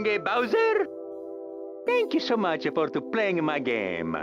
Bowser. Thank you so much for playing my game.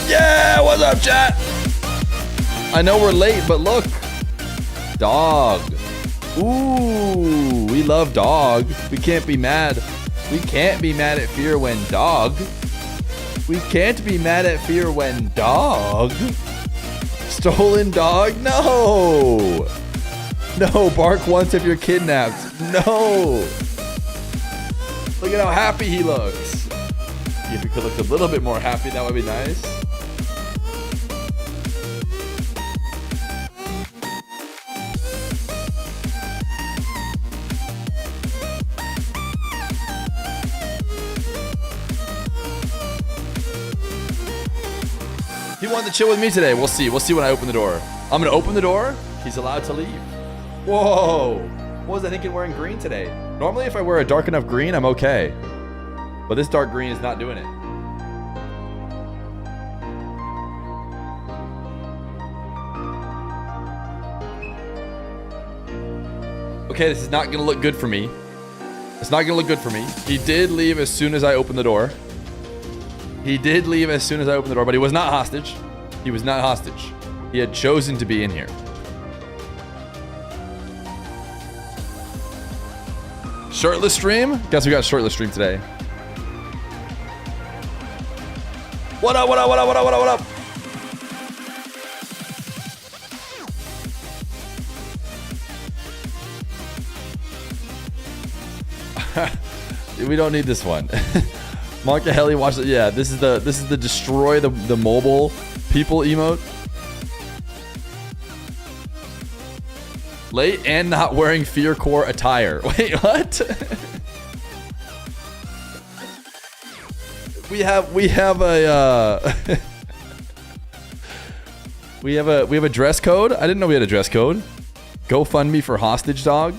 Yeah, what's up, chat? I know we're late, but look. Dog. Ooh, we love dog. We can't be mad. We can't be mad at Feer when dog. We can't be mad at Feer when dog. Stolen dog? No. No, bark once if you're kidnapped. No. Look at how happy he looks. If he could look a little bit more happy, that would be nice. He wanted to chill with me today. We'll see. We'll see when I open the door. I'm going to open the door. He's allowed to leave. Whoa. What was I thinking wearing green today? Normally, if I wear a dark enough green, I'm okay. But this dark green is not doing it. Okay, this is not going to look good for me. It's not going to look good for me. He did leave as soon as I opened the door. He did leave as soon as I opened the door, but he was not hostage. He was not hostage. He had chosen to be in here. Shirtless stream? Guess we got shirtless stream today. What up, what up, what up, what up, what up, what up? We don't need this one. Mark Haley, watch it. Yeah, this is the destroy the mobile people emote. Late and not wearing Fear Core attire. Wait, what? we have a we have a dress code. I didn't know we had a dress code. GoFundMe for hostage dog.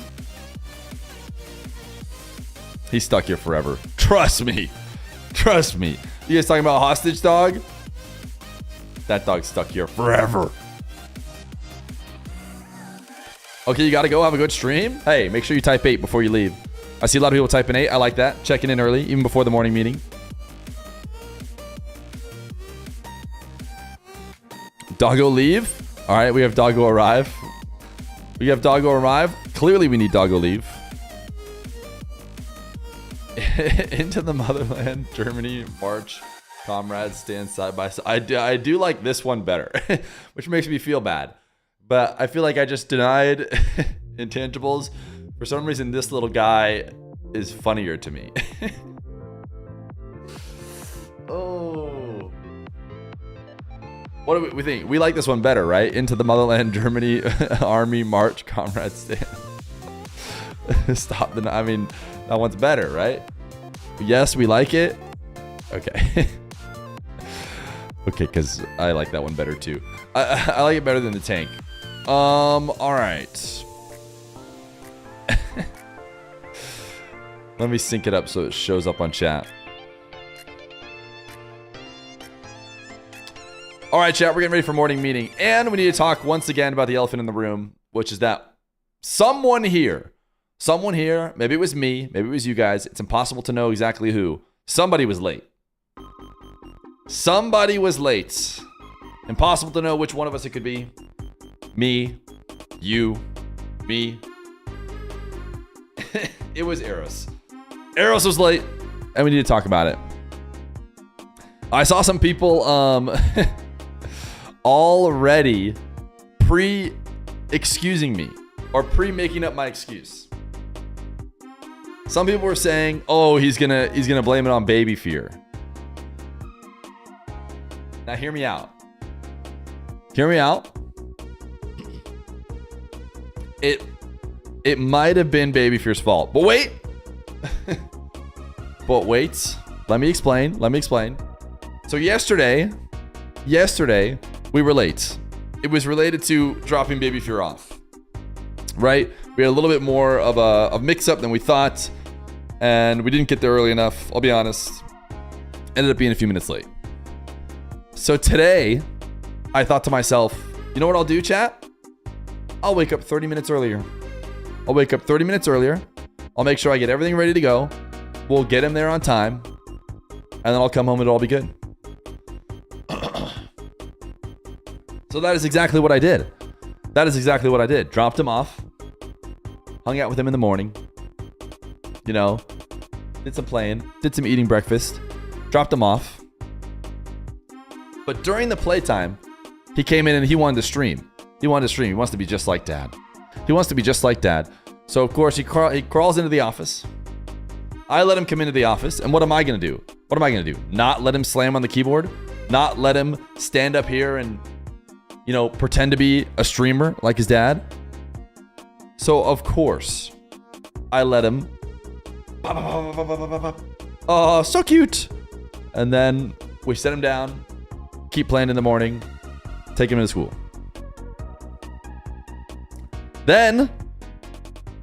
He's stuck here forever. Trust me. Trust me. You guys talking about hostage dog? That dog's stuck here forever. Okay, you gotta go. Have a good stream. Hey, make sure you type 8 before you leave. I see a lot of people typing 8. I like that. Checking in early, even before the morning meeting. Doggo leave. All right, we have Doggo arrive. We have Doggo arrive. Clearly, we need Doggo leave. Into the motherland, Germany, March. Comrades stand side by side. I do like this one better, which makes me feel bad. But I feel like I just denied intangibles. For some reason, this little guy is funnier to me. Oh. What do we think? We like this one better, right? Into the motherland, Germany, Army, March, Comrades stand. Stop the... I mean, that one's better, right? Yes, we like it. Okay. Okay, because I like that one better too. I like it better than the tank. All right. Let me sync it up so it shows up on chat. All right, chat, we're getting ready for morning meeting. And we need to talk once again about the elephant in the room, which is that someone here, maybe it was me, maybe it was you guys. It's impossible to know exactly who. Somebody was late. Somebody was late. Impossible to know which one of us it could be. Me, you, me. It was Eros. Eros was late, and we need to talk about it. I saw some people already pre-excusing me or pre-making up my excuse. Some people were saying, "Oh, he's gonna blame it on baby Feer." Now hear me out. Hear me out. It might have been baby Feer's fault. But wait. But wait. Let me explain. So yesterday we were late. It was related to dropping baby Feer off. Right? We had a little bit more of a mix-up than we thought, and we didn't get there early enough, I'll be honest. Ended up being a few minutes late. So today, I thought to myself, you know what I'll do, chat? I'll wake up 30 minutes earlier. I'll make sure I get everything ready to go. We'll get him there on time, and then I'll come home and it'll all be good. So that is exactly what I did. Dropped him off. Hung out with him in the morning. You know, did some playing, did some eating breakfast, dropped him off. But during the playtime, he came in and he wanted to stream. He wants to be just like dad. So of course he crawls into the office. I let him come into the office, and what am I gonna do? Not let him slam on the keyboard? Not let him stand up here and, you know, pretend to be a streamer like his dad? So of course, I let him. Oh, so cute. And then we set him down, keep playing in the morning, take him to school. Then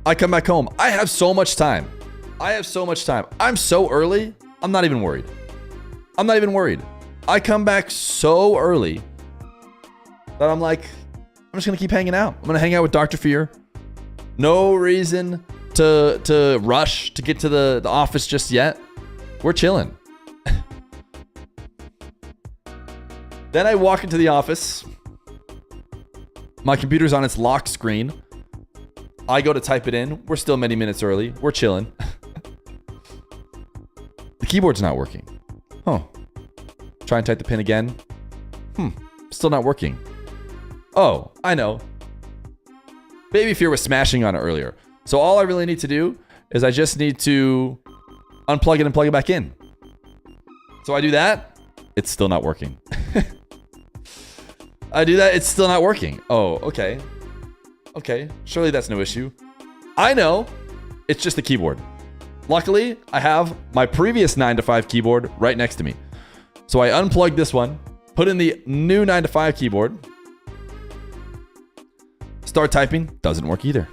I come back home. I have so much time. I'm so early. I'm not even worried. I come back so early that I'm like, I'm just going to keep hanging out. I'm going to hang out with Dr. Feer. No reason to rush to get to the office just yet. We're chilling. Then I walk into the office. My computer's on its lock screen. I go to type it in. We're still many minutes early. We're chilling. The keyboard's not working. Oh. Try and type the pin again. Still not working. Oh, I know. Baby Feer was smashing on it earlier. So all I really need to do is I just need to unplug it and plug it back in. So I do that. It's still not working. I do that. It's still not working. Oh, okay. Okay. Surely that's no issue. I know. It's just the keyboard. Luckily, I have my previous 9 to 5 keyboard right next to me. So I unplugged this one, put in the new 9 to 5 keyboard, start typing, doesn't work either.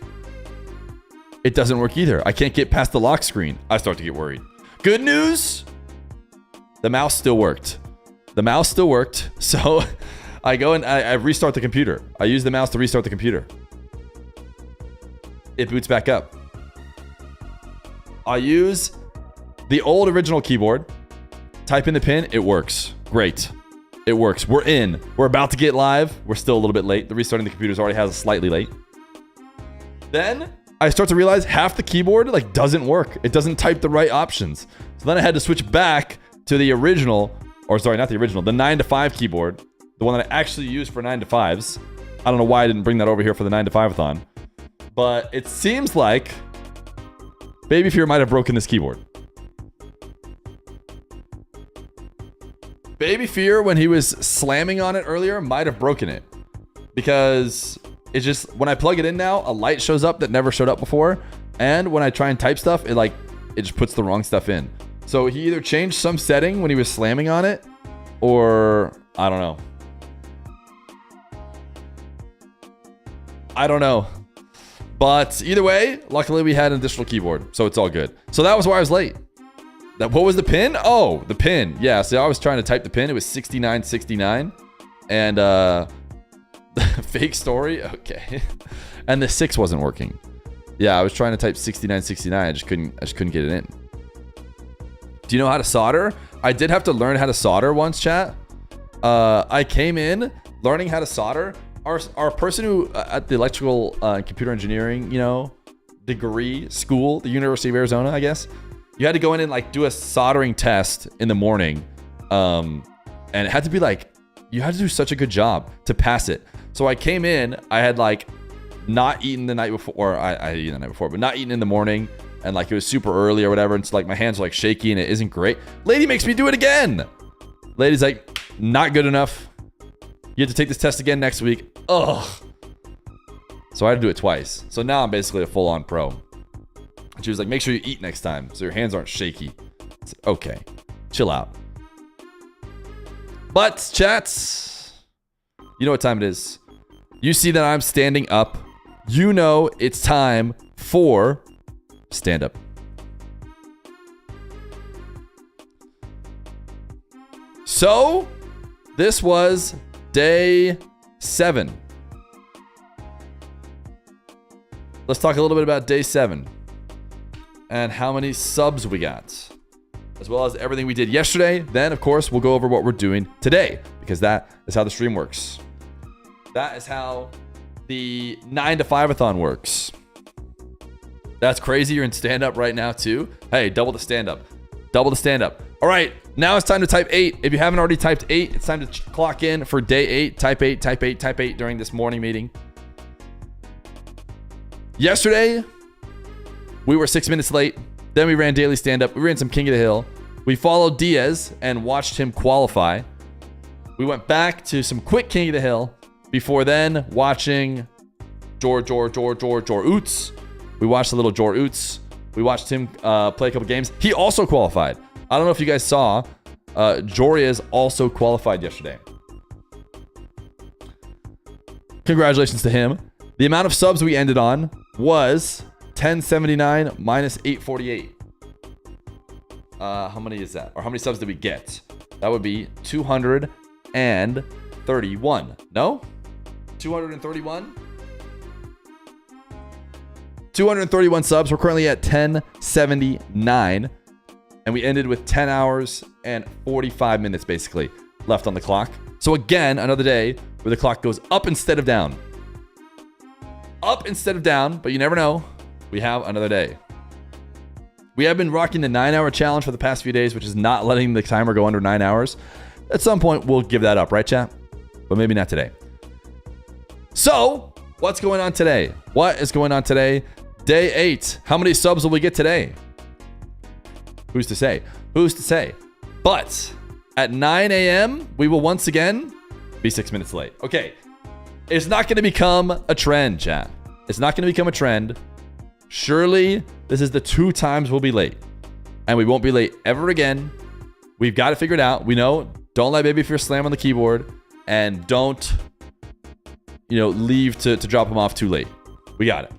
It doesn't work either. I can't get past the lock screen. I start to get worried. Good news, the mouse still worked. The mouse still worked. So I go and I restart the computer. I use the mouse to restart the computer. It boots back up. I use the old original keyboard, type in the pin, it works. Great. It works. We're in. We're about to get live. We're still a little bit late. The restarting the computers already has a slightly late. Then I start to realize half the keyboard like doesn't work. It doesn't type the right options. So then I had to switch back to the original, or sorry, not the original, the 9 to 5 keyboard, the one that I actually used for 9 to 5s. I don't know why I didn't bring that over here for the 9 to 5-a-thon. But it seems like Baby Feer might have broken this keyboard. Baby Feer, when he was slamming on it earlier, might have broken it. Because it just, when I plug it in now, a light shows up that never showed up before. And when I try and type stuff, it just puts the wrong stuff in. So he either changed some setting when he was slamming on it, or I don't know. I don't know. But either way, luckily we had an additional keyboard, so it's all good. So that was why I was late. What was the pin? Oh, the pin. Yeah, so I was trying to type the pin. It was 6969. And fake story. Okay. And the 6 wasn't working. Yeah, I was trying to type 6969. I just couldn't get it in. Do you know how to solder? I did have to learn how to solder once, chat. I came in learning how to solder. Our person who at the electrical computer engineering, degree school, the University of Arizona, I guess, you had to go in and do a soldering test in the morning, and it had to be you had to do such a good job to pass it. So I came in, I had not eaten the night before, or I eaten the night before, but not eaten in the morning, and it was super early or whatever, and so my hands are shaky and it isn't great. Lady makes me do it again. Lady's not good enough. You have to take this test again next week. Ugh. So I had to do it twice. So now I'm basically a full-on pro. And she was like, make sure you eat next time so your hands aren't shaky. Okay. Chill out. But, chats, you know what time it is. You see that I'm standing up. You know it's time for stand-up. So, this was day 7. Let's talk a little bit about day 7 and how many subs we got, as well as everything we did yesterday. Then, of course, we'll go over what we're doing today, because that is how the stream works. That is how the 9 to 5-a-thon works. That's crazy. You're in stand-up right now, too. Hey, double the stand-up. Double the stand-up. All right, now it's time to type 8. If you haven't already typed 8, it's time to clock in for day 8. Type 8, type 8, type 8 during this morning meeting. Yesterday, we were 6 minutes late. Then we ran daily stand-up. We ran some King of the Hill. We followed Diaz and watched him qualify. We went back to some quick King of the Hill before then watching Jor Oots. We watched a little Jor Oots. We watched him play a couple games. He also qualified. I don't know if you guys saw, Joria's also qualified yesterday. Congratulations to him. The amount of subs we ended on was 1079 minus 848. How many is that? Or how many subs did we get? That would be 231. No? 231? 231 subs. We're currently at 1079. And we ended with 10 hours and 45 minutes basically left on the clock. So again, another day where the clock goes up instead of down. Up instead of down, but you never know. We have another day. We have been rocking the 9-hour challenge for the past few days, which is not letting the timer go under 9 hours. At some point, we'll give that up, right, chat? But maybe not today. So, what's going on today? What is going on today? Day 8. How many subs will we get today? Who's to say? Who's to say? But at 9 a.m., we will once again be 6 minutes late. Okay. It's not going to become a trend, chat. It's not going to become a trend. Surely, this is the 2 times we'll be late. And we won't be late ever again. We've got it figured out. We know. Don't let Baby Fear slam on the keyboard. And don't, leave to drop him off too late. We got it.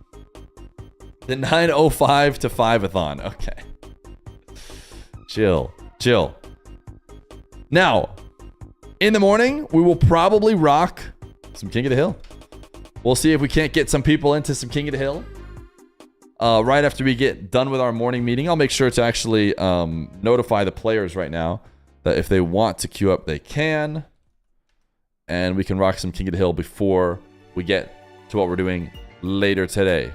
The 9:05 to 5-a-thon. Okay. Chill. Now, in the morning, we will probably rock some King of the Hill. We'll see if we can't get some people into some King of the Hill. Right after we get done with our morning meeting, I'll make sure to actually notify the players right now that if they want to queue up, they can. And we can rock some King of the Hill before we get to what we're doing later today.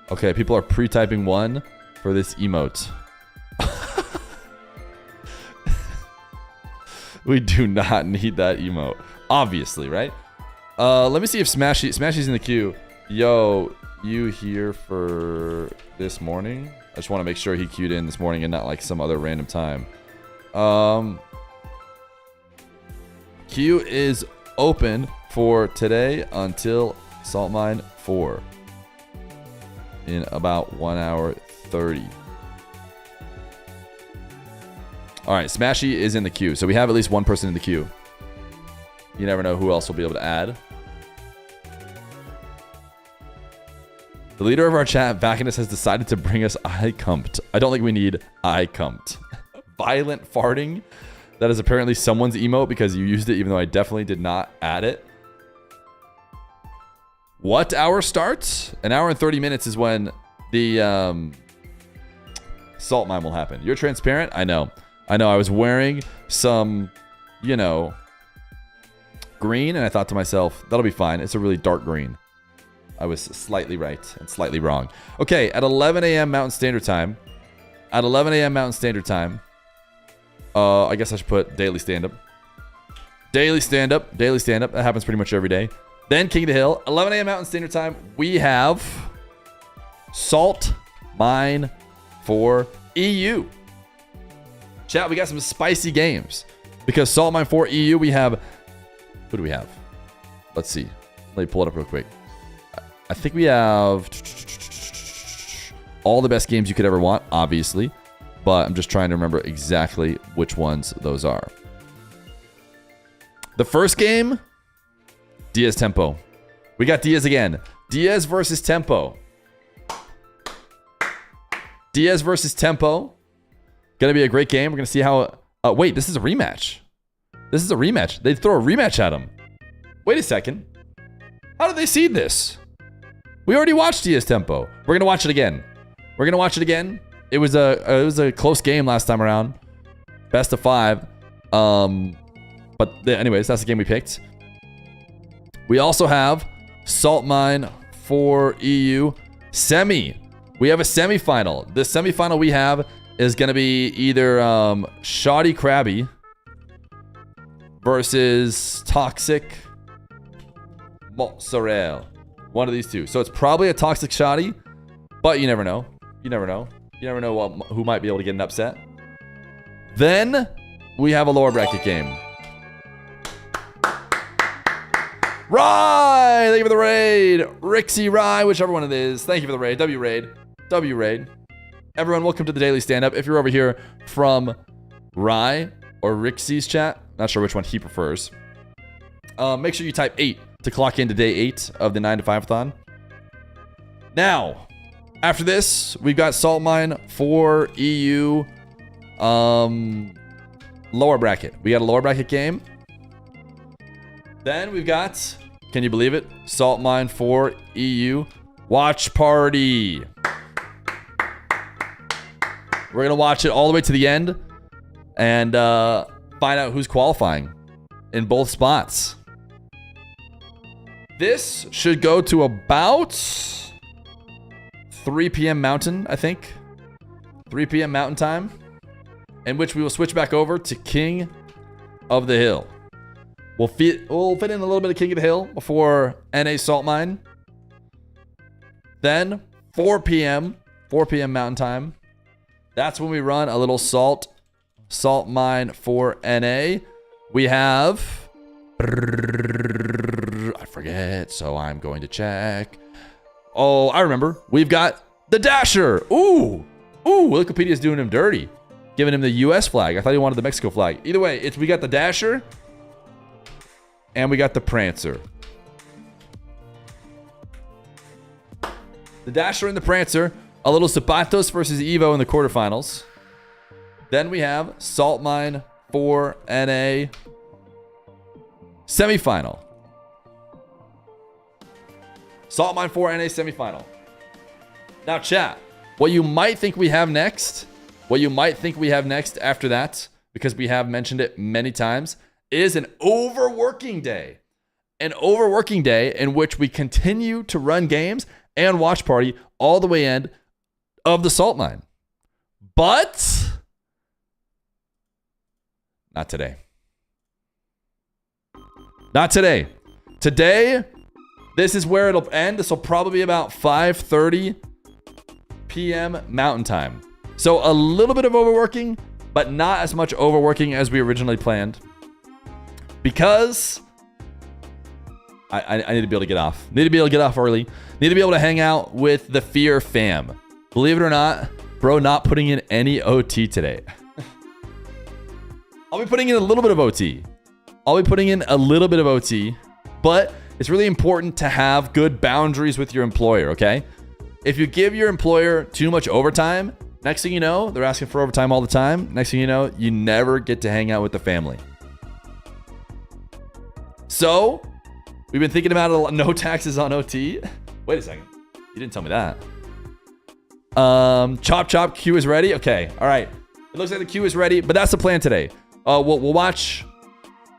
Okay, people are pre-typing 1 for this emote. We do not need that emote. Obviously, right? Let me see if Smashy's in the queue. Yo, you here for this morning? I just want to make sure he queued in this morning and not like some other random time. Queue is open for today until Salt Mine 4 in about 1 hour 30. All right, Smashy is in the queue, so we have at least one person in the queue. You never know who else will be able to add. The leader of our chat, Vacanus, has decided to bring us iCumped. I don't think we need iCumped. Violent farting. That is apparently someone's emote because you used it, even though I definitely did not add it. What hour starts? An hour and 30 minutes is when the salt mine will happen. You're transparent? I know. I was wearing some, green, and I thought to myself, that'll be fine. It's a really dark green. I was slightly right and slightly wrong. Okay, at 11 a.m. Mountain Standard Time. I guess I should put daily stand-up. Daily stand-up. That happens pretty much every day. Then King of the Hill. 11 a.m. Mountain Standard Time. We have Salt Mine for EU. Chat, we got some spicy games. Because Salt Mine 4 EU, we have... Who do we have? Let's see. Let me pull it up real quick. I think we have all the best games you could ever want, obviously. But I'm just trying to remember exactly which ones those are. The first game, Diaz Tempo. We got Diaz again. Diaz versus Tempo. Diaz versus Tempo. Gonna be a great game. We're gonna see how... wait, this is a rematch. They throw a rematch at him. Wait a second. How did they seed this? We already watched Diaz Tempo. We're gonna watch it again. It was a close game last time around. Best of 5. Anyways, that's the game we picked. We also have Salt Mine for EU semi. We have a semifinal. The semifinal we have is going to be either Shoddy Krabby versus Toxic Mozzarella. One of these two. So it's probably a Toxic Shoddy, but you never know. You never know who might be able to get an upset. Then we have a lower bracket game. Rye! Thank you for the raid. Rixie Rye, whichever one it is. Thank you for the raid. W raid. Everyone, welcome to the Daily Stand-Up. If you're over here from Rye or Rixie's chat, not sure which one he prefers, make sure you type 8 to clock into day 8 of the 9 to 5-a-thon. Now, after this, we've got Salt Mine for EU lower bracket. We got a lower bracket game. Then we've got, can you believe it? Salt Mine for EU watch party. We're going to watch it all the way to the end. And find out who's qualifying in both spots. This should go to about 3 p.m. Mountain, I think. 3 p.m. Mountain time, in which we will switch back over to King of the Hill. We'll fit in a little bit of King of the Hill before NA Salt Mine. Then 4 p.m. Mountain time. That's when we run a little salt mine for NA. We have, I forget, so I'm going to check. Oh, I remember. We've got the Dasher. Ooh, Wikipedia's doing him dirty, giving him the U.S. flag. I thought he wanted the Mexico flag. Either way, we got the Dasher and we got the Prancer. The Dasher and the Prancer. A little Zapatos versus Evo in the quarterfinals. Then we have Salt Mine for NA semifinal. Salt Mine 4 NA semifinal. Now, chat, what you might think we have next after that, because we have mentioned it many times, is an overworking day. An overworking day in which we continue to run games and watch party all the way end of the Salt Mine. But not today. Not today. Today, this is where it'll end. This will probably be about 5:30 p.m. Mountain Time. So a little bit of overworking, but not as much overworking as we originally planned. Because I need to be able to get off. Need to be able to get off early. Need to be able to hang out with the Feer fam. Believe it or not, bro, not putting in any OT today. I'll be putting in a little bit of OT. But it's really important to have good boundaries with your employer, okay? If you give your employer too much overtime, next thing you know, they're asking for overtime all the time. Next thing you know, you never get to hang out with the family. So, we've been thinking about it, no taxes on OT. Wait a second. You didn't tell me that. Chop queue is ready. Okay. All right. It looks like the queue is ready, but that's the plan today. We'll watch.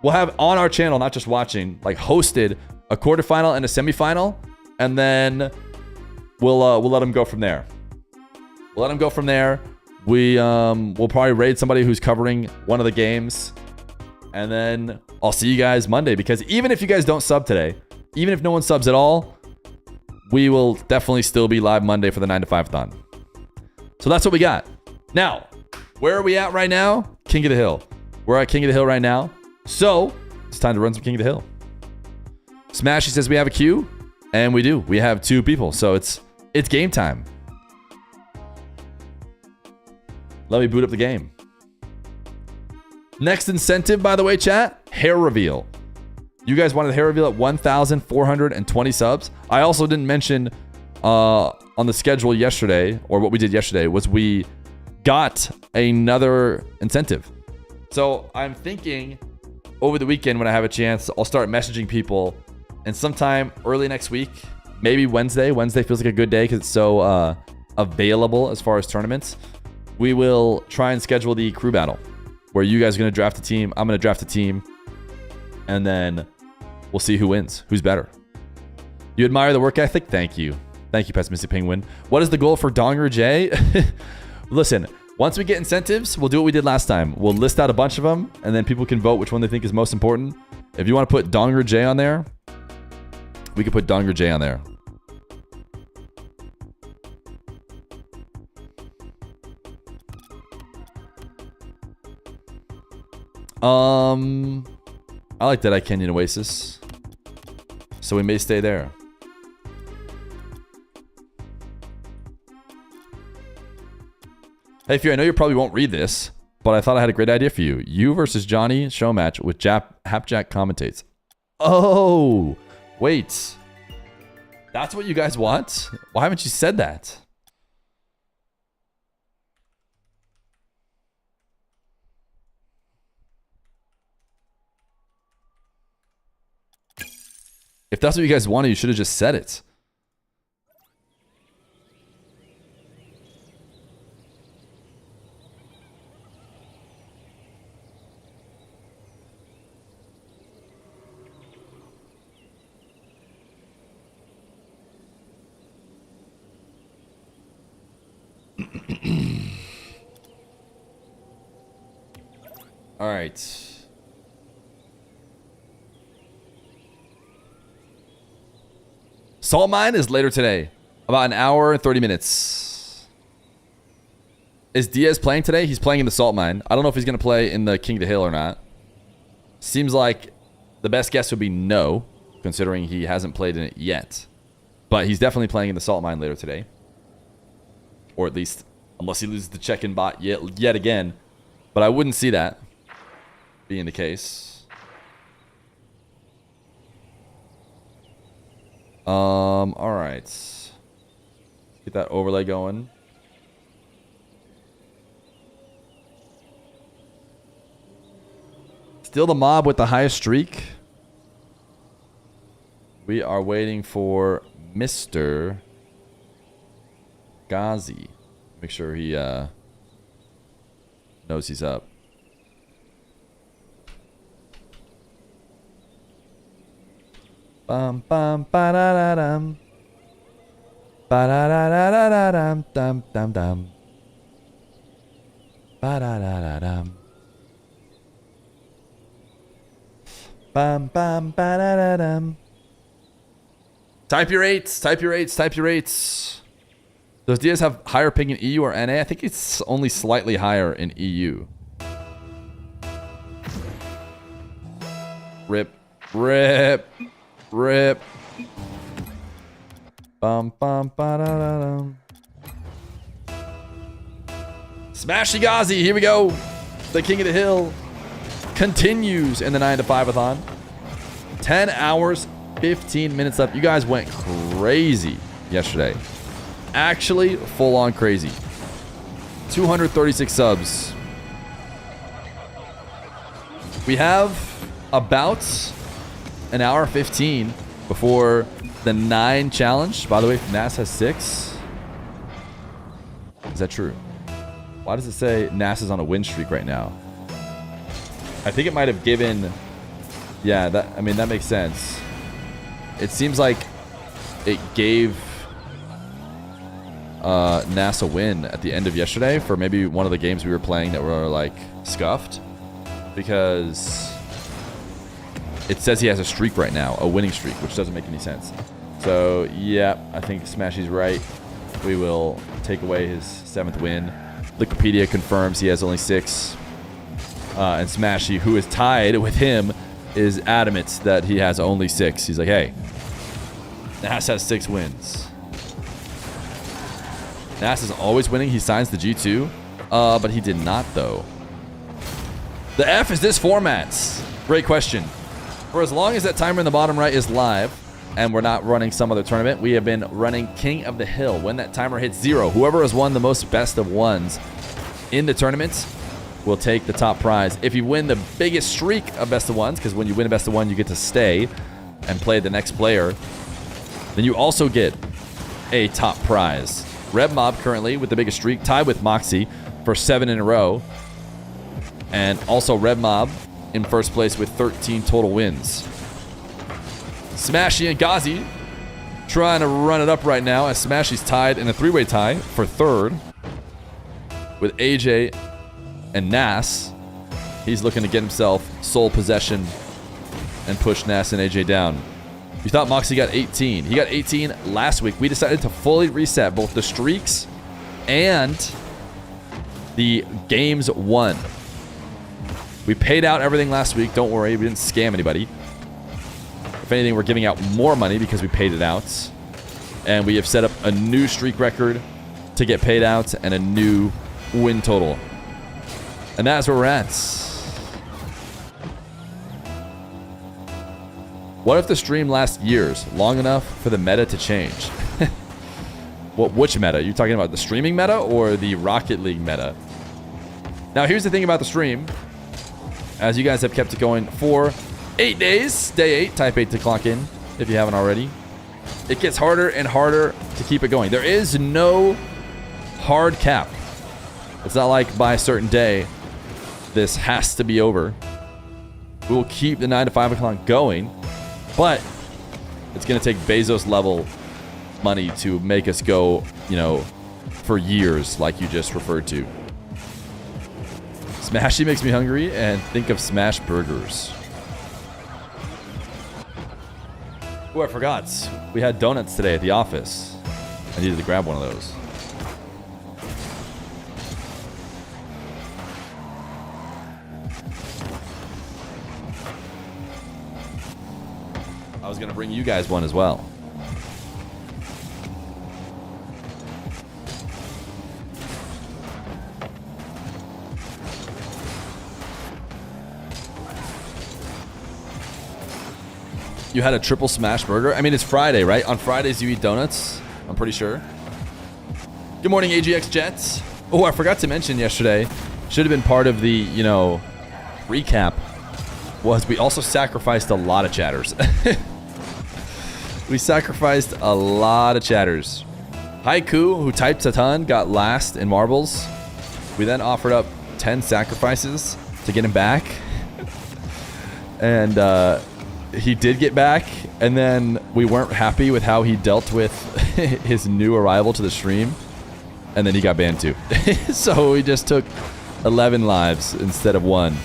We'll have on our channel, not just watching, like hosted a quarterfinal and a semifinal, and then we'll let them go from there. We'll probably raid somebody who's covering one of the games, and then I'll see you guys Monday. Because even if you guys don't sub today, even if no one subs at all, we will definitely still be live Monday for the 9 to 5-thon. So that's what we got. Now, where are we at right now? King of the Hill. We're at King of the Hill right now. So it's time to run some King of the Hill. Smashy says we have a queue, and we do. We have 2 people, so it's game time. Let me boot up the game. Next incentive, by the way, chat, hair reveal. You guys wanted hair reveal at 1,420 subs. I also didn't mention on the schedule yesterday, or what we did yesterday, was we got another incentive. So I'm thinking over the weekend when I have a chance, I'll start messaging people, and sometime early next week, maybe Wednesday. Wednesday feels like a good day because it's so available as far as tournaments. We will try and schedule the crew battle where you guys are going to draft a team. I'm going to draft a team, and then we'll see who wins, who's better. You admire the work ethic? Thank you. Thank you, Pessimistic Penguin. What is the goal for Donger J? Listen, once we get incentives, we'll do what we did last time. We'll list out a bunch of them, and then people can vote which one they think is most important. If you want to put Donger J on there, we could put Donger J on there. I like Dead Eye Canyon Oasis, so we may stay there. Hey, Fear, I know you probably won't read this, but I thought I had a great idea for you. You versus Johnny show match with Hapjack commentates. Oh, wait. That's what you guys want? Why haven't you said that? If that's what you guys wanted, you should have just said it. All right. Salt Mine is later today. About an hour and 30 minutes. Is Diaz playing today? He's playing in the Salt Mine. I don't know if he's going to play in the King of the Hill or not. Seems like the best guess would be no, considering he hasn't played in it yet. But he's definitely playing in the Salt Mine later today. Or at least, unless he loses the check-in bot yet again. But I wouldn't see that being the case. All right. Get that overlay going. Still the mob with the highest streak. We are waiting for Mr. Ghazi. Make sure he knows he's up. Bum bum ba da da dum. Ba da da da da da dum dum dum dum. Ba da da da dum. Bum bum ba da da dum. Type your eights. Type your eights. Type your eights. Does Diaz have higher ping in EU or NA? I think it's only slightly higher in EU. Rip. Rip. Rip. Bum bum ba da da dum. Smashy Ghazi, here we go. The King of the Hill continues in the 9 to 5-a-thon. 10 hours, 15 minutes left. You guys went crazy yesterday. Actually, full on crazy. 236 subs. We have about an hour 15 before the 9 challenge. By the way, Nas has 6. Is that true? Why does it say Nas is on a win streak right now? I think it might have given... Yeah, that makes sense. It seems like it gave Nas a win at the end of yesterday for maybe one of the games we were playing that were like scuffed, because it says he has a streak right now, a winning streak, which doesn't make any sense. So yeah, I think Smashy's right. We will take away his 7th win. Wikipedia confirms he has only 6. And Smashy, who is tied with him, is adamant that he has only 6. He's like, hey, Nas has 6 wins. Nas is always winning. He signs the G2. But he did not, though. The F is this format? Great question. For as long as that timer in the bottom right is live, and we're not running some other tournament, we have been running King of the Hill. When that timer hits 0, whoever has won the most best of ones in the tournament will take the top prize. If you win the biggest streak of best of ones, because when you win a best of one, you get to stay and play the next player, then you also get a top prize. Red Mob currently with the biggest streak, tied with Moxie for 7 in a row. And also Red Mob in first place with 13 total wins. Smashy and Ghazi trying to run it up right now, as Smashy's tied in a 3-way tie for 3rd with AJ and Nas. He's looking to get himself sole possession and push Nas and AJ down. You thought Moxie got 18. He got 18 last week. We decided to fully reset both the streaks and the games won. We paid out everything last week. Don't worry, we didn't scam anybody. If anything, we're giving out more money because we paid it out. And we have set up a new streak record to get paid out and a new win total. And that's where we're at. What if the stream lasts years, long enough for the meta to change? Which meta? You're talking about the streaming meta or the Rocket League meta? Now, here's the thing about the stream. As you guys have kept it going for 8 days, day 8, type 8 to clock in if you haven't already. It gets harder and harder to keep it going. There is no hard cap. It's not like by a certain day, this has to be over. We will keep the 9 to 5 o'clock going, but it's going to take Bezos level money to make us go, for years, like you just referred to. Smashy makes me hungry, and think of smash burgers. Oh, I forgot. We had donuts today at the office. I needed to grab one of those. I was going to bring you guys one as well. You had a triple smash burger? I mean, it's Friday, right? On Fridays, you eat donuts, I'm pretty sure. Good morning, AGX Jets. Oh, I forgot to mention yesterday, should have been part of the, you know, recap, was we also sacrificed a lot of chatters. We sacrificed a lot of chatters. Haiku, who types a ton, got last in marbles. We then offered up 10 sacrifices to get him back. And he did get back, and then we weren't happy with how he dealt with his new arrival to the stream. And then he got banned too. So we just took 11 lives instead of 1.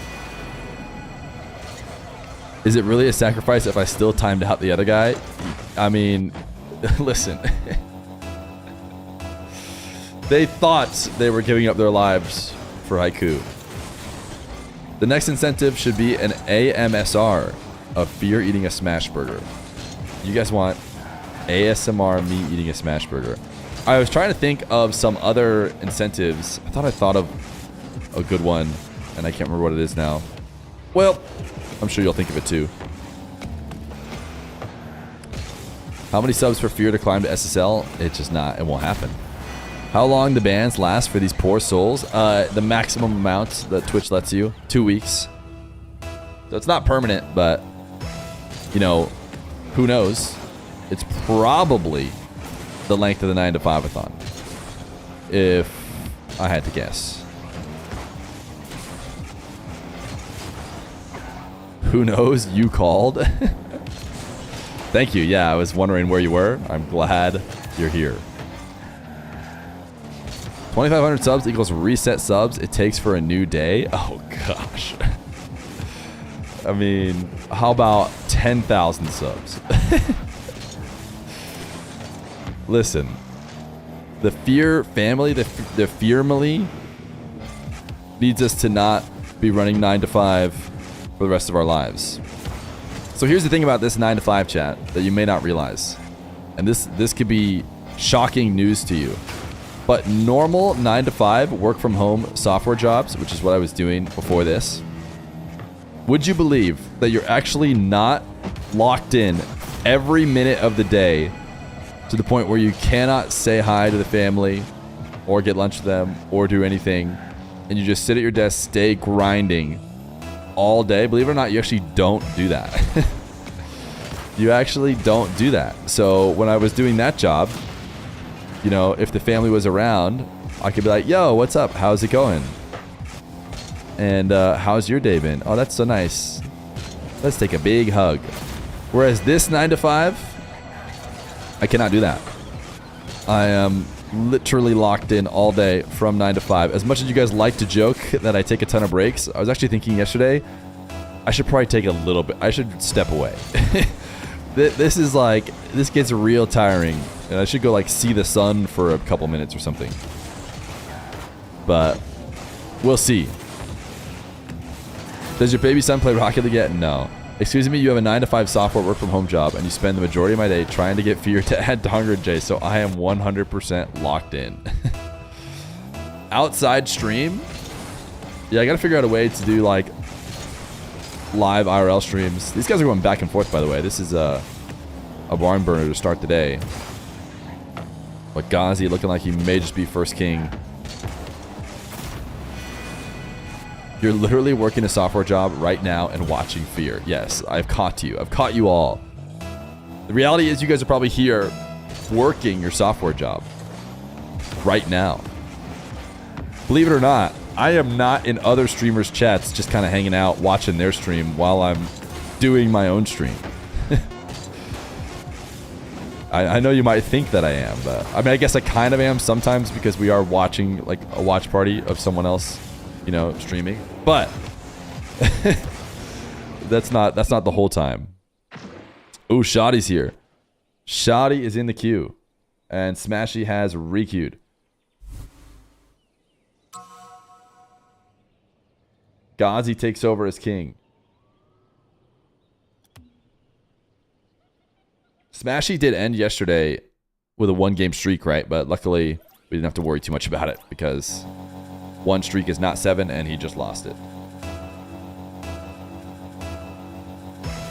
Is it really a sacrifice if I still timed out the other guy? I mean, listen. They thought they were giving up their lives for Haiku. The next incentive should be an AMSR of Fear eating a smash burger. You guys want ASMR me eating a smash burger. I was trying to think of some other incentives. I thought I thought of a good one, and I can't remember what it is now. Well, I'm sure you'll think of it too. How many subs for Fear to climb to SSL? It's just not. It won't happen. How long the bans last for these poor souls? The maximum amount that Twitch lets you, 2 weeks. So it's not permanent, but, you know, who knows? It's probably the length of the 9 to 5-a-thon, if I had to guess. Who knows? You called. Thank you. Yeah, I was wondering where you were. I'm glad you're here. 2,500 subs equals reset subs it takes for a new day. Oh, gosh. I mean, how about 10,000 subs? Listen, the Fear family, the Fearmily needs us to not be running 9 to 5 for the rest of our lives. So here's the thing about this 9 to 5 chat that you may not realize. And this could be shocking news to you. But normal 9 to 5 work from home software jobs, which is what I was doing before this, would you believe that you're actually not locked in every minute of the day to the point where you cannot say hi to the family or get lunch with them or do anything, and you just sit at your desk, stay grinding all day? Believe it or not, you actually don't do that. You actually don't do that. So when I was doing that job, you know, if the family was around, I could be like, yo, what's up? How's it going? And how's your day been? Oh, that's so nice. Let's take a big hug. Whereas this 9 to 5, I cannot do that. I am literally locked in all day from 9 to 5. As much as you guys like to joke that I take a ton of breaks, I was actually thinking yesterday, I should probably take a little bit. I should step away. This is like, this gets real tiring. And I should go like see the sun for a couple minutes or something. But we'll see. Does your baby son play Rocket League yet? No. Excuse me, you have a 9 to 5 software work from home job and you spend the majority of my day trying to get Fear to add Donger J, so I am 100% locked in. Outside stream? Yeah, I gotta figure out a way to do like live IRL streams. These guys are going back and forth, by the way. This is a barn burner to start the day. But Ghazi looking like he may just be first king. You're literally working a software job right now and watching Fear. Yes, I've caught you. I've caught you all. The reality is you guys are probably here working your software job right now. Believe it or not, I am not in other streamers' chats just kind of hanging out watching their stream while I'm doing my own stream. I know you might think that I am, but I mean, I guess I kind of am sometimes because we are watching like a watch party of someone else, you know, streaming. But that's not the whole time. Ooh, Shoddy's here. Shoddy is in the queue, and Smashy has requeued. Ghazi takes over as king. Smashy did end yesterday with a 1-game streak, right? But luckily, we didn't have to worry too much about it because 1 streak is not 7, and he just lost it.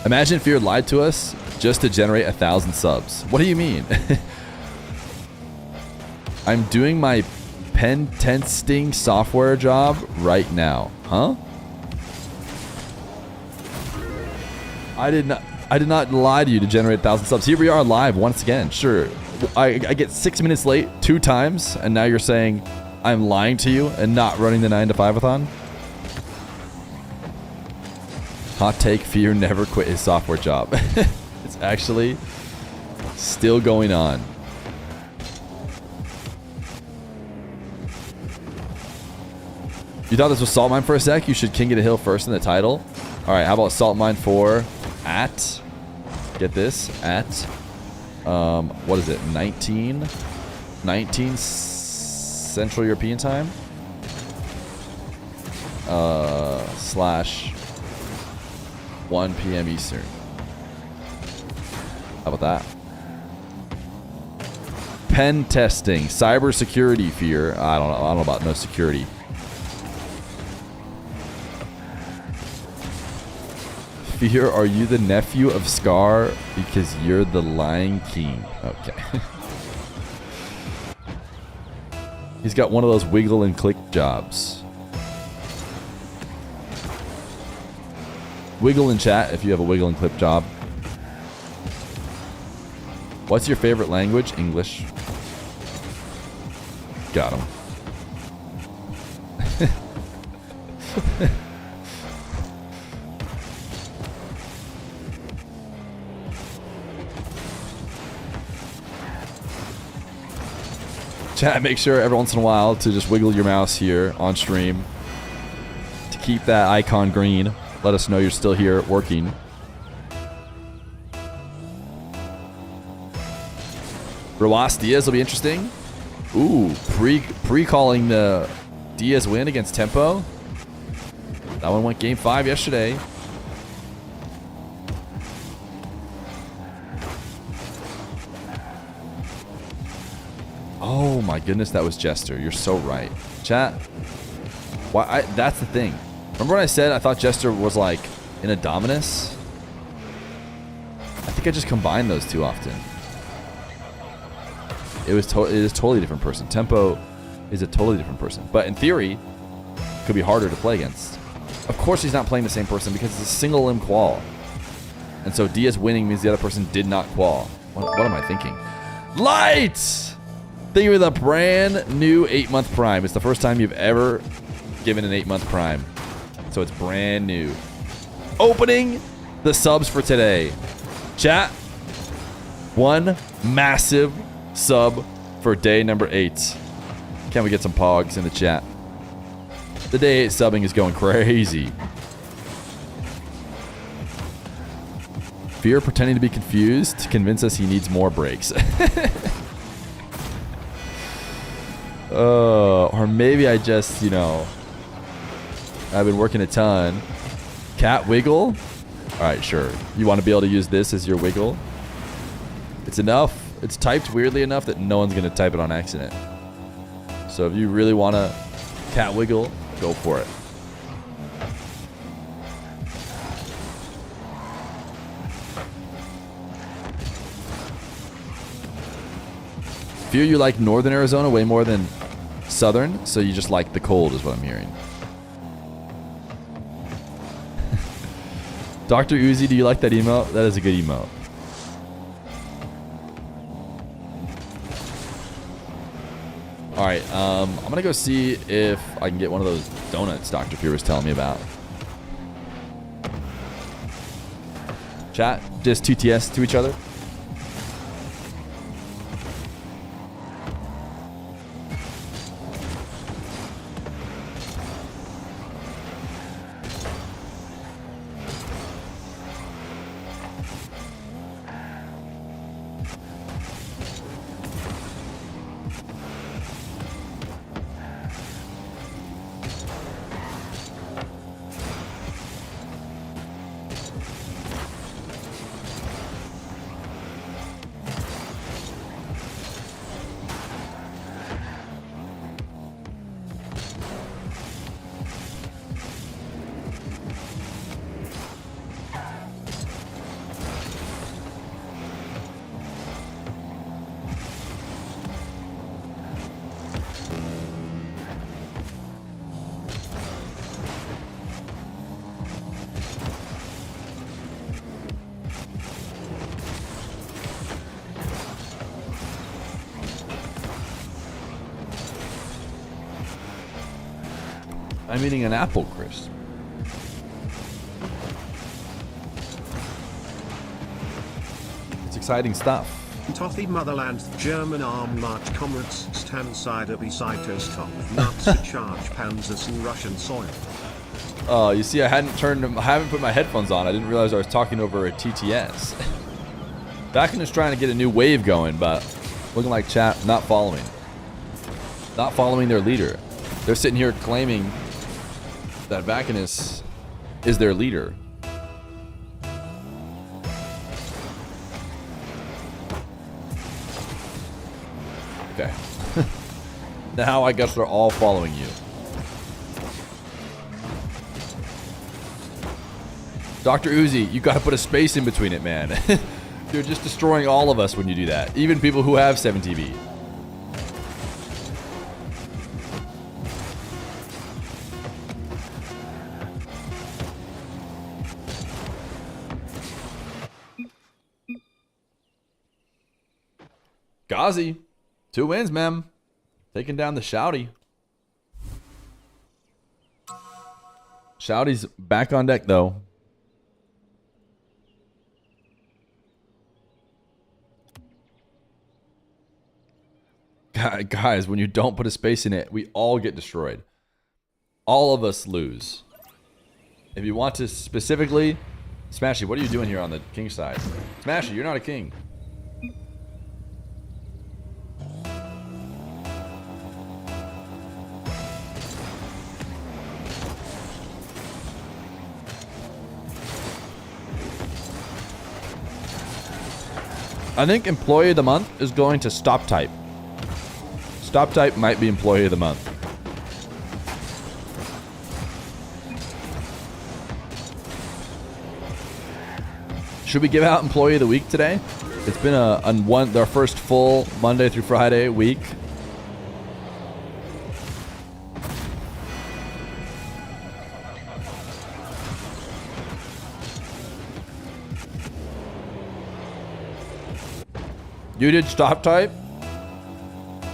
Imagine Fear lied to us just to generate 1,000 subs. What do you mean? I'm doing my pen testing software job right now. Huh? I did not lie to you to generate 1,000 subs. Here we are live once again. Sure. I get 6 minutes late 2 times, and now you're saying I'm lying to you and not running the 9 to 5-a-thon? Hot take, Fear never quit his software job. It's actually still going on. You thought this was Salt Mine for a sec? You should King of the Hill first in the title. All right, how about Salt Mine 4 at, get this, at, what is it, 19 Central European time? Slash 1 p.m. Eastern. How about that? Pen testing, cyber security, Fear. I don't know about no security. Fear, are you the nephew of Scar because you're the Lion King? Okay. He's got one of those wiggle and click jobs. Wiggle in chat if you have a wiggle and clip job. What's your favorite language? English. Got him. Chat, make sure every once in a while to just wiggle your mouse here on stream to keep that icon green. Let us know you're still here working. Roas Diaz will be interesting. Ooh, pre-calling the Diaz win against Tempo. That one went game 5 yesterday. Oh my goodness, that was Jester. You're so right. Chat, why? That's the thing. Remember when I said I thought Jester was like in a Dominus? I think I just combined those too often. It is a totally different person. Tempo is a totally different person. But in theory, it could be harder to play against. Of course he's not playing the same person because it's a single limb qual. And so Diaz winning means the other person did not qual. What am I thinking? Lights! Thank you for the brand new 8-month Prime. It's the first time you've ever given an 8-month Prime. So it's brand new. Opening the subs for today. Chat, one massive sub for day number 8. Can we get some pogs in the chat? The day 8 subbing is going crazy. Fear pretending to be confused to convince us he needs more breaks. Or maybe I just, you know, I've been working a ton. Cat wiggle? Alright, sure. You want to be able to use this as your wiggle? It's enough. It's typed weirdly enough that no one's going to type it on accident. So if you really want to cat wiggle, go for it. Fear you like northern Arizona way more than southern, so you just like the cold is what I'm hearing. Dr. Uzi, do you like that emote? That is a good emote. Alright, I'm going to go see if I can get one of those donuts Dr. Fear was telling me about. Chat, just 2TS to each other. I'm eating an apple crisp. It's exciting stuff. Toffee Motherland, German Arm March Comrades, Stansider Besitos Top, Nuts to Charge Panzers and Russian Soil. You see, I haven't put my headphones on. I didn't realize I was talking over a TTS. Vacanus trying to get a new wave going, but looking like chat not following. Not following their leader. They're sitting here claiming that Vacanus is their leader. Okay. Now I guess they're all following you. Dr. Uzi, you gotta put a space in between it, man. You're just destroying all of us when you do that. Even people who have 7TV. Ghazi, 2 wins, ma'am. Taking down the Shouty. Shouty's back on deck, though. Guys, when you don't put a space in it, we all get destroyed. All of us lose. If you want to specifically... Smashy, what are you doing here on the king side? Smashy, you're not a king. I think Employee of the Month is going to Stop Type. Stop Type might be Employee of the Month. Should we give out Employee of the Week today? It's been our first full Monday through Friday week. You did Stop Type?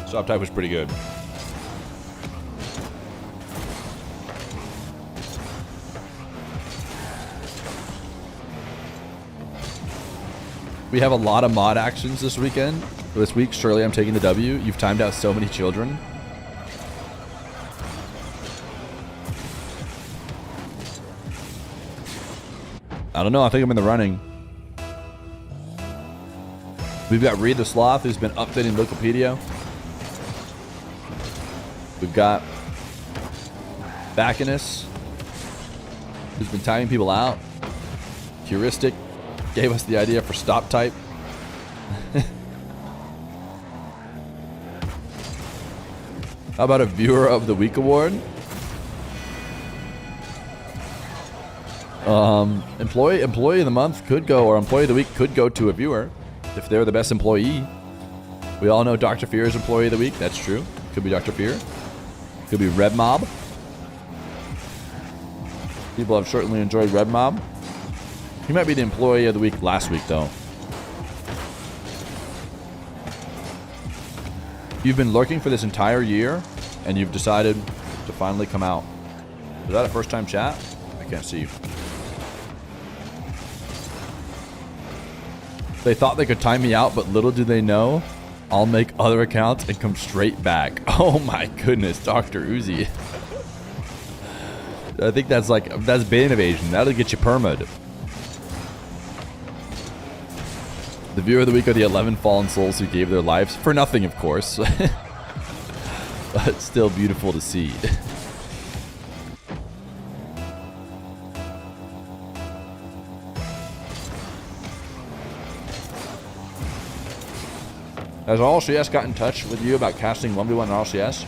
Stop Type was pretty good. We have a lot of mod actions this weekend. This week, surely I'm taking the W. You've timed out so many children. I don't know. I think I'm in the running. We've got Read the Sloth, who's been updating Wikipedia. We've got Vacanus, who's been timing people out. Heuristic gave us the idea for Stop Type. How about a Viewer of the Week award? Employee of the Month could go, or Employee of the Week could go to a viewer if they're the best employee. We all know Dr. Feer is Employee of the Week. That's true. Could be Dr. Feer. Could be Red Mob. People have certainly enjoyed Red Mob. He might be the Employee of the Week last week, though. You've been lurking for this entire year, and you've decided to finally come out. Is that a first-time chat? I can't see you. They thought they could time me out, but little do they know, I'll make other accounts and come straight back. Oh my goodness, Dr. Uzi. I think that's bait invasion. That'll get you perma'd. The Viewer of the Week are the 11 fallen souls who gave their lives for nothing, of course. But still beautiful to see. Has RLCS got in touch with you about casting 1v1 in RLCS?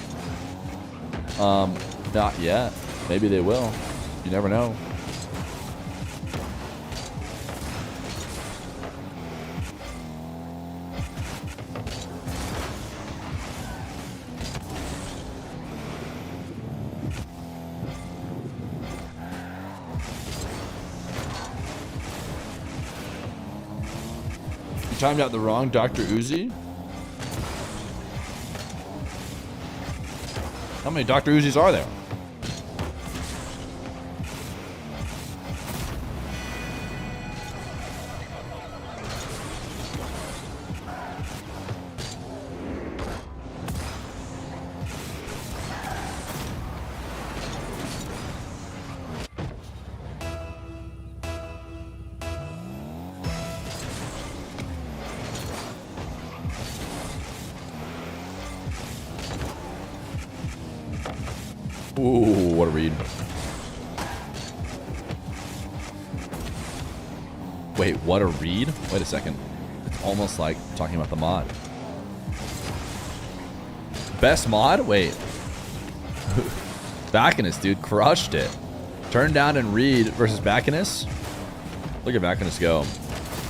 Not yet. Maybe they will. You never know. You timed out the wrong Dr. Uzi? How many Dr. Uzis are there? Ooh, what a read. Wait, what a read? Wait a second. It's almost like talking about the mod. Best mod? Wait. Bacchus, dude, crushed it. Turn down and read versus Bacchus. Look at Bacchus go.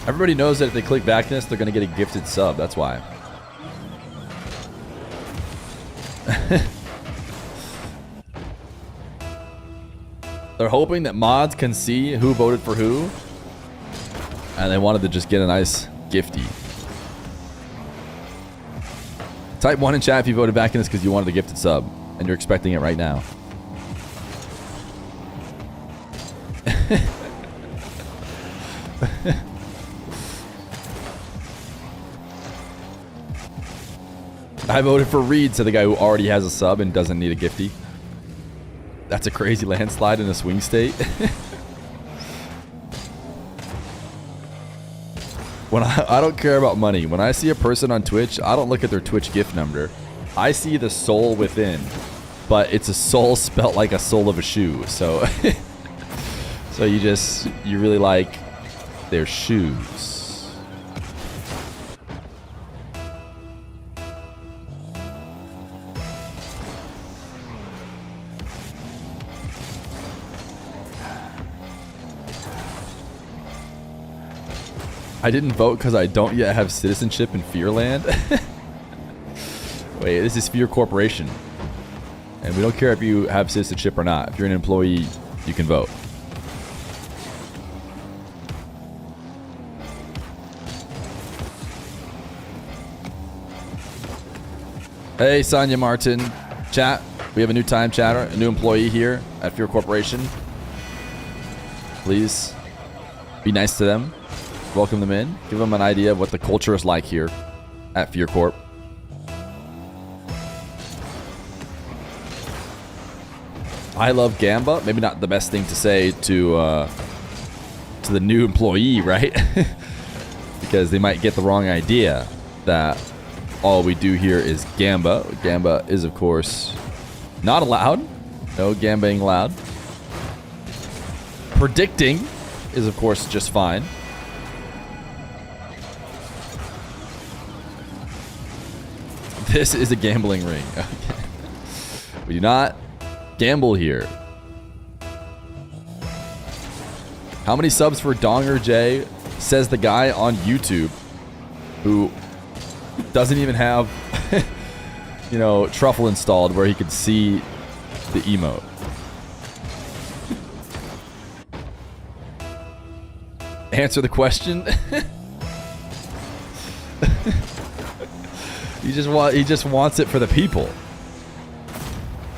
Everybody knows that if they click Bacchus, they're going to get a gifted sub. That's why. They're hoping that mods can see who voted for who. And they wanted to just get a nice gifty. Type 1 in chat if you voted Bacchus because you wanted a gifted sub. And you're expecting it right now. I voted for Reed, said the guy who already has a sub and doesn't need a gifty. That's a crazy landslide in a swing state. When I don't care about money. When I see a person on Twitch, I don't look at their Twitch gift number. I see the soul within. But it's a soul spelt like a sole of a shoe. So so you really like their shoes. I didn't vote because I don't yet have citizenship in Fearland. Wait, this is Feer Corporation. And we don't care if you have citizenship or not. If you're an employee, you can vote. Hey, Sonia Martin. Chat, we have a new time chatter, a new employee here at Feer Corporation. Please be nice to them. Welcome them in. Give them an idea of what the culture is like here at Feer Corp. I love Gamba. Maybe not the best thing to say to the new employee, right? Because they might get the wrong idea that all we do here is Gamba. Gamba is, of course, not allowed. No gambaing allowed. Predicting is, of course, just fine. This is a gambling ring. Okay. We do not gamble here. How many subs for Donger J? Says the guy on YouTube who doesn't even have, you know, Truffle installed where he could see the emote. Answer the question. He just wants it for the people.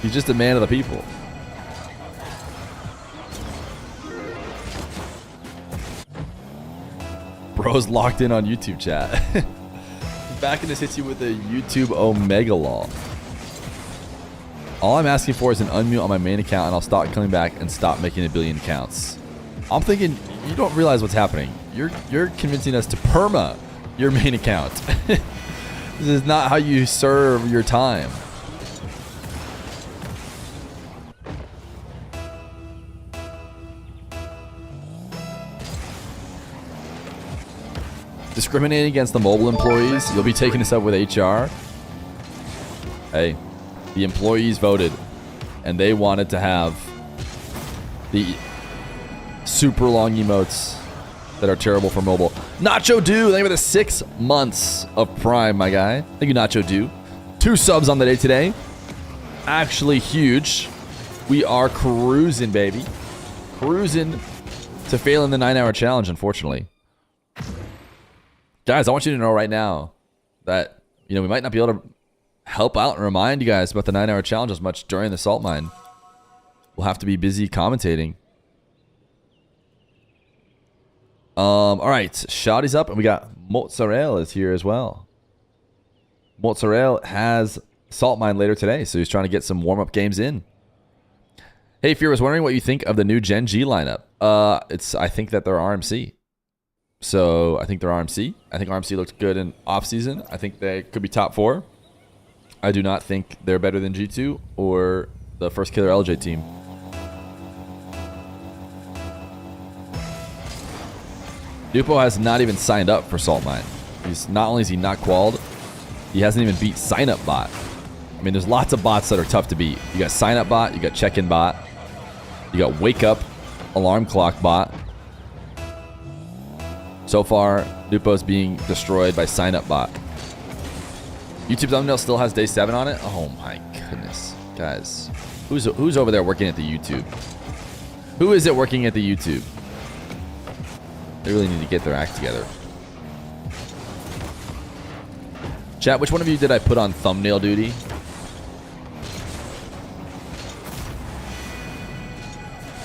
He's just a man of the people. Bro's locked in on YouTube chat. Back in this hits you with a YouTube Omega law. All I'm asking for is an unmute on my main account and I'll start coming back and stop making a billion accounts. I'm thinking you don't realize what's happening. You're convincing us to perma your main account. This is not how you serve your time. Discriminating against the mobile employees. You'll be taking this up with HR. Hey, the employees voted and they wanted to have the super long emotes that are terrible for mobile. Nacho Do, thank you for the 6 months of Prime, my guy. Thank you, Nacho Do. 2 subs on the day today. Actually huge. We are cruising, baby. Cruising to fail in the 9-hour challenge, unfortunately. Guys, I want you to know right now that, you know, we might not be able to help out and remind you guys about the 9-hour challenge as much during the salt mine. We'll have to be busy commentating. All right, Shoddy's up, and we got Mozzarella is here as well. Mozzarella has salt mine later today, so he's trying to get some warm-up games in. Hey, Fear, was wondering what you think of the new Gen G lineup. I think that they're RMC. So I think they're RMC. I think RMC looked good in off-season. I think they could be top 4. I do not think they're better than G2 or the first Killer LJ team. Dupo has not even signed up for Salt Mine. He's not only is he not qualled, he hasn't even beat Sign Up Bot. I mean, there's lots of bots that are tough to beat. You got Sign Up Bot, you got Check In Bot, you got Wake Up Alarm Clock Bot. So far, Dupo's being destroyed by Sign Up Bot. YouTube thumbnail still has day 7 on it. Oh my goodness, guys, who's over there working at the YouTube? Who is it working at the YouTube? They really need to get their act together. Chat, which one of you did I put on thumbnail duty?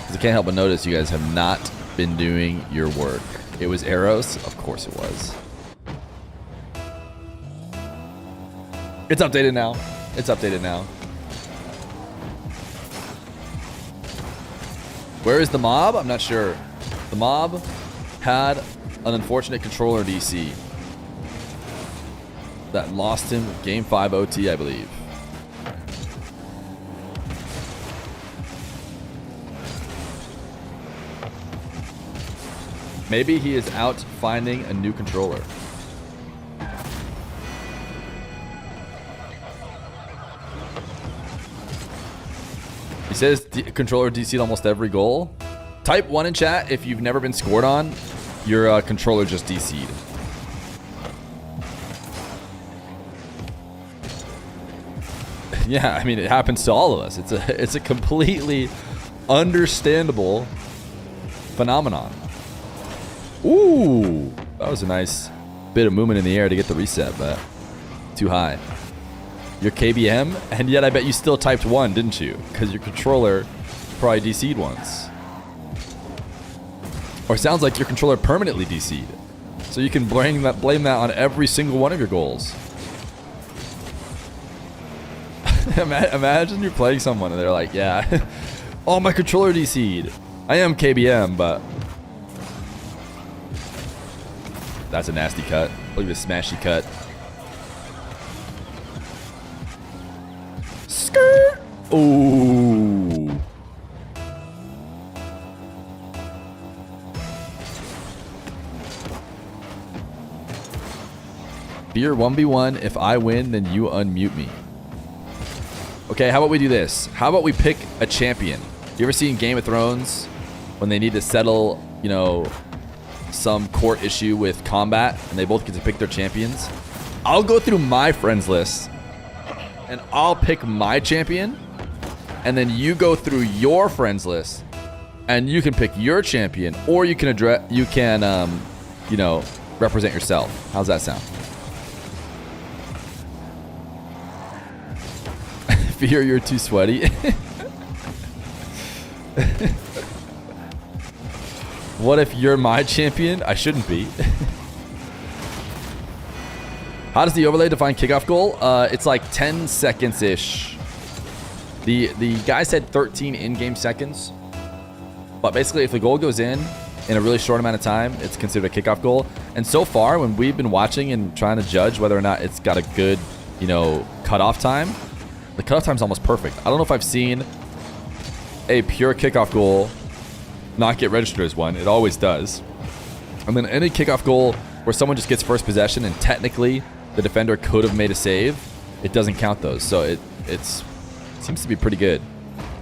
Because I can't help but notice you guys have not been doing your work. It was Arrows? Of course it was. It's updated now. It's updated now. Where is the mob? I'm not sure. The mob had an unfortunate controller DC that lost him game 5 OT, I believe. Maybe he is out finding a new controller. He says controller DC'd almost every goal. Type 1 in chat if you've never been scored on. Your controller just DC'd. Yeah, I mean, it happens to all of us. It's a completely understandable phenomenon. Ooh, that was a nice bit of movement in the air to get the reset, but too high. Your KBM, and yet I bet you still typed 1, didn't you? Because your controller probably DC'd once. Or sounds like your controller permanently DC'd. So you can blame that on every single one of your goals. Imagine you're playing someone and they're like, yeah, oh, my controller DC'd. I am KBM, but that's a nasty cut. Look at this smashy cut. Skirt. Ooh. Feer 1v1. If I win, then you unmute me. Okay, how about we do this? How about we pick a champion? You ever seen Game of Thrones when they need to settle, you know, some court issue with combat and they both get to pick their champions? I'll go through my friends list and I'll pick my champion, and then you go through your friends list and you can pick your champion, or you can you know, represent yourself. How's that sound? Fear you're too sweaty. What if you're my champion? I shouldn't be. How does the overlay define kickoff goal? It's like 10 seconds-ish. The guy said 13 in-game seconds. But basically, if the goal goes in a really short amount of time, it's considered a kickoff goal. And so far, when we've been watching and trying to judge whether or not it's got a good, you know, cutoff time, the cutoff time's almost perfect. I don't know if I've seen a pure kickoff goal not get registered as one. It always does. And then any kickoff goal where someone just gets first possession and technically the defender could have made a save, it doesn't count those. So it seems to be pretty good.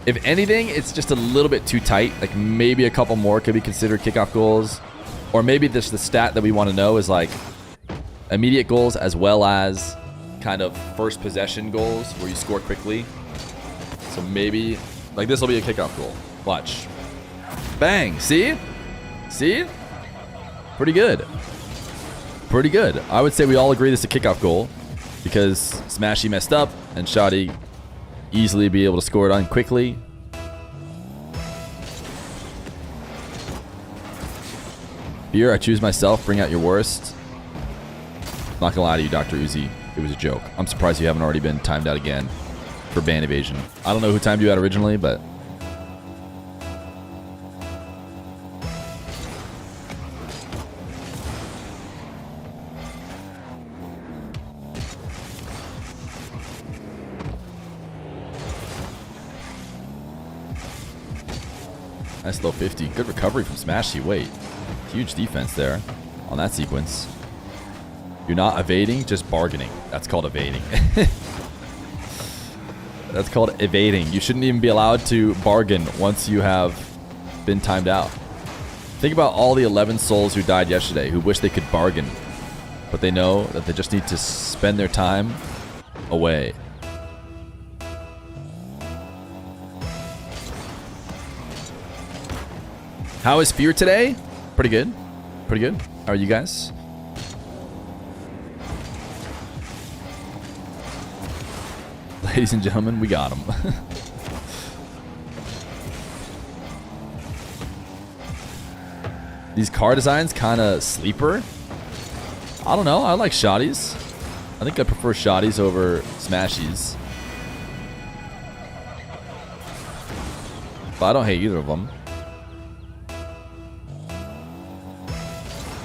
If anything, it's just a little bit too tight. Like maybe a couple more could be considered kickoff goals. Or maybe just the stat that we want to know is like immediate goals as well as kind of first possession goals where you score quickly. So maybe like this will be a kickoff goal. Watch. Bang. See? See? Pretty good. Pretty good. I would say we all agree this is a kickoff goal because Smashy messed up and Shoddy easily be able to score it on quickly. Fear, I choose myself. Bring out your worst. Not gonna lie to you, Dr. Uzi. It was a joke. I'm surprised you haven't already been timed out again for ban evasion. I don't know who timed you out originally, but Nice low 50. Good recovery from Smashy. Wait. Huge defense there on that sequence. You're not evading, just bargaining. That's called evading. That's called evading. You shouldn't even be allowed to bargain once you have been timed out. Think about all the 11 souls who died yesterday who wish they could bargain, but they know that they just need to spend their time away. How is Fear today? Pretty good. Pretty good. How are you guys? Ladies and gentlemen, we got him. These car designs kind of sleeper. I don't know. I like shotties. I think I prefer shotties over smashies. But I don't hate either of them.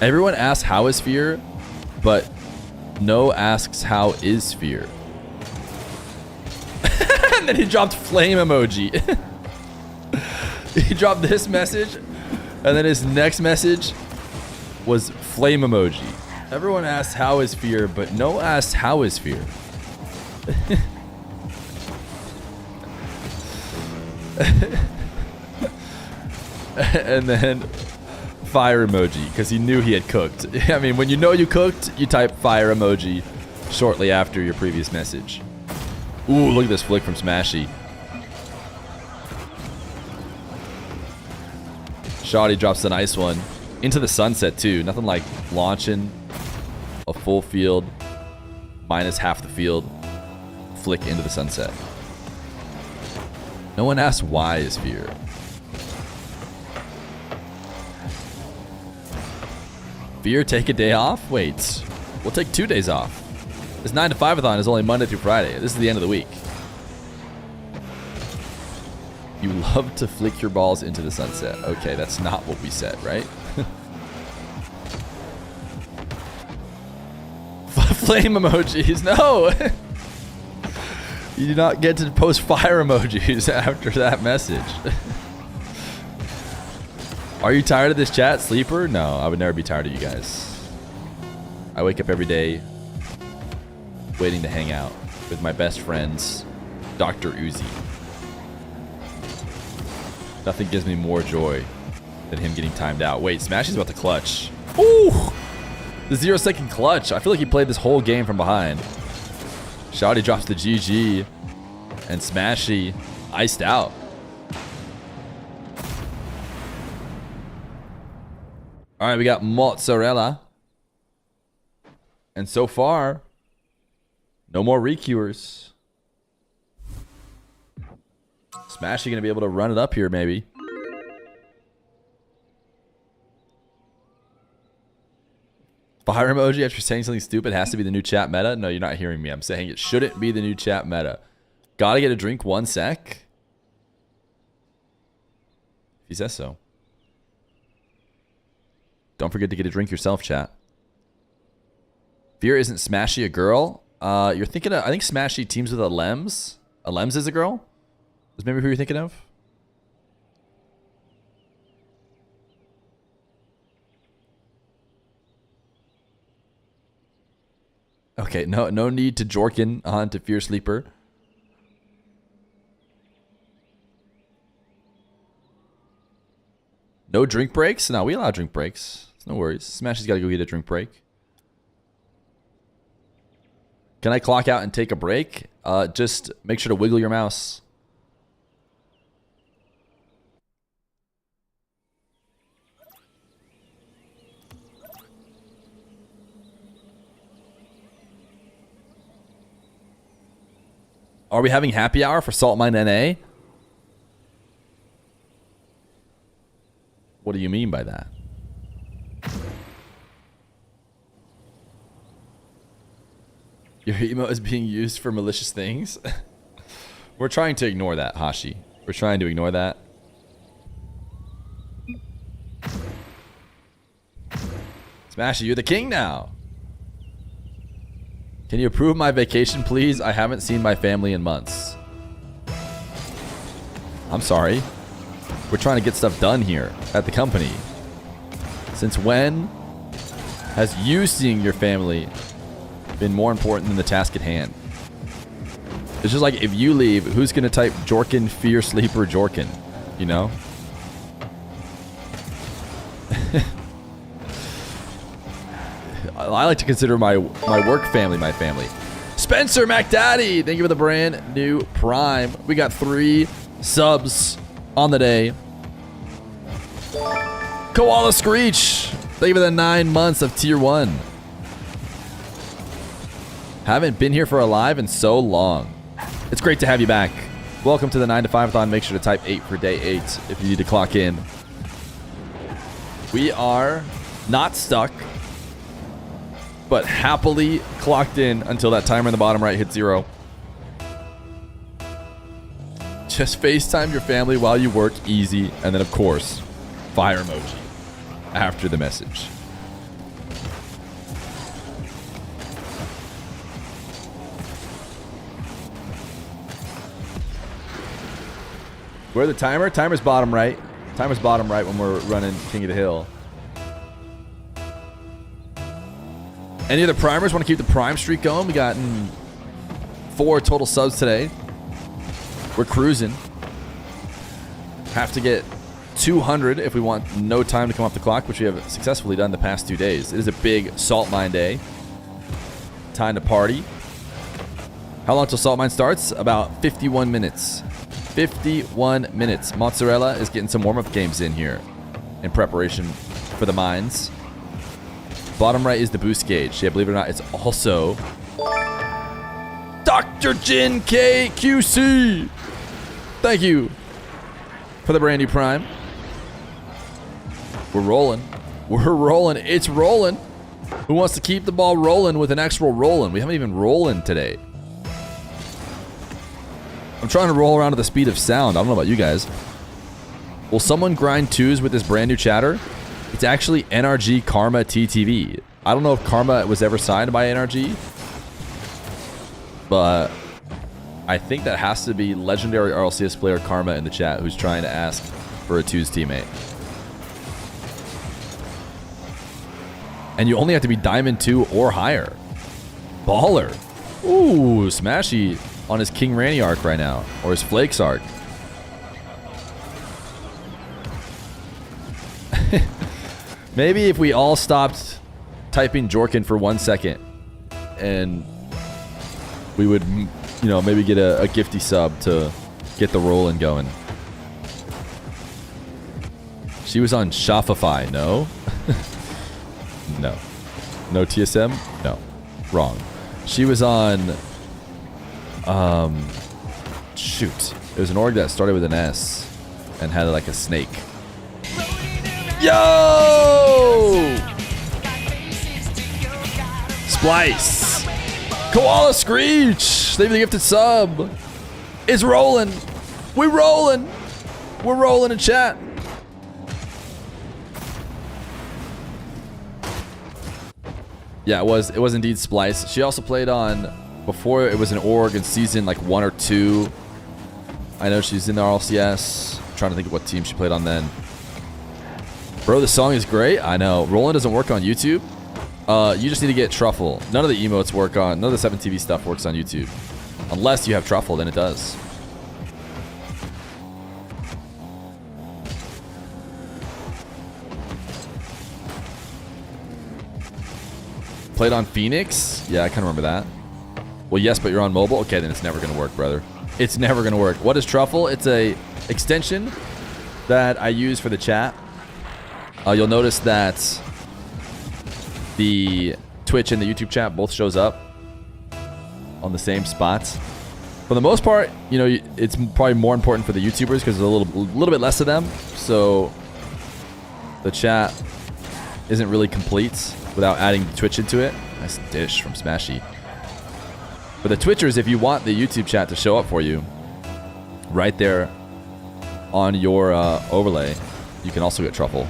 Everyone asks how is Fear, but no asks how is Fear. And then he dropped flame emoji. He dropped this message, and then his next message was flame emoji. Everyone asks how is Fear, but no asks how is Fear. And then fire emoji, because he knew he had cooked. I mean, when you know you cooked, you type fire emoji shortly after your previous message. Ooh, look at this flick from Smashy. Shoddy drops the nice one. Into the sunset, too. Nothing like launching a full field, minus half the field, flick into the sunset. No one asks why is Fear. Fear, take a day off? Wait, we'll take 2 days off. This 9 to 5-a-thon is only Monday through Friday. This is the end of the week. You love to flick your balls into the sunset. Okay, that's not what we said, right? Flame emojis, no! You do not get to post fire emojis after that message. Are you tired of this chat, Sleeper? No, I would never be tired of you guys. I wake up every day waiting to hang out with my best friends, Dr. Uzi. Nothing gives me more joy than him getting timed out. Wait, Smashy's about to clutch. Ooh! The 0-second clutch. I feel like he played this whole game from behind. Shouty drops the GG, and Smashy iced out. All right, we got mozzarella. And so far, no more requeuers. Smashy going to be able to run it up here, maybe. Fire emoji after saying something stupid has to be the new chat meta. No, you're not hearing me. I'm saying it shouldn't be the new chat meta. Gotta get a drink 1 sec. He says so. Don't forget to get a drink yourself, chat. Fear isn't Smashy a girl? You're thinking of, I think Smashy teams with a Lems. A Lems is a girl? Is maybe who you're thinking of? Okay, no need to jorkin on to Fear Sleeper. No drink breaks? No, we allow drink breaks. No worries. Smashy's got to go get a drink break. Can I clock out and take a break? Just make sure to wiggle your mouse. Are we having happy hour for Salt Mine NA? What do you mean by that? Your emote is being used for malicious things? We're trying to ignore that, Hashi. We're trying to ignore that. Smashy, you're the king now. Can you approve my vacation, please? I haven't seen my family in months. I'm sorry. We're trying to get stuff done here at the company. Since when has you seeing your family been more important than the task at hand? It's just like if you leave, who's going to type Jorkin, Fear, Sleeper, Jorkin? You know? I like to consider my work family my family. Spencer McDaddy, thank you for the brand new Prime. We got 3 subs on the day. Koala Screech, thank you for the 9 months of tier 1. Haven't been here for a live in so long. It's great to have you back. Welcome to the 9 to 5-a-thon. Make sure to type 8 for day 8 if you need to clock in. We are not stuck, but happily clocked in until that timer in the bottom right hits 0. Just FaceTime your family while you work, easy, and then of course, fire emoji after the message. Where the timer? Timer's bottom right. Timer's bottom right when we're running King of the Hill. Any other primers want to keep the prime streak going? We got 4 total subs today. We're cruising. Have to get 200 if we want no time to come off the clock, which we have successfully done the past 2 days. It is a big salt mine day. Time to party. How long till salt mine starts? About 51 minutes. 51 minutes. Mozzarella is getting some warm-up games in here in preparation for the mines. Bottom right is the boost gauge. Yeah, believe it or not, it's also Dr. Jin KQC. Thank you for the brand new Prime. We're rolling. We're rolling. It's rolling. Who wants to keep the ball rolling with an actual rolling? We haven't even rolling today. I'm trying to roll around at the speed of sound. I don't know about you guys. Will someone grind 2s with this brand new chatter? It's actually NRG Karma TTV. I don't know if Karma was ever signed by NRG, but I think that has to be legendary RLCS player Karma in the chat who's trying to ask for a 2s teammate. And you only have to be Diamond 2 or higher. Baller. Ooh, Smashy on his King Ranny arc right now, or his Flakes arc. Maybe if we all stopped typing Jorkin for 1 second, and we would, you know, maybe get a gifty sub to get the rolling going. She was on Shopify, no? No. No TSM? No. Wrong. She was on... shoot. It was an org that started with an S and had like a snake. Yo! Splice. Koala Screech. Leave the gifted sub. It's rolling. We're rolling. We're rolling in chat. Yeah, it was indeed Splice. She also played on, before it was an org in season like 1 or 2. I know she's in the RLCS. I'm trying to think of what team she played on then. Bro, the song is great. I know. Roland doesn't work on YouTube. You just need to get Truffle. None of the emotes work on, none of the 7TV stuff works on YouTube. Unless you have Truffle, then it does. Played on Phoenix? Yeah, I kind of remember that. Well, yes, but you're on mobile? Okay, then it's never going to work, brother. It's never going to work. What is Truffle? It's a extension that I use for the chat. You'll notice that the Twitch and the YouTube chat both shows up on the same spots. For the most part, you know, it's probably more important for the YouTubers because there's a little bit less of them. So the chat isn't really complete without adding Twitch into it. Nice dish from Smashy. For the Twitchers, if you want the YouTube chat to show up for you, right there on your overlay, you can also get Truffle.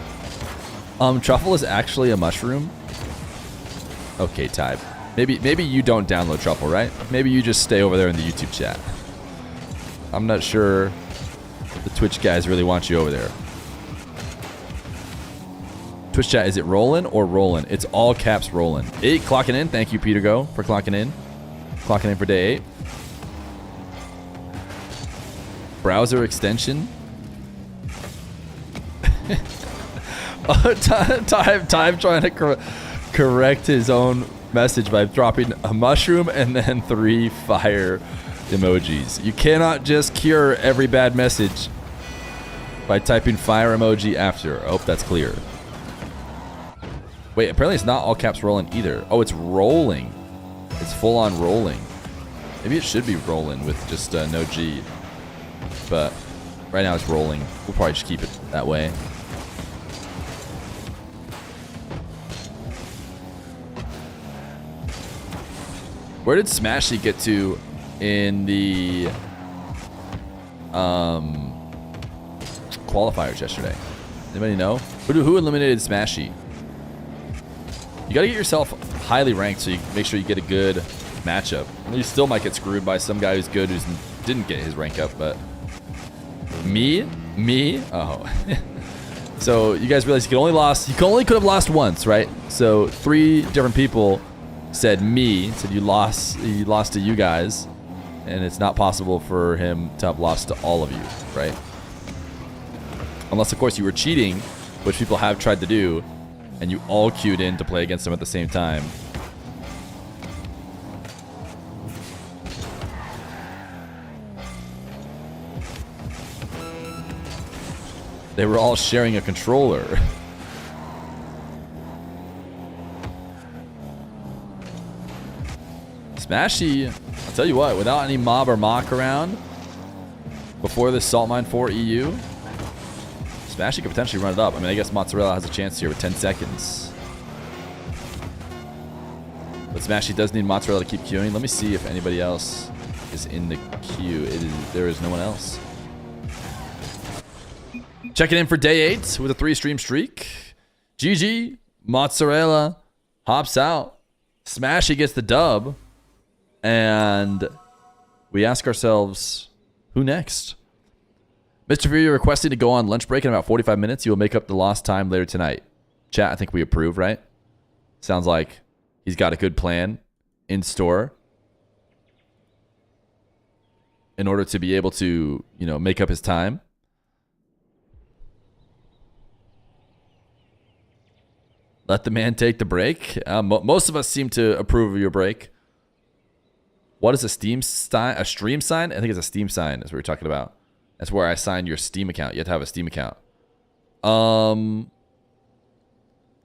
Truffle is actually a mushroom. Okay, Tybe. Maybe you don't download Truffle, right? Maybe you just stay over there in the YouTube chat. I'm not sure The Twitch guys really want you over there. Twitch chat, is it rolling or rolling? It's all caps rolling. 8 clocking in. Thank you, Peter Go, for clocking in. Clocking in for day 8. Browser extension. Time trying to correct his own message by dropping a mushroom and then 3 fire emojis. You cannot just cure every bad message by typing fire emoji after. I hope that's clear. Wait, apparently it's not all caps rolling either. Oh, it's rolling. It's full on rolling. Maybe it should be rolling with just no G. But right now it's rolling. We'll probably just keep it that way. Where did Smashy get to in the qualifiers yesterday? Anybody know? Who eliminated Smashy? You gotta get yourself highly ranked so you make sure you get a good matchup. You still might get screwed by some guy who's good who didn't get his rank up, but me? Oh. So you guys realize you only could have lost once, right? So 3 different people said you lost to you guys, and it's not possible for him to have lost to all of you, right? Unless of course you were cheating, which people have tried to do, and you all queued in to play against him at the same time. They were all sharing a controller. Smashy, I'll tell you what, without any mob or mock around before this Salt Mine 4 EU, Smashy could potentially run it up. I mean, I guess Mozzarella has a chance here with 10 seconds. But Smashy does need Mozzarella to keep queuing. Let me see if anybody else is in the queue. There is no one else. Checking in for day 8 with a 3-stream streak. GG, Mozzarella hops out. Smashy gets the dub. And we ask ourselves, who next? Mr. Feer, you're requesting to go on lunch break in about 45 minutes. You will make up the lost time later tonight. Chat, I think we approve, right? Sounds like he's got a good plan in store in order to be able to, make up his time. Let the man take the break. Most of us seem to approve of your break. What is a Steam sign? A stream sign? I think it's a Steam sign. That's what we're talking about. That's where I signed your Steam account. You have to have a Steam account.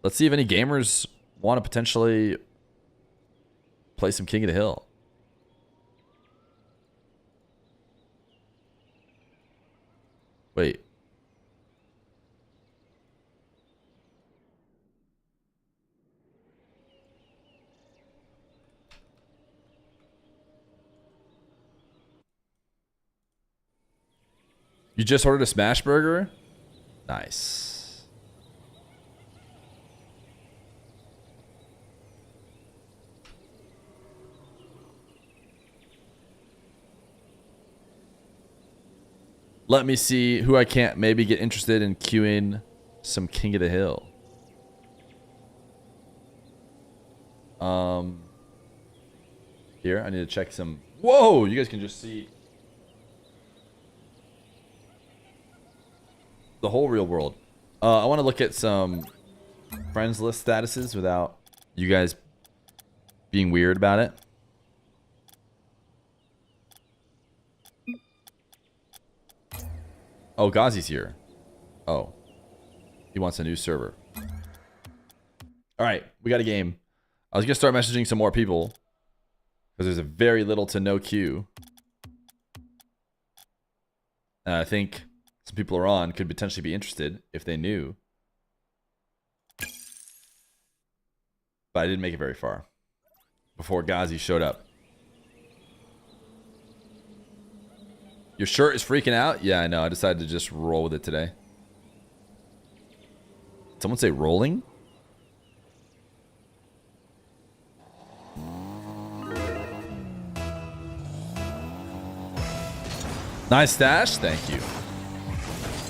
Let's see if any gamers want to potentially play some King of the Hill. Wait. You just ordered a smash burger? Nice. Let me see who I can't maybe get interested in queuing some King of the Hill. Here, I need to check some. Whoa, you guys can just see the whole real world. I want to look at some friends list statuses without you guys being weird about it. Oh, Ghazi's here. Oh, he wants a new server. All right, we got a game. I was gonna start messaging some more people because there's a very little to no queue. And I think some people are on could potentially be interested if they knew. But I didn't make it very far before Ghazi showed up. Your shirt is freaking out? Yeah, I know. I decided to just roll with it today. Did someone say rolling? Nice stash. Thank you.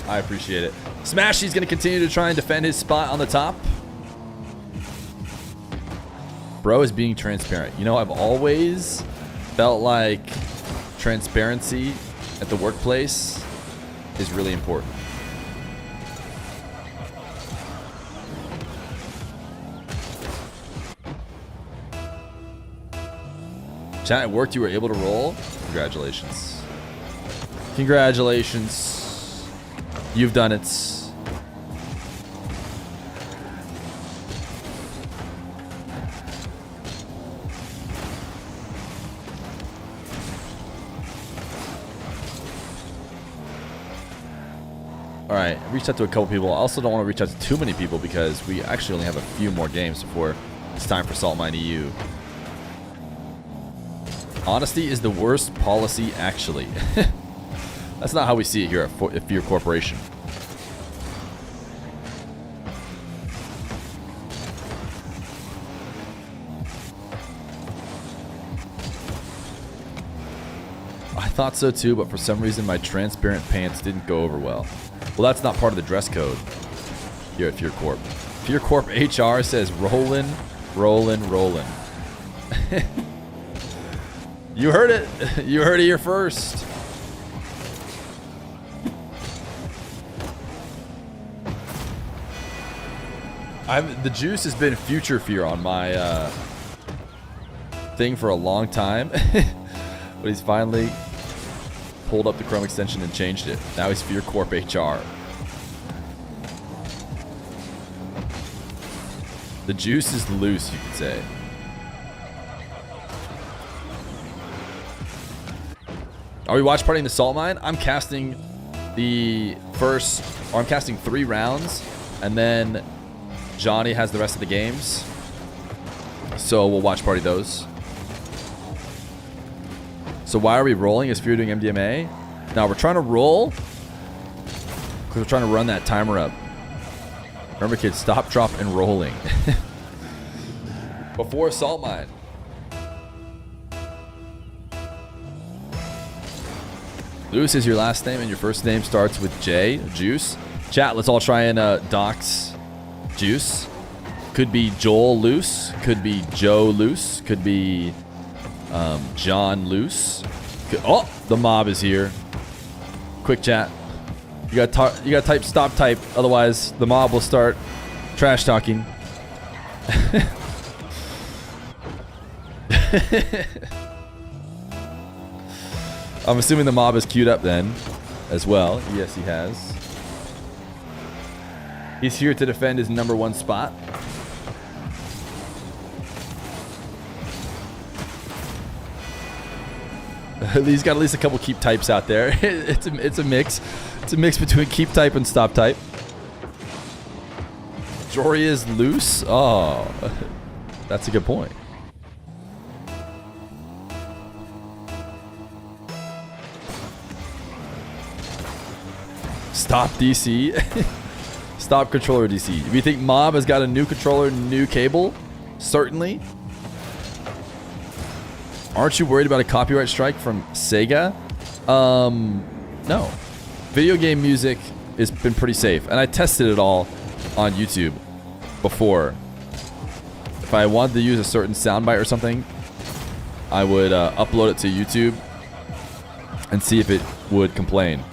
I appreciate it. Smashy's going to continue to try and defend his spot on the top. Bro is being transparent. You know, I've always felt like transparency at the workplace is really important. Chat, it worked. You were able to roll. Congratulations. Congratulations. You've done it. Alright, I reached out to a couple people. I also don't want to reach out to too many people because we actually only have a few more games before it's time for Salt Mine EU. Honesty is the worst policy, actually. That's not how we see it here at Feer Corporation. I thought so too, but for some reason my transparent pants didn't go over well. Well, that's not part of the dress code here at Feer Corp. Feer Corp HR says rollin', rollin', rollin'. You heard it. You heard it here first. The juice has been future Feer on my thing for a long time. But he's finally pulled up the Chrome extension and changed it. Now he's Feer Corp HR. The juice is loose, you could say. Are we watch partying the salt mine? I'm casting I'm casting 3 rounds, and then Johnny has the rest of the games. So we'll watch party those. So why are we rolling? Is Feer doing MDMA? Now we're trying to roll because we're trying to run that timer up. Remember, kids, stop, drop, and rolling. Before salt mine. Lewis is your last name and your first name starts with J. Juice. Chat, let's all try and dox Juice. Could be Joel Luce. Could be Joe Luce. Could be John Luce. Oh, the mob is here. Quick chat. You got to type stop type. Otherwise, the mob will start trash talking. I'm assuming the mob is queued up then as well. Yes, he has. He's here to defend his #1 spot. He's got at least a couple keep types out there. It's a mix. It's a mix between keep type and stop type. Jory is loose. Oh, that's a good point. Stop DC. Stop controller DC. If you think Mob has got a new controller, new cable, certainly. Aren't you worried about a copyright strike from Sega? No. Video game music has been pretty safe, and I tested it all on YouTube before. If I wanted to use a certain soundbite or something, I would upload it to YouTube and see if it would complain.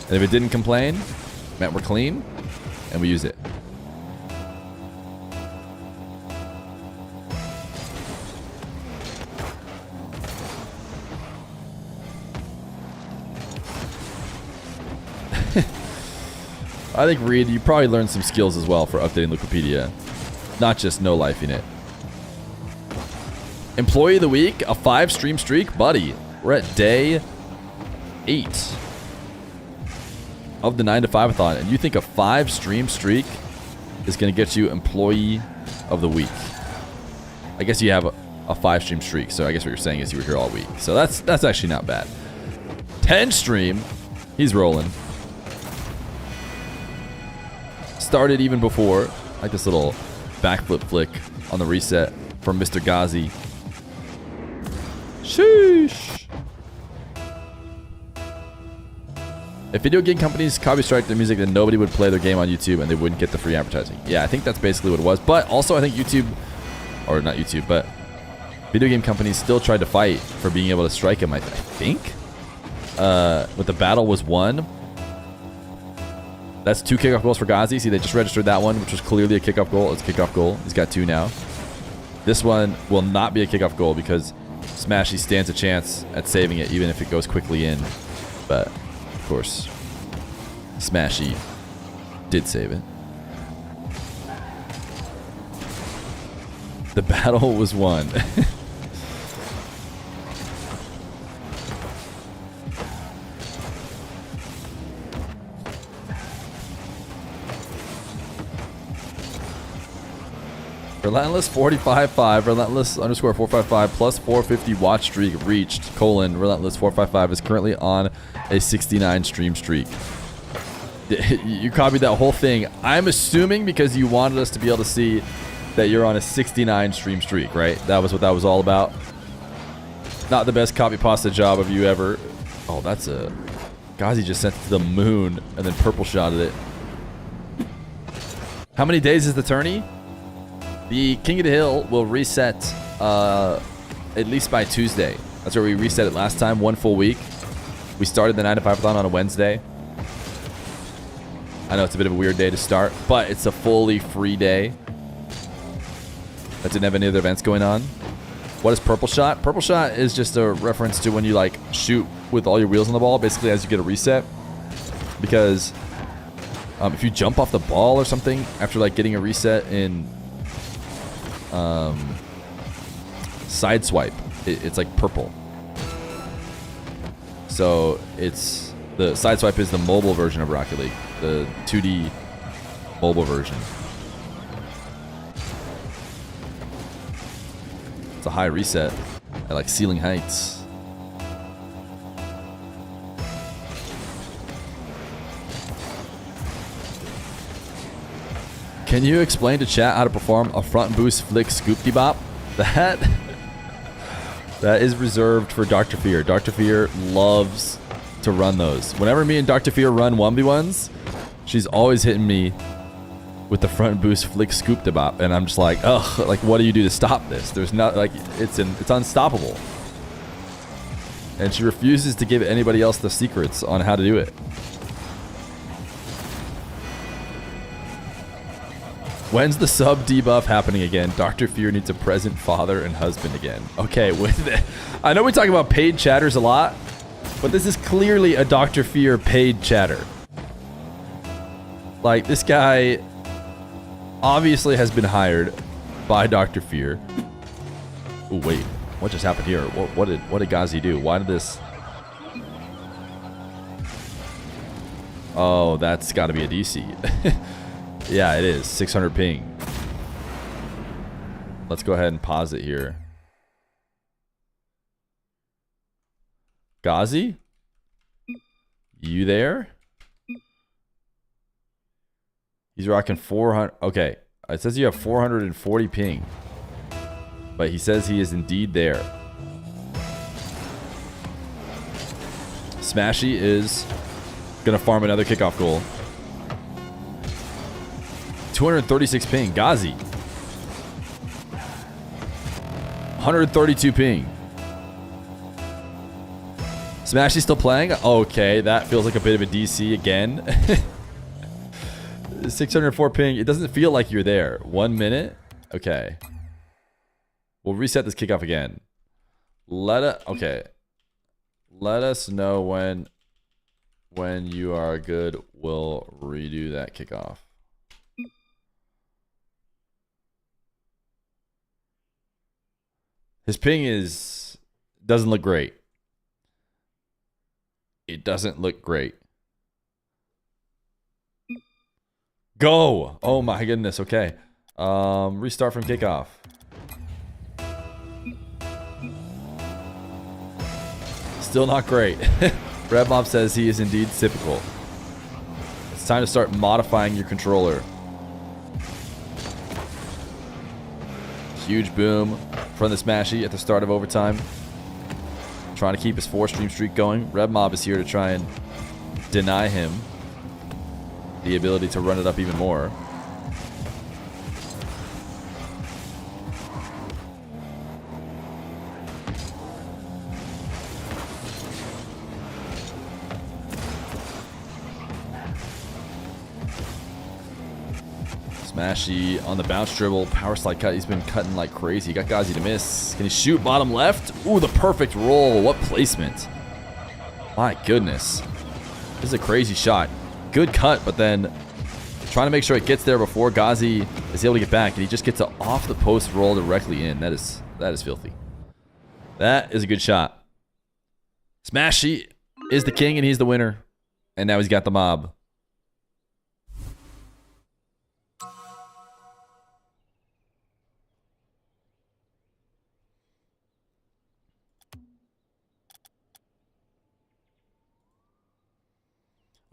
And if it didn't complain, it meant we're clean, and we use it. I think, Reed, you probably learned some skills as well for updating Wikipedia. Not just no-lifing it. Employee of the week, a 5-stream streak? Buddy, we're at day 8 of the 9 to 5-a-thon, and you think a 5-stream streak is going to get you employee of the week? I guess you have a 5-stream streak, so I guess what you're saying is you were here all week. So that's actually not bad. 10-stream, he's rolling. Started even before, like this little backflip flick on the reset from Mr. Ghazi. Sheesh. If video game companies copyright their music, then nobody would play their game on YouTube and they wouldn't get the free advertising. Yeah, I think that's basically what it was. But also, I think YouTube, or not YouTube, but video game companies still tried to fight for being able to strike him, I think. But the battle was won. That's 2 kickoff goals for Ghazi. See, they just registered that one, which was clearly a kickoff goal. It's a kickoff goal. He's got 2 now. This one will not be a kickoff goal because Smashy stands a chance at saving it, even if it goes quickly in. But, of course, Smashy did save it. The battle was won. Relentless 45.5, Relentless underscore 455 plus 450 watch streak reached, Relentless 455 is currently on a 69 stream streak. You copied that whole thing. I'm assuming because you wanted us to be able to see that you're on a 69 stream streak, right? That was what that was all about. Not the best copy pasta job of you ever. Oh, that's a... Ghazi just sent it to the moon and then purple shotted it. How many days is the tourney? The King of the Hill will reset at least by Tuesday. That's where we reset it last time, 1 full week. We started the 9 to 5-a-thon on a Wednesday. I know it's a bit of a weird day to start, but it's a fully free day. That didn't have any other events going on. What is Purple Shot? Purple Shot is just a reference to when you like shoot with all your wheels on the ball, basically as you get a reset. Because if you jump off the ball or something after like getting a reset in side swipe, it's like purple. So it's the side swipe is the mobile version of Rocket League, the 2D mobile version. It's a high reset at like ceiling heights. Can you explain to chat how to perform a front boost flick scoop bop? That is reserved for Dr. Feer. Dr. Feer loves to run those. Whenever me and Dr. Feer run 1v1s, she's always hitting me with the front boost flick scoop bop, and I'm just like, ugh, like what do you do to stop this? There's not like it's unstoppable. And she refuses to give anybody else the secrets on how to do it. When's the sub debuff happening again? Dr. Fear needs a present father and husband again. Okay, with it. I know we talk about paid chatters a lot, but this is clearly a Dr. Fear paid chatter. Like, this guy obviously has been hired by Dr. Fear. Oh, wait. What just happened here? What did Ghazi do? Why did this... Oh, that's got to be a DC. Yeah, it is. 600 ping. Let's go ahead and pause it here. Ghazi? You there? He's rocking 400. Okay. It says you have 440 ping. But he says he is indeed there. Smashy is going to farm another kickoff goal. 236 ping. Ghazi. 132 ping. Smashy's still playing? Okay, that feels like a bit of a DC again. 604 ping. It doesn't feel like you're there. 1 minute? Okay. We'll reset this kickoff again. Okay. Let us know when you are good. We'll redo that kickoff. His ping doesn't look great. It doesn't look great. Go! Oh my goodness, okay. Restart from kickoff. Still not great. Red Mob says he is indeed typical. It's time to start modifying your controller. Huge boom from the Smashy at the start of overtime. Trying to keep his 4 stream streak going. Red Mob is here to try and deny him the ability to run it up even more. Smashy on the bounce dribble. Power slide cut. He's been cutting like crazy. He got Ghazi to miss. Can he shoot bottom left? Ooh, the perfect roll. What placement. My goodness. This is a crazy shot. Good cut, but then trying to make sure it gets there before Ghazi is able to get back. And he just gets an off the post roll directly in. That is filthy. That is a good shot. Smashy is the king and he's the winner. And now he's got the mob.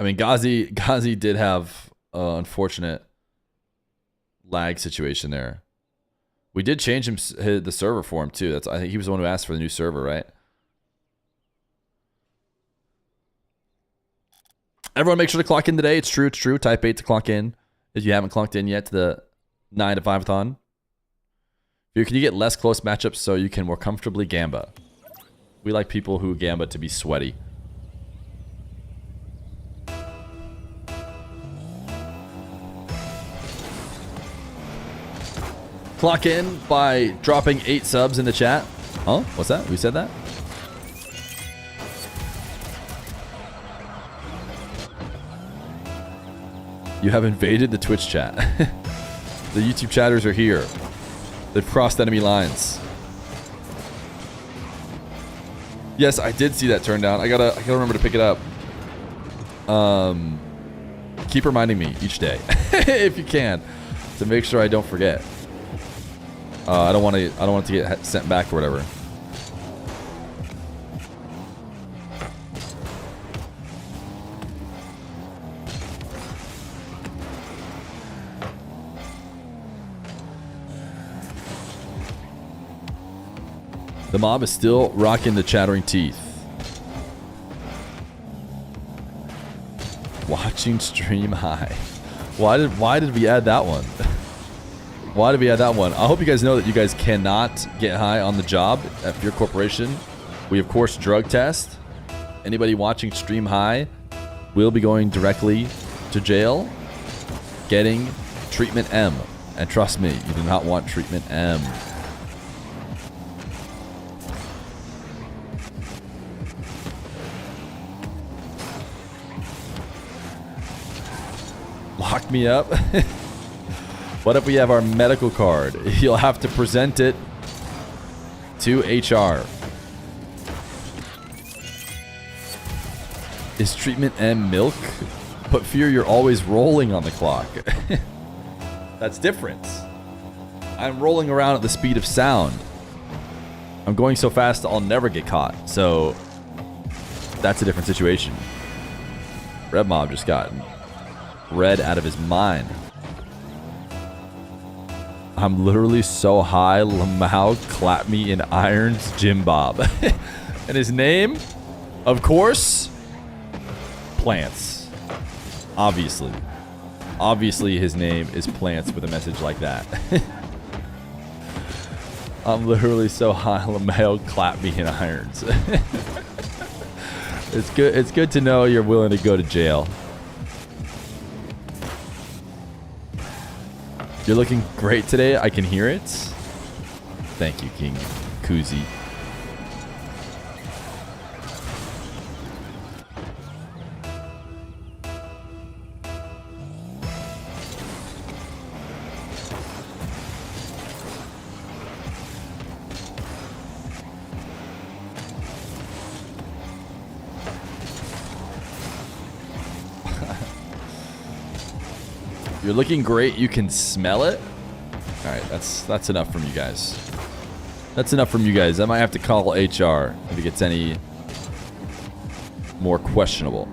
I mean, Ghazi did have an unfortunate lag situation there. We did change the server for him too. I think he was the one who asked for the new server, right? Everyone, make sure to clock in today. It's true. Type 8 to clock in if you haven't clocked in yet to the 9 to 5-a-thon. Can you get less close matchups so you can more comfortably gamba? We like people who gamba to be sweaty. Clock in by dropping 8 subs in the chat. Huh? What's that? Who said that? You have invaded the Twitch chat. The YouTube chatters are here. They've crossed enemy lines. Yes, I did see that turn down. I gotta remember to pick it up. Keep reminding me each day, if you can, to make sure I don't forget. I don't want it to get sent back or whatever. The mob is still rocking the chattering teeth. Watching stream high. Why did we add that one? Why did we add that one? I hope you guys know that you guys cannot get high on the job at Feer Corporation. We, of course, drug test. Anybody watching stream high will be going directly to jail, getting treatment M. And trust me, you do not want treatment M. Lock me up. What if we have our medical card? You'll have to present it to HR. Is treatment M milk? But Fear, you're always rolling on the clock. That's different. I'm rolling around at the speed of sound. I'm going so fast I'll never get caught. So that's a different situation. Red Mob just got red out of his mind. I'm literally so high, Lamau clap me in irons, Jim Bob. And his name, of course, Plants. Obviously. Obviously his name is Plants with a message like that. I'm literally so high, Lamau clap me in irons. It's good to know you're willing to go to jail. You're looking great today. I can hear it. Thank you, King Kuzi. You're looking great. You can smell it. All right, that's enough from you guys. That's enough from you guys. I might have to call HR if it gets any more questionable.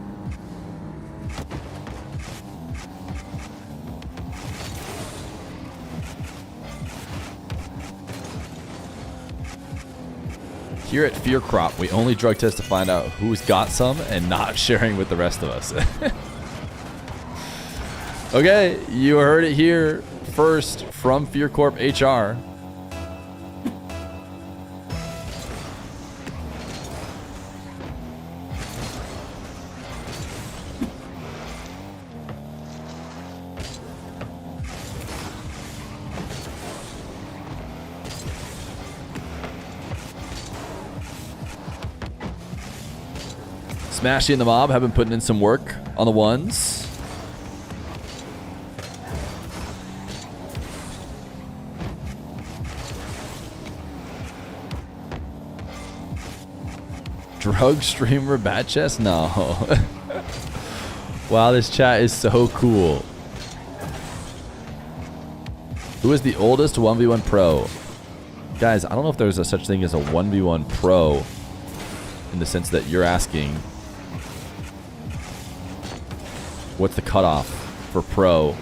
Here at Fear Crop, we only drug test to find out who's got some and not sharing with the rest of us. Okay, you heard it here first from Fear Corp HR. Smashy and the mob have been putting in some work on the ones. Drug streamer bat chest? No. Wow, this chat is so cool. Who is the oldest 1v1 pro? Guys, I don't know if there's a such thing as a 1v1 pro in the sense that you're asking. What's the cutoff for pro?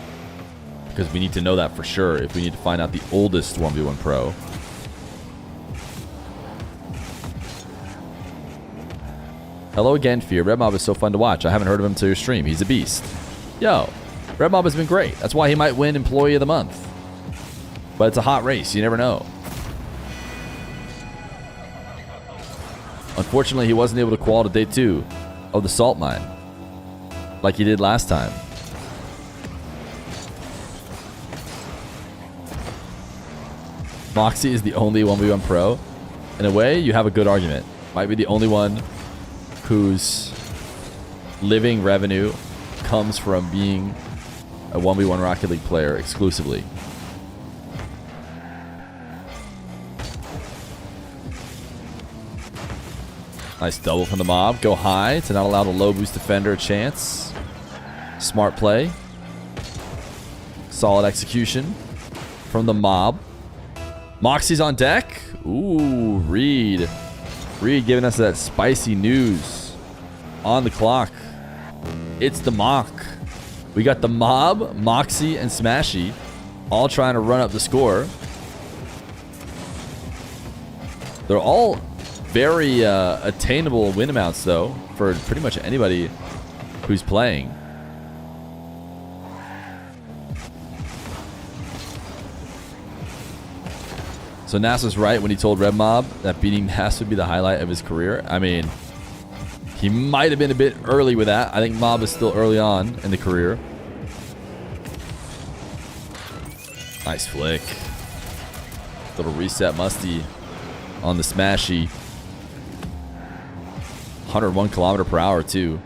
Because we need to know that for sure if we need to find out the oldest 1v1 pro. Hello again, Fear. Red Mob is so fun to watch. I haven't heard of him till your stream. He's a beast. Yo, Red Mob has been great. That's why he might win Employee of the Month. But it's a hot race. You never know. Unfortunately, he wasn't able to qual to day 2 of the salt mine like he did last time. Moxie is the only 1v1 pro. In a way, you have a good argument. Might be the only one whose living revenue comes from being a 1v1 Rocket League player exclusively. Nice double from the mob. Go high to not allow the low boost defender a chance. Smart play. Solid execution from the mob. Moxie's on deck. Ooh, Reed. Reed giving us that spicy news on the clock. It's the mock. We got the mob, Moxie, and Smashy all trying to run up the score. They're all very attainable win amounts, though, for pretty much anybody who's playing. So Nas was right when he told Red Mob that beating Nas would be the highlight of his career. I mean, he might have been a bit early with that. I think Mob is still early on in the career. Nice flick. Little reset musty on the Smashy. 101 kilometer per hour too.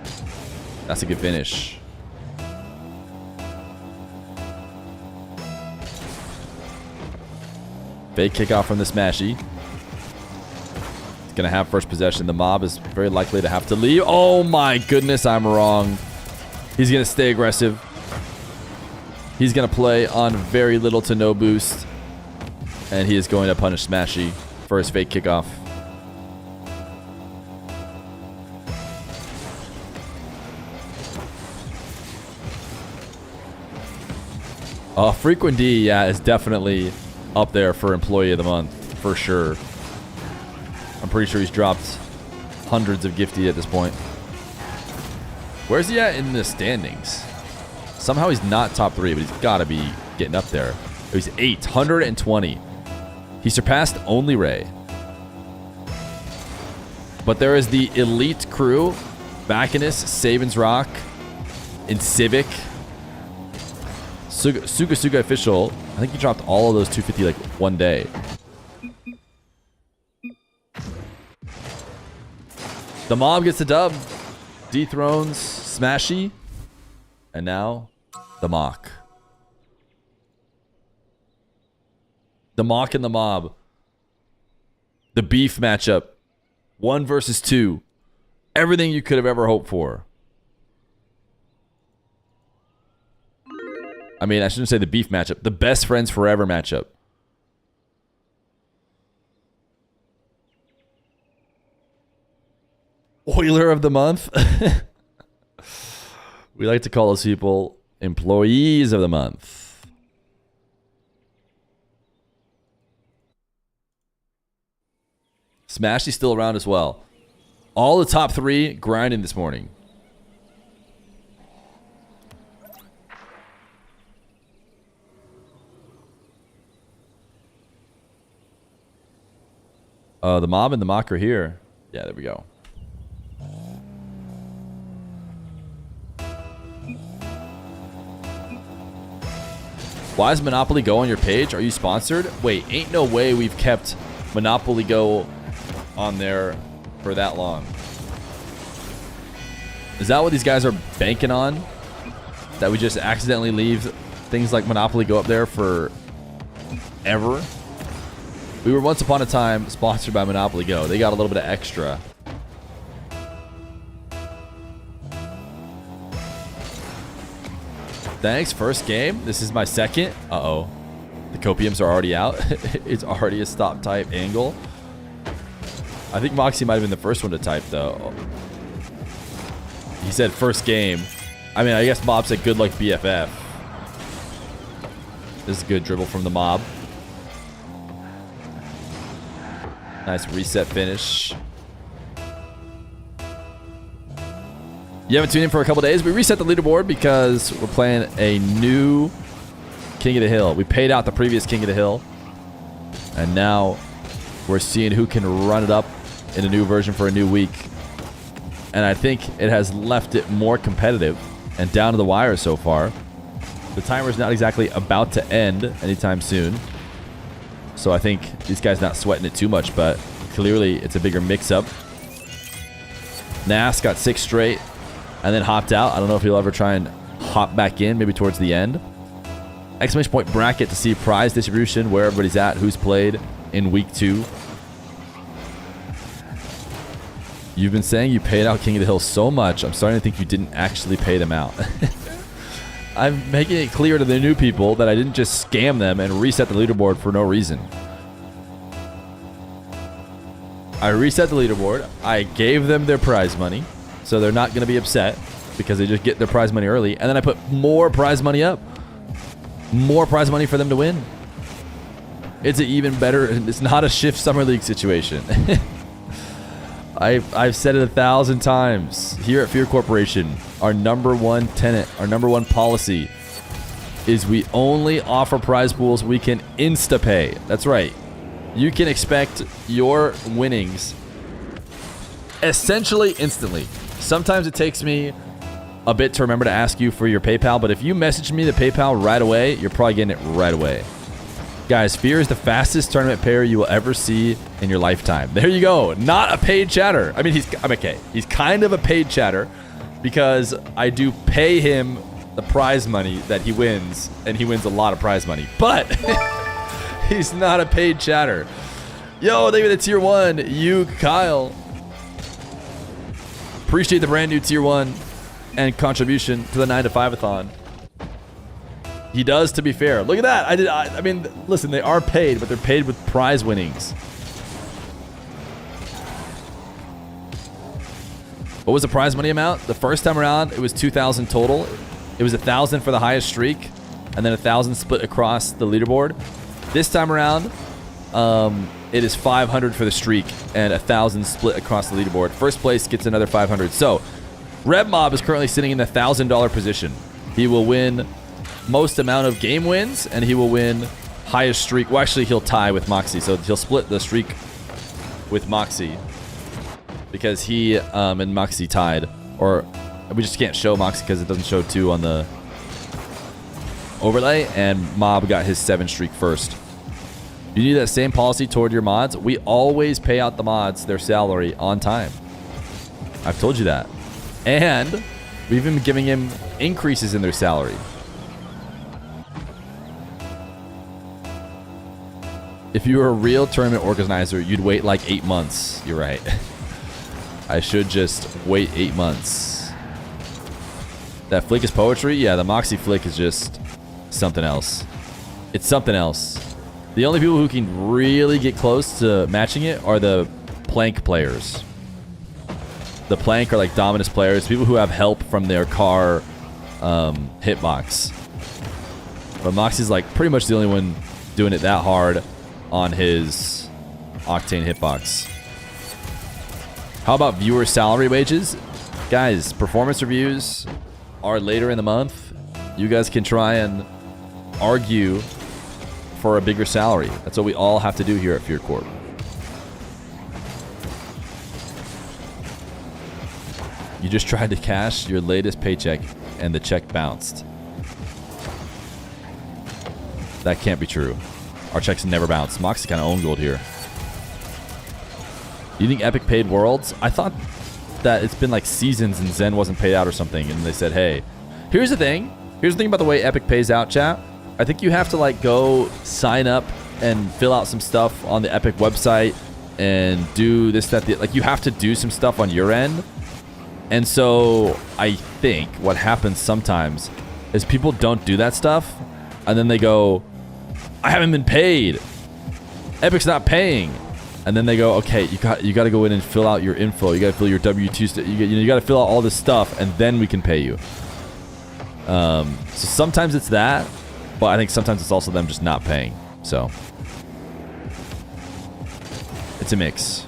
That's a good finish. Fake kickoff from the Smashy. He's gonna have first possession. The mob is very likely to have to leave. Oh my goodness, I'm wrong. He's gonna stay aggressive. He's gonna play on very little to no boost. And he is going to punish Smashy for his fake kickoff. Frequent D, yeah, is definitely up there for Employee of the Month, for sure. I'm pretty sure he's dropped hundreds of gifty at this point. Where's he at in the standings? Somehow he's not top 3, but he's got to be getting up there. He's 820. He surpassed only Ray. But there is the elite crew. Bacchus, Sabins Rock, and Civic. Suga official. I think he dropped all of those 250 like one day. The mob gets the dub. Dethrones Smashy. And now the mock. The mock and the mob. The beef matchup. 1 versus 2. Everything you could have ever hoped for. I mean, I shouldn't say the beef matchup. The best friends forever matchup. Oiler of the month. We like to call those people employees of the month. Smashy's still around as well. All the top 3 grinding this morning. The mob and the mock are here. Yeah, there we go. Why is Monopoly Go on your page? Are you sponsored? Wait, ain't no way we've kept Monopoly Go on there for that long. Is that what these guys are banking on? That we just accidentally leave things like Monopoly Go up there for ever? We were once upon a time sponsored by Monopoly Go. They got a little bit of extra. Thanks, first game. This is my second. Uh-oh. The copiums are already out. It's already a stop type angle. I think Moxie might have been the first one to type, though. He said first game. I mean, I guess Mob said good luck BFF. This is a good dribble from the Mob. Nice reset finish. You haven't tuned in for a couple days. We reset the leaderboard because we're playing a new King of the Hill. We paid out the previous King of the Hill. And now we're seeing who can run it up in a new version for a new week. And I think it has left it more competitive and down to the wire so far. The timer's not exactly about to end anytime soon. So I think these guys not sweating it too much, but clearly it's a bigger mix-up. Nas got 6 straight and then hopped out. I don't know if he'll ever try and hop back in, maybe towards the end. Exclamation point bracket to see prize distribution, where everybody's at, who's played in week 2. You've been saying you paid out King of the Hill so much, I'm starting to think you didn't actually pay them out. I'm making it clear to the new people that I didn't just scam them and reset the leaderboard for no reason. I reset the leaderboard. I gave them their prize money, so they're not going to be upset because they just get their prize money early. And then I put more prize money up. More prize money for them to win. It's an even better... It's not a Shift Summer League situation. I've said it 1,000 times. Here at Feer Corporation, our #1 tenet, our #1 policy is we only offer prize pools we can insta-pay. That's right. You can expect your winnings essentially instantly. Sometimes it takes me a bit to remember to ask you for your PayPal, but if you message me the PayPal right away, you're probably getting it right away. Guys, Feer is the fastest tournament payer you will ever see in your lifetime. There you go. Not a paid chatter. I mean, I'm okay. He's kind of a paid chatter because I do pay him the prize money that he wins, and he wins a lot of prize money. But he's not a paid chatter. Yo, thank you for the tier 1. You, Kyle. Appreciate the brand new tier 1 and contribution to the 9 to 5-a-thon. He does, to be fair. Look at that. I mean, listen, they are paid, but they're paid with prize winnings. What was the prize money amount? The first time around, it was 2,000 total. It was 1,000 for the highest streak, and then 1,000 split across the leaderboard. This time around, it is 500 for the streak and 1,000 split across the leaderboard. First place gets another 500. So, Red Mob is currently sitting in the $1,000 position. He will win most amount of game wins, and he will win highest streak. Well, actually, he'll tie with Moxie, so he'll split the streak with Moxie because he and Moxie tied. Or we just can't show Moxie because it doesn't show 2 on the overlay, and Mob got his 7 streak first. You need that same policy toward your mods. We always pay out the mods their salary on time. I've told you that. And we've been giving him increases in their salary. If you were a real tournament organizer, you'd wait like 8 months. You're right. I should just wait 8 months. That flick is poetry? Yeah, the Moxie flick is just something else. It's something else. The only people who can really get close to matching it are the plank players. The plank are like Dominus players, people who have help from their car hitbox. But Moxie's like pretty much the only one doing it that hard on his Octane hitbox. How about viewer salary wages? Guys, performance reviews are later in the month. You guys can try and argue for a bigger salary. That's what we all have to do here at Fear Corp. You just tried to cash your latest paycheck and the check bounced. That can't be true. Our checks never bounce. Moxie kind of own gold here. You think Epic paid Worlds? I thought that it's been like seasons and Zen wasn't paid out or something, and they said, hey, here's the thing. Here's the thing about the way Epic pays out, chat. I think you have to like go sign up and fill out some stuff on the Epic website and do this, that, like you have to do some stuff on your end. And so I think what happens sometimes is people don't do that stuff, and then they go, I haven't been paid. Epic's not paying. And then they go, okay, you got to go in and fill out your info. You got to fill your W-2. You got to fill out all this stuff, and then we can pay you. So sometimes it's that, but I think sometimes it's also them just not paying. So it's a mix.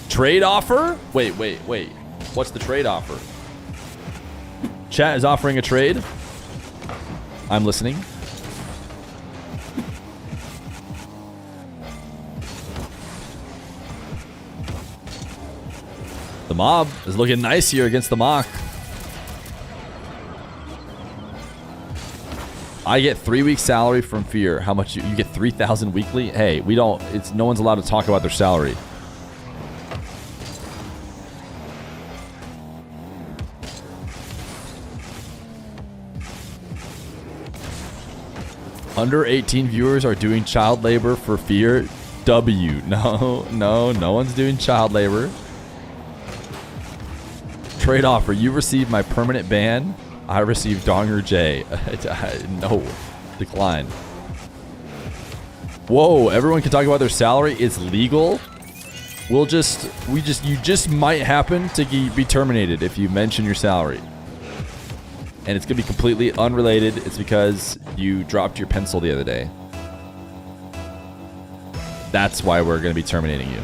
Trade offer? Wait. What's the trade offer? Chat is offering a trade. I'm listening. The mob is looking nice here against the mock. I get 3 weeks salary from Fear. How much you get? 3,000 weekly? Hey, we don't. It's no one's allowed to talk about their salary. Under 18 viewers are doing child labor for Fear. W. No one's doing child labor. Trade offer. You receive my permanent ban. I receive Donger J. No. Decline. Whoa, everyone can talk about their salary. It's legal. You just might happen to be terminated if you mention your salary. And it's going to be completely unrelated. It's because you dropped your pencil the other day. That's why we're going to be terminating you.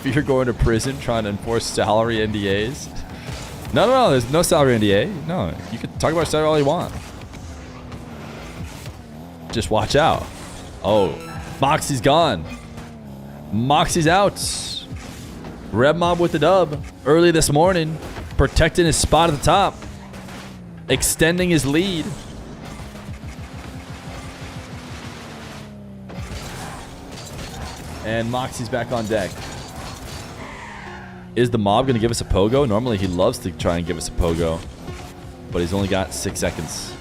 If you're going to prison trying to enforce salary NDAs. No, there's no salary NDA. No, you can talk about salary all you want. Just watch out. Oh, Moxie's gone. Moxie's out. Red Mob with the dub early this morning, protecting his spot at the top, extending his lead. And Moxie's back on deck. Is the mob going to give us a pogo? Normally he loves to try and give us a pogo, but he's only got 6 seconds.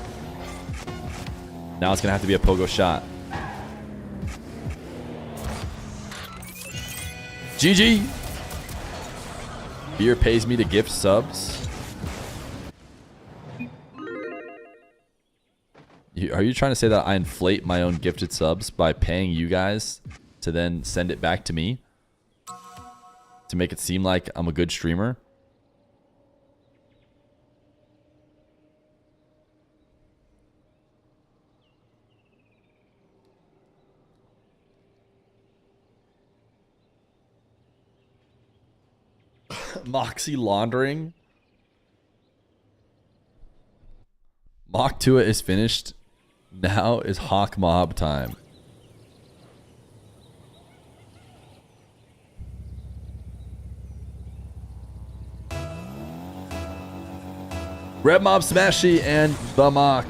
Now it's going to have to be a pogo shot. GG. Fear pays me to gift subs. Are you trying to say that I inflate my own gifted subs by paying you guys to then send it back to me? To make it seem like I'm a good streamer? Moxie laundering. Mock Tua is finished. Now is Hawk Mob time. Red Mob Smashy and the Mock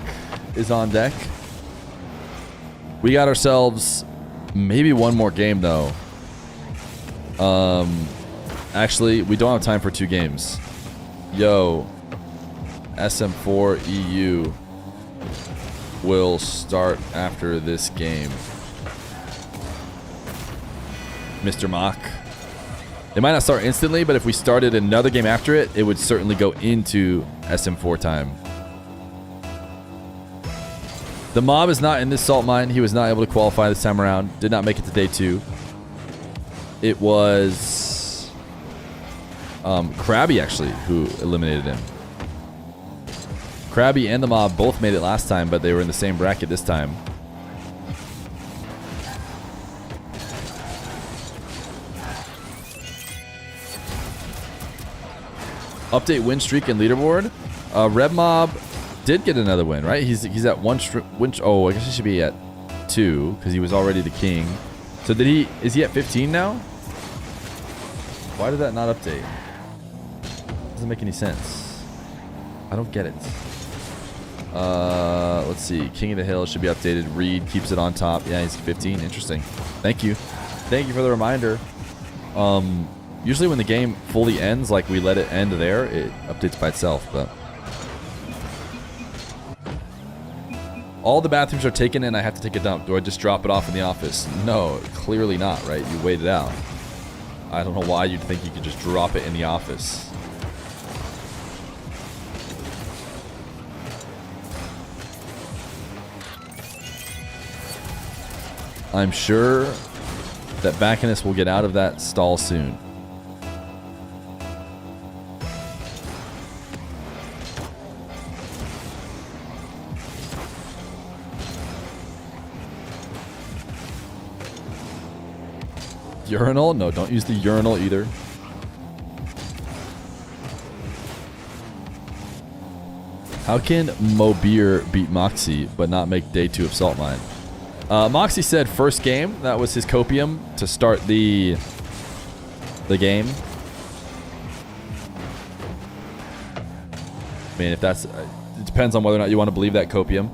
is on deck. We got ourselves maybe one more game though. Actually, we don't have time for 2 games. Yo, SM4 EU will start after this game. Mr. Mock. It might not start instantly, but if we started another game after it, it would certainly go into SM4 time. The mob is not in this salt mine. He was not able to qualify this time around. Did not make it to day 2. It was Krabby, actually, who eliminated him. Krabby and the mob both made it last time, but they were in the same bracket this time. Update win streak and leaderboard. Red Mob did get another win, right? He's at one. Oh, I guess he should be at 2 because he was already the king. So did he? Is he at 15 now? Why did that not update? Doesn't make any sense. I don't get it. Let's see. King of the Hill should be updated. Reed keeps it on top. Yeah, he's 15. Interesting. Thank you. Thank you for the reminder. Usually when the game fully ends, like we let it end there, it updates by itself, but... All the bathrooms are taken and I have to take a dump. Do I just drop it off in the office? No, clearly not, right? You wait it out. I don't know why you'd think you could just drop it in the office. I'm sure that Bacchus will get out of that stall soon. Urinal? No, don't use the urinal either. How can Mobeer beat Moxie but not make day 2 of Salt Mine? Moxie said first game, that was his copium to start the game. I mean, if that's... it depends on whether or not you want to believe that copium.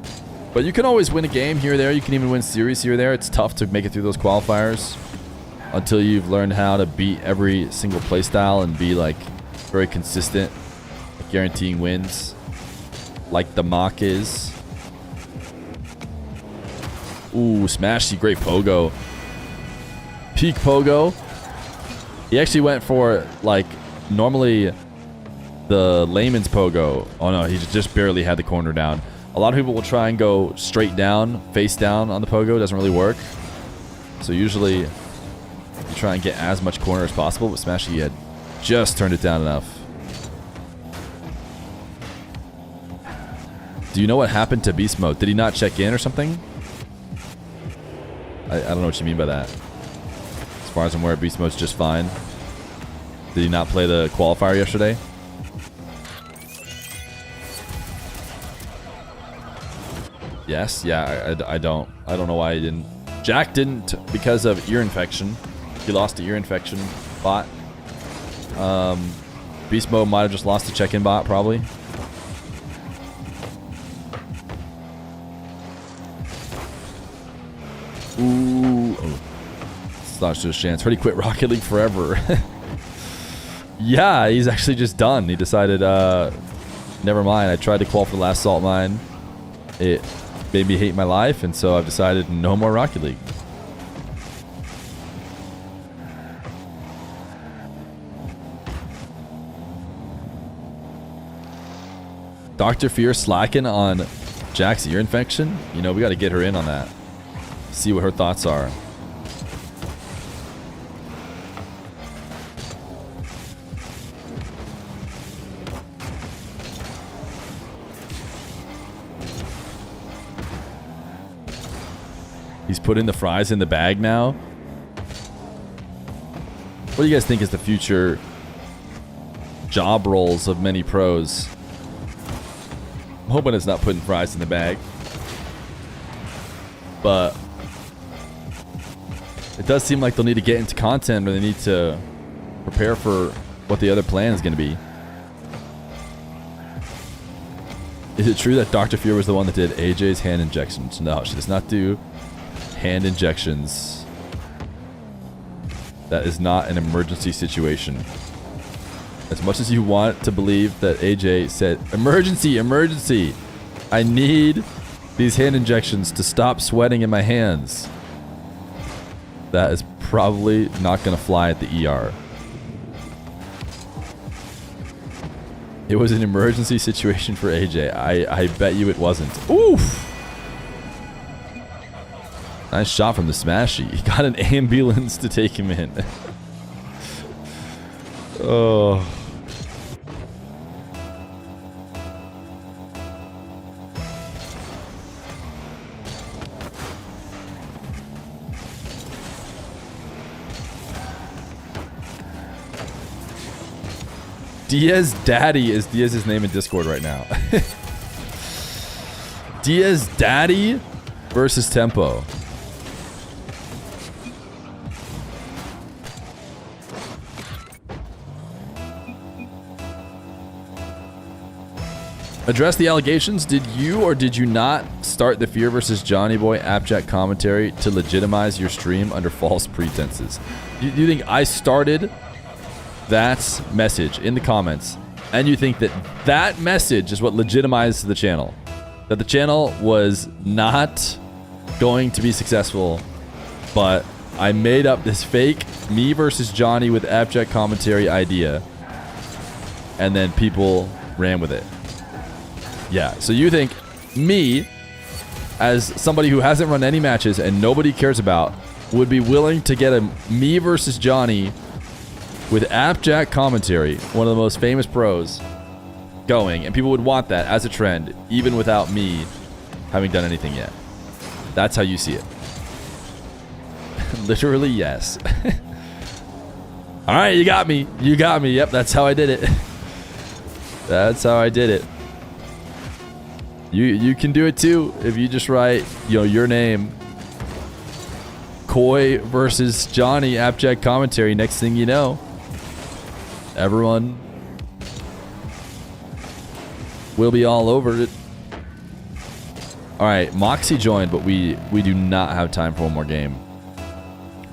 But you can always win a game here or there. You can even win series here or there. It's tough to make it through those qualifiers until you've learned how to beat every single playstyle and be like very consistent, like guaranteeing wins, like the mock is. Ooh, Smashy, great pogo. Peak pogo. He actually went for like normally the layman's pogo. Oh no, he just barely had the corner down. A lot of people will try and go straight down, face down on the pogo. It doesn't really work. So usually you try and get as much corner as possible, but Smashy had just turned it down enough. Do you know what happened to Beast Mode? Did he not check in or something? I don't know what you mean by that. As far as I'm aware, Beast Mode's just fine. Did he not play the qualifier yesterday? Yes, yeah, I don't know why he didn't. Jack didn't because of ear infection. He lost the ear infection bot. Beast Mode might have just lost the check-in bot, probably. Ooh. Oh. It's not just a chance. Heard he quit Rocket League forever. Yeah, he's actually just done. He decided, never mind. I tried to qualify for the last Salt Mine. It made me hate my life, and so I've decided no more Rocket League. Dr. Feer slacking on Jack's ear infection? You know, we got to get her in on that. See what her thoughts are. He's putting the fries in the bag now. What do you guys think is the future job roles of many pros? I'm hoping it's not putting fries in the bag. But it does seem like they'll need to get into content, or they need to prepare for what the other plan is going to be. Is it true that Dr. Feer was the one that did AJ's hand injections? No, she does not do hand injections. That is not an emergency situation. As much as you want to believe that AJ said, emergency, emergency, I need these hand injections to stop sweating in my hands. That is probably not going to fly at the ER. It was an emergency situation for AJ. I bet you it wasn't. Oof! Nice shot from the Smashy. He got an ambulance to take him in. Oh. Diaz Daddy is Diaz's name in Discord right now. Diaz Daddy versus Tempo. Address the allegations. Did you or did you not start the Fear versus Johnny Boy abject commentary to legitimize your stream under false pretenses? Do you think I started that message in the comments, and you think that that message is what legitimized the channel? That the channel was not going to be successful, but I made up this fake me versus Johnny with abject commentary idea, and then people ran with it. Yeah, so you think me, as somebody who hasn't run any matches and nobody cares about, would be willing to get a me versus Johnny with abject commentary, one of the most famous pros, going, and people would want that as a trend, even without me having done anything yet? That's how you see it. Literally, yes. All right, you got me. You got me. Yep, that's how I did it. That's how I did it. You can do it too if you just write, your name. Koi versus Johnny abject commentary. Next thing you know, everyone will be all over it. All right, Moxie joined, but we do not have time for one more game.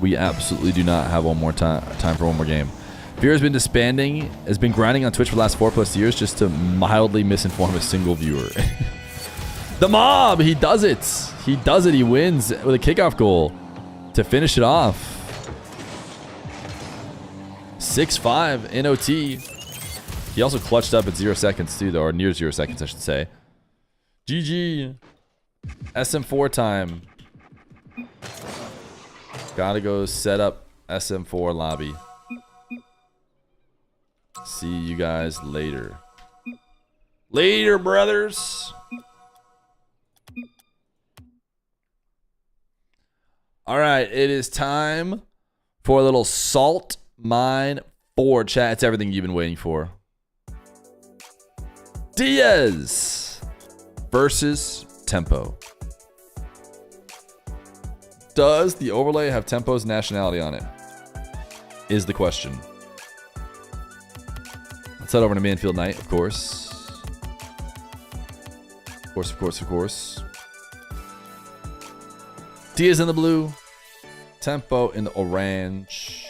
We absolutely do not have one more time for one more game. Fear has been disbanding, has been grinding on Twitch for the last 4+ years just to mildly misinform a single viewer. The mob, he does it. He does it. He wins with a kickoff goal to finish it off. 6-5 in OT. He also clutched up at 0 seconds too, though, or near 0 seconds, I should say. GG. SM4 time. Gotta go set up SM4 lobby. See you guys later. Later, brothers. All right, it is time for a little Salt Mine 4 chat. It's everything you've been waiting for. Diaz versus Tempo. Does the overlay have Tempo's nationality on it? Is the question. Let's head over to Manfield Night, of course. Of course, of course, of course. Diaz in the blue. Tempo in the orange.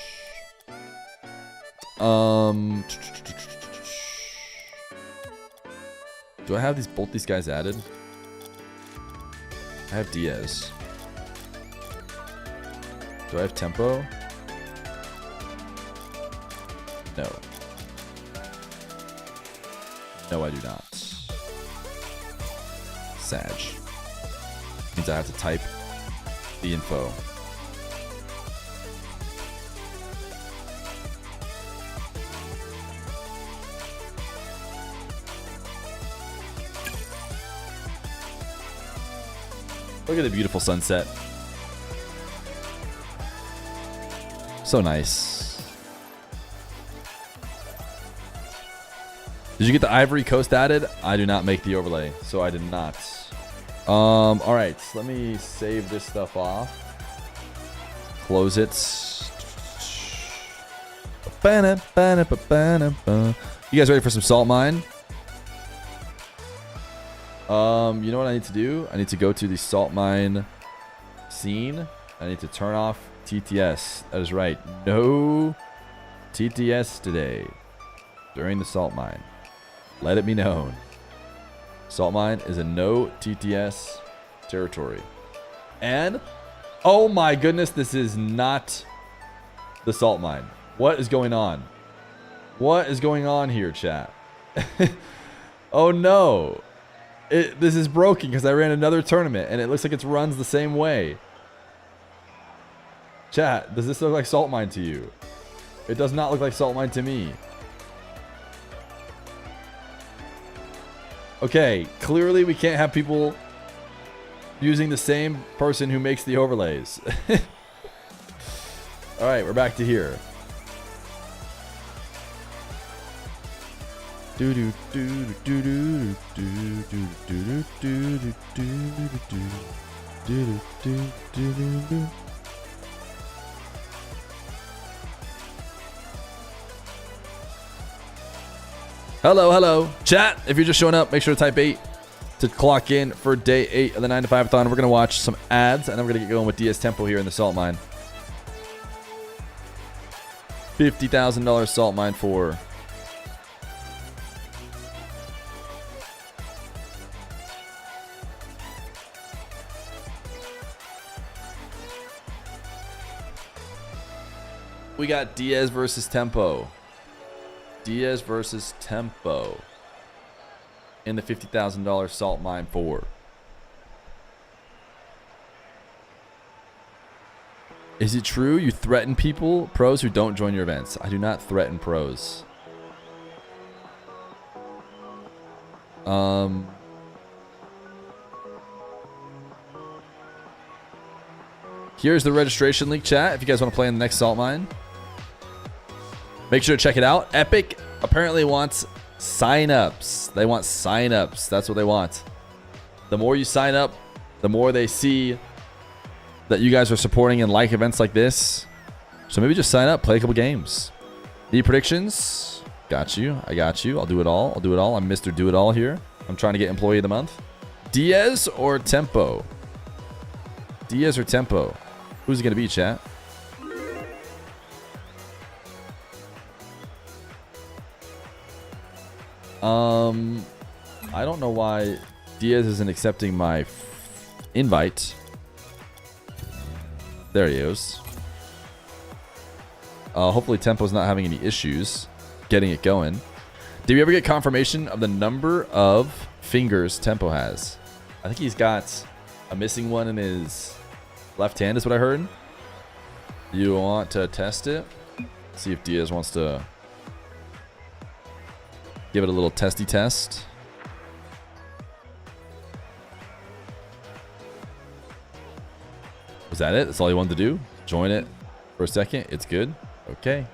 Do I have both these guys added? I have Diaz. Do I have Tempo? No. No, I do not. Sag. Means I have to type the info. Look at the beautiful sunset. So nice. Did you get the Ivory Coast added? I do not make the overlay, so I did not. All right, let me save this stuff off. Close it. You guys ready for some Salt Mine? You know what I need to do? I need to go to the Salt Mine scene. I need to turn off TTS. That is right. No TTS today during the Salt Mine. Let it be known. Salt Mine is a no TTS territory. And, oh my goodness, this is not the Salt Mine. What is going on? What is going on here, chat? Oh no. This is broken because I ran another tournament and it looks like it runs the same way. Chat, does this look like Salt Mine to you? It does not look like Salt Mine to me. Okay, clearly we can't have people using the same person who makes the overlays. All right, we're back to here. Hello, hello. Chat, if you're just showing up, make sure to type 8 to clock in for day 8 of the 9 to 5-a-thon. We're going to watch some ads, and then we're going to get going with DS Tempo here in the salt mine. $50,000 salt mine for... We got Diaz versus Tempo. Diaz versus Tempo in the $50,000 salt mine 4. Is it true you threaten people, pros who don't join your events? I do not threaten pros. Here's the registration link, chat, if you guys want to play in the next salt mine. Make sure to check it out. Epic apparently wants signups. They want signups. That's what they want. The more you sign up, the more they see that you guys are supporting and like events like this. So maybe just sign up, play a couple games. Need predictions? Got you. I got you. I'll do it all. I'll do it all. I'm Mr. Do It All here. I'm trying to get Employee of the Month. Diaz or Tempo? Diaz or Tempo? Who's it going to be, chat? I don't know why Diaz isn't accepting my invite. There he is. Hopefully Tempo's not having any issues getting it going. Did we ever get confirmation of the number of fingers Tempo has? I think he's got a missing one in his left hand is what I heard. You want to test it? See if Diaz wants to give it a little testy test. Was that it? That's all you wanted to do? Join it for a second. It's good. Okay.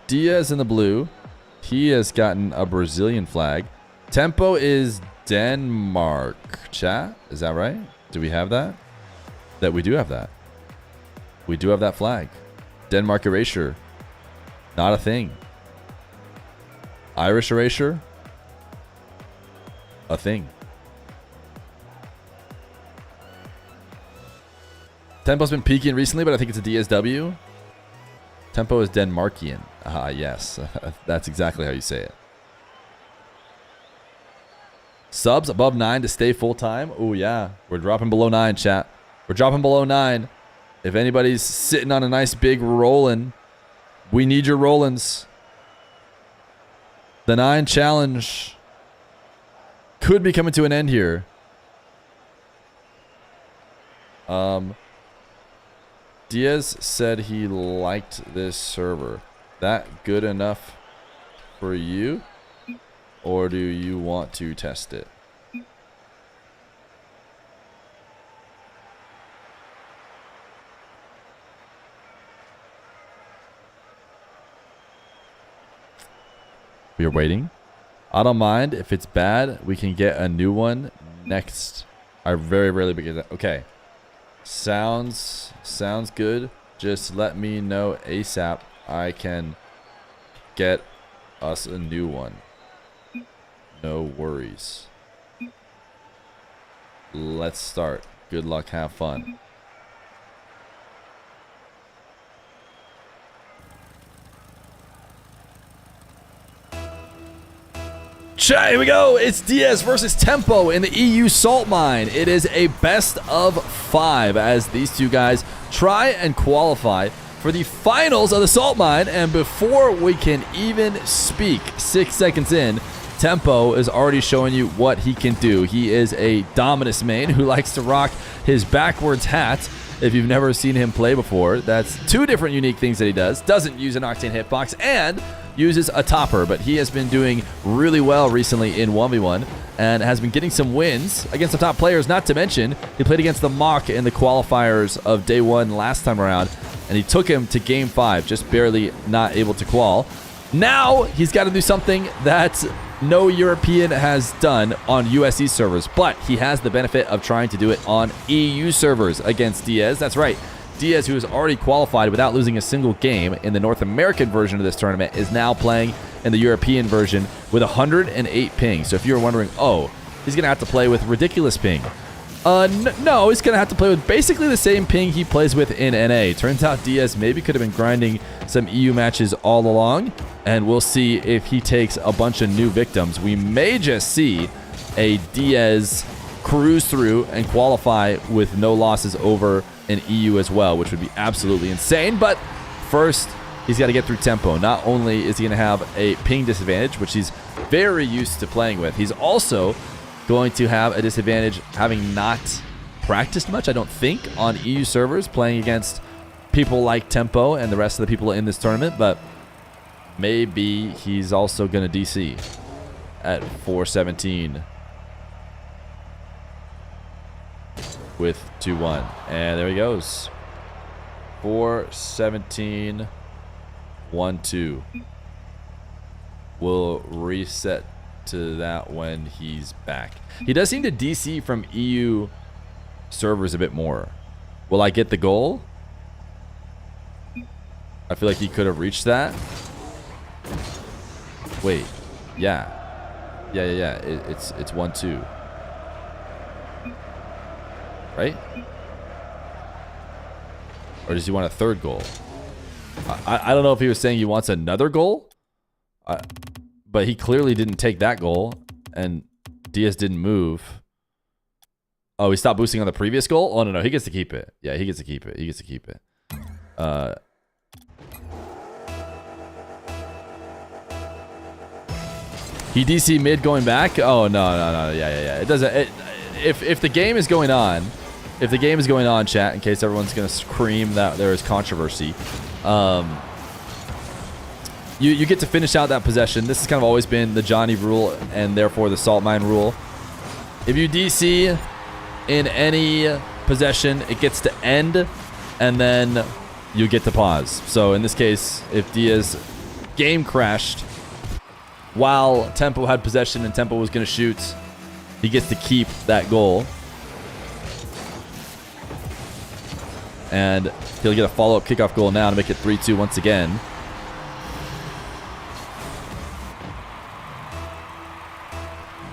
Diaz in the blue. He has gotten a Brazilian flag. Tempo is Denmark. Chat, is that right? Do we have that? That we do have that. We do have that flag. Denmark erasure. Not a thing. Irish erasure. A thing. Tempo's been peaking recently, but I think it's a DSW. Tempo is Denmarkian. Ah, yes. That's exactly how you say it. Subs above 9 to stay full-time. Oh, yeah. We're dropping below 9, chat. We're dropping below 9. If anybody's sitting on a nice big rollin', we need your rollins. The 9 challenge could be coming to an end here. Diaz said he liked this server. That good enough for you? Or do you want to test it? We are waiting. I don't mind. If it's bad, we can get a new one next. I very rarely begin that. Okay. Sounds good. Just let me know ASAP. I can get us a new one. No worries. Let's start. Good luck. Have fun. Here we go. It's Diaz versus Tempo in the EU Salt Mine. It is a best of 5 as these two guys try and qualify for the finals of the Salt Mine. And before we can even speak, 6 seconds in, Tempo is already showing you what he can do. He is a Dominus main who likes to rock his backwards hat If you've never seen him play before, that's 2 different unique things that he does. Doesn't use an Octane hitbox and uses a topper, but he has been doing really well recently in 1v1 and has been getting some wins against the top players. Not to mention, he played against the Mach in the qualifiers of day 1 last time around, and he took him to game 5, just barely not able to qual. Now he's got to do something that no European has done on USE servers, but he has the benefit of trying to do it on EU servers against Diaz. That's right. Diaz, who has already qualified without losing a single game in the North American version of this tournament, is now playing in the European version with 108 ping. So if you're wondering, oh, he's going to have to play with ridiculous ping. No, he's going to have to play with basically the same ping he plays with in NA. Turns out Diaz maybe could have been grinding some EU matches all along, and we'll see if he takes a bunch of new victims. We may just see a Diaz cruise through and qualify with no losses over in EU as well, which would be absolutely insane. But first, he's got to get through tempo. Not only is he going to have a ping disadvantage, which he's very used to playing with, he's also going to have a disadvantage having not practiced much, I don't think, on EU servers, playing against people like Tempo and the rest of the people in this tournament, but maybe he's also going to DC at 417 with 2-1. And there he goes. 417, 1-2. We'll reset to that when he's back. He does seem to DC from EU servers a bit more. Will I get the goal? I feel like he could have reached that. Wait. Yeah. Yeah. It's 1-2. Right? Or does he want a third goal? I don't know if he was saying he wants another goal. But he clearly didn't take that goal, and Diaz didn't move. Oh, he stopped boosting on the previous goal? Oh, no, he gets to keep it. Yeah, he gets to keep it. He gets to keep it. He DC mid going back? Oh, no. Yeah. It doesn't... If the game is going on... If the game is going on, chat, in case everyone's going to scream that there is controversy... You get to finish out that possession. This has kind of always been the Johnny rule and therefore the Salt Mine rule. If you DC in any possession, it gets to end and then you get to pause. So in this case, if Diaz game crashed while Tempo had possession and Tempo was going to shoot, he gets to keep that goal. And he'll get a follow-up kickoff goal now to make it 3-2 once again.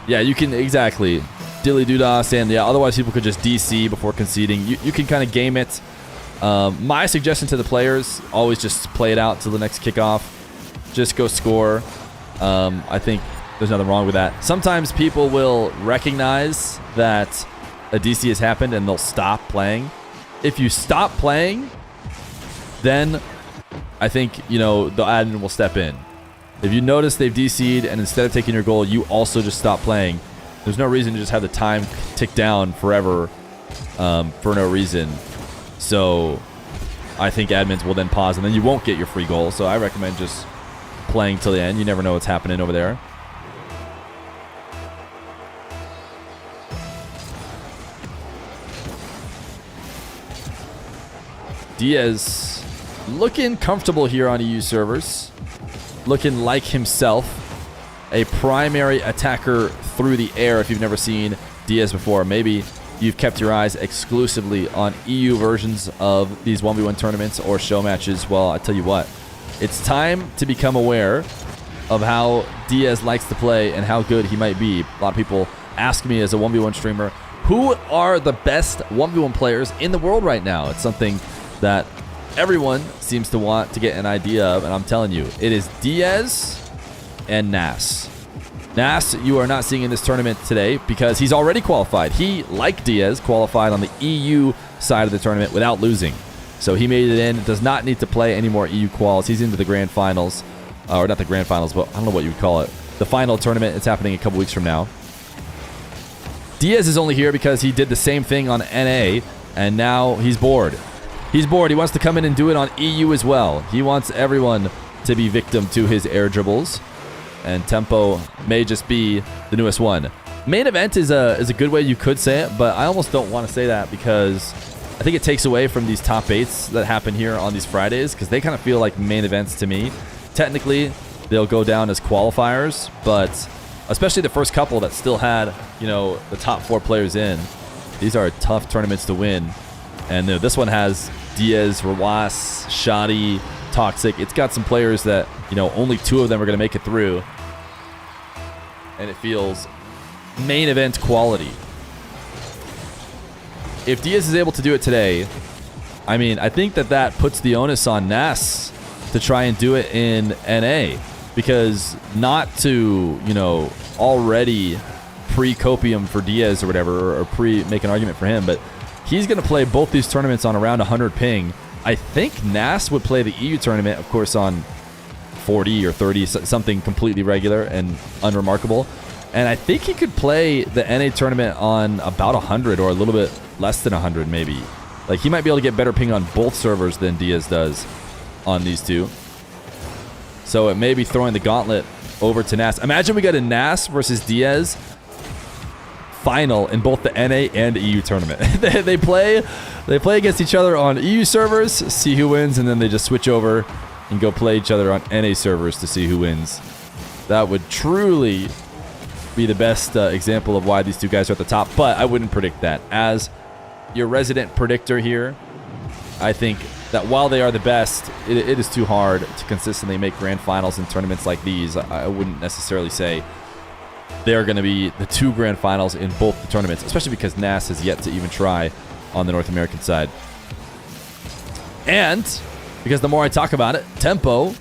Yeah, you can, exactly. Dilly doodah, saying, yeah, otherwise people could just DC before conceding. You can kind of game it. My suggestion to the players, always just play it out till the next kickoff. Just go score. I think there's nothing wrong with that. Sometimes people will recognize that a DC has happened and they'll stop playing. If you stop playing, then I think, the admin will step in. If you notice they've DC'd and instead of taking your goal, you also just stop playing, there's no reason to just have the time tick down forever for no reason. So I think admins will then pause and then you won't get your free goal. So I recommend just playing till the end. You never know what's happening over there. Diaz looking comfortable here on EU servers. Looking like himself, a primary attacker through the air. If you've never seen Diaz before, maybe you've kept your eyes exclusively on EU versions of these 1v1 tournaments or show matches. Well, I tell you what, it's time to become aware of how Diaz likes to play and how good he might be. A lot of people ask me as a 1v1 streamer, who are the best 1v1 players in the world right now? It's something that everyone seems to want to get an idea of, and I'm telling you, it is Diaz and Nas. Nas, you are not seeing in this tournament today because he's already qualified. He, like Diaz, qualified on the EU side of the tournament without losing. So he made it in, does not need to play any more EU quals. He's into the grand finals, or not the grand finals, but I don't know what you would call it. The final tournament, it's happening a couple weeks from now. Diaz is only here because he did the same thing on NA And now he's bored. He's bored. He wants to come in and do it on EU as well. He wants everyone to be victim to his air dribbles. And tempo may just be the newest one. Main event is a good way you could say it, but I almost don't want to say that because I think it takes away from these top 8s that happen here on these Fridays because they kind of feel like main events to me. Technically, they'll go down as qualifiers, but especially the first couple that still had, you know, the top 4 players in. These are tough tournaments to win. And this one has Diaz, Rawas, Shadi, Toxic. It's got some players that, you know, only 2 of them are going to make it through. And it feels main event quality. If Diaz is able to do it today, I mean, I think that puts the onus on Nas to try and do it in NA. Because not to, you know, already pre-copium for Diaz or whatever, or make an argument for him, but he's going to play both these tournaments on around 100 ping. I think Nas would play the EU tournament, of course, on 40 or 30, something completely regular and unremarkable. And I think he could play the NA tournament on about 100 or a little bit less than 100 maybe. Like, he might be able to get better ping on both servers than Diaz does on these two. So it may be throwing the gauntlet over to Nas. Imagine we got a Nas versus Diaz final in both the NA and the EU tournament. they play against each other on EU servers, see who wins, and then they just switch over and go play each other on NA servers to see who wins. That would truly be the best example of why these two guys are at the top, but I wouldn't predict that. As your resident predictor here, I think that while they are the best, it is too hard to consistently make grand finals in tournaments like these. I wouldn't necessarily say they're going to be the 2 grand finals in both the tournaments, especially because Nas has yet to even try on the North American side. And because the more I talk about it, Tempo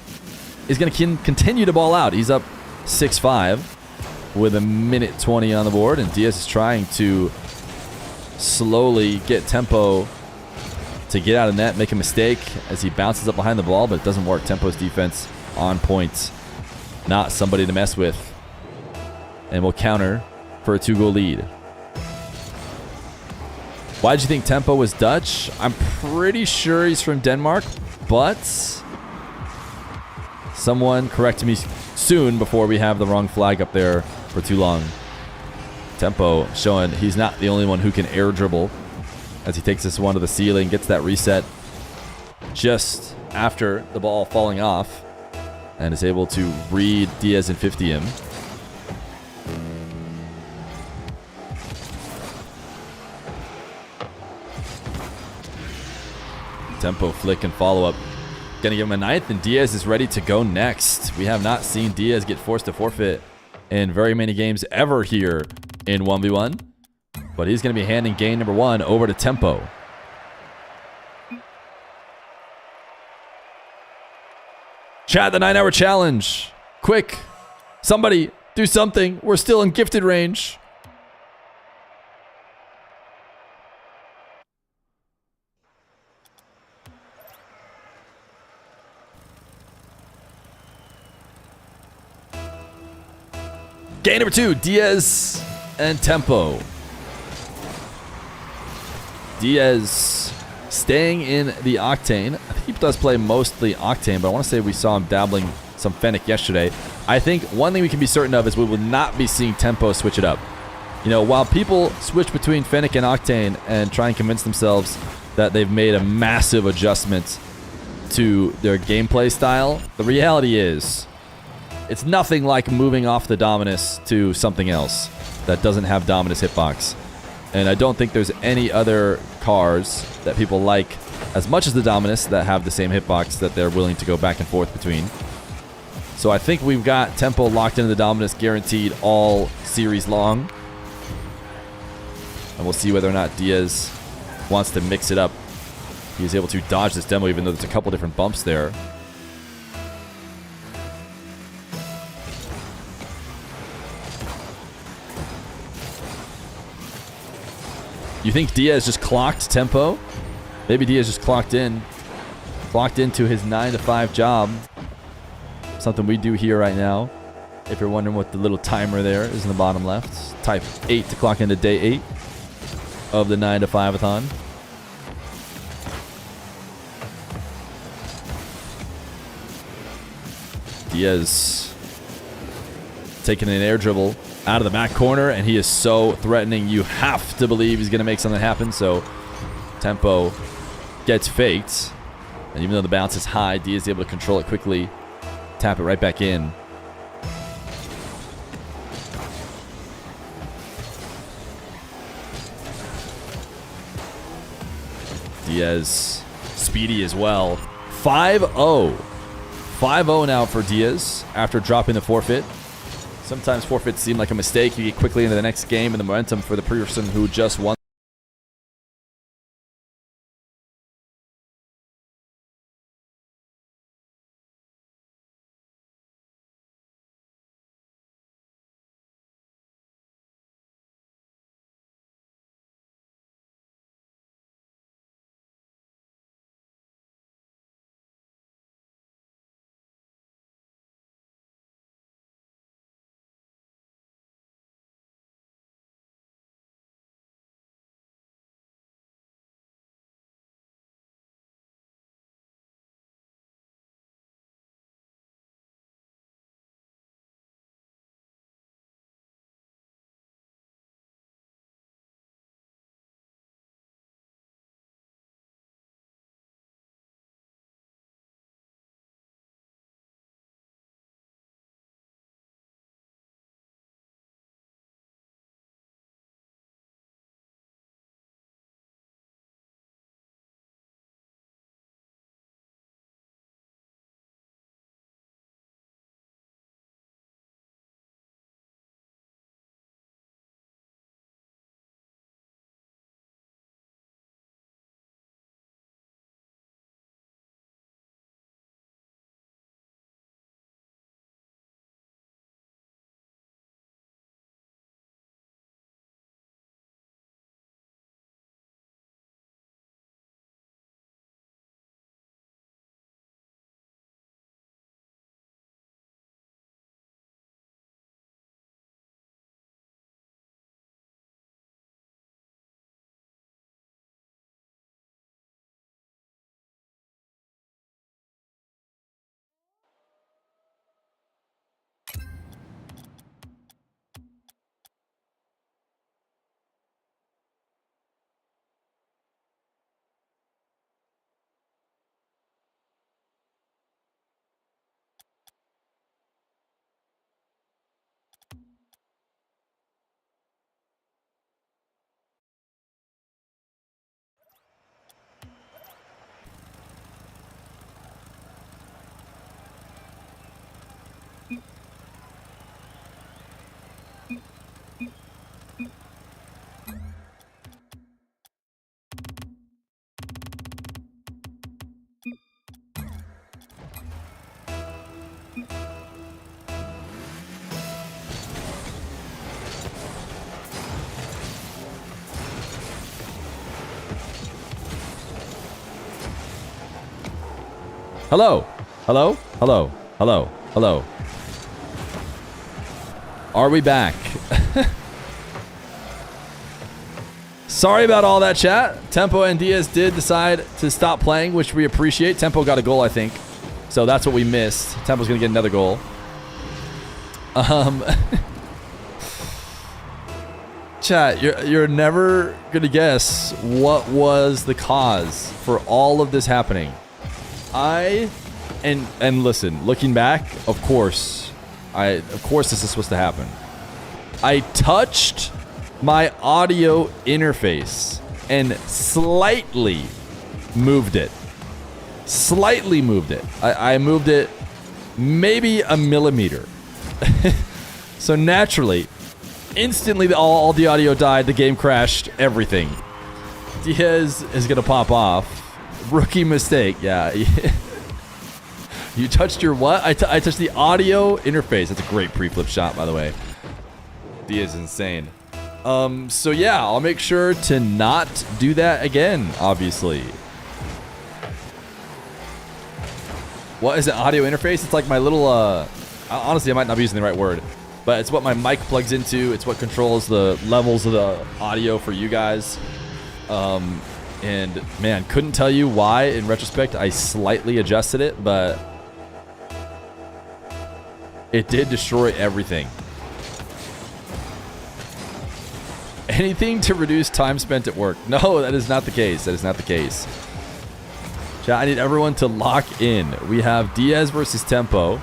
is going to continue to ball out. He's up 6-5 with 1:20 on the board, and Diaz is trying to slowly get Tempo to get out of net, make a mistake as he bounces up behind the ball, but it doesn't work. Tempo's defense on point. Not somebody to mess with. And we'll counter for a 2-goal lead. Why did you think Tempo was Dutch? I'm pretty sure he's from Denmark, but someone correct me soon before we have the wrong flag up there for too long. Tempo showing he's not the only one who can air dribble as he takes this one to the ceiling, gets that reset just after the ball falling off, and is able to read Diaz and 50 him. Tempo flick and follow up. Gonna give him a 9th, and Diaz is ready to go next. We have not seen Diaz get forced to forfeit in very many games ever here in 1v1. But he's going to be handing game number 1 over to Tempo. Chat, the 9-hour challenge. Quick. Somebody do something. We're still in gifted range. Game number 2, Diaz and Tempo. Diaz staying in the Octane. I think he does play mostly Octane, but I want to say we saw him dabbling some Fennec yesterday. I think one thing we can be certain of is we will not be seeing Tempo switch it up. You know, while people switch between Fennec and Octane and try and convince themselves that they've made a massive adjustment to their gameplay style, the reality is it's nothing like moving off the Dominus to something else that doesn't have Dominus hitbox. And I don't think there's any other cars that people like as much as the Dominus that have the same hitbox that they're willing to go back and forth between. So I think we've got Tempo locked into the Dominus guaranteed all series long. And we'll see whether or not Diaz wants to mix it up. He's able to dodge this demo even though there's a couple different bumps there. You think Diaz just clocked Tempo? Maybe Diaz just clocked into his 9-to-5 job. Something we do here right now. If you're wondering what the little timer there is in the bottom left, type 8 to clock into day 8 of the 9-to-5-a-thon. Diaz taking an air dribble out of the back corner, and he is so threatening. You have to believe he's going to make something happen. So tempo gets faked. And even though the bounce is high, Diaz is able to control it quickly. Tap it right back in. Diaz, speedy as well. 5-0. 5-0 now for Diaz after dropping the forfeit. Sometimes forfeits seem like a mistake. You get quickly into the next game, and the momentum for the person who just won. Hello. Hello? Hello. Hello. Hello. Are we back? Sorry about all that, chat. Tempo and Diaz did decide to stop playing, which we appreciate. Tempo got a goal, I think. So that's what we missed. Tempo's going to get another goal. Chat, you're never going to guess what was the cause for all of this happening. And listen, looking back, of course this is supposed to happen. I touched my audio interface and slightly moved it. I moved it maybe a millimeter. So naturally, instantly all the audio died, the game crashed, everything. Diaz is going to pop off. Rookie mistake, yeah. You touched your what? I touched the audio interface. That's a great pre-flip shot, by the way. Diaz is insane. So yeah, I'll make sure to not do that again, obviously. What is an audio interface? It's like my little, honestly, I might not be using the right word, but it's what my mic plugs into. It's what controls the levels of the audio for you guys. And man, couldn't tell you why in retrospect I slightly adjusted it, but It did destroy everything. Anything to reduce time spent at work. No, that is not the case. That is not the case. Chat, I need everyone to lock in. We have Diaz versus Tempo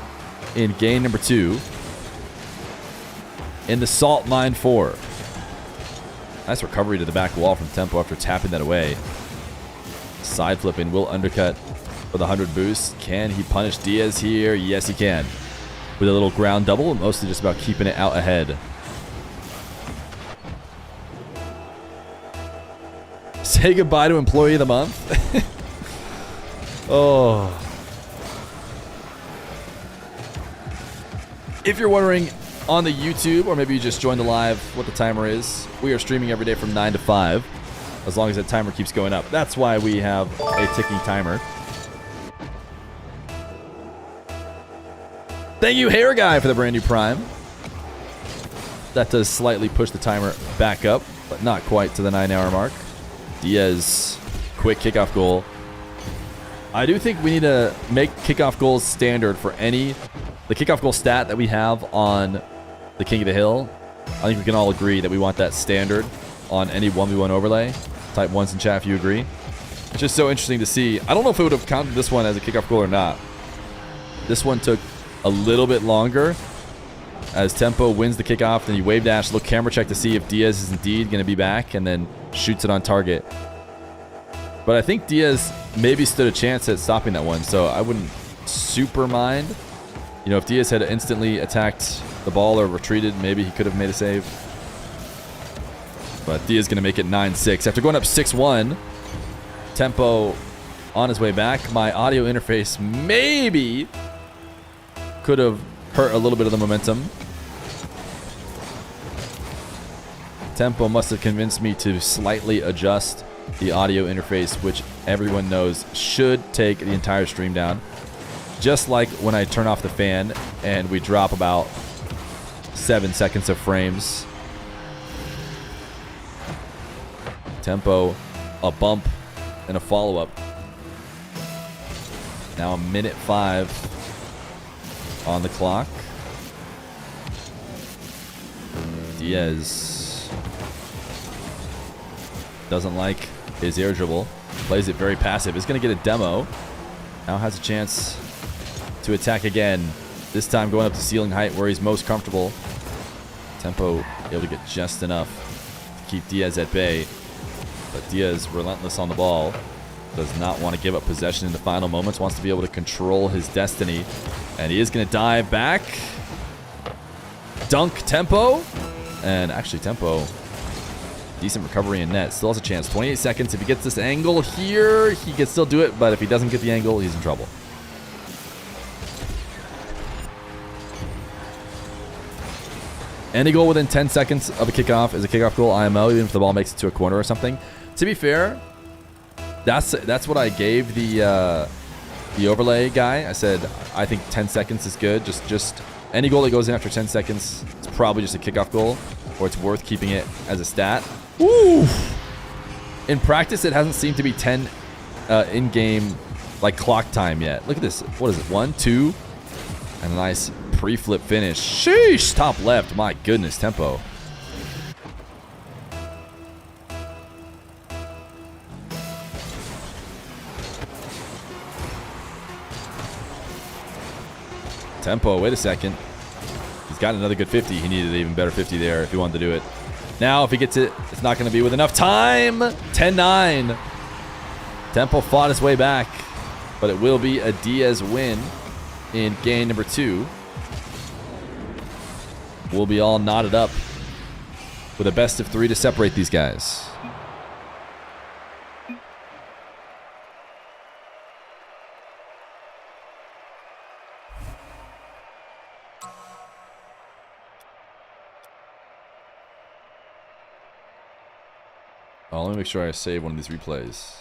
in game number 2 in the Salt Mine 4. Nice recovery to the back wall from Tempo after tapping that away. Side flipping, will undercut for the 100 boost. Can he punish Diaz here? Yes, he can. With a little ground double, mostly just about keeping it out ahead. Say goodbye to Employee of the Month. Oh. If you're wondering on the YouTube, or maybe you just joined the live, what the timer is, we are streaming every day from 9 to 5. As long as that timer keeps going up. That's why we have a ticking timer. Thank you, Hair Guy, for the brand new Prime. That does slightly push the timer back up, but not quite to the 9-hour mark. Diaz, quick kickoff goal. I do think we need to make kickoff goals standard for the kickoff goal stat that we have on the King of the Hill. I think we can all agree that we want that standard on any 1v1 overlay. Type ones in chat if you agree. It's just so interesting to see. I don't know if it would have counted this one as a kickoff goal or not. This one took a little bit longer as Tempo wins the kickoff. Then you wave dash, look camera check to see if Diaz is indeed going to be back, and then shoots it on target. But I think Diaz maybe stood a chance at stopping that one, so I wouldn't super mind. You know, if Diaz had instantly attacked the ball or retreated, maybe he could have made a save. But Diaz going to make it 9-6. After going up 6-1, Tempo on his way back. My audio interface maybe could have hurt a little bit of the momentum. Tempo must have convinced me to slightly adjust the audio interface, which everyone knows should take the entire stream down. Just like when I turn off the fan and we drop about 7 seconds of frames. Tempo, a bump, and a follow-up. Now a minute 5 on the clock. Diaz doesn't like his air dribble. Plays it very passive. Is going to get a demo. Now has a chance to attack again. This time going up to ceiling height where he's most comfortable. Tempo able to get just enough to keep Diaz at bay. But Diaz, relentless on the ball, does not want to give up possession in the final moments. Wants to be able to control his destiny. And he is going to dive back. Dunk Tempo. And actually Tempo, decent recovery in net. Still has a chance. 28 seconds. If he gets this angle here, he can still do it. But if he doesn't get the angle, he's in trouble. Any goal within 10 seconds of a kickoff is a kickoff goal IMO, even if the ball makes it to a corner or something. To be fair, that's what I gave the overlay guy. I said I think 10 seconds is good. Just any goal that goes in after 10 seconds, it's probably just a kickoff goal, or it's worth keeping it as a stat. Woo! In practice, it hasn't seemed to be 10 in-game like clock time yet. Look at this. What is it? 1, 2, and a nice pre-flip finish. Sheesh! Top left. My goodness, Tempo. Tempo, wait a second. He's got another good 50. He needed an even better 50 there if he wanted to do it. Now, if he gets it, it's not going to be with enough time. 10-9. Tempo fought his way back, but it will be a Diaz win in game number 2. We'll be all knotted up with a best of 3 to separate these guys. Oh, let me make sure I save one of these replays.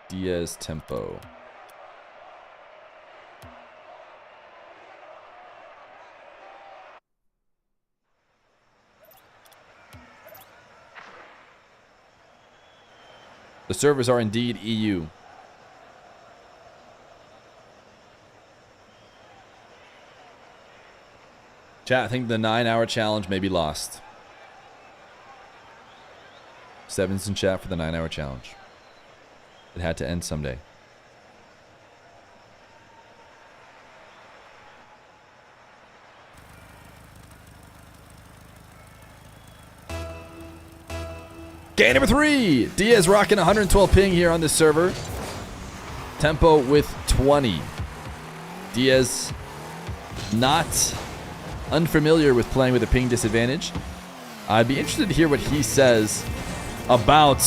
Diaz Tempo. The servers are indeed EU. Chat, I think the 9-hour challenge may be lost. 7's in chat for the 9-hour challenge. It had to end someday. Game number 3. Diaz rocking 112 ping here on this server. Tempo with 20. Diaz not unfamiliar with playing with a ping disadvantage. I'd be interested to hear what he says about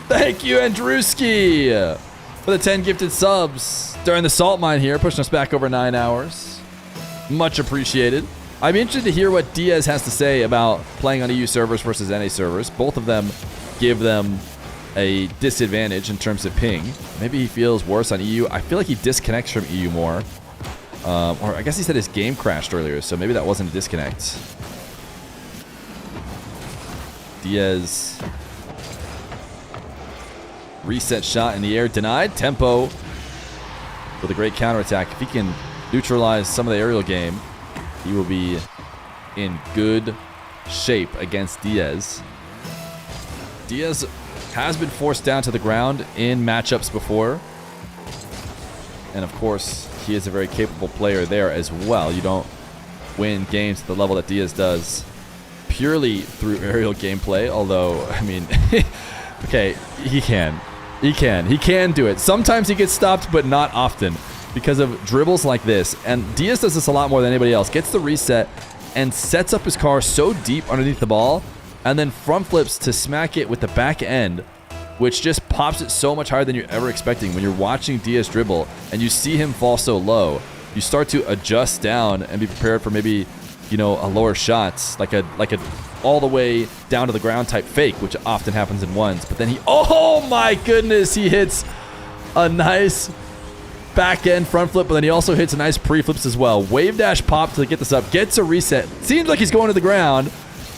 thank you, Andrewski, for the 10 gifted subs during the salt mine here, pushing us back over 9 hours. Much appreciated. I'd be interested to hear what Diaz has to say about playing on EU servers versus NA servers. Both of them give them a disadvantage in terms of ping. Maybe he feels worse on EU. I feel like he disconnects from EU more. Or I guess he said his game crashed earlier, so maybe that wasn't a disconnect. Diaz. Reset shot in the air denied. Tempo with a great counterattack. If he can neutralize some of the aerial game, he will be in good shape against Diaz. Diaz has been forced down to the ground in matchups before. And of course, he is a very capable player there as well. You don't win games at the level that Diaz does purely through aerial gameplay. Although, I mean, okay, he can do it. Sometimes he gets stopped, but not often, because of dribbles like this. And Diaz does this a lot more than anybody else. Gets the reset and sets up his car so deep underneath the ball, and then front flips to smack it with the back end, which just pops it so much higher than you're ever expecting. When you're watching Diaz dribble and you see him fall so low, you start to adjust down and be prepared for maybe, you know, a lower shot, like a all the way down to the ground type fake, which often happens in ones. But then he, oh my goodness, he hits a nice back end front flip, but then he also hits a nice pre-flips as well. Wave dash pop to get this up, gets a reset. Seems like he's going to the ground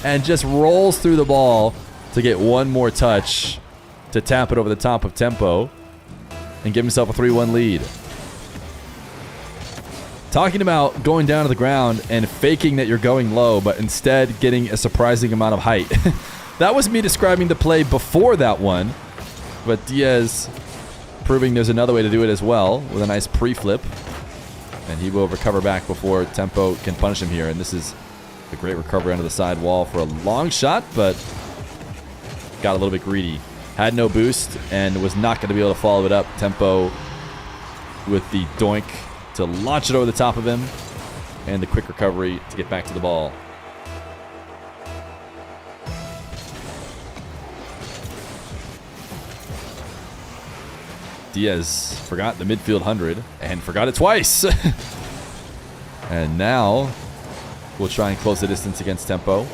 and just rolls through the ball to get one more touch to tap it over the top of Tempo and give himself a 3-1 lead. Talking about going down to the ground and faking that you're going low, but instead getting a surprising amount of height. That was me describing the play before that one, but Diaz proving there's another way to do it as well with a nice pre-flip, and he will recover back before Tempo can punish him here. And this is a great recovery under the side wall for a long shot, but got a little bit greedy. Had no boost and was not going to be able to follow it up. Tempo with the doink to launch it over the top of him, and the quick recovery to get back to the ball. Diaz forgot the midfield 100 and forgot it twice. And now we'll try and close the distance against Tempo.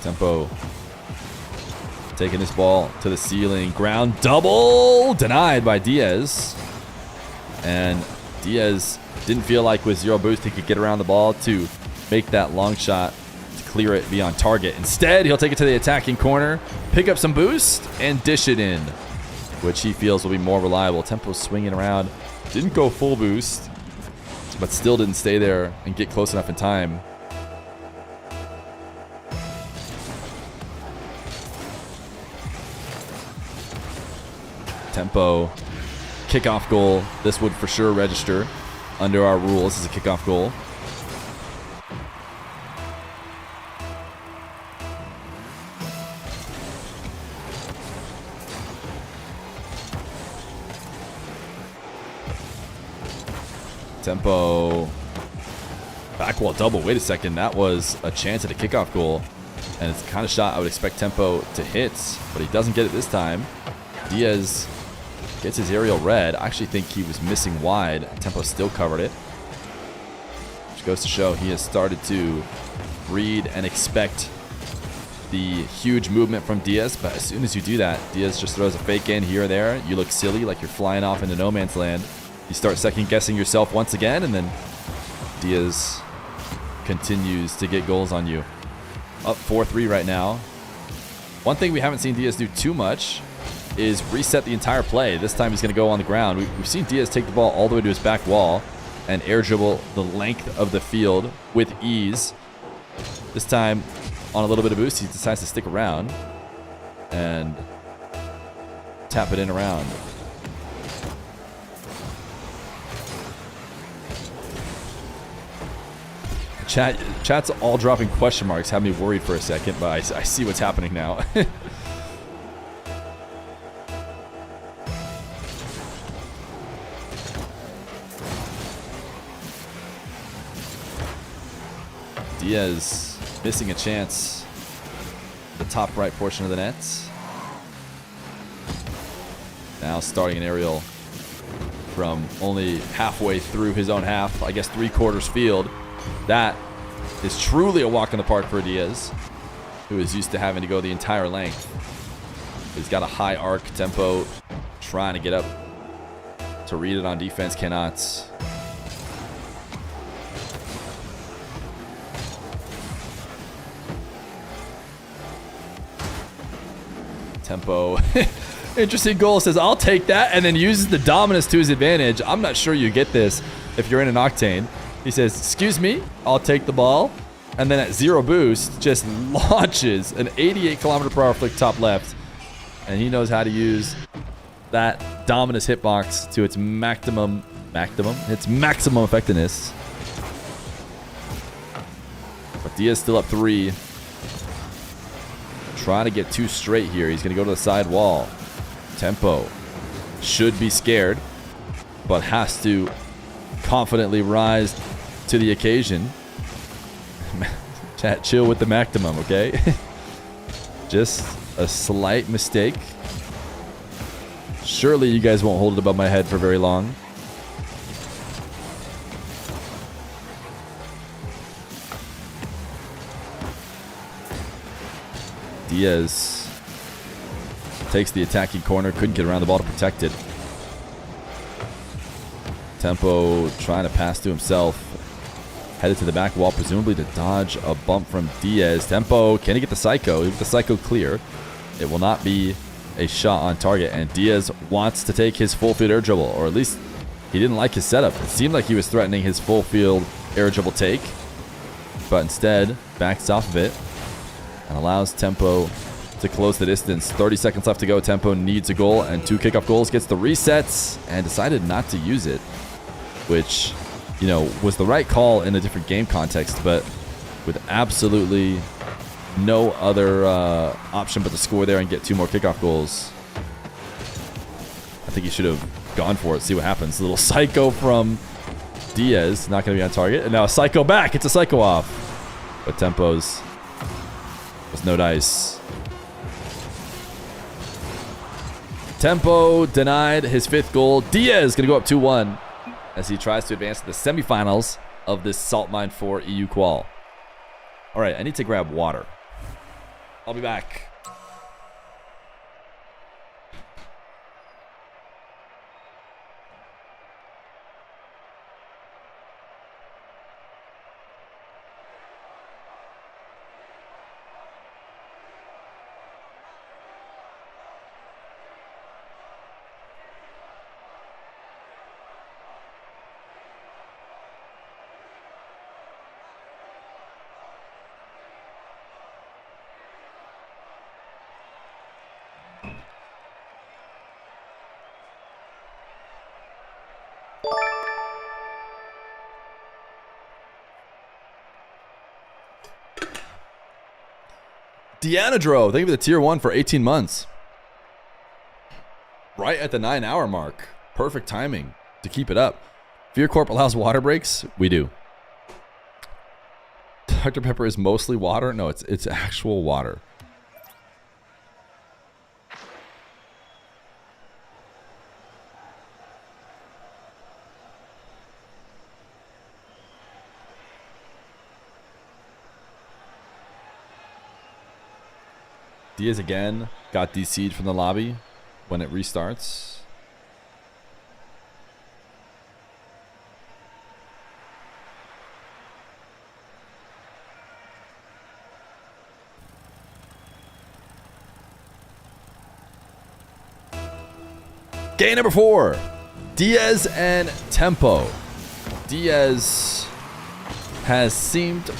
Tempo taking this ball to the ceiling. Ground double denied by Diaz. And Diaz didn't feel like with zero boost he could get around the ball to make that long shot to clear it beyond target. Instead, he'll take it to the attacking corner, pick up some boost, and dish it in, which he feels will be more reliable. Tempo swinging around. Didn't go full boost, but still didn't stay there and get close enough in time. Tempo, kickoff goal. This would for sure register under our rules as a kickoff goal. Tempo, back wall double. Wait a second, that was a chance at a kickoff goal, and it's the kind of shot I would expect Tempo to hit, but he doesn't get it this time. Diaz gets his aerial red. I actually think he was missing wide. Tempo still covered it, which goes to show he has started to read and expect the huge movement from Diaz. But as soon as you do that, Diaz just throws a fake in here or there. You look silly, like you're flying off into no man's land. You start second guessing yourself once again, and then Diaz continues to get goals on you. Up 4-3 right now. One thing we haven't seen Diaz do too much is reset the entire play. This time he's going to go on the ground. We've seen Diaz take the ball all the way to his back wall and air dribble the length of the field with ease. This time, on a little bit of boost, he decides to stick around and tap it in around. Chat's all dropping question marks. Had me worried for a second, but I see what's happening now. Diaz missing a chance. The top right portion of the net. Now starting an aerial from only halfway through his own half. I guess 3/4 field. That is truly a walk in the park for Diaz, who is used to having to go the entire length. He's got a high arc tempo, trying to get up to read it on defense, cannot. Tempo. Interesting goal. Says, I'll take that, and then uses the dominance to his advantage. I'm not sure you get this if you're in an Octane. He says, excuse me, I'll take the ball. And then at 0 boost, just launches an 88 km/h flick top left. And he knows how to use that dominance hitbox to its maximum effectiveness. But Diaz still up 3. Trying to get 2 straight here. He's going to go to the side wall. Tempo should be scared, but has to confidently rise to the occasion. Chat, chill with the maximum, okay? Just a slight mistake. Surely you guys won't hold it above my head for very long. Diaz takes the attacking corner. Couldn't get around the ball to protect it. Tempo trying to pass to himself. Headed to the back wall, presumably to dodge a bump from Diaz. Tempo, can he get the Psycho? He get the Psycho clear. It will not be a shot on target. And Diaz wants to take his full field air dribble. Or at least he didn't like his setup. It seemed like he was threatening his full field air dribble take. But instead, backs off of it. And allows Tempo to close the distance. 30 seconds left to go. Tempo needs a goal and 2 kickoff goals. Gets the resets and decided not to use it, which, you know, was the right call in a different game context, but with absolutely no other option but to score there and get 2 more kickoff goals. I think he should have gone for it. See what happens. A little Psycho from Diaz. Not going to be on target. And now a Psycho back. It's a Psycho off. But Tempo's was no dice. Tempo denied his 5th goal. Diaz going to go up 2-1 as he tries to advance to the semifinals of this Salt Mine 4 EU qual. All right, I need to grab water. I'll be back. Deanadro, thank you for the tier 1 for 18 months. Right at the 9-hour mark. Perfect timing to keep it up. Fear Corp allows water breaks? We do. Dr. Pepper is mostly water? No, it's actual water. Diaz again got DC'd from the lobby when it restarts. Game number 4. Diaz and Tempo. Diaz has seemed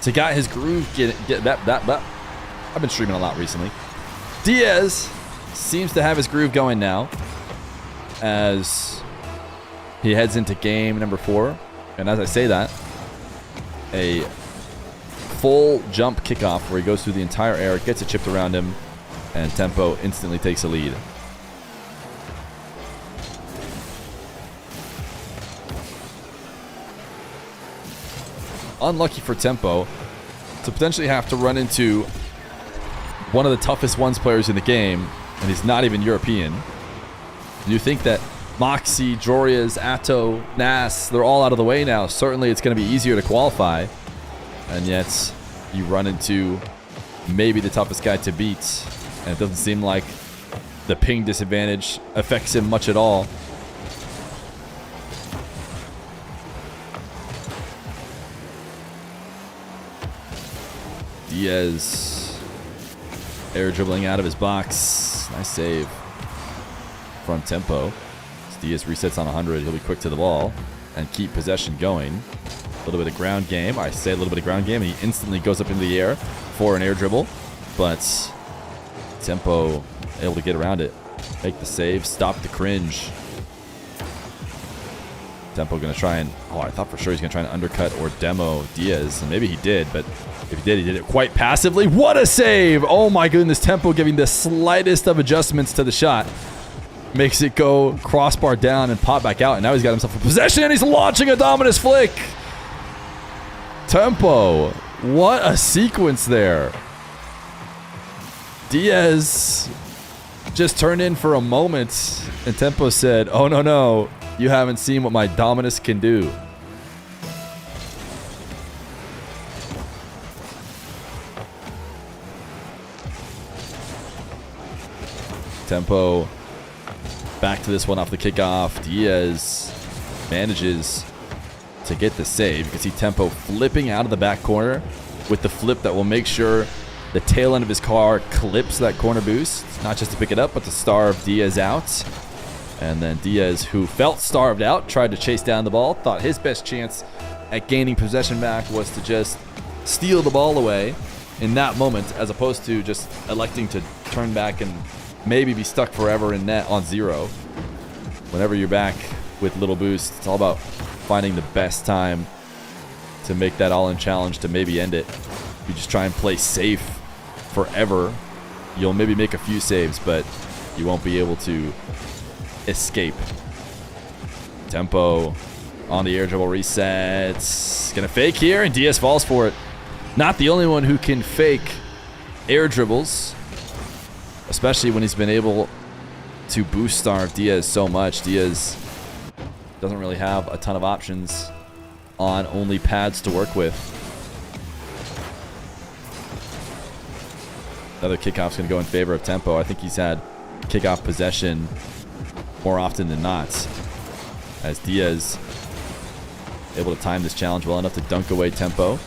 to got his groove. I've been streaming a lot recently. Diaz seems to have his groove going now as he heads into game number 4. And as I say that, a full jump kickoff where he goes through the entire air, gets it chipped around him, and Tempo instantly takes a lead. Unlucky for Tempo to potentially have to run into one of the toughest ones players in the game, and he's not even European. And you think that Moxie, Jorias, Atto, Nas, they're all out of the way now. Certainly it's going to be easier to qualify. And yet you run into maybe the toughest guy to beat. And it doesn't seem like the ping disadvantage affects him much at all. Diaz air dribbling out of his box. Nice save from Tempo. As Diaz resets on 100. He'll be quick to the ball and keep possession going. A little bit of ground game. I say a little bit of ground game. And he instantly goes up into the air for an air dribble. But Tempo able to get around it. Make the save. Stop the cringe. Tempo going to try and... Oh, I thought for sure he's going to try and undercut or demo Diaz. And maybe he did, but if he did it quite passively. What a save! Oh my goodness. Tempo giving the slightest of adjustments to the shot. Makes it go crossbar down and pop back out. And now he's got himself a possession and he's launching a Dominus flick. Tempo. What a sequence there. Diaz just turned in for a moment and Tempo said, oh no, no. You haven't seen what my Dominus can do. Tempo back to this one off the kickoff. Diaz manages to get the save. You can see Tempo flipping out of the back corner with the flip that will make sure the tail end of his car clips that corner boost. Not just to pick it up, but to starve Diaz out. And then Diaz, who felt starved out, tried to chase down the ball. Thought his best chance at gaining possession back was to just steal the ball away in that moment, as opposed to just electing to turn back and maybe be stuck forever in net on 0. Whenever you're back with little boost, it's all about finding the best time to make that all-in challenge to maybe end it. If you just try and play safe forever, you'll maybe make a few saves, but you won't be able to escape. Tempo on the air dribble resets. Gonna fake here, and Diaz falls for it. Not the only one who can fake air dribbles, especially when he's been able to boost starve Diaz so much. Diaz doesn't really have a ton of options on only pads to work with. Another kickoff's going to go in favor of Tempo. I think he's had kickoff possession more often than not, as Diaz able to time this challenge well enough to dunk away Tempo.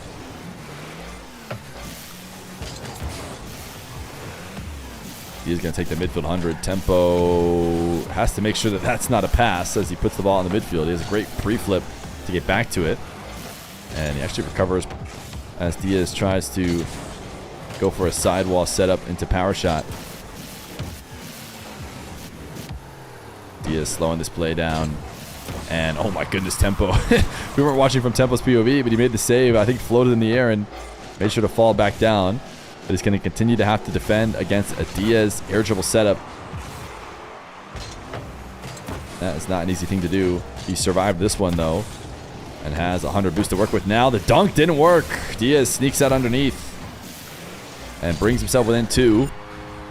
Diaz going to take the midfield 100. Tempo has to make sure that that's not a pass as he puts the ball in the midfield. He has a great pre-flip to get back to it, and he actually recovers as Diaz tries to go for a sidewall setup into power shot. Diaz slowing this play down. And oh my goodness, Tempo. We weren't watching from Tempo's POV, but he made the save. I think floated in the air and made sure to fall back down. But he's going to continue to have to defend against a Diaz air dribble setup. That is not an easy thing to do. He survived this one though, and has 100 boost to work with now. The dunk didn't work. Diaz sneaks out underneath and brings himself within 2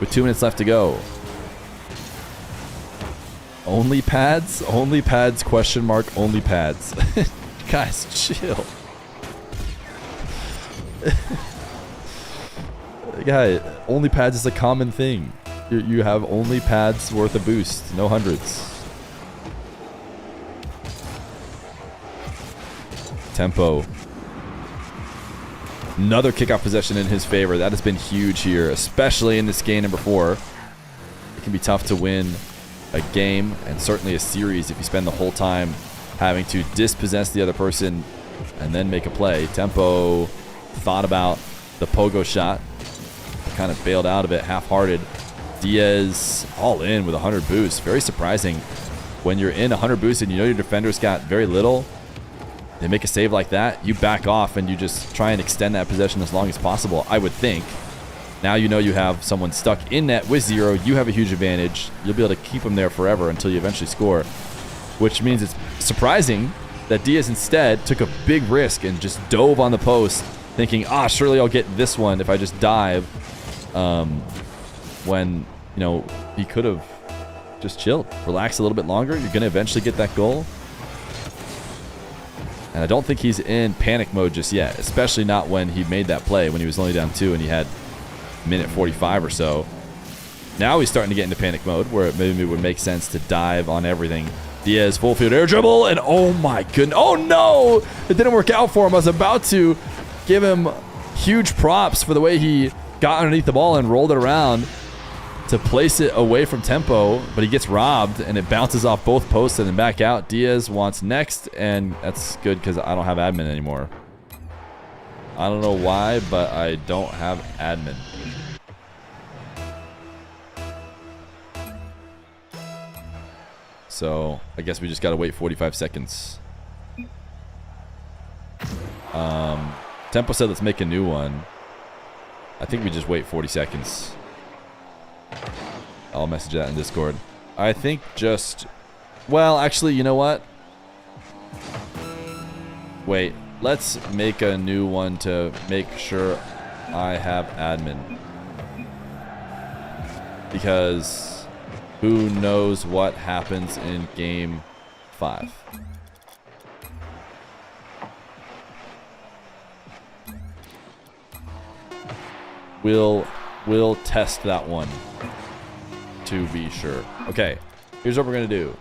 with 2 minutes left to go. Only pads? Only pads, question mark, only pads. Guys, chill. Guy, only pads is a common thing. You have only pads worth of boost, no hundreds. Tempo. Another kickoff possession in his favor. That has been huge here, especially in this game number 4. It can be tough to win a game and certainly a series if you spend the whole time having to dispossess the other person and then make a play. Tempo thought about the pogo shot, kind of bailed out of it, half-hearted. Diaz all in with 100 boost. Very surprising when you're in 100 boost and you know your defender's got very little. They make a save like that, you back off and you just try and extend that possession as long as possible, I would think. Now you know you have someone stuck in net with 0. You have a huge advantage. You'll be able to keep them there forever until you eventually score, which means it's surprising that Diaz instead took a big risk and just dove on the post thinking, surely I'll get this one if I just dive, when, you know, he could have just chilled, relaxed a little bit longer. You're going to eventually get that goal. And I don't think he's in panic mode just yet, especially not when he made that play when he was only down 2 and he had minute 45 or so. Now he's starting to get into panic mode where it maybe would make sense to dive on everything. Diaz full field air dribble, and oh my goodness, oh no, it didn't work out for him. I was about to give him huge props for the way he got underneath the ball and rolled it around to place it away from Tempo, but he gets robbed and it bounces off both posts and then back out. Diaz wants next, and that's good because I don't have admin anymore. I don't know why, but I don't have admin. So I guess we just got to wait 45 seconds. Tempo said let's make a new one. I think we just wait 40 seconds. I'll message that in Discord. I think just... Well, actually, you know what? Wait. Let's make a new one to make sure I have admin. Because who knows what happens in game 5. We'll test that one to be sure. Okay, here's what we're gonna do.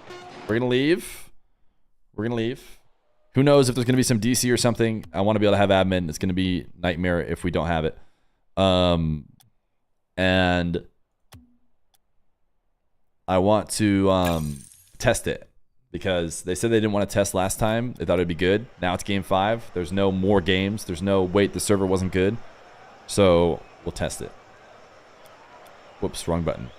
We're gonna leave. Who knows if there's gonna be some DC or something. I want to be able to have admin. It's gonna be nightmare if we don't have it. And I want to test it because they said they didn't want to test last time. They thought it'd be good. Now it's game 5. There's no more games. There's no wait, the server wasn't good. So we'll test it. Whoops, wrong button.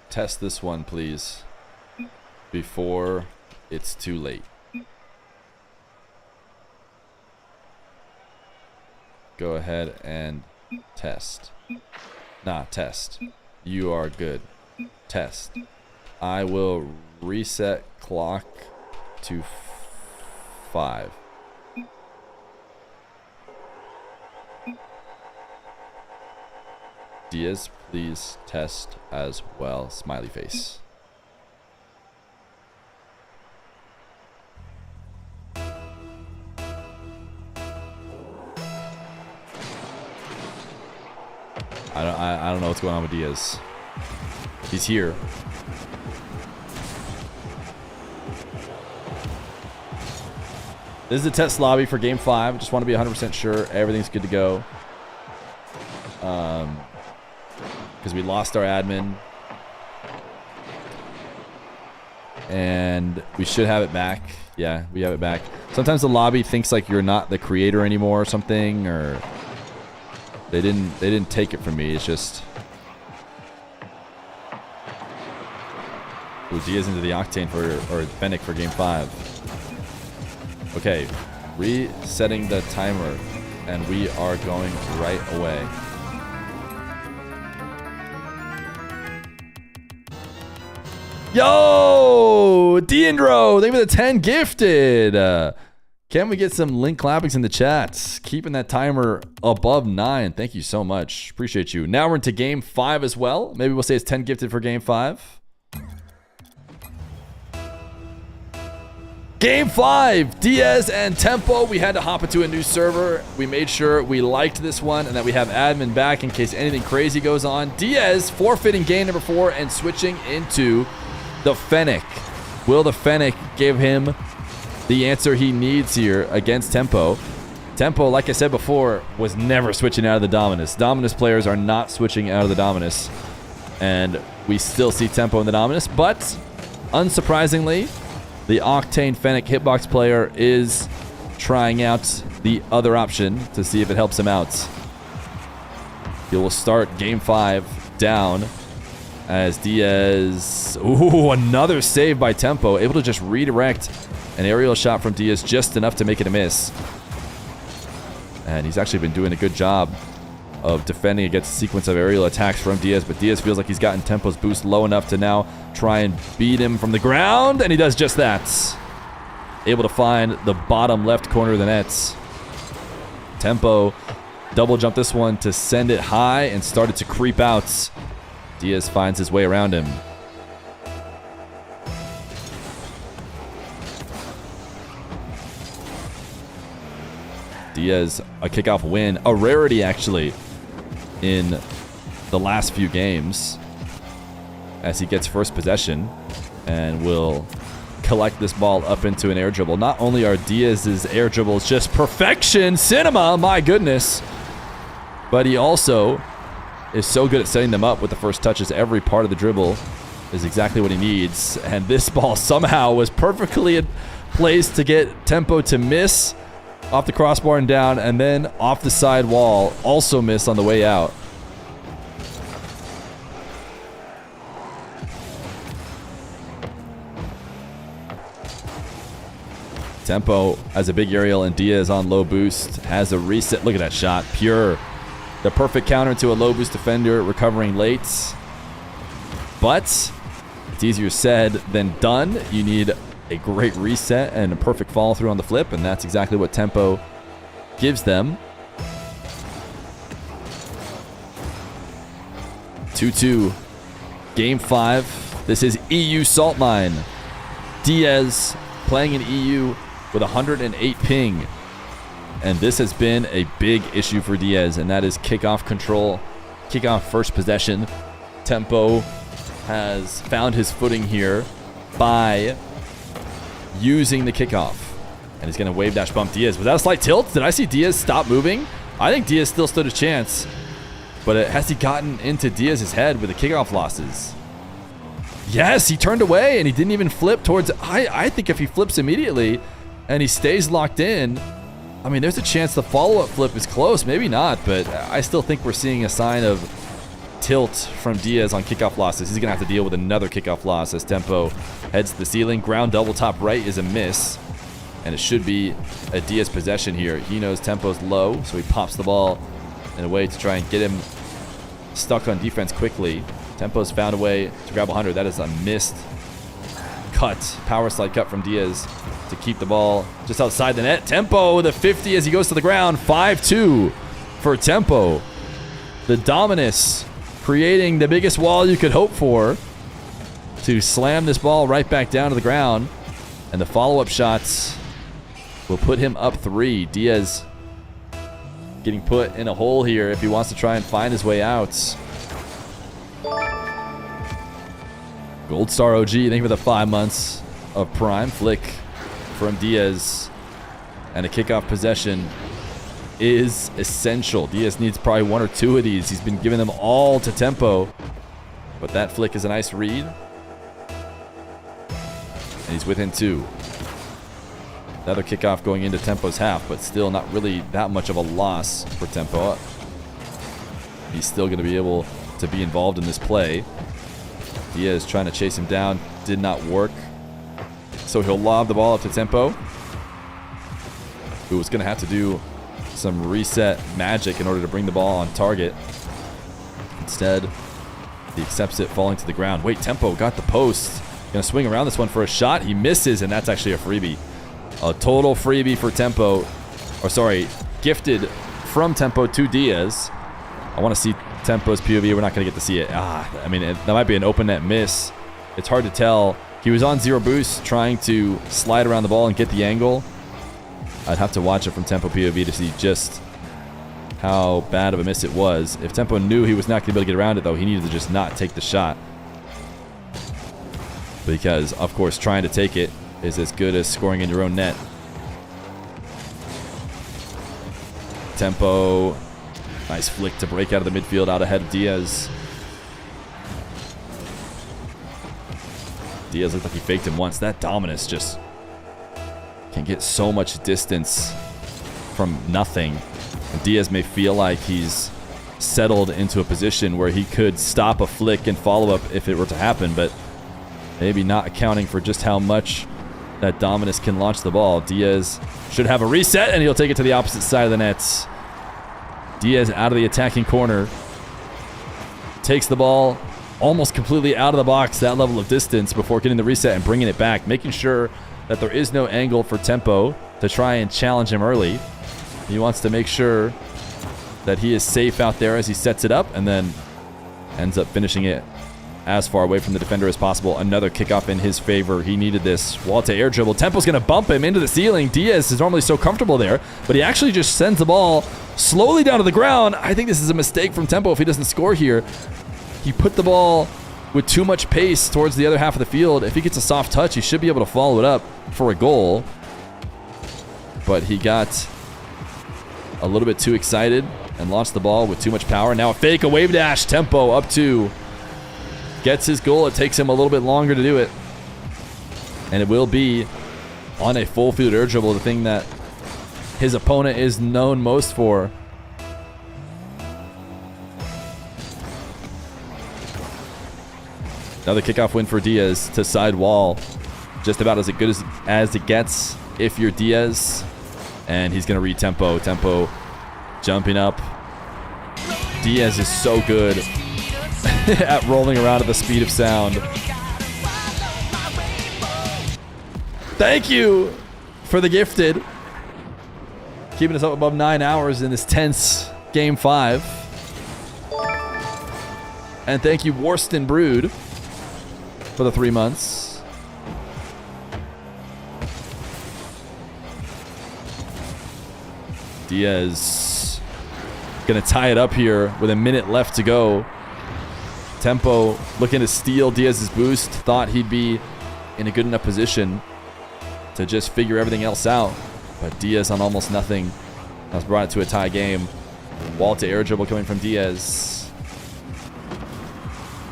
Test this one, please, before it's too late. Go ahead and test. Test. You are good. Test. I will reset clock to 5. Diaz, please test as well. Smiley face. I don't know what's going on with Diaz. He's here. This is the test lobby for game 5. Just want to be 100% sure everything's good to go. Because we lost our admin. And we should have it back. Yeah, we have it back. Sometimes the lobby thinks like you're not the creator anymore or something, or they didn't take it from me. It's just Diaz into the Octane or Fennec for game 5. Okay, resetting the timer, and we are going right away. Yo, Deandro, thank you for the 10 gifted. Can we get some link clappings in the chats? Keeping that timer above 9. Thank you so much. Appreciate you. Now we're into game 5 as well. Maybe we'll say it's 10 gifted for game 5. Game 5, Diaz and Tempo. We had to hop into a new server. We made sure we liked this one and that we have admin back in case anything crazy goes on. Diaz forfeiting game number 4 and switching into the Fennec. Will the Fennec give him the answer he needs here against Tempo? Tempo, like I said before, was never switching out of the Dominus. Dominus players are not switching out of the Dominus. And we still see Tempo in the Dominus, but unsurprisingly, the Octane Fennec hitbox player is trying out the other option to see if it helps him out. He will start game 5 down as Diaz... Ooh, another save by Tempo. Able to just redirect an aerial shot from Diaz just enough to make it a miss. And he's actually been doing a good job of defending against a sequence of aerial attacks from Diaz, but Diaz feels like he's gotten Tempo's boost low enough to now try and beat him from the ground, and he does just that. Able to find the bottom left corner of the net. Tempo double jump this one to send it high and started to creep out. Diaz finds his way around him. Diaz, a kickoff win, a rarity actually in the last few games, as he gets first possession and will collect this ball up into an air dribble. Not only are Diaz's air dribbles just perfection, cinema, my goodness, but he also is so good at setting them up with the first touches. Every part of the dribble is exactly what he needs, and this ball somehow was perfectly placed to get Tempo to miss off the crossbar and down, and then off the side wall, also miss on the way out. Tempo has a big aerial, and Diaz on low boost has a reset. Look at that shot, pure. The perfect counter to a low boost defender, recovering late. But it's easier said than done. You need a great reset and a perfect follow through on the flip, and that's exactly what Tempo gives them. 2-2, game 5. This is EU Saltline. Diaz playing in EU with 108 ping, and this has been a big issue for Diaz, and that is kickoff control, kickoff first possession. Tempo has found his footing here by using the kickoff, and he's going to wave dash bump Diaz. Was that a slight tilt? Did I see Diaz stop moving? I think Diaz still stood a chance, but has he gotten into Diaz's head with the kickoff losses? Yes, he turned away and he didn't even flip towards... I think if he flips immediately and he stays locked in, I mean, there's a chance the follow-up flip is close. Maybe not, but I still think we're seeing a sign of tilt from Diaz on kickoff losses. He's going to have to deal with another kickoff loss as Tempo heads to the ceiling. Ground double top right is a miss, and it should be a Diaz possession here. He knows Tempo's low, so he pops the ball in a way to try and get him stuck on defense quickly. Tempo's found a way to grab 100. That is a missed cut, power slide cut from Diaz to keep the ball just outside the net. Tempo with a 50 as he goes to the ground. 5-2 for Tempo. The Dominus creating the biggest wall you could hope for to slam this ball right back down to the ground. And the follow-up shots will put him up 3. Diaz getting put in a hole here if he wants to try and find his way out. Gold Star OG, thank you for the 5 months of Prime. Flick from Diaz. And a kickoff possession is essential. Diaz needs probably 1 or 2 of these. He's been giving them all to Tempo. But that flick is a nice read. And he's within 2. Another kickoff going into Tempo's half, but still not really that much of a loss for Tempo. He's still going to be able to be involved in this play. Diaz trying to chase him down. Did not work. So he'll lob the ball up to Tempo, who was going to have to do some reset magic in order to bring the ball on target. Instead, he accepts it falling to the ground. Wait, Tempo got the post. Going to swing around this one for a shot. He misses, and that's actually a freebie. A total freebie for Tempo. Or sorry, gifted from Tempo to Diaz. I want to see Tempo's POV. We're not going to get to see it. I mean, that might be an open net miss. It's hard to tell. He was on 0 boost trying to slide around the ball and get the angle. I'd have to watch it from Tempo POV to see just how bad of a miss it was. If Tempo knew he was not going to be able to get around it, though, he needed to just not take the shot. Because, of course, trying to take it is as good as scoring in your own net. Tempo. Nice flick to break out of the midfield out ahead of Diaz. Diaz looked like he faked him once. That Dominus just can get so much distance from nothing. And Diaz may feel like he's settled into a position where he could stop a flick and follow up if it were to happen, but maybe not accounting for just how much that Dominus can launch the ball. Diaz should have a reset, and he'll take it to the opposite side of the net. Diaz out of the attacking corner. Takes the ball almost completely out of the box, that level of distance, before getting the reset and bringing it back, making sure that there is no angle for Tempo to try and challenge him early. He wants to make sure that he is safe out there as he sets it up, and then ends up finishing it as far away from the defender as possible. Another kickoff in his favor. He needed this. Wall to air dribble. Tempo's going to bump him into the ceiling. Diaz is normally so comfortable there, but he actually just sends the ball slowly down to the ground. I think this is a mistake from Tempo if he doesn't score here. He put the ball with too much pace towards the other half of the field. If he gets a soft touch, he should be able to follow it up for a goal. But he got a little bit too excited and launched the ball with too much power. Now a fake, a wave dash. Tempo up 2. Gets his goal. It takes him a little bit longer to do it. And it will be on a full field air dribble, the thing that his opponent is known most for. Another kickoff win for Diaz to side wall. Just about as good as it gets if you're Diaz. And he's going to read Tempo. Tempo jumping up. Diaz is so good at rolling around at the speed of sound. Thank you for the gifted. Keeping us up above 9 hours in this tense Game 5. And thank you, Worston Brood, for the 3 months. Diaz gonna tie it up here with a minute left to go. Tempo looking to steal Diaz's boost. Thought he'd be in a good enough position to just figure everything else out. But Diaz on almost nothing has brought it to a tie game. Wall to air dribble coming from Diaz.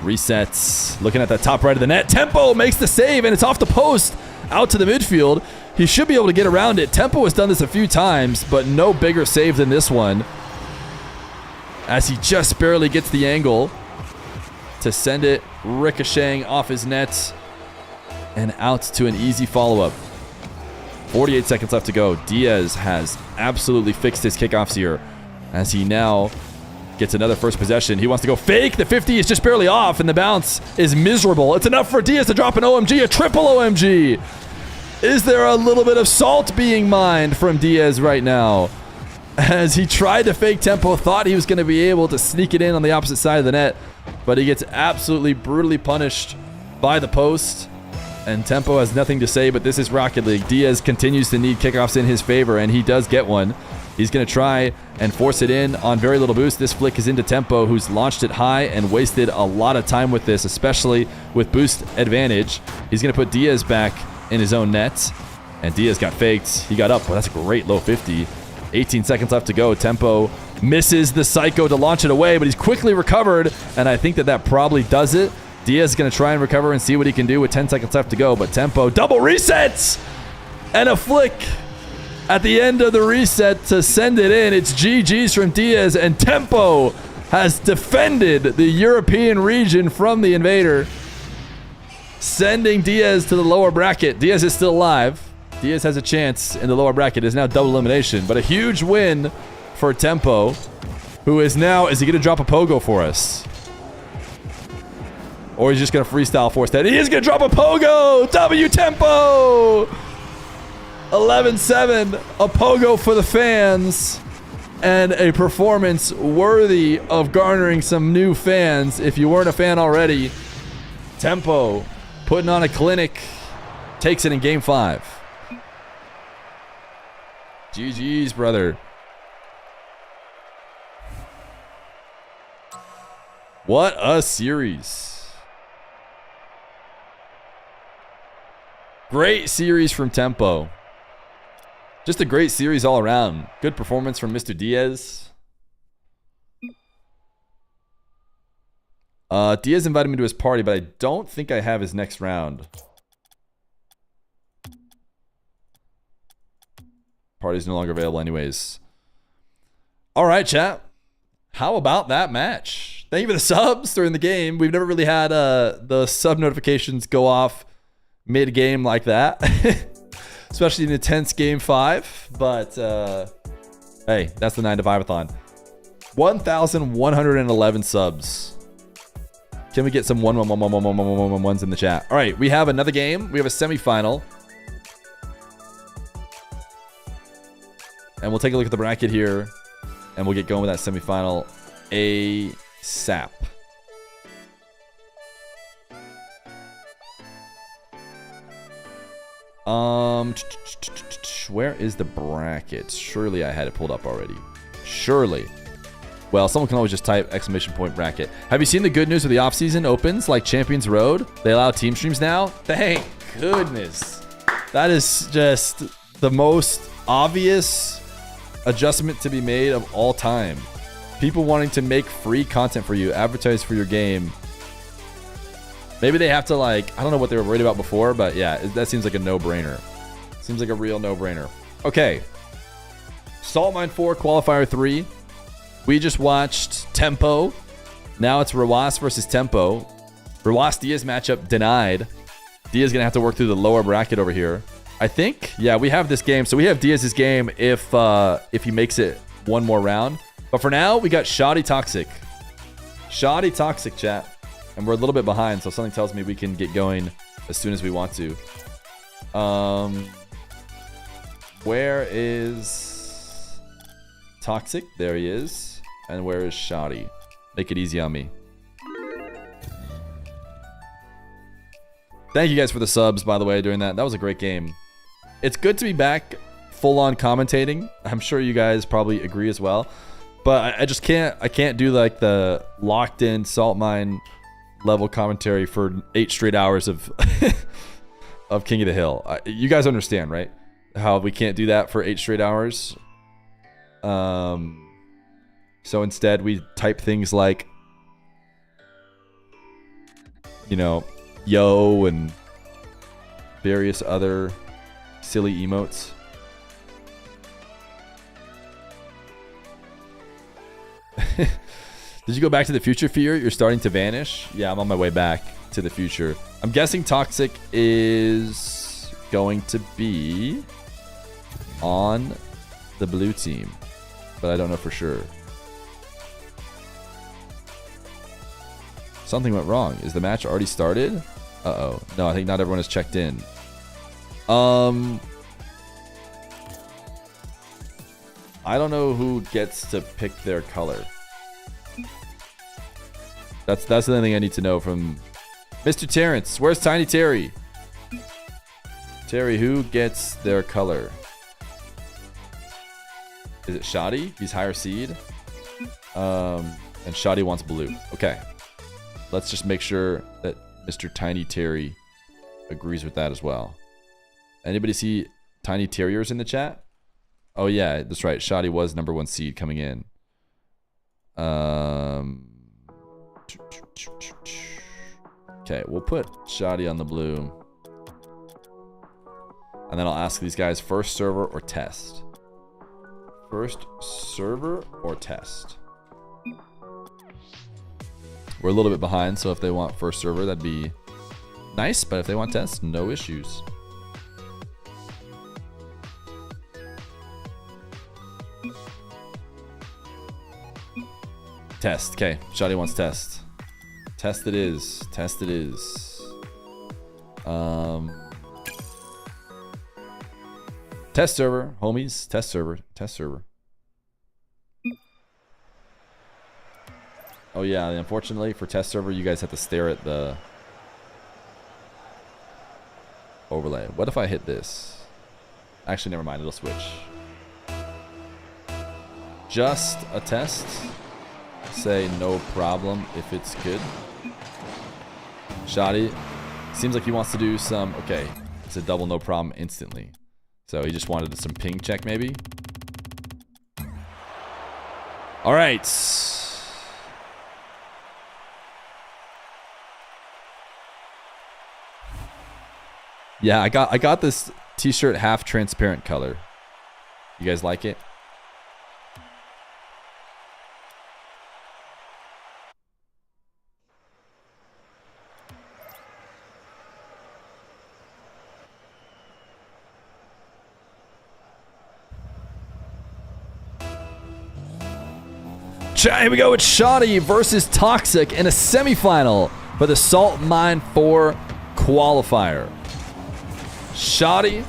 Resets. Looking at the top right of the net. Tempo makes the save, and it's off the post out to the midfield. He should be able to get around it. Tempo has done this a few times, but no bigger save than this one, as he just barely gets the angle to send it ricocheting off his net and out to an easy follow-up. 48 seconds left to go. Diaz has absolutely fixed his kickoffs here, as he now gets another first possession. He wants to go fake. The 50 is just barely off, and the bounce is miserable. It's enough for Diaz to drop an OMG, a triple OMG. Is there a little bit of salt being mined from Diaz right now? As he tried to fake Tempo, thought he was going to be able to sneak it in on the opposite side of the net, but he gets absolutely brutally punished by the post. And Tempo has nothing to say, but this is Rocket League. Diaz continues to need kickoffs in his favor, and he does get one. He's going to try and force it in on very little boost. This flick is into Tempo, who's launched it high and wasted a lot of time with this, especially with boost advantage. He's going to put Diaz back in his own net, and Diaz got faked. He got up, but that's a great low 50. 18 seconds left to go. Tempo misses the Psycho to launch it away, but he's quickly recovered, and I think that probably does it. Diaz is going to try and recover and see what he can do with 10 seconds left to go, but Tempo double resets and a flick at the end of the reset to send it in. It's GG's from Diaz, and Tempo has defended the European region from the invader, sending Diaz to the lower bracket. Diaz is still alive. Diaz has a chance in the lower bracket. It is now double elimination, but a huge win for Tempo, who is now, is he going to drop a pogo for us? Or he's just going to freestyle force that. He is going to drop a pogo! W Tempo! 11-7. A pogo for the fans. And a performance worthy of garnering some new fans. If you weren't a fan already, Tempo putting on a clinic. Takes it in game 5. GG's, brother. What a series. Great series from Tempo. Just a great series all around. Good performance from Mr. Diaz. Diaz invited me to his party, but I don't think I have his next round. Party's no longer available anyways. All right, chat. How about that match? Thank you for the subs during the game. We've never really had the sub notifications go off mid-game like that. Especially in a tense game 5. But, hey, that's the 9 to 5-a-thon. 1,111 subs. Can we get some ones in the chat? All right, we have another game. We have a semifinal. And we'll take a look at the bracket here. And we'll get going with that semifinal ASAP. Where is the bracket? Surely I had it pulled up already. Surely. Well, someone can always just type !bracket. Have you seen the good news with the offseason opens like Champions Road? They allow team streams now? Thank goodness. That is just the most obvious adjustment to be made of all time. People wanting to make free content for you, advertise for your game. Maybe they have to, like, I don't know what they were worried about before, but yeah, that seems like a no-brainer. Seems like a real no-brainer. Okay. Salt Mine 4, Qualifier 3. We just watched Tempo. Now it's Rawas versus Tempo. Rawas Diaz matchup denied. Diaz gonna have to work through the lower bracket over here. I think, yeah, we have this game. So we have Diaz's game if he makes it one more round. But for now, we got Shoddy Toxic. Shoddy Toxic, chat. And we're a little bit behind, so something tells me we can get going as soon as we want to. Where is Toxic? There he is. And where is Shoddy? Make it easy on me. Thank you guys for the subs, by the way, during that. That was a great game. It's good to be back full-on commentating. I'm sure you guys probably agree as well. But I just can't, I can't do like the locked-in Salt Mine level commentary for 8 straight hours of of King of the Hill. You guys understand, right? How we can't do that for 8 straight hours. So instead, we type things like, you know, yo and various other silly emotes. Did you go back to the future, Fear? You're starting to vanish? Yeah, I'm on my way back to the future. I'm guessing Toxic is going to be on the blue team, but I don't know for sure. Something went wrong. Is the match already started? Uh-oh. No, I think not everyone has checked in. I don't know who gets to pick their color. That's the only thing I need to know from Mr. Terrence. Where's Tiny Terry? Terry, who gets their color? Is it Shoddy? He's higher seed. And Shoddy wants blue. Okay. Let's just make sure that Mr. Tiny Terry agrees with that as well. Anybody see Tiny Terriers in the chat? Oh yeah, that's right. Shoddy was #1 seed coming in. Okay, we'll put Shoddy on the blue. And then I'll ask these guys first server or test. First server or test. We're a little bit behind, so if they want first server, that'd be nice. But if they want test, no issues. Test. Okay, Shoddy wants test. Test it is. Test it is. Test server, homies. Test server. Test server. Oh yeah, unfortunately for test server, you guys have to stare at the overlay. What if I hit this? Actually, never mind. It'll switch. Just a test. Say no problem if it's good. Shoddy. Seems like he wants to do some... Okay. It's a double no problem instantly. So he just wanted some ping check maybe. All right. Yeah, I got this t-shirt half transparent color. You guys like it? Here we go with Shoddy versus Toxic in a semifinal for the Salt Mine 4 qualifier. Shoddy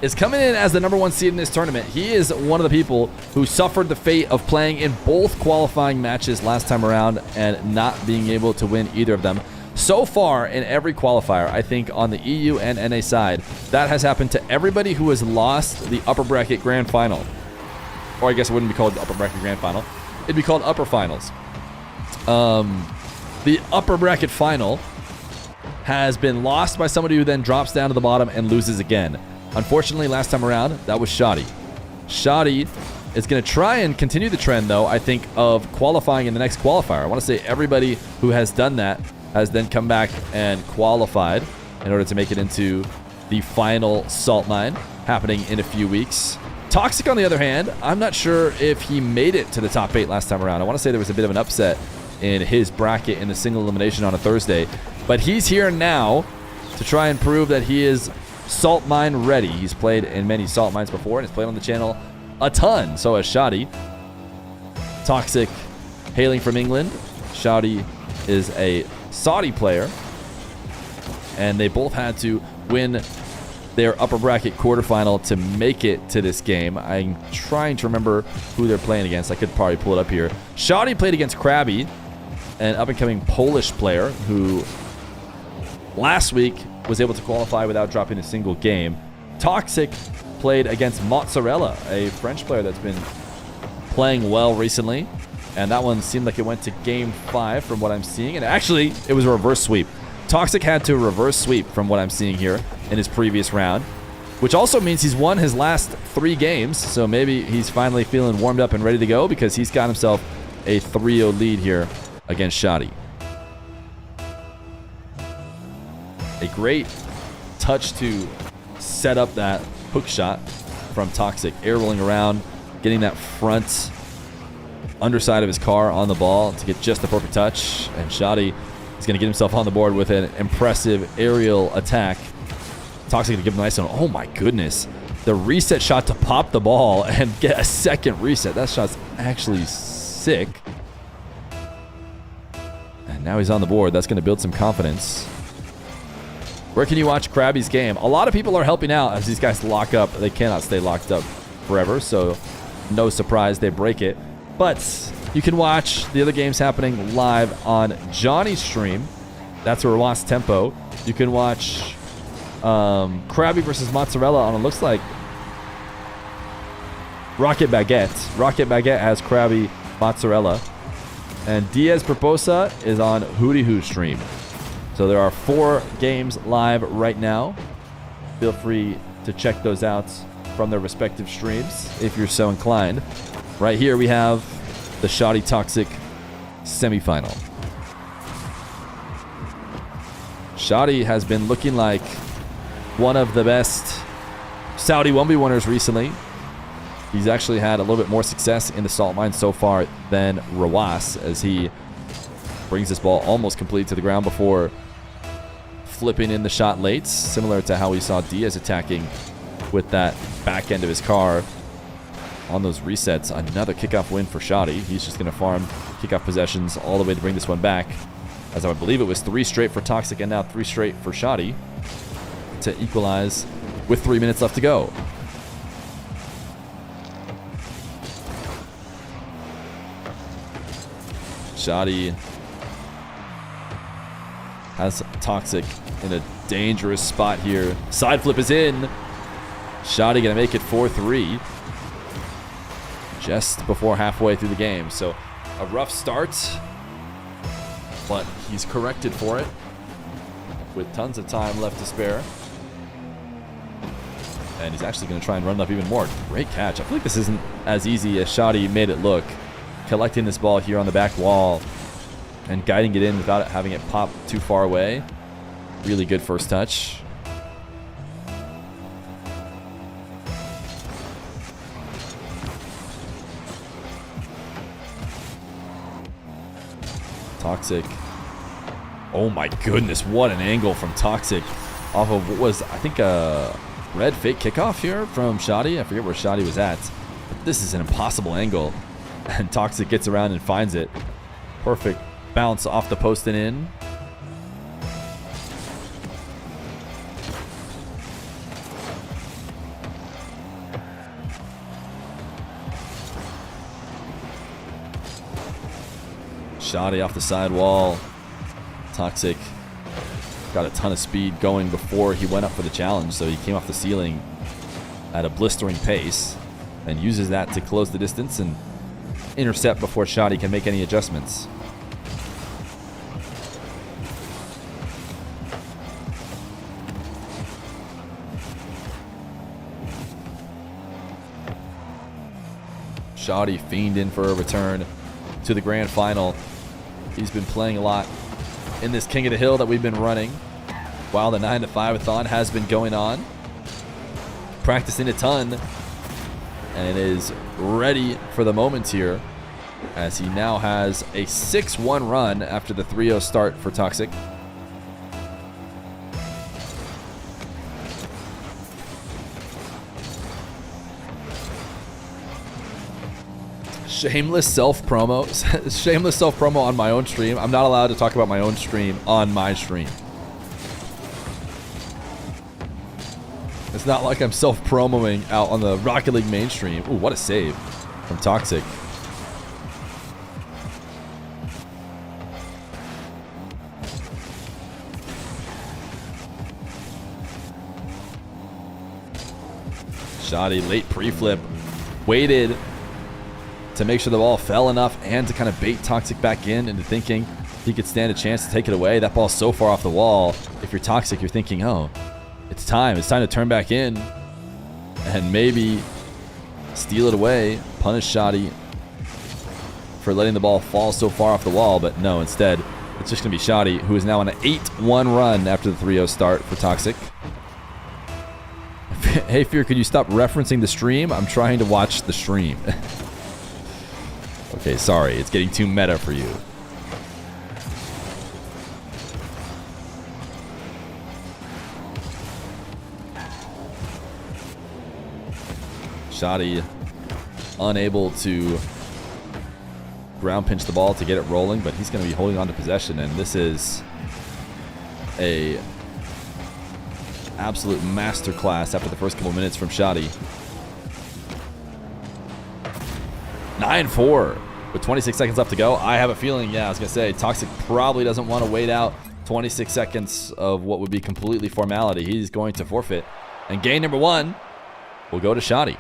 is coming in as the #1 seed in this tournament. He is one of the people who suffered the fate of playing in both qualifying matches last time around and not being able to win either of them. So far in every qualifier, I think on the EU and NA side, that has happened to everybody who has lost the upper bracket grand final. Or I guess it wouldn't be called the upper bracket grand final. It'd be called upper finals. The upper bracket final has been lost by somebody who then drops down to the bottom and loses again. Unfortunately, last time around, that was Shoddy. Shoddy is going to try and continue the trend, though, I think, of qualifying in the next qualifier. I want to say everybody who has done that has then come back and qualified in order to make it into the final Salt Mine happening in a few weeks. Toxic, on the other hand, I'm not sure if he made it to the top 8 last time around. I want to say there was a bit of an upset in his bracket in the single elimination on a Thursday. But he's here now to try and prove that he is Salt Mine ready. He's played in many Salt Mines before and has played on the channel a ton. So has Shoddy. Toxic, hailing from England. Shoddy is a Saudi player. And they both had to win their upper bracket quarterfinal to make it to this game. I'm trying to remember who they're playing against. I could probably pull it up here. Shoddy played against Krabby, an up-and-coming Polish player who last week was able to qualify without dropping a single game. Toxic played against Mozzarella, a French player that's been playing well recently. And that one seemed like it went to game 5 from what I'm seeing. And actually, it was a reverse sweep. Toxic had to reverse sweep from what I'm seeing here in his previous round, which also means he's won his last 3 games. So maybe he's finally feeling warmed up and ready to go because he's got himself a 3-0 lead here against Shoddy. A great touch to set up that hook shot from Toxic. Air rolling around, getting that front underside of his car on the ball to get just the perfect touch. And Shoddy is going to get himself on the board with an impressive aerial attack. Toxic going to give him a nice one. Oh my goodness. The reset shot to pop the ball and get a second reset. That shot's actually sick. And now he's on the board. That's going to build some confidence. Where can you watch Krabby's game? A lot of people are helping out as these guys lock up. They cannot stay locked up forever, so no surprise they break it. But you can watch the other games happening live on Johnny's stream. That's where Ross Tempo. You can watch Krabby versus Mozzarella on, it looks like, Rocket Baguette. Rocket Baguette has Krabby Mozzarella. And Diaz Proposa is on Hootie Hoo stream. So there are 4 games live right now. Feel free to check those out from their respective streams if you're so inclined. Right here we have the Shoddy Toxic semifinal. Shoddy has been looking like one of the best Saudi 1v winners recently. He's actually had a little bit more success in the Salt Mine so far than Rawas, as he brings this ball almost complete to the ground before flipping in the shot late, similar to how we saw Diaz attacking with that back end of his car on those resets. Another kickoff win for Shoddy. He's just going to farm kickoff possessions all the way to bring this one back, as I would believe it was 3 straight for Toxic and now 3 straight for Shoddy to equalize with 3 minutes left to go. Shoddy has Toxic in a dangerous spot here. Side flip is in. Shoddy gonna make it 4-3 just before halfway through the game. So a rough start, but he's corrected for it with tons of time left to spare. And he's actually going to try and run it up even more. Great catch. I feel like this isn't as easy as Shoddy made it look. Collecting this ball here on the back wall and guiding it in without having it pop too far away. Really good first touch. Toxic. Oh my goodness, what an angle from Toxic off of what was, I think, a red fake kickoff here from Shoddy. I forget where Shoddy was at. But this is an impossible angle. And Toxic gets around and finds it. Perfect bounce off the post and in. Shoddy off the side wall. Toxic got a ton of speed going before he went up for the challenge, so he came off the ceiling at a blistering pace and uses that to close the distance and intercept before Shoddy can make any adjustments. Shoddy fiending for a return to the grand final. He's been playing a lot in this King of the Hill that we've been running while the 9 to 5-a-thon has been going on. Practicing a ton and is ready for the moment here as he now has a 6-1 run after the 3-0 start for Toxic. Shameless self-promo. Shameless self-promo on my own stream. I'm not allowed to talk about my own stream on my stream. It's not like I'm self-promoing out on the Rocket League mainstream. Ooh, what a save from Toxic. Shoddy late pre-flip. Waited to make sure the ball fell enough and to kind of bait Toxic back in into thinking he could stand a chance to take it away. That ball's so far off the wall. If you're Toxic, you're thinking, oh, it's time. It's time to turn back in and maybe steal it away, punish Shoddy for letting the ball fall so far off the wall. But no, instead, it's just going to be Shoddy, who is now on an 8-1 run after the 3-0 start for Toxic. Hey, Fear, could you stop referencing the stream? I'm trying to watch the stream. Okay, sorry. It's getting too meta for you. Shoddy unable to ground pinch the ball to get it rolling, but he's going to be holding on to possession, and this is a absolute masterclass after the first couple minutes from Shoddy. 9-4 with 26 seconds left to go. I have a feeling, yeah, I was going to say, Toxic probably doesn't want to wait out 26 seconds of what would be completely formality. He's going to forfeit. And game number 1 will go to Shoddy.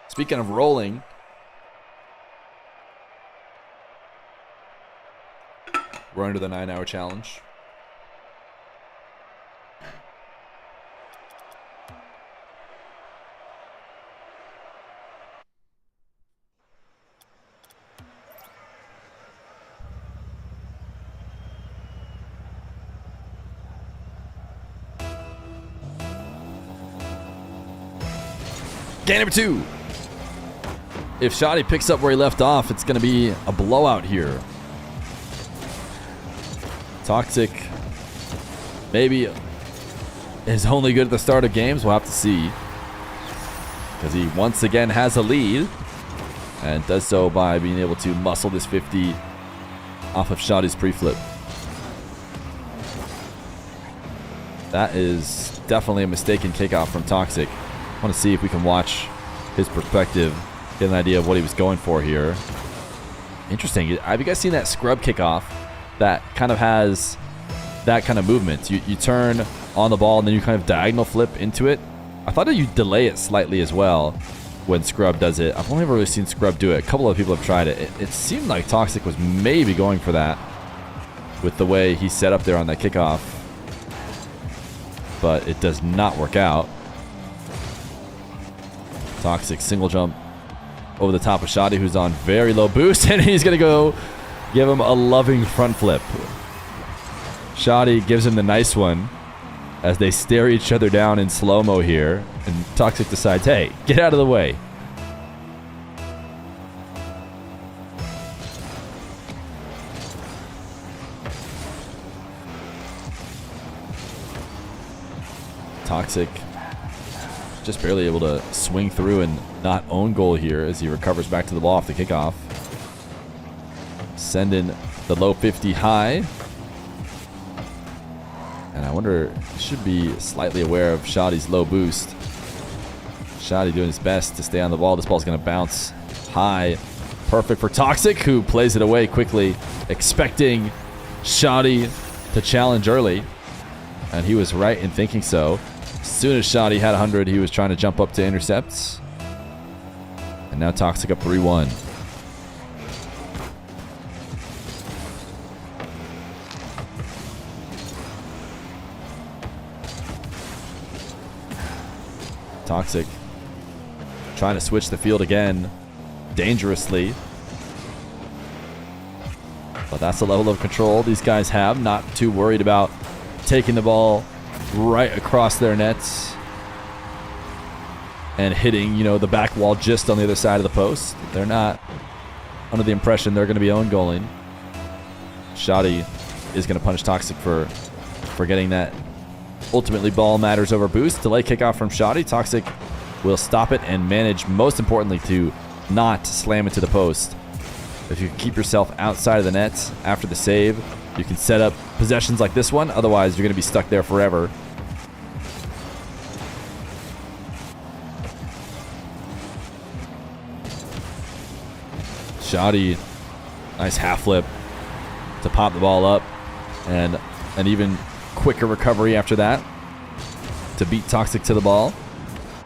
Speaking of rolling, we're under the 9-hour challenge. Game number 2. If Shoddy picks up where he left off, it's going to be a blowout here. Toxic maybe is only good at the start of games. We'll have to see. Because he once again has a lead. And does so by being able to muscle this 50 off of Shoddy's pre-flip. That is definitely a mistaken kickoff from Toxic. I want to see if we can watch his perspective Get an idea of what he was going for here. Interesting. Have you guys seen that scrub kickoff that kind of has that kind of movement? You turn on the ball and then you kind of diagonal flip into it. I thought that you delay it slightly as well when Scrub does it. I've only ever really seen Scrub do it. A couple of people have tried it. It seemed like Toxic was maybe going for that with the way he set up there on that kickoff. But it does not work out. Toxic single jump over the top of Shadi, who's on very low boost, and he's going to go give him a loving front flip. Shadi gives him the nice one as they stare each other down in slow-mo here, and Toxic decides, hey, get out of the way. Toxic just barely able to swing through and not own goal here as he recovers back to the ball off the kickoff. Sending the low 50 high. And I wonder, should be slightly aware of Shadi's low boost. Shadi doing his best to stay on the ball. This ball's going to bounce high. Perfect for Toxic, who plays it away quickly, expecting Shadi to challenge early. And he was right in thinking so. As soon as Shadi had 100, he was trying to jump up to intercepts. And now Toxic up 3-1. Toxic trying to switch the field again dangerously. But that's the level of control these guys have. Not too worried about taking the ball right across their nets and hitting, you know, the back wall just on the other side of the post. They're not under the impression they're going to be own goaling. Shadi is going to punish Toxic for getting that. Ultimately, ball matters over boost. Delay kickoff from Shadi. Toxic will stop it and manage, most importantly, to not slam into the post. If you keep yourself outside of the nets after the save, you can set up possessions like this one. Otherwise, you're going to be stuck there forever. Shadi, nice half flip to pop the ball up, and an even quicker recovery after that to beat Toxic to the ball,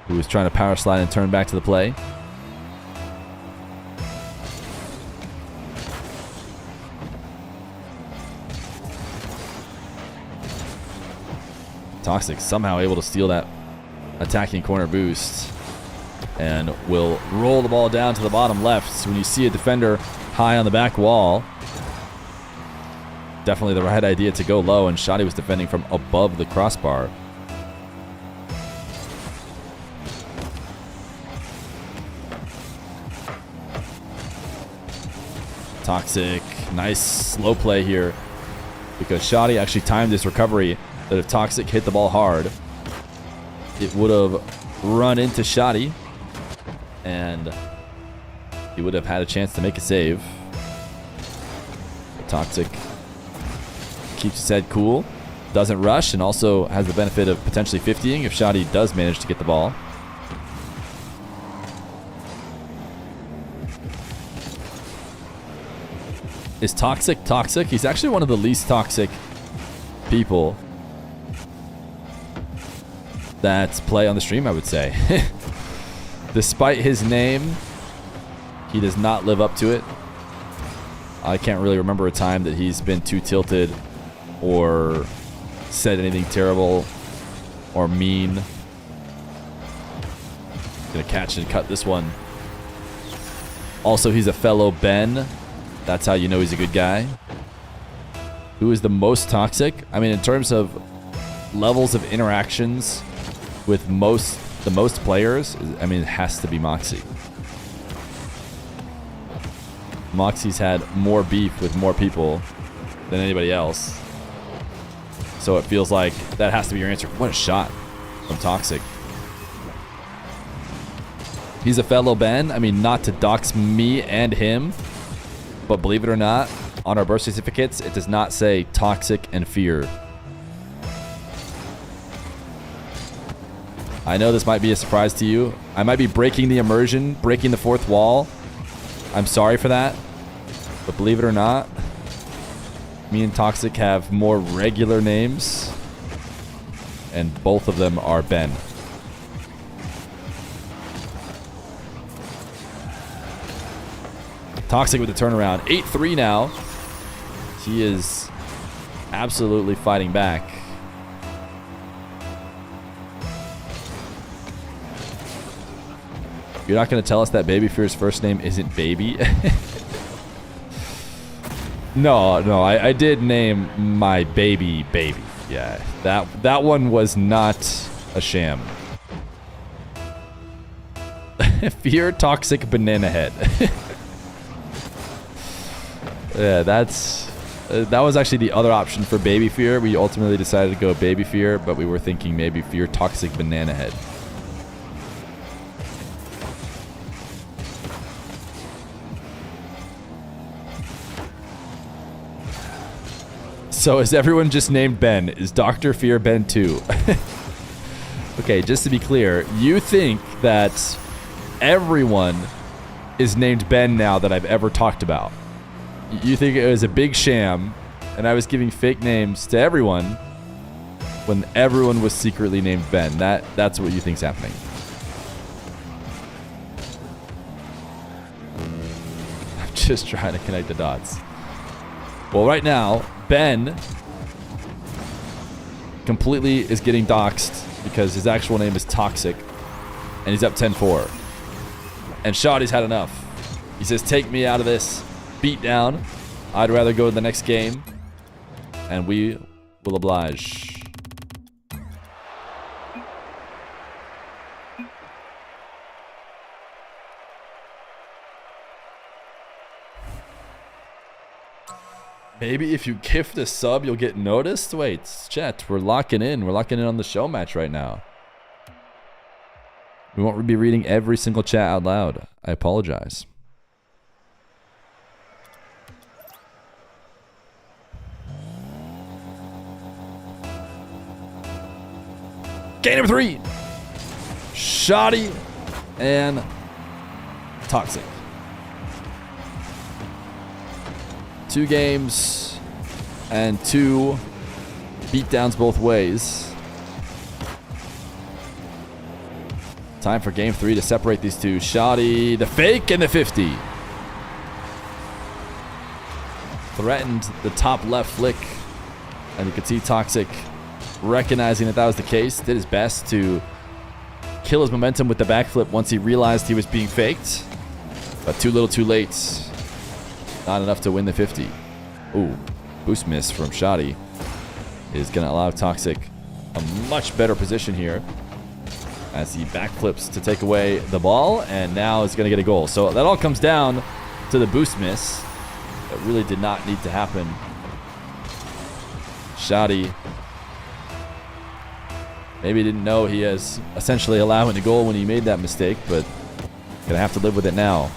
who was trying to power slide and turn back to the play. Toxic somehow able to steal that attacking corner boost and will roll the ball down to the bottom left. So when you see a defender high on the back wall, definitely the right idea to go low, and Shadi was defending from above the crossbar. Toxic, nice slow play here because Shadi actually timed this recovery that if Toxic hit the ball hard, it would have run into Shadi and he would have had a chance to make a save. Toxic keeps his head cool, doesn't rush, and also has the benefit of potentially 50ing if Shadi does manage to get the ball. Is Toxic toxic? He's actually one of the least toxic people that play on the stream, I would say. Despite his name, he does not live up to it. I can't really remember a time that he's been too tilted or said anything terrible or mean. Gonna catch and cut this one. Also, he's a fellow Ben. That's how you know he's a good guy. Who is the most toxic? I mean, in terms of levels of interactions with the most players, I mean, it has to be Moxie. Moxie's had more beef with more people than anybody else. So it feels like that has to be your answer. What a shot from Toxic. He's a fellow Ben. I mean, not to dox me and him, but believe it or not, on our birth certificates, it does not say Toxic and Feer. I know this might be a surprise to you. I might be breaking the immersion, breaking the fourth wall. I'm sorry for that. But believe it or not, me and Toxic have more regular names. And both of them are Ben. Toxic with the turnaround. 8-3 now. He is absolutely fighting back. You're not going to tell us that Baby Fear's first name isn't Baby? No, I did name my baby. Yeah, that one was not a sham. Fear Toxic Banana Head. Yeah, that was actually the other option for Baby Fear. We ultimately decided to go Baby Fear, but we were thinking maybe Fear Toxic Banana Head. So is everyone just named Ben? Is Dr. Fear Ben too? Okay, just to be clear, you think that everyone is named Ben now that I've ever talked about. You think it was a big sham and I was giving fake names to everyone when everyone was secretly named Ben. That's what you think's happening. I'm just trying to connect the dots. Well, right now, Ben completely is getting doxxed because his actual name is Toxic, and he's up 10-4. And Shoddy's had enough. He says, take me out of this beat down. I'd rather go to the next game, and we will oblige. Maybe if you gift a sub, you'll get noticed? Wait, chat, we're locking in. We're locking in on the show match right now. We won't be reading every single chat out loud. I apologize. Game number 3. Shoddy and Toxic. 2 games and 2 beatdowns both ways. Time for game 3 to separate these two. Shoddy, the fake, and the 50. Threatened the top left flick. And you can see Toxic recognizing that was the case. Did his best to kill his momentum with the backflip once he realized he was being faked. But too little too late. Not enough to win the 50. Ooh, boost miss from Shoddy is going to allow Toxic a much better position here as he backflips to take away the ball, and now is going to get a goal. So that all comes down to the boost miss. That really did not need to happen. Shoddy maybe didn't know he is essentially allowing the goal when he made that mistake, but going to have to live with it now.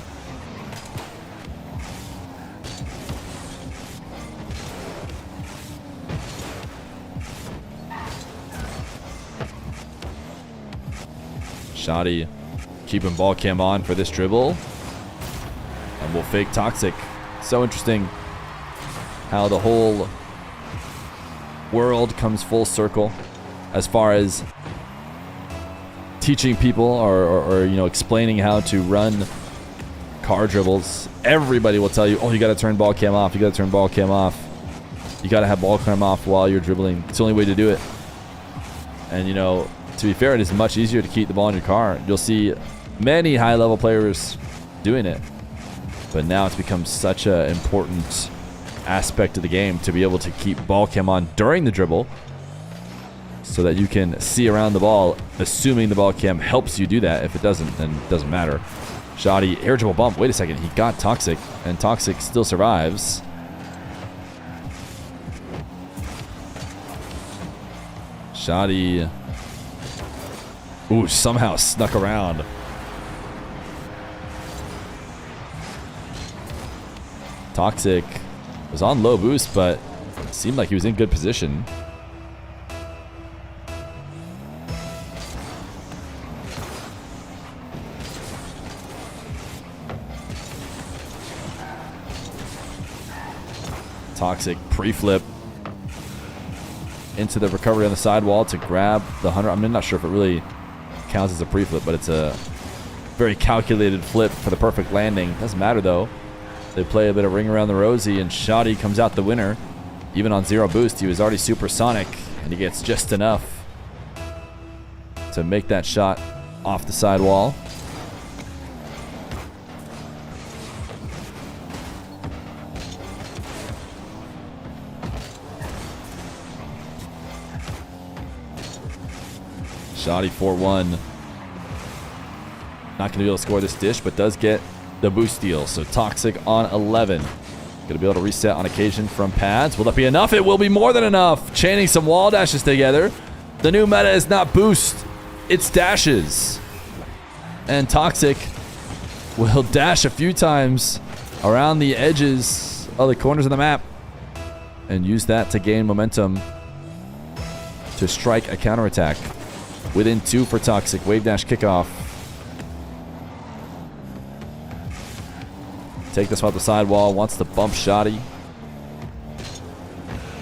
Shoddy keeping ball cam on for this dribble. And we'll fake Toxic. So interesting how the whole world comes full circle as far as teaching people or you know, explaining how to run car dribbles. Everybody will tell you, oh, you got to turn ball cam off. You got to turn ball cam off. You got to have ball cam off while you're dribbling. It's the only way to do it. And, you know, to be fair, it is much easier to keep the ball in your car. You'll see many high-level players doing it. But now it's become such an important aspect of the game to be able to keep ball cam on during the dribble so that you can see around the ball, assuming the ball cam helps you do that. If it doesn't, then it doesn't matter. Shoddy, air dribble bump. Wait a second. He got Toxic, and Toxic still survives. Shoddy... ooh, somehow snuck around. Toxic was on low boost, but it seemed like he was in good position. Toxic pre-flip into the recovery on the sidewall to grab the 100. I'm not sure if it really counts as a pre-flip, but it's a very calculated flip for the perfect landing. Doesn't matter though. They play a bit of ring around the rosy, and Shoddy comes out the winner. Even on 0 boost, he was already supersonic, and he gets just enough to make that shot off the sidewall. Shoddy 4-1. Not going to be able to score this dish, but does get the boost steal. So Toxic on 11. Going to be able to reset on occasion from pads. Will that be enough? It will be more than enough. Chaining some wall dashes together. The new meta is not boost, it's dashes. And Toxic will dash a few times around the edges of the corners of the map and use that to gain momentum to strike a counterattack. Within 2 for Toxic. Wave dash kickoff. Take this off the sidewall. Wants to bump Shoddy.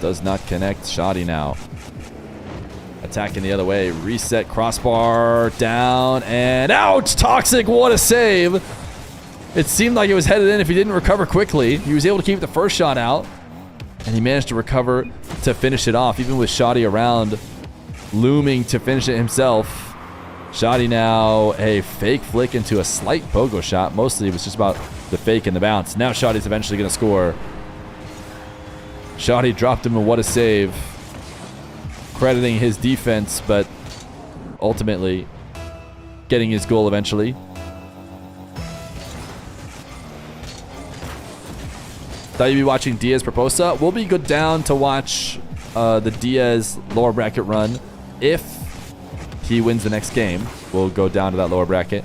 Does not connect. Shoddy now. Attacking the other way. Reset crossbar. Down and out. Toxic. What a save. It seemed like it was headed in if he didn't recover quickly. He was able to keep the first shot out. And he managed to recover to finish it off. Even with Shoddy around, looming to finish it himself. Shoddy now a fake flick into a slight pogo shot. Mostly it was just about the fake and the bounce. Now Shoddy's eventually going to score. Shoddy dropped him, and what a save. Crediting his defense, but ultimately getting his goal eventually. Thought you'd be watching Diaz Proposa. We'll be good down to watch the Diaz lower bracket run. If he wins the next game, we'll go down to that lower bracket.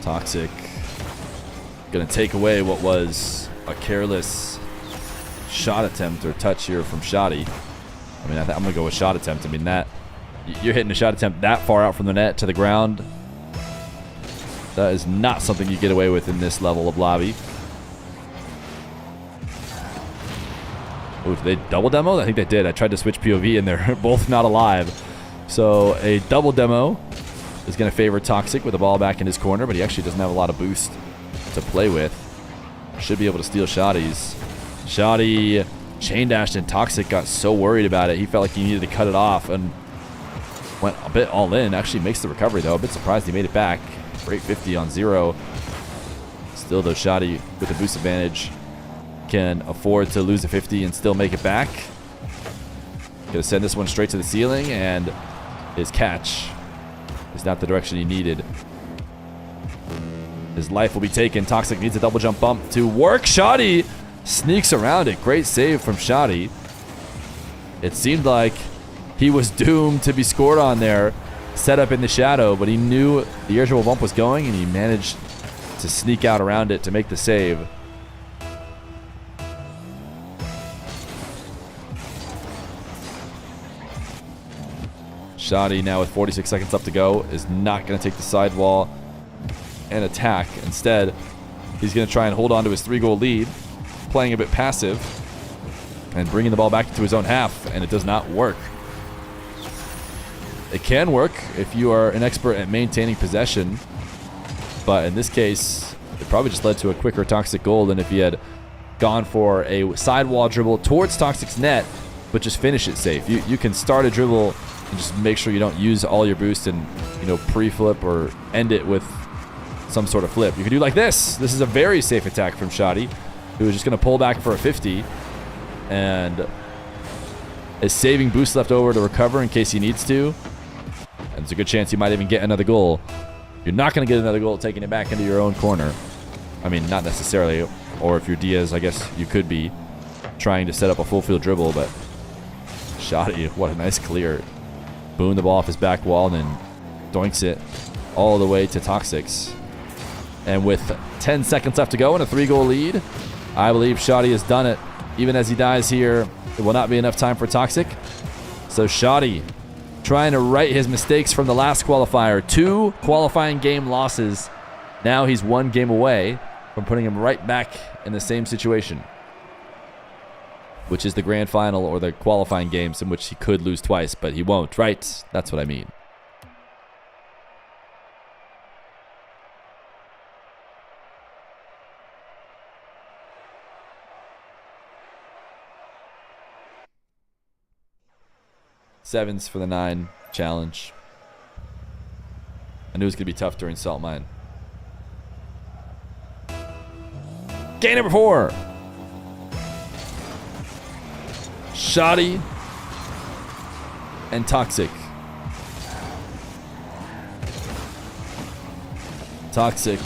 Toxic gonna take away what was a careless shot attempt or touch here from Shoddy. I mean, I'm gonna go with shot attempt. I mean, that you're hitting a shot attempt that far out from the net to the ground. That is not something you get away with in this level of lobby. Ooh, did they double demo? I think they did. I tried to switch POV and they're both not alive. So a double demo is going to favor Toxic with the ball back in his corner, but he actually doesn't have a lot of boost to play with. Should be able to steal Shoddy's. Shoddy chain dashed, and Toxic got so worried about it, he felt like he needed to cut it off and went a bit all in. Actually makes the recovery though. A bit surprised he made it back. Great 50 on 0. Still though, Shoddy with the boost advantage can afford to lose a 50 and still make it back. Gonna send this one straight to the ceiling, and his catch is not the direction he needed. His life will be taken. Toxic needs a double jump bump to work. Shoddy sneaks around it. Great save from Shoddy. It seemed like he was doomed to be scored on there, set up in the shadow, but he knew the air dribble bump was going, and he managed to sneak out around it to make the save. Shoddy now with 46 seconds left to go is not going to take the sidewall and attack. Instead, he's going to try and hold on to his 3-goal lead, playing a bit passive and bringing the ball back into his own half, and it does not work. It can work if you are an expert at maintaining possession, but in this case, it probably just led to a quicker Toxic goal than if he had gone for a sidewall dribble towards Toxic's net, but just finish it safe. You can start a dribble and just make sure you don't use all your boost and, pre-flip or end it with some sort of flip. You can do like this. This is a very safe attack from Shoddy, who is just going to pull back for a 50 and is saving boost left over to recover in case he needs to. And there's a good chance he might even get another goal. You're not going to get another goal taking it back into your own corner. I mean, not necessarily. Or if you're Diaz, I guess you could be trying to set up a full field dribble, but Shoddy, what a nice clear. Boom the ball off his back wall and then doinks it all the way to Toxic's. And with 10 seconds left to go and a 3-goal lead, I believe Shoddy has done it. Even as he dies here, it will not be enough time for Toxic. So Shoddy trying to right his mistakes from the last qualifier. 2 qualifying game losses. Now he's 1 game away from putting him right back in the same situation, which is the grand final or the qualifying games in which he could lose twice, but he won't, right? That's what I mean. Sevens for the 9 challenge. I knew it was going to be tough during Salt Mine. Game number 4. Shoddy and Toxic. Toxic.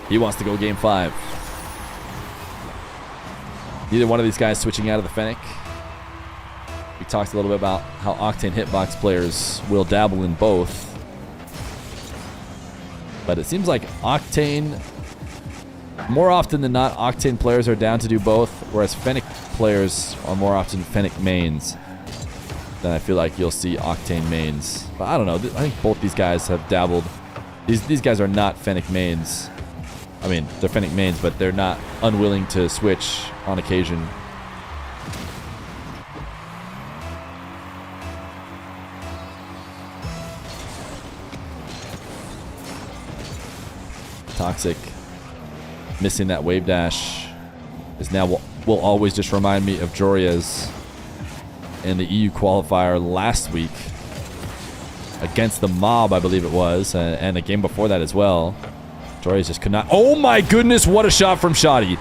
He wants to go game 5. Neither one of these guys switching out of the Fennec. We talked a little bit about how Octane hitbox players will dabble in both. But it seems like Octane, more often than not, Octane players are down to do both, whereas Fennec players are more often Fennec mains. Then I feel like you'll see Octane mains. But I don't know. I think both these guys have dabbled. These guys are not Fennec mains. I mean, they're Fennec mains, but they're not unwilling to switch on occasion. Toxic missing that wave dash is now will always just remind me of Joria's in the EU qualifier last week against the Mob, I believe it was, and the game before that as well. Joria's just could not. Oh my goodness, what a shot from Shoddy.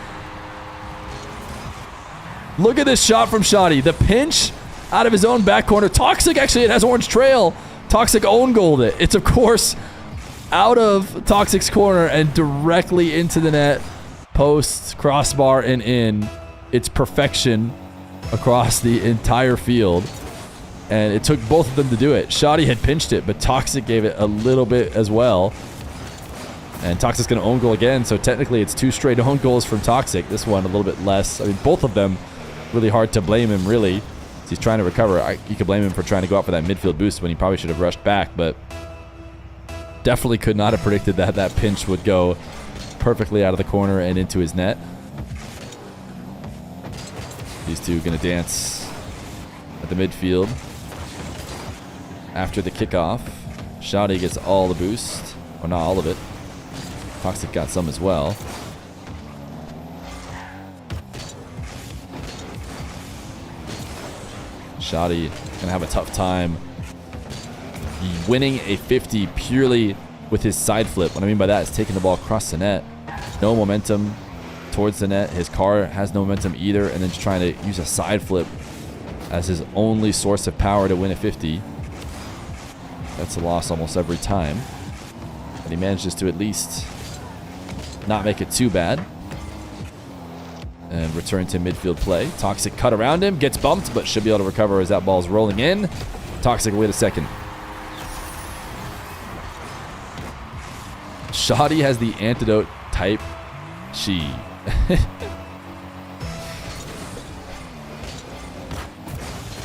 Look at this shot from Shoddy. The pinch out of his own back corner. Toxic, actually, it has orange trail. Toxic own goaled it. It's, of course, out of Toxic's corner and directly into the net. Post, crossbar, and in. It's perfection across the entire field. And it took both of them to do it. Shoddy had pinched it, but Toxic gave it a little bit as well. And Toxic's going to own goal again, so technically it's 2 straight own goals from Toxic. This one a little bit less. I mean, both of them really hard to blame him, really. He's trying to recover. You could blame him for trying to go out for that midfield boost when he probably should have rushed back, but definitely could not have predicted that that pinch would go perfectly out of the corner and into his net. These two going to dance at the midfield. After the kickoff, Shoddy gets all the boost. Or not all of it. Toxic got some as well. Shoddy gonna have a tough time winning a 50 purely with his side flip. What I mean by that is taking the ball across the net. No momentum towards the net. His car has no momentum either, and then just trying to use a side flip as his only source of power to win a 50. That's a loss almost every time. But he manages to at least not make it too bad. And return to midfield play. Toxic cut around him, gets bumped, but should be able to recover as that ball's rolling in. Toxic, wait a second. Shoddy has the antidote type chi.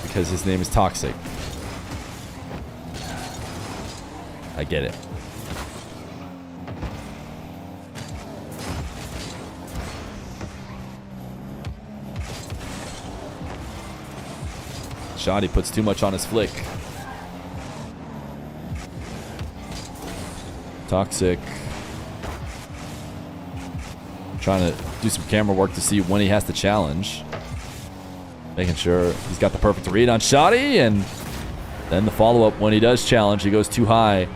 Because his name is Toxic. I get it. Shoddy puts too much on his flick. Toxic. Trying to do some camera work to see when he has to challenge. Making sure he's got the perfect read on Shoddy, and then the follow-up when he does challenge, he goes too high.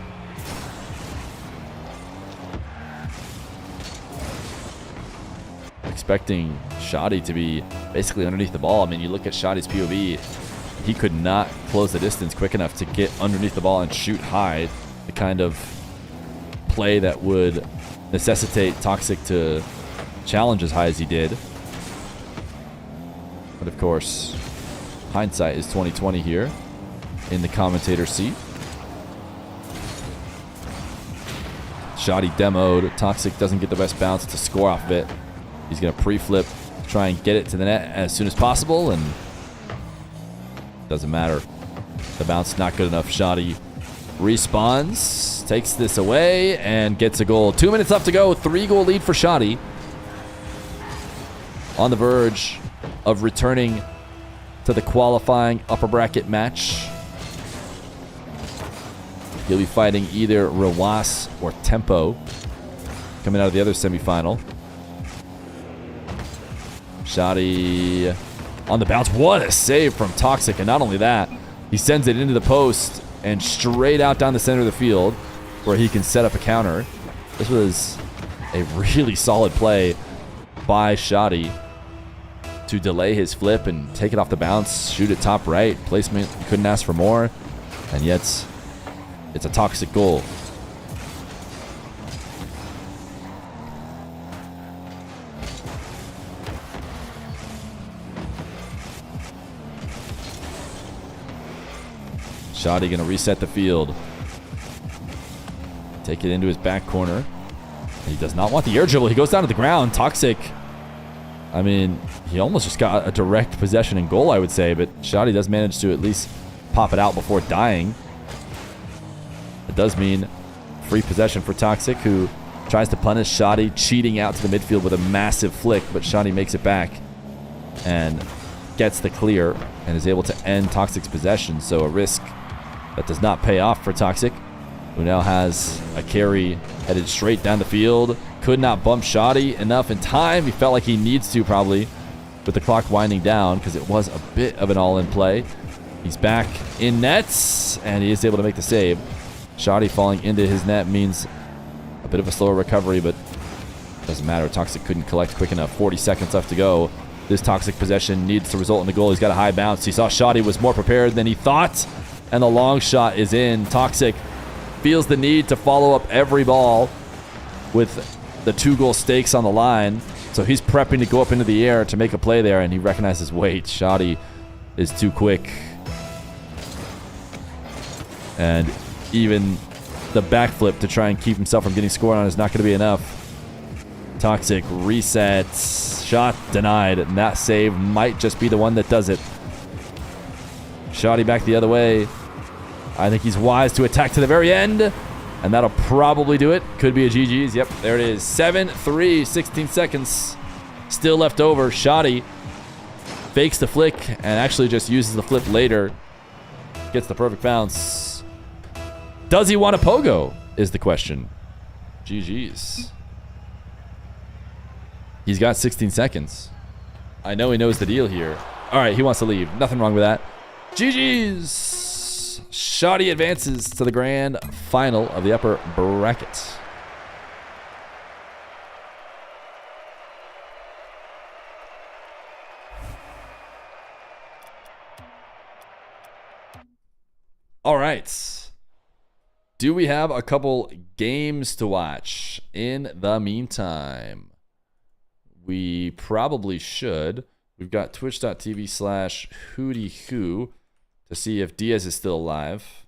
Expecting Shoddy to be basically underneath the ball. I mean, you look at Shoddy's POV, he could not close the distance quick enough to get underneath the ball and shoot high. The kind of play that would necessitate Toxic to challenge as high as he did. But of course, hindsight is 20/20 here in the commentator seat. Shoddy demoed. Toxic doesn't get the best bounce to score off of it. He's going to pre-flip, try and get it to the net as soon as possible, and Doesn't matter. The bounce not good enough. Shoddy respawns, takes this away, and gets a goal. 2 minutes left to go. 3-goal lead for Shoddy. On the verge of returning to the qualifying upper bracket match. He'll be fighting either Rawas or Tempo coming out of the other semifinal. Shoddy on the bounce. What a save from Toxic. And not only that, he sends it into the post and straight out down the center of the field where he can set up a counter. This was a really solid play by Shoddy to delay his flip and take it off the bounce, shoot it top right. Placement, you couldn't ask for more. And yet, it's a Toxic goal. Shoddy going to reset the field. Take it into his back corner. He does not want the air dribble. He goes down to the ground. Toxic. I mean, he almost just got a direct possession and goal, I would say. But Shoddy does manage to at least pop it out before dying. It does mean free possession for Toxic, who tries to punish Shoddy, cheating out to the midfield with a massive flick. But Shoddy makes it back and gets the clear and is able to end Toxic's possession. So a risk that does not pay off for Toxic, who now has a carry headed straight down the field. Could not bump Shoddy enough in time. He felt like he needs to, probably, with the clock winding down, because it was a bit of an all-in play. He's back in nets, and he is able to make the save. Shoddy falling into his net means a bit of a slower recovery, but doesn't matter. Toxic couldn't collect quick enough. 40 seconds left to go. This Toxic possession needs to result in a goal. He's got a high bounce. He saw Shoddy was more prepared than he thought, and the long shot is in. Toxic feels the need to follow up every ball with the 2-goal stakes on the line. So he's prepping to go up into the air to make a play there, and he recognizes, wait, Shoddy is too quick. And even the backflip to try and keep himself from getting scored on is not going to be enough. Toxic resets. Shot denied, and that save might just be the one that does it. Shoddy back the other way. I think he's wise to attack to the very end, and that'll probably do it. Could be a GG's. Yep, there it is. 7-3, 16 seconds still left over. Shoddy fakes the flick and actually just uses the flip later. Gets the perfect bounce. Does he want a pogo is the question. GG's. He's got 16 seconds. I know he knows the deal here. All right, he wants to leave. Nothing wrong with that. GG's. Shoddy advances to the grand final of the upper bracket. All right. Do we have a couple games to watch in the meantime? We probably should. We've got twitch.tv/HootyHoo to see if Diaz is still alive.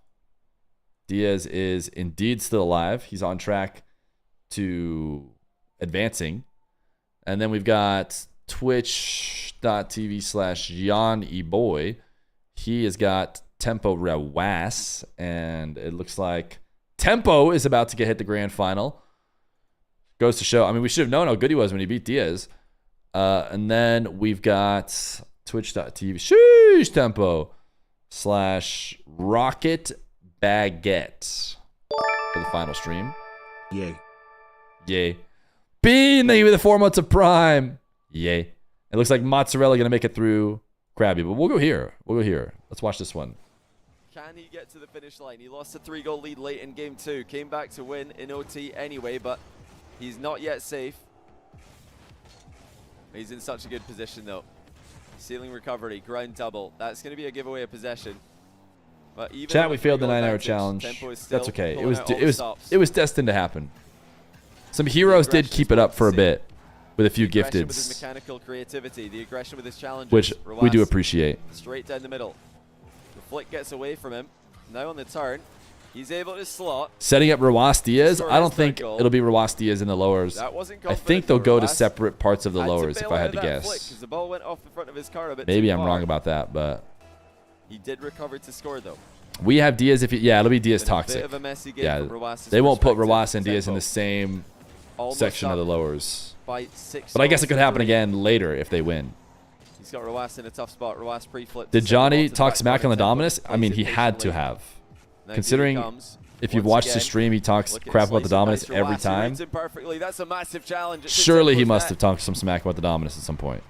Diaz is indeed still alive. He's on track to advancing. And then we've got twitch.tv/YonEboy. He has got Tempo Rawas, and it looks like Tempo is about to get hit the grand final. Goes to show, I mean, we should have known how good he was when he beat Diaz. And then we've got twitch.tv Tempo /Rocket Baguette for the final stream. Yay. Yay. Bean, thank you for the 4 months of Prime. Yay. It looks like Mozzarella going to make it through Krabby, but we'll go here. We'll go here. Let's watch this one. Can he get to the finish line? He lost a 3-goal lead late in game 2. Came back to win in OT anyway, but he's not yet safe. He's in such a good position though. Ceiling recovery, ground double. That's going to be a giveaway of possession. But even Chat, we failed the 9-hour challenge. That's okay. It was destined to happen. Some heroes did keep it up for a bit with a few gifteds, with his mechanical creativity, the aggression with his challenges, which we do appreciate. Straight down the middle. The flick gets away from him. Now on the turn, he's able to slot. Setting up Rawas Diaz. I don't think it'll be Rawas Diaz in the lowers. I think they'll go to separate parts of the lowers if I had to guess. The ball went off the front of his car a bit. Maybe I'm wrong about that, but He did recover to score, though. We have Diaz if yeah, it'll be Diaz Been a toxic. bit of a messy game Yeah, from Roas's they won't put perspective. Roas and Diaz in Tempo the same almost section of up the lowers. by 6 But I guess it goals could happen to 3. again later if they win. He's got Roas in a tough spot. Roas pre-flip. Did Johnny talk smack on the Dominus? I mean, he had to have. Considering if you've watched the stream, he talks crap about the Dominus every time. That's a massive challenge. It's in Surely he Tempo's must net. have talked some smack about the Dominus at some point.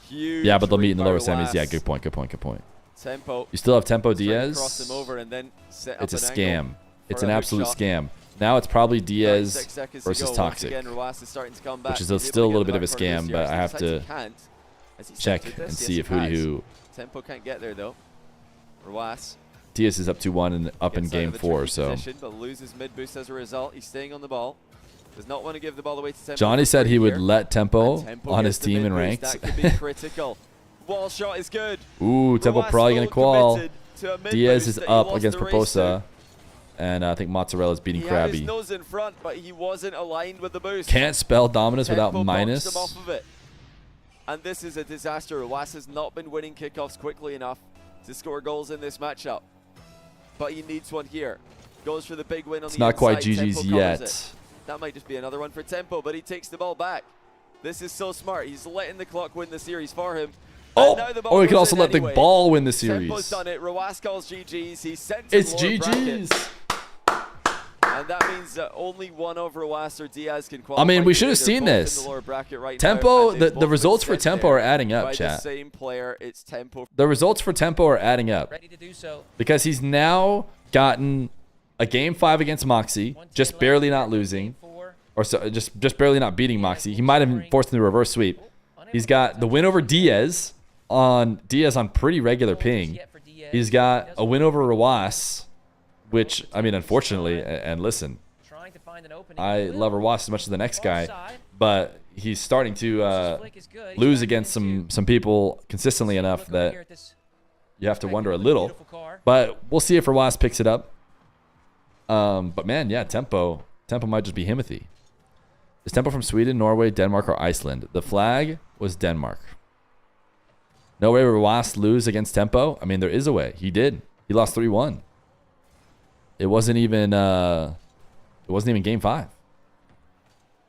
Huge Yeah, but they'll meet in the lead lower by semis. Yeah, Roas. good point, good point, good point. Tempo. You still have Tempo Trying to Diaz. cross him over and then set It's a up an angle scam. It's for an a hook absolute shot. scam. Now it's probably 36 Diaz seconds to versus go. Once Toxic, again, Roas is starting to come back. which is He's able still a to little get bit of a the back corner scam, this but year. I have Decides to he can't, as he check centered this. and Yes, see he if who has. who. Tempo can't get there though. Roas Diaz is up 2-1 and up in gets out game of a 4, tricky so. position, but loses mid boost as a result. He's staying on the ball. Does not want to give the ball away to Tempo. Johnny for said free he would here. let Tempo And Tempo on gets his the team in mid-boost. ranks. That could be critical. Wall shot is good. Ooh, Tempo Roas probably going full to qual. committed to a mid Diaz boost is that he up lost against the race to. Proposa. And I think Mozzarella's beating He had his Krabby. nose in front, but he wasn't aligned with the boost. Can't spell Dominus Tempo without boxed minus. him off of it. And this is a disaster. Roas has not been winning kickoffs quickly enough to score goals in this matchup. But he needs one here. Goes for the big win on It's the not quite inside. GG's Tempo covers yet. it. That might just be another one for Tempo, but he takes the ball back. This is so smart. He's letting the clock win the series for him. And now the ball Oh, he could goes also in let anyway. the ball win the Tempo's series. done it. Roas calls GG's. He's sent to It's the lower bracket. GG's. And that means that only one of Roas or Diaz can qualify. I mean, we today. should have They're seen both in this. the lower bracket right Tempo, now, and they've both the been results for sent Tempo there are adding up, by chat. the same player. It's Tempo. The results for Tempo are adding up. Ready to do so. Because he's now gotten a game 5 against Moxie, just barely not losing. Or so, just barely not beating Moxie. He might have been forced into a reverse sweep. He's got the win over Diaz on pretty regular ping. He's got a win over Roas, which, I mean, unfortunately, and listen, I love Roas as much as the next guy, but he's starting to lose against some people consistently enough that you have to wonder a little. But we'll see if Roas picks it up. But man, yeah, Tempo might just be Himothy. Is Tempo from Sweden, Norway, Denmark, or Iceland? The flag was Denmark. No way will Roas lose against Tempo? I mean, there is a way. He did. He lost 3-1. It wasn't even game 5.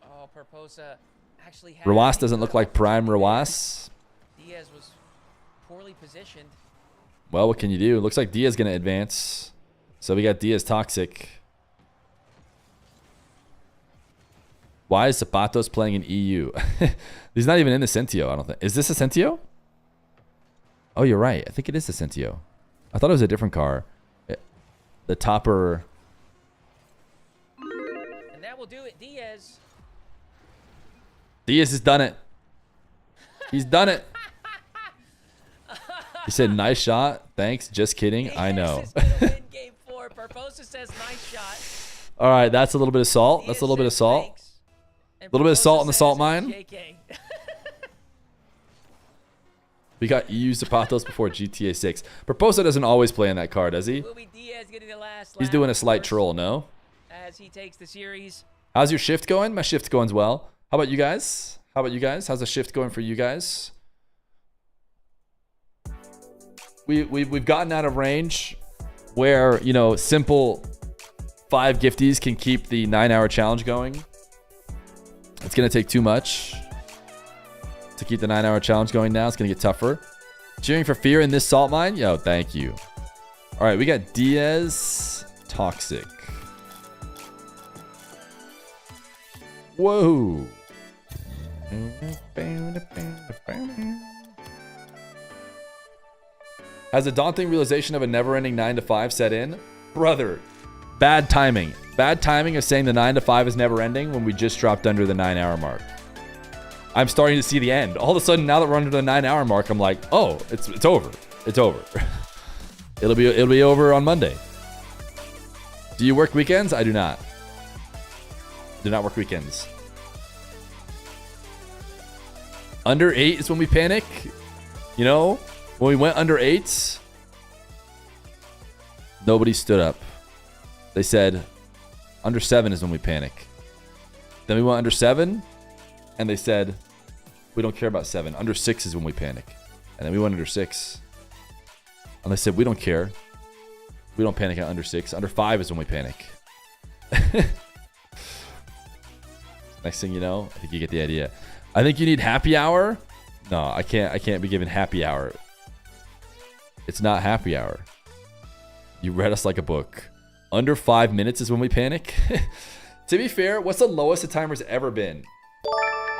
Oh, Proposa actually had Roas doesn't look like prime Roas. Diaz was poorly positioned. Well, what can you do? It looks like Diaz going to advance. So we got Diaz Toxic. Why is Zapatos playing in EU? He's not even in the Centio, I don't think. Is this a Centio? Oh, you're right. I think it is the Centio. I thought it was a different car. The topper. And that will do it. Diaz. Diaz has done it. He's done it. He said, nice shot. Thanks. Just kidding. I know. Diaz is gonna win game 4. Proposa says nice shot. All right. That's a little bit of salt. That's a little bit of salt. A little bit of salt in the salt mine. JK. We got EU Zapatos before GTA 6. Proposa doesn't always play in that car, does he? Will be Diaz getting the last He's lap, doing a of slight course, troll, no? as he takes the series. How's your shift going? My shift's going well. How about you guys? How's the shift going for you guys? We've gotten out of range where, you know, simple 5 gifties can keep the 9-hour challenge going. It's going to take too much to keep the 9-hour challenge going now. It's going to get tougher. Cheering for Feer in this salt mine? Yo, thank you. All right, we got Diaz Toxic. Whoa. Has a daunting realization of a never-ending 9 to 5 set in? Brother, bad timing. Bad timing of saying the 9 to 5 is never ending when we just dropped under the 9-hour mark. I'm starting to see the end. All of a sudden, now that we're under the 9-hour mark, I'm like, oh, it's over. It's over. It'll be over on Monday. Do you work weekends? I do not. Do not work weekends. Under 8 is when we panic. You know, when we went under 8, nobody stood up. They said, under 7 is when we panic. Then we went under 7, and they said, we don't care about 7. Under 6 is when we panic. And then we went under 6. And they said, we don't care. We don't panic at under 6. Under 5 is when we panic. Next thing you know, I think you get the idea. I think you need happy hour. No, I can't be given happy hour. It's not happy hour. You read us like a book. Under 5 minutes is when we panic. To be fair, what's the lowest the timer's ever been?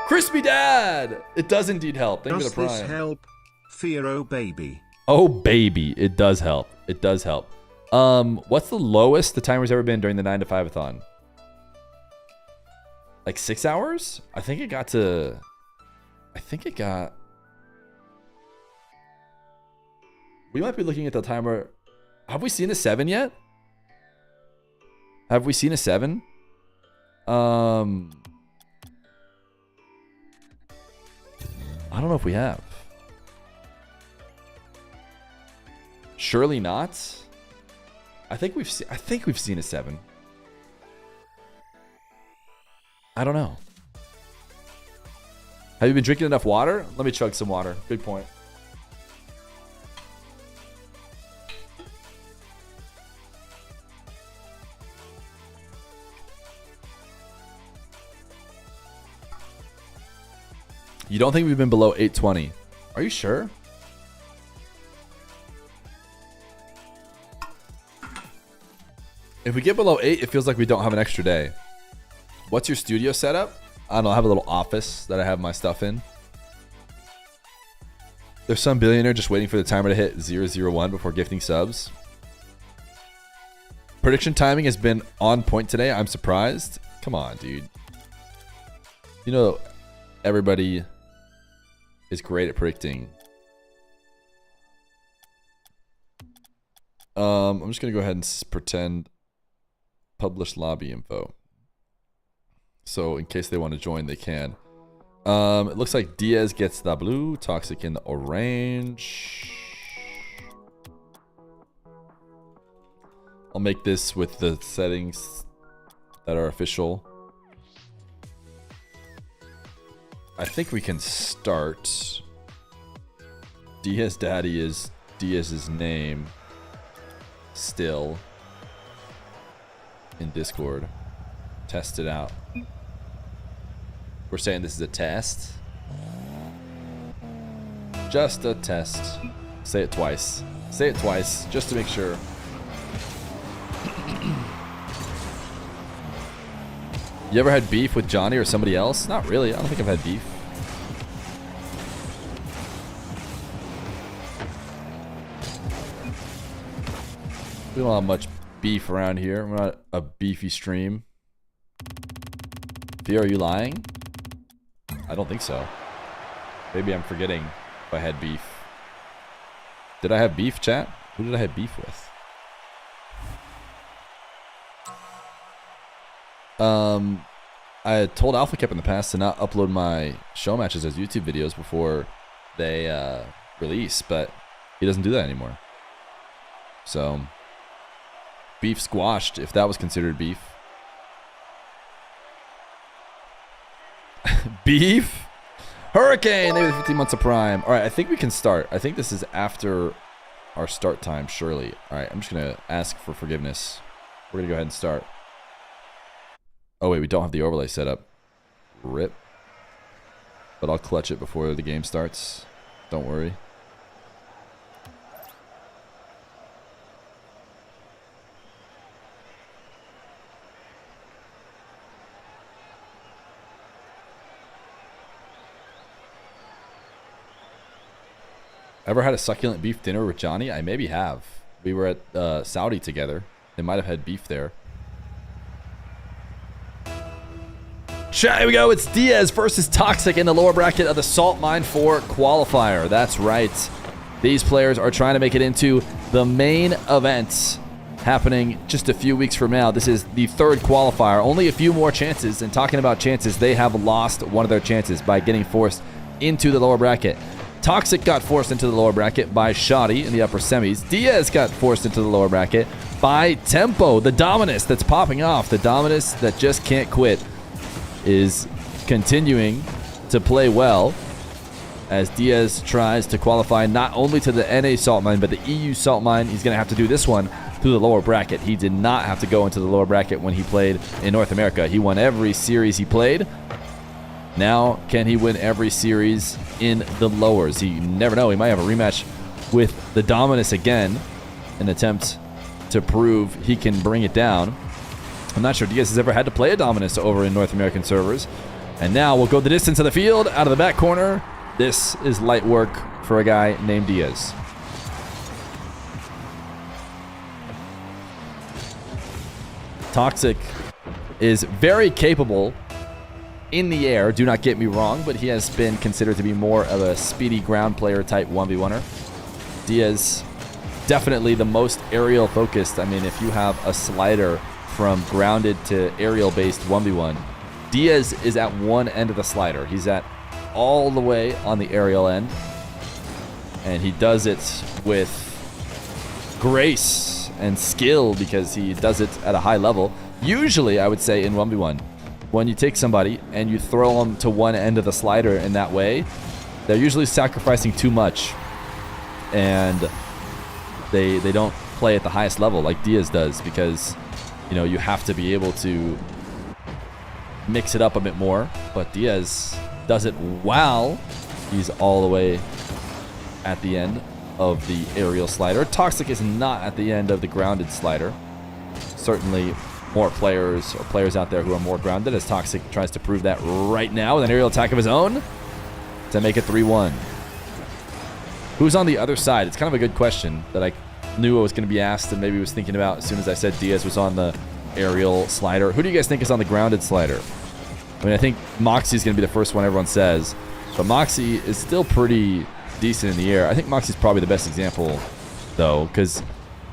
Crispy Dad! It does indeed help. Thank you for the prime. Does this help? Fear, oh baby. Oh baby, it does help. It does help. What's the lowest the timer's ever been during the 9 to 5-a-thon? Like 6 hours? I think it got. We might be looking at the timer. Have we seen a 7 yet? Have we seen a 7? I don't know if we have. Surely not. I think we've seen a 7. I don't know. Have you been drinking enough water? Let me chug some water. Good point. You don't think we've been below 820? Are you sure? If we get below 8, it feels like we don't have an extra day. What's your studio setup? I don't know. I have a little office that I have my stuff in. There's some billionaire just waiting for the timer to hit 001 before gifting subs. Prediction timing has been on point today. I'm surprised. Come on, dude. You know, everybody is great at predicting. I'm just going to go ahead and pretend publish lobby info. So in case they want to join, they can. It looks like Diaz gets the blue, Toxic in the orange. I'll make this with the settings that are official. I think we can start. Diaz Daddy is Diaz's name still in Discord. Test it out. We're saying this is a test. Just a test. Say it twice. Say it twice, just to make sure. You ever had beef with Johnny or somebody else? Not really. I don't think I've had beef. We don't have much beef around here. We're not a beefy stream. Fear, are you lying? I don't think so. Maybe I'm forgetting if I had beef. Did I have beef, chat? Who did I have beef with? I had told Alpha Cap in the past to not upload my show matches as YouTube videos before they release, but he doesn't do that anymore. So, beef squashed, if that was considered beef. Beef? Hurricane! They were 15 months of prime. Alright, I think we can start. I think this is after our start time, surely. Alright, I'm just going to ask for forgiveness. We're going to go ahead and start. Oh, wait, we don't have the overlay set up. RIP. But I'll clutch it before the game starts. Don't worry. Ever had a succulent beef dinner with Johnny? I maybe have. We were at Saudi together. They might have had beef there. Chat, here we go. It's Diaz versus Toxic in the lower bracket of the Salt Mine 4 qualifier. That's right. These players are trying to make it into the main event happening just a few weeks from now. This is the third qualifier. Only a few more chances. And talking about chances, they have lost one of their chances by getting forced into the lower bracket. Toxic got forced into the lower bracket by Shoddy in the upper semis. Diaz got forced into the lower bracket by Tempo, the Dominus that's popping off. The Dominus that just can't quit is continuing to play well. as Diaz tries to qualify not only to the NA salt mine, but the EU salt mine. He's going to have to do this one through the lower bracket. He did not have to go into the lower bracket when he played in North America. He won every series he played. Now, can he win every series in the lowers? You never know. He might have a rematch with the Dominus again, an attempt to prove he can bring it down. I'm not sure Diaz has ever had to play a Dominus over in North American servers. And now we'll go the distance of the field, out of the back corner. This is light work for a guy named Diaz. Toxic is very capable in the air, do not get me wrong, but he has been considered to be more of a speedy ground player type 1v1er. Diaz, definitely the most aerial focused. I mean, if you have a slider from grounded to aerial based 1v1, Diaz is at one end of the slider. He's at all the way on the aerial end, and he does it with grace and skill because he does it at a high level. Usually, I would say in 1v1, when you take somebody and you throw them to one end of the slider in that way, they're usually sacrificing too much, and they don't play at the highest level like Diaz does, because you know you have to be able to mix it up a bit more. But Diaz does it while he's all the way at the end of the aerial slider. Toxic is not at the end of the grounded slider. Certainly more players or players out there who are more grounded, as Toxic tries to prove that right now with an aerial attack of his own to make it 3-1. Who's on the other side? It's kind of a good question that I knew I was going to be asked and maybe was thinking about as soon as I said Diaz was on the aerial slider. Who do you guys think is on the grounded slider? I mean, I think Moxie's going to be the first one everyone says, but Moxie is still pretty decent in the air. I think Moxie's probably the best example, though, because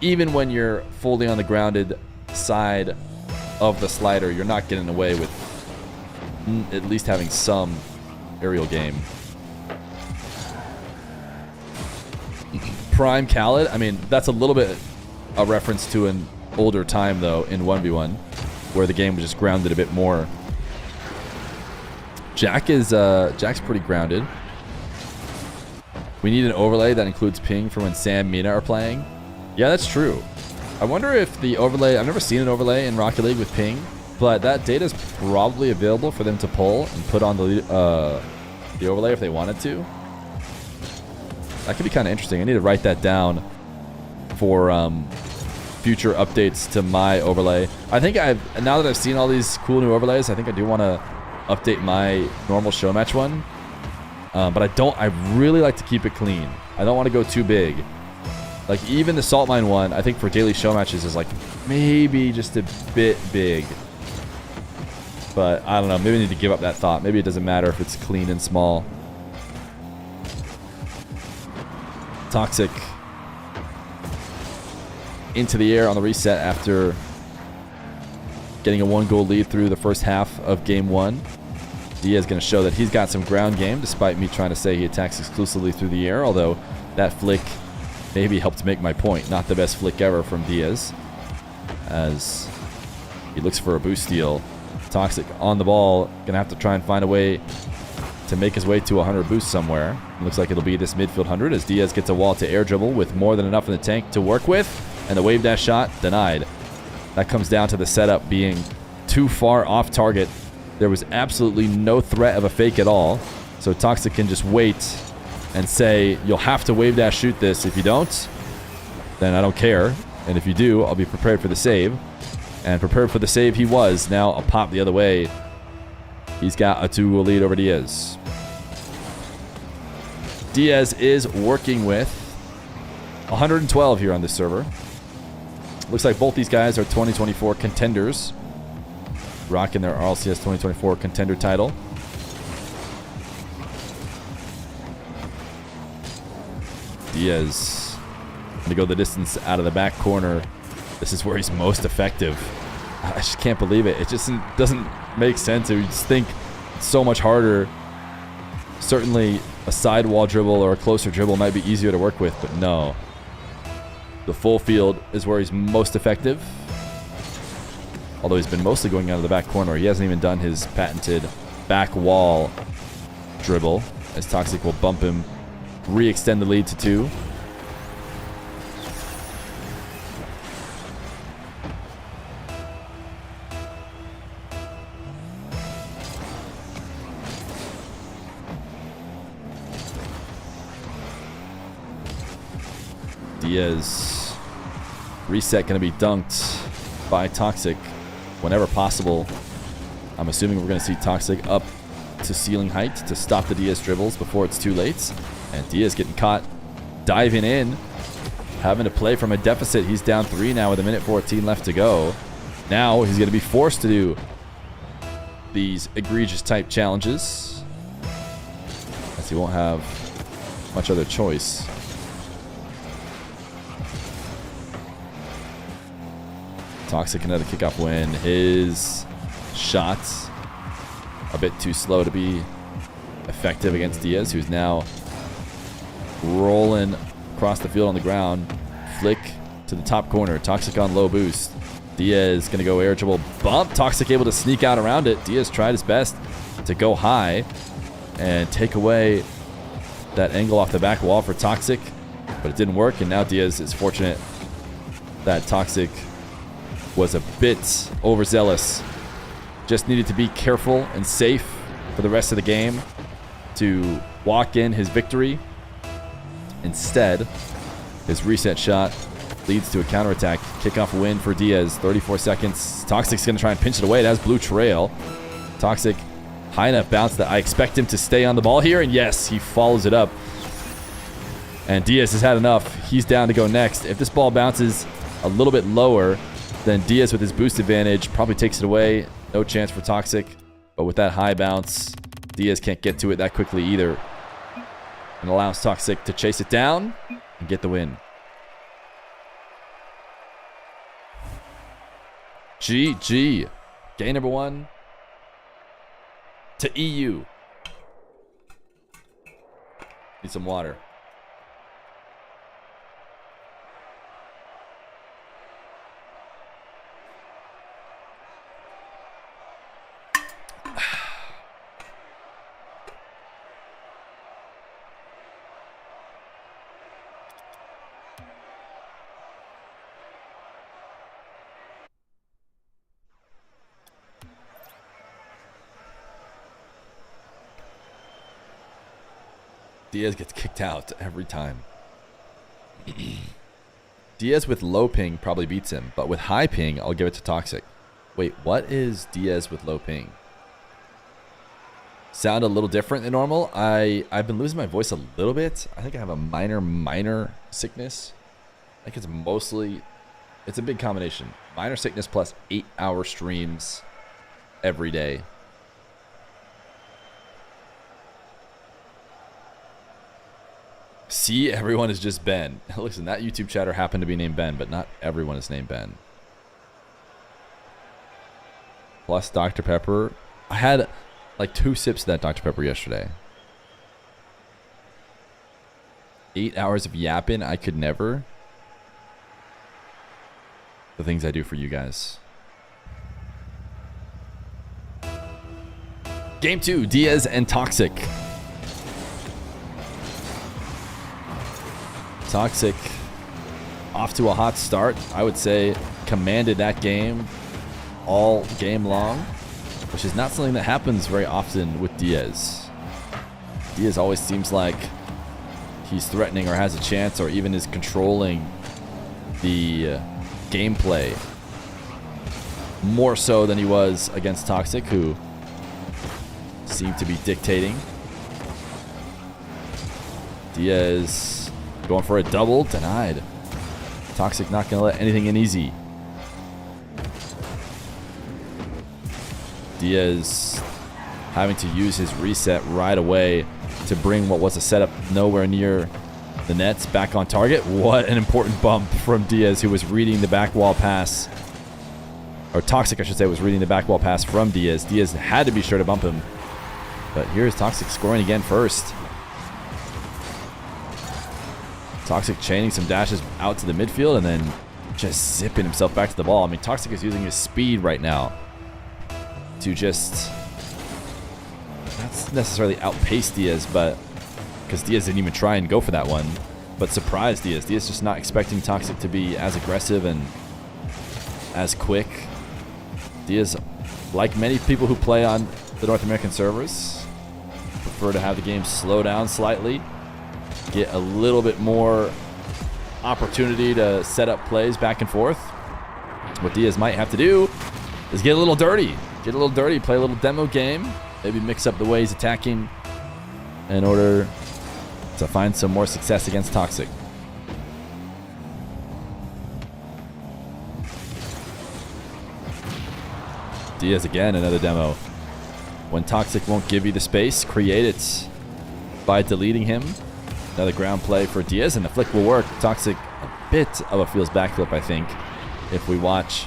even when you're fully on the grounded side of the slider, you're not getting away with at least having some aerial game. Prime Khaled, I mean, that's a little bit a reference to an older time, though, in 1v1, where the game was just grounded a bit more. Jack's pretty grounded. We need an overlay that includes ping for when Sam and Mina are playing. Yeah, that's true. I wonder if the overlay, I've never seen an overlay in Rocket League with ping, but that data is probably available for them to pull and put on the overlay if they wanted to. That could be kind of interesting. I need to write that down for future updates to my overlay. I think now that I've seen all these cool new overlays, I think I do want to update my normal show match one. But I really like to keep it clean. I don't want to go too big. Like even the Salt Mine one, I think for daily show matches is like maybe just a bit big. But I don't know, maybe I need to give up that thought. Maybe it doesn't matter if it's clean and small. Toxic into the air on the reset after getting a 1-goal lead through the first half of game 1. Diaz going to show that he's got some ground game, despite me trying to say he attacks exclusively through the air, although that flick maybe helped make my point. Not the best flick ever from Diaz, as he looks for a boost steal. Toxic on the ball, going to have to try and find a way to make his way to 100 boost somewhere. It looks like it'll be this midfield 100 as Diaz gets a wall to air dribble with more than enough in the tank to work with, and the wave dash shot denied. That comes down to the setup being too far off target. There was absolutely no threat of a fake at all, so Toxic can just wait and say, you'll have to wave dash shoot this. If you don't, then I don't care, and if you do, I'll be prepared for the save. And prepared for the save he was. Now a pop the other way. He's got a 2-goal lead over Diaz. Diaz is working with 112 here on this server. Looks like both these guys are 2024 contenders, rocking their RLCS 2024 contender title. Diaz going to go the distance out of the back corner. This is where he's most effective. I just can't believe it. It just doesn't make sense. You just think it's so much harder. Certainly a sidewall dribble or a closer dribble might be easier to work with, but no. The full field is where he's most effective. Although he's been mostly going out of the back corner. He hasn't even done his patented back wall dribble. as Toxic will bump him, re-extend the lead to 2. Diaz reset going to be dunked by Toxic whenever possible. I'm assuming we're going to see Toxic up to ceiling height to stop the Diaz dribbles before it's too late. And Diaz getting caught diving in, having to play from a deficit. He's down 3 now with 1:14 left to go. Now he's going to be forced to do these egregious type challenges, as he won't have much other choice. Toxic another kickoff win. His shots a bit too slow to be effective against Diaz, who's now rolling across the field on the ground. Flick to the top corner. Toxic on low boost. Diaz going to go air dribble bump. Toxic able to sneak out around it. Diaz tried his best to go high and take away that angle off the back wall for Toxic, but it didn't work, and now Diaz is fortunate that Toxic was a bit overzealous. Just needed to be careful and safe for the rest of the game to walk in his victory. Instead, his reset shot leads to a counterattack. Kickoff win for Diaz. 34 seconds. Toxic's going to try and pinch it away. It has blue trail. Toxic, high enough bounce that I expect him to stay on the ball here. And yes, he follows it up. And Diaz has had enough. He's down to go next. If this ball bounces a little bit lower, then Diaz with his boost advantage probably takes it away. No chance for Toxic. But with that high bounce, Diaz can't get to it that quickly either. And allows Toxic to chase it down and get the win. GG. Game number 1 to EU. Need some water. Diaz gets kicked out every time. Diaz with low ping probably beats him, but with high ping, I'll give it to Toxic. Wait, what is Diaz with low ping? Sound a little different than normal. I've been losing my voice a little bit. I think I have a minor sickness. I think it's a big combination. Minor sickness plus 8-hour streams every day. See, everyone is just Ben. Listen, that YouTube chatter happened to be named Ben, but not everyone is named Ben. Plus Dr. Pepper. I had like 2 sips of that Dr. Pepper yesterday. 8 hours of yapping. I could never. The things I do for you guys. Game 2, Diaz and Toxic. Toxic off to a hot start. I would say commanded that game all game long, which is not something that happens very often with Diaz. Diaz always seems like he's threatening or has a chance or even is controlling the gameplay more so than he was against Toxic, who seemed to be dictating. Diaz going for a double, denied. Toxic not going to let anything in easy. Diaz having to use his reset right away to bring what was a setup nowhere near the nets back on target. What an important bump from Diaz, who was reading the back wall pass. Or Toxic, I should say, was reading the back wall pass from Diaz. Diaz had to be sure to bump him. But here's Toxic scoring again first. Toxic chaining some dashes out to the midfield and then just zipping himself back to the ball. I mean, Toxic is using his speed right now to just... necessarily outpace Diaz, but because Diaz didn't even try and go for that one, but surprised Diaz. Diaz just not expecting Toxic to be as aggressive and as quick. Diaz, like many people who play on the North American servers, prefer to have the game slow down slightly, get a little bit more opportunity to set up plays back and forth. What Diaz might have to do is get a little dirty. Get a little dirty, play a little demo game, maybe mix up the way he's attacking in order to find some more success against Toxic. Diaz again, another demo. When Toxic won't give you the space, create it by deleting him. Another ground play for Diaz, and the flick will work. Toxic, a bit of a feels backflip, I think, if we watch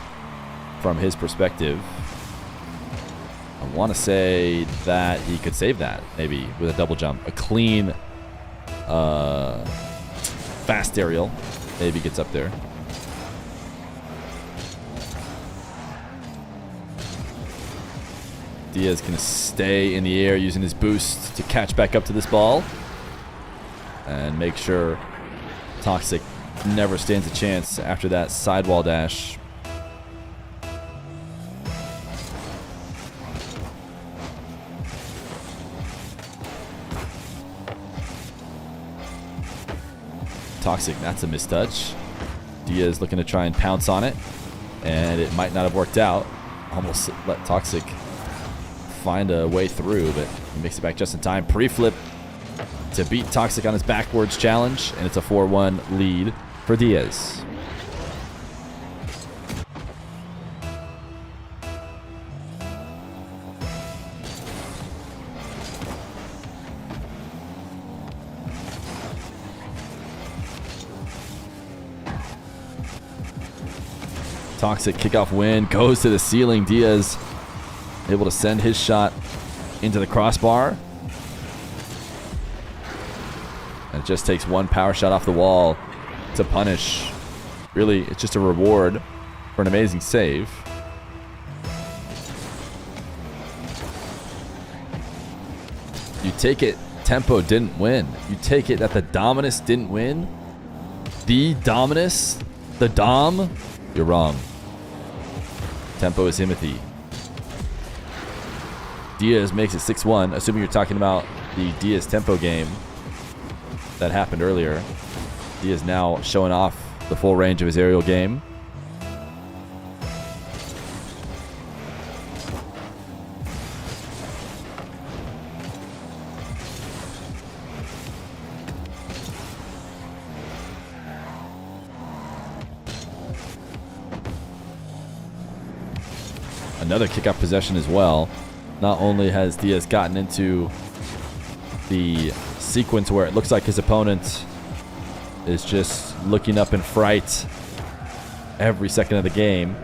from his perspective. I want to say that he could save that, maybe, with a double jump. A clean, fast aerial. Maybe gets up there. Diaz can stay in the air using his boost to catch back up to this ball. And make sure Toxic never stands a chance after that sidewall dash. Toxic, that's a mistouch. Diaz looking to try and pounce on it, and it might not have worked out. Almost let Toxic find a way through, but he makes it back just in time. Pre-flip to beat Toxic on his backwards challenge, and it's a 4-1 lead for Diaz. Toxic kickoff win, goes to the ceiling. Diaz able to send his shot into the crossbar. And it just takes one power shot off the wall to punish. Really, it's just a reward for an amazing save. You take it, Tempo didn't win. You take it that the Dominus didn't win. The Dominus, the Dom, you're wrong. Tempo is Timothy. Diaz makes it 6-1, assuming you're talking about the Diaz Tempo game that happened earlier. Diaz now showing off the full range of his aerial game. Another kickoff possession as well. Not only has Diaz gotten into the sequence where it looks like his opponent is just looking up in fright every second of the game,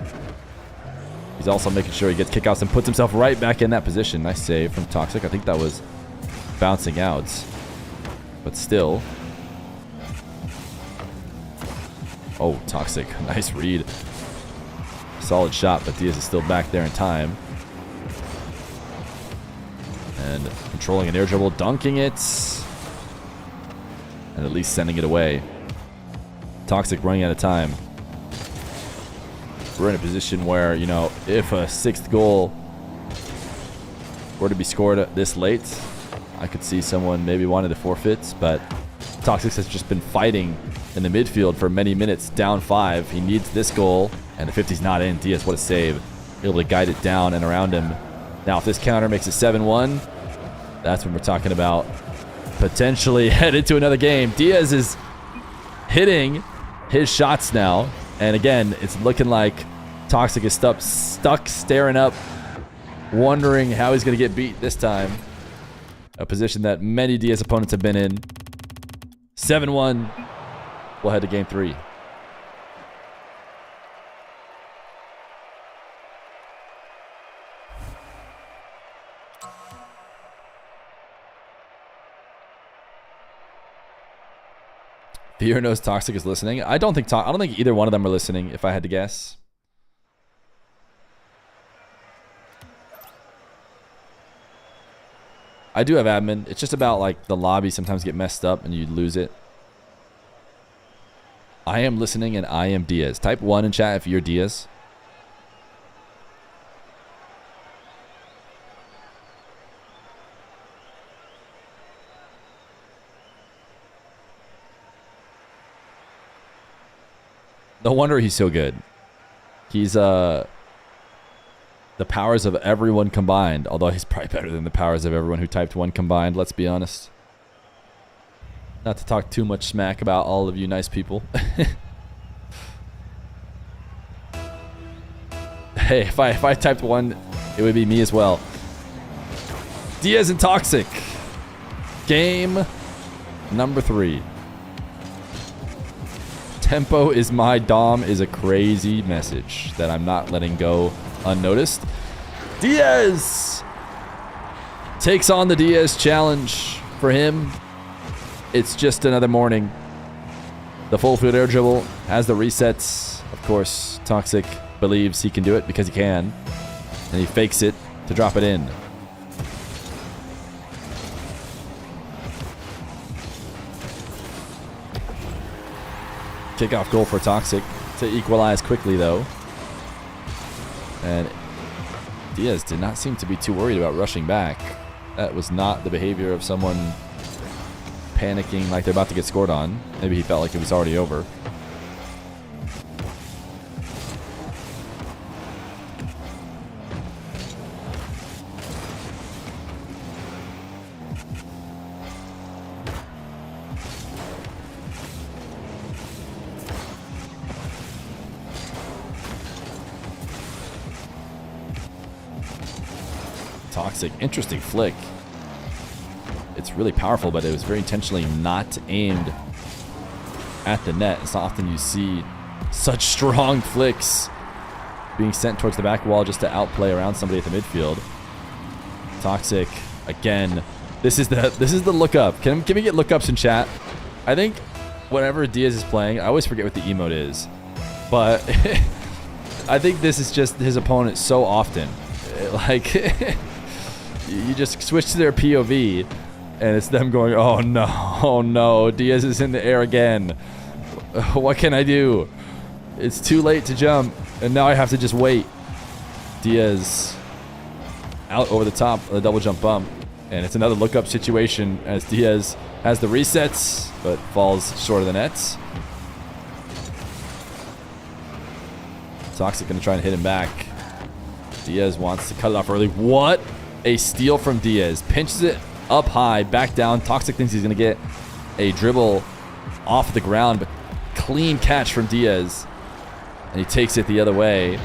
he's also making sure he gets kickouts and puts himself right back in that position. Nice save from Toxic. I think that was bouncing out, but still. Oh, Toxic. Nice read. Solid shot, but Diaz is still back there in time. And controlling an air dribble, dunking it. And at least sending it away. Toxic running out of time. We're in a position where, you know, if a sixth goal were to be scored this late, I could see someone maybe wanting to forfeit, but Toxic has just been fighting in the midfield for many minutes, down 5. He needs this goal, and the 50's not in. Diaz, what a save. Able to guide it down and around him. Now, if this counter makes it 7-1, that's when we're talking about potentially headed to another game. Diaz is hitting his shots now, and again, it's looking like Toxic is stuck staring up, wondering how he's going to get beat this time. A position that many Diaz opponents have been in. 7-1. We'll head to game 3. Fear knows Toxic is listening. I don't think either one of them are listening, if I had to guess. I do have admin. It's just about like the lobby sometimes get messed up and you lose it. I am listening and I am Diaz. Type 1 in chat if you're Diaz. No wonder he's so good. He's the powers of everyone combined. Although he's probably better than the powers of everyone who typed 1 combined. Let's be honest. Not to talk too much smack about all of you nice people. Hey, if I typed 1, it would be me as well. Diaz and Toxic. Game number 3. Tempo is my dom is a crazy message that I'm not letting go unnoticed. Diaz takes on the Diaz challenge. For him, it's just another morning. The full field air dribble has the resets. Of course, Toxic believes he can do it because he can. And he fakes it to drop it in. Kickoff goal for Toxic to equalize quickly, though. And Diaz did not seem to be too worried about rushing back. That was not the behavior of someone panicking like they're about to get scored on. Maybe he felt like it was already over. Toxic, interesting flick. It's really powerful, but it was very intentionally not aimed at the net. It's not often you see such strong flicks being sent towards the back wall just to outplay around somebody at the midfield. Toxic, again. This is the look up. Can we get look ups in chat? I think whenever Diaz is playing, I always forget what the emote is. But I think this is just his opponent so often. Like, you just switch to their POV, and it's them going, oh no, Diaz is in the air again. What can I do? It's too late to jump, and now I have to just wait. Diaz out over the top of the double jump bump, and it's another look-up situation as Diaz has the resets, but falls short of the nets. Toxic gonna try and hit him back. Diaz wants to cut it off early. What a steal from Diaz. Pinches it up high, back down. Toxic thinks he's going to get a dribble off the ground, but clean catch from Diaz. And he takes it the other way.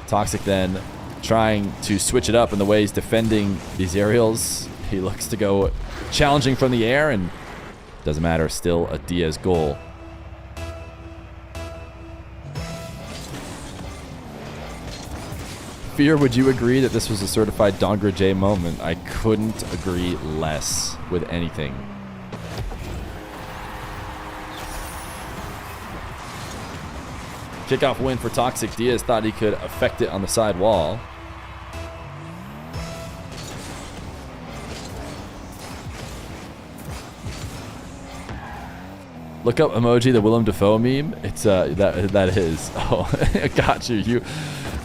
Toxic then trying to switch it up in the way he's defending these aerials. He looks to go challenging from the air, and doesn't matter. Still a Diaz goal. Fear, would you agree that this was a certified Dongra J moment? I couldn't agree less with anything. Kickoff win for Toxic. Diaz thought he could affect it on the side wall. Look up emoji, the Willem Dafoe meme. It's that is. Oh, I got you.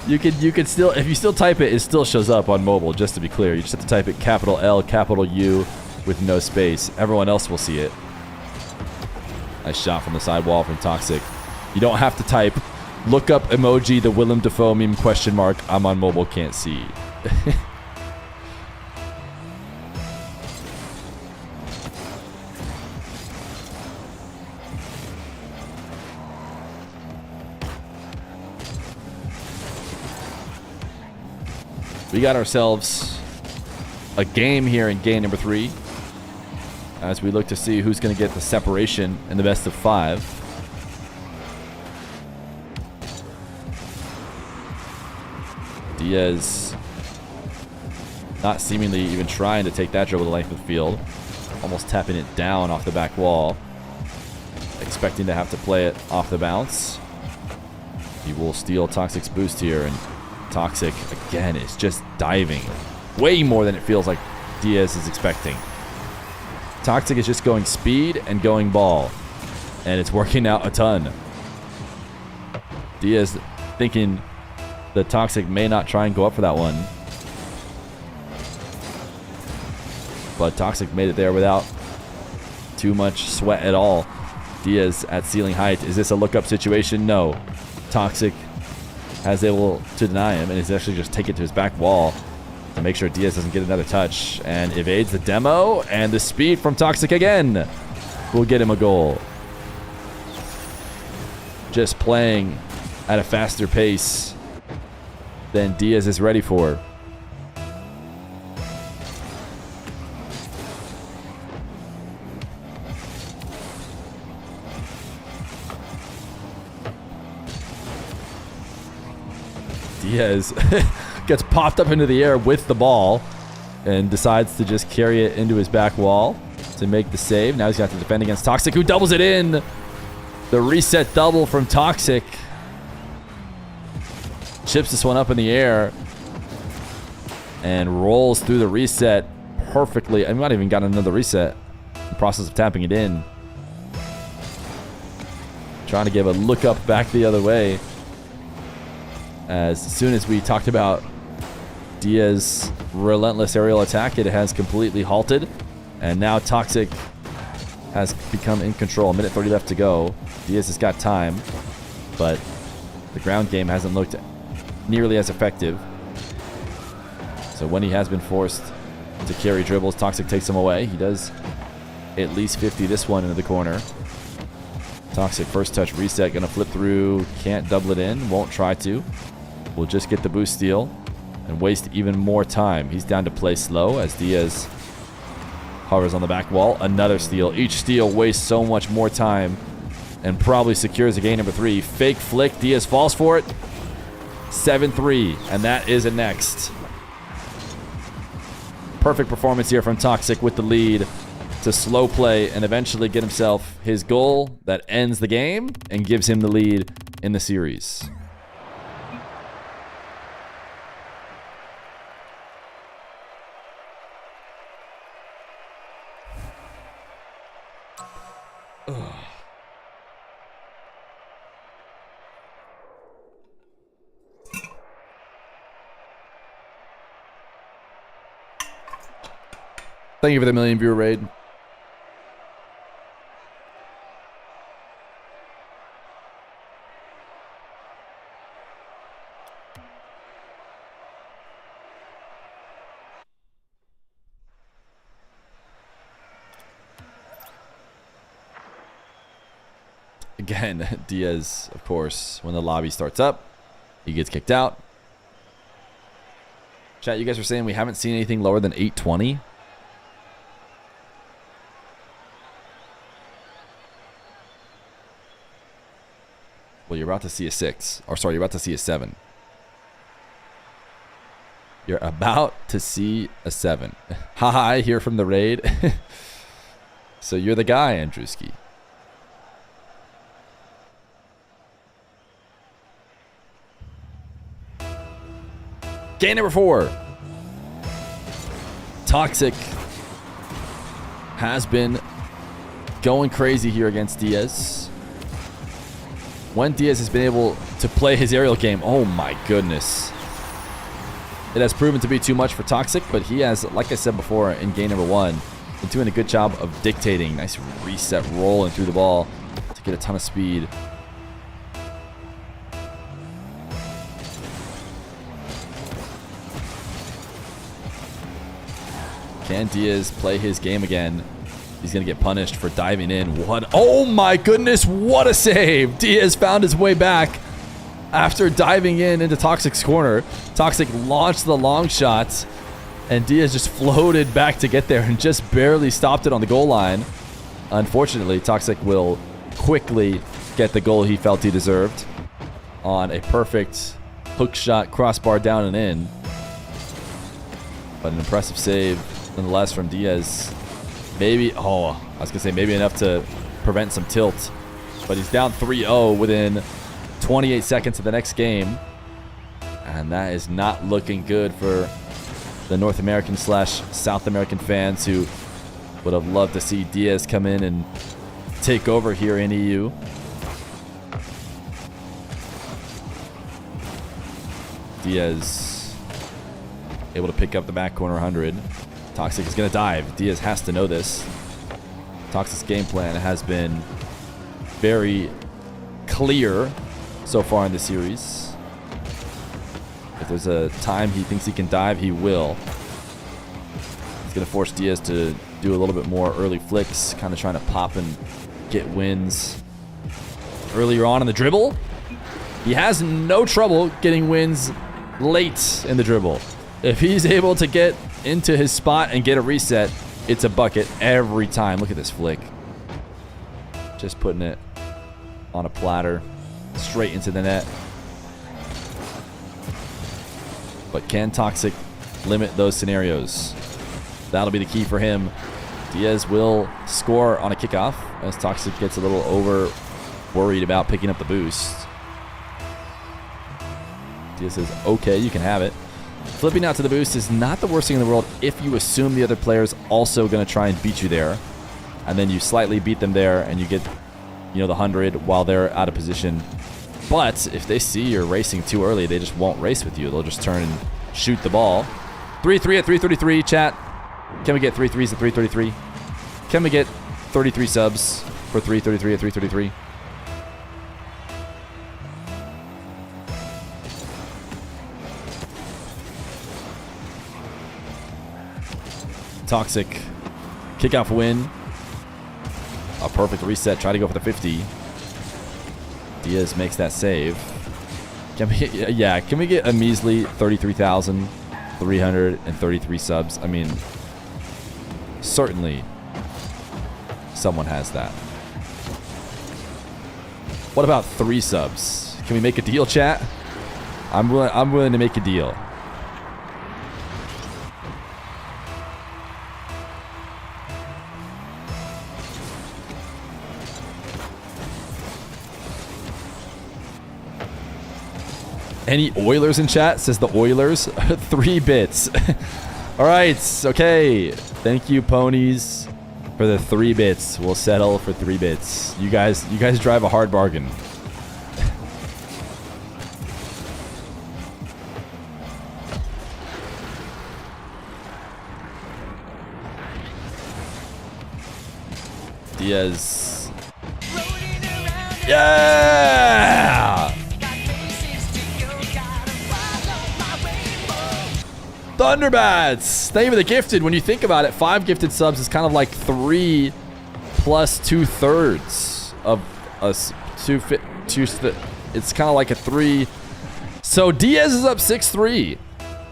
You could still, if you still type it, it still shows up on mobile, just to be clear. You just have to type it capital L, capital U with no space. Everyone else will see it. Nice shot from the side wall from Toxic. You don't have to type, look up emoji, the Willem Dafoe meme question mark, I'm on mobile, can't see. We got ourselves a game here in game number 3 as we look to see who's going to get the separation in the best of 5. Diaz not seemingly even trying to take that dribble the length of the field. Almost tapping it down off the back wall. Expecting to have to play it off the bounce. He will steal Toxic's boost here, and Toxic, again, is just diving way more than it feels like Diaz is expecting. Toxic is just going speed and going ball, and it's working out a ton. Diaz thinking the Toxic may not try and go up for that one. But Toxic made it there without too much sweat at all. Diaz at ceiling height. Is this a look-up situation? No. Toxic has able to deny him, and he's actually just take it to his back wall to make sure Diaz doesn't get another touch, and evades the demo, and the speed from Toxic again will get him a goal. Just playing at a faster pace than Diaz is ready for. Diaz gets popped up into the air with the ball and decides to just carry it into his back wall to make the save. Now he's got to defend against Toxic, who doubles it in. The reset double from Toxic. Chips this one up in the air and rolls through the reset perfectly. I might have even gotten another reset in the process of tapping it in. Trying to give a look up back the other way. As soon as we talked about Diaz's relentless aerial attack, it has completely halted. And now Toxic has become in control. 1:30 left to go. Diaz has got time, but the ground game hasn't looked nearly as effective. So when he has been forced to carry dribbles, Toxic takes him away. He does at least 50 this one into the corner. Toxic first touch reset, gonna flip through, can't double it in, won't try to. Will just get the boost steal and waste even more time. He's down to play slow as Diaz hovers on the back wall. Another steal. Each steal wastes so much more time and probably secures a game number 3. Fake flick. Diaz falls for it. 7-3, and that is a next. Perfect performance here from Toxic with the lead to slow play and eventually get himself his goal that ends the game and gives him the lead in the series. Thank you for the 1 million viewer raid. Again, Diaz, of course, when the lobby starts up, he gets kicked out. Chat, you guys are saying we haven't seen anything lower than 820? Well, you're about to see a 6. Or sorry, you're about to see a 7. You're about to see a 7. Hi, here from the raid. So you're the guy, Andrewski. Game number 4. Toxic has been going crazy here against Diaz. When Diaz has been able to play his aerial game, oh my goodness. It has proven to be too much for Toxic, but he has, like I said before in game number 1, been doing a good job of dictating. Nice reset rolling through the ball to get a ton of speed. Can Diaz play his game again? He's going to get punished for diving in. What? Oh my goodness, what a save. Diaz found his way back after diving in into Toxic's corner. Toxic launched the long shots, and Diaz just floated back to get there and just barely stopped it on the goal line. Unfortunately, Toxic will quickly get the goal he felt he deserved on a perfect hook shot, crossbar down and in. But an impressive save nonetheless from Diaz. Maybe, I was going to say maybe enough to prevent some tilt. But he's down 3-0 within 28 seconds of the next game. And that is not looking good for the North American / South American fans who would have loved to see Diaz come in and take over here in EU. Diaz able to pick up the back corner 100. Toxic is going to dive. Diaz has to know this. Toxic's game plan has been very clear so far in the series. If there's a time he thinks he can dive, he will. He's going to force Diaz to do a little bit more early flicks, kind of trying to pop and get wins earlier on in the dribble. He has no trouble getting wins late in the dribble. If he's able to get into his spot and get a reset, it's a bucket every time. Look at this flick. Just putting it on a platter straight into the net. But can Toxic limit those scenarios? That'll be the key for him. Diaz will score on a kickoff as Toxic gets a little over worried about picking up the boost. Diaz says, okay, you can have it. Flipping out to the boost is not the worst thing in the world if you assume the other player's also going to try and beat you there. And then you slightly beat them there and you get, you know, the 100 while they're out of position. But if they see you're racing too early, they just won't race with you. They'll just turn and shoot the ball. 3-3 at 333, chat. Can we get 3 threes at 333? Can we get 33 subs for 333 at 333? Toxic kickoff win. A perfect reset. Try to go for the 50. Diaz makes that save. Can we get, yeah, can we get a measly 33,333 subs? I mean, certainly someone has that. What about 3 subs? Can we make a deal, chat? I'm willing to make a deal. Any Oilers in chat? Says the Oilers. 3 bits. All right. Okay. Thank you, ponies, for the 3 bits. We'll settle for 3 bits. You guys drive a hard bargain. Diaz. Yeah! Thunderbats! Thank you for the gifted. When you think about it, 5 gifted subs is kind of like 3 plus 2/3 of us. It's kind of like a 3. So Diaz is up 6-3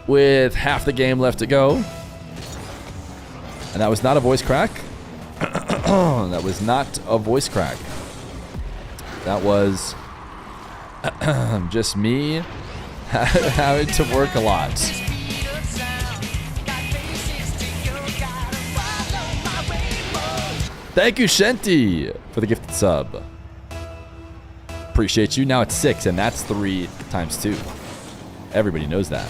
with half the game left to go. And that was not a voice crack. That was not a voice crack. That was just me having to work a lot. Thank you, Shenti, for the gifted sub. Appreciate you. Now it's 6, and that's 3 times 2. Everybody knows that.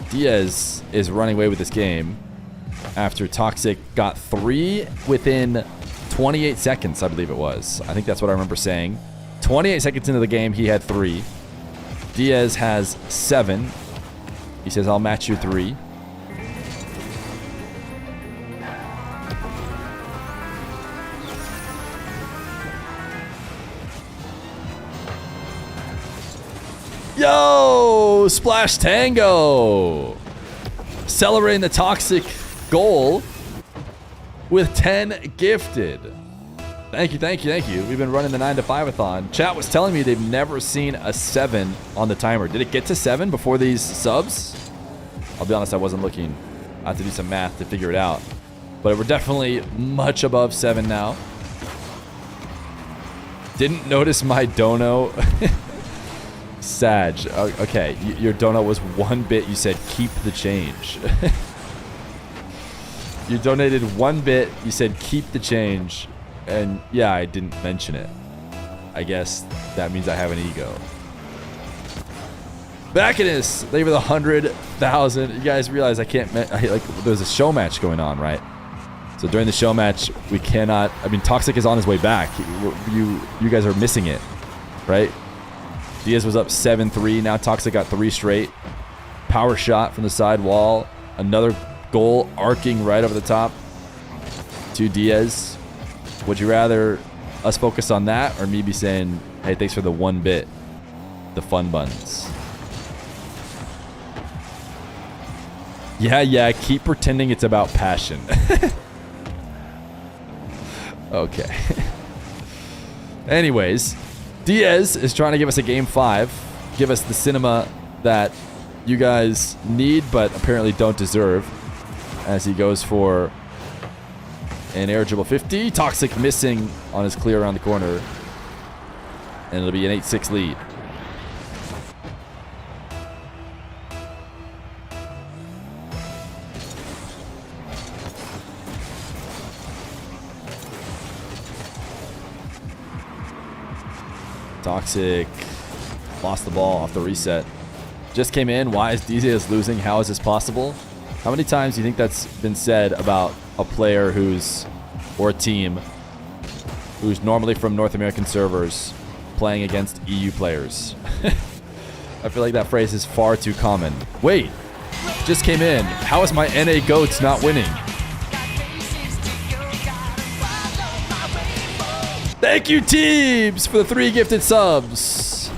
Diaz is running away with this game after Toxic got 3 within 28 seconds, I believe it was. I think that's what I remember saying. 28 seconds into the game, he had 3. Diaz has 7. He says, I'll match you 3. Yo, Splash Tango. Celebrating the Toxic goal with 10 gifted. Thank you, thank you, thank you. We've been running the 9 to 5-a-thon. Chat was telling me they've never seen a 7 on the timer. Did it get to 7 before these subs? I'll be honest, I wasn't looking. I have to do some math to figure it out. But we're definitely much above 7 now. Didn't notice my dono. Sag. Okay, your dono was 1 bit. You said keep the change. You donated 1 bit. You said keep the change. And yeah, I didn't mention it. I guess that means I have an ego. Bacchus, thank you for the 100,000. You guys realize there's a show match going on, right? So during the show match, we cannot. I mean, Toxic is on his way back. You guys are missing it, right? Diaz was up 7-3. Now Toxic got 3 straight. Power shot from the side wall. Another goal arcing right over the top to Diaz. Would you rather us focus on that or me be saying, hey, thanks for the 1 bit, the fun buns? Yeah, keep pretending it's about passion. Okay. Anyways, Diaz is trying to give us a game 5. Give us the cinema that you guys need but apparently don't deserve. As he goes for an air dribble 50. Toxic missing on his clear around the corner. And it'll be an 8-6 lead. Toxic lost the ball off the reset. Just came in. Why is Diaz losing? How is this possible? How many times do you think that's been said about a player or a team who's normally from North American servers playing against EU players? I feel like that phrase is far too common. Wait, just came in. How is my NA GOATs not winning? Thank you, Teebs, for the 3 gifted subs.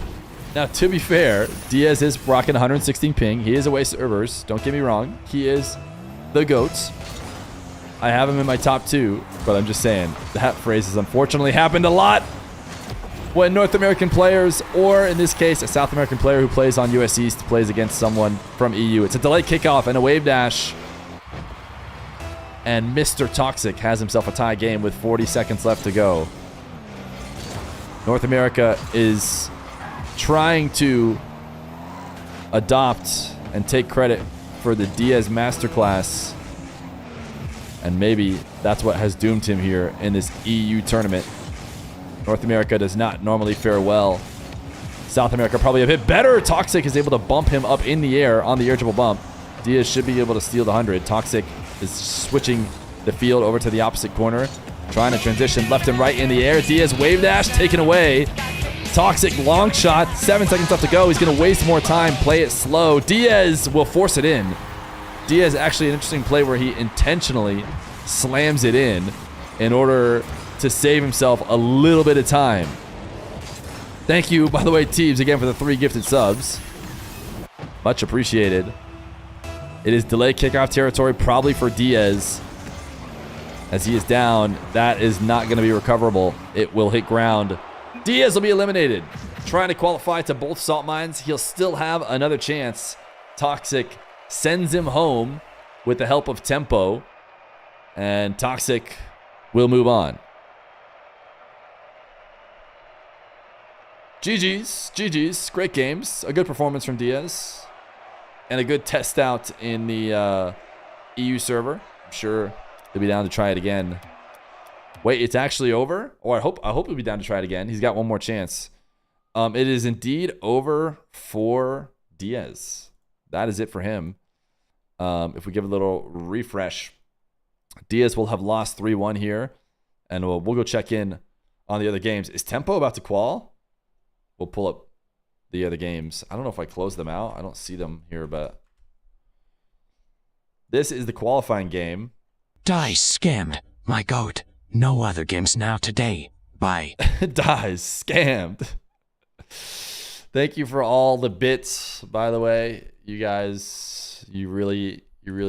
Now, to be fair, Diaz is rocking 116 ping. He is away servers. Don't get me wrong. He is the GOATs. I have him in my top 2, but I'm just saying that phrase has unfortunately happened a lot when North American players, or in this case, a South American player who plays on US East plays against someone from EU. It's a delayed kickoff and a wave dash. And Mr. Toxic has himself a tie game with 40 seconds left to go. North America is trying to adopt and take credit for the Diaz masterclass. And maybe that's what has doomed him here in this EU tournament. North America does not normally fare well. South America probably a bit better. Toxic is able to bump him up in the air on the air dribble bump. Diaz should be able to steal the 100. Toxic is switching the field over to the opposite corner. Trying to transition left and right in the air. Diaz wave dash taken away. Toxic long shot. 7 seconds left to go. He's going to waste more time. Play it slow. Diaz will force it in. Diaz actually an interesting play where he intentionally slams it in order to save himself a little bit of time. Thank you, by the way, Teebs, again for the 3 gifted subs. Much appreciated. It is delayed kickoff territory probably for Diaz. As he is down, that is not going to be recoverable. It will hit ground. Diaz will be eliminated. Trying to qualify to both salt mines. He'll still have another chance. Toxic sends him home with the help of Tempo. And Toxic will move on. GG's. Great games. A good performance from Diaz. And a good test out in the EU server. I'm sure he'll be down to try it again. Wait, it's actually over? Or I hope he'll be down to try it again. He's got one more chance. It is indeed over for Diaz. That is it for him. If we give a little refresh, Diaz will have lost 3-1 here. And we'll go check in on the other games. Is Tempo about to qual? We'll pull up the other games. I don't know if I close them out. I don't see them here, but this is the qualifying game. Dice scammed. My goat. No other games now today. Bye. Dice scammed. Thank you for all the bits, by the way. You guys, you're really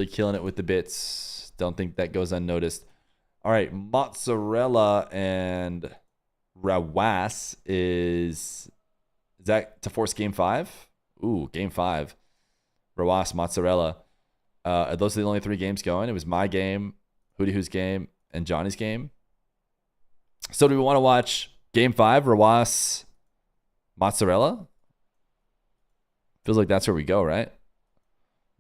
killing it with the bits. Don't think that goes unnoticed. All right, Mozzarella and Rawas is that to force game 5? Ooh, game 5. Rawas, Mozzarella. Those are the only 3 games going. It was my game, Hootie Who's game, and Johnny's game. So do we want to watch game 5, Rawas, Mozzarella? Feels like that's where we go, right?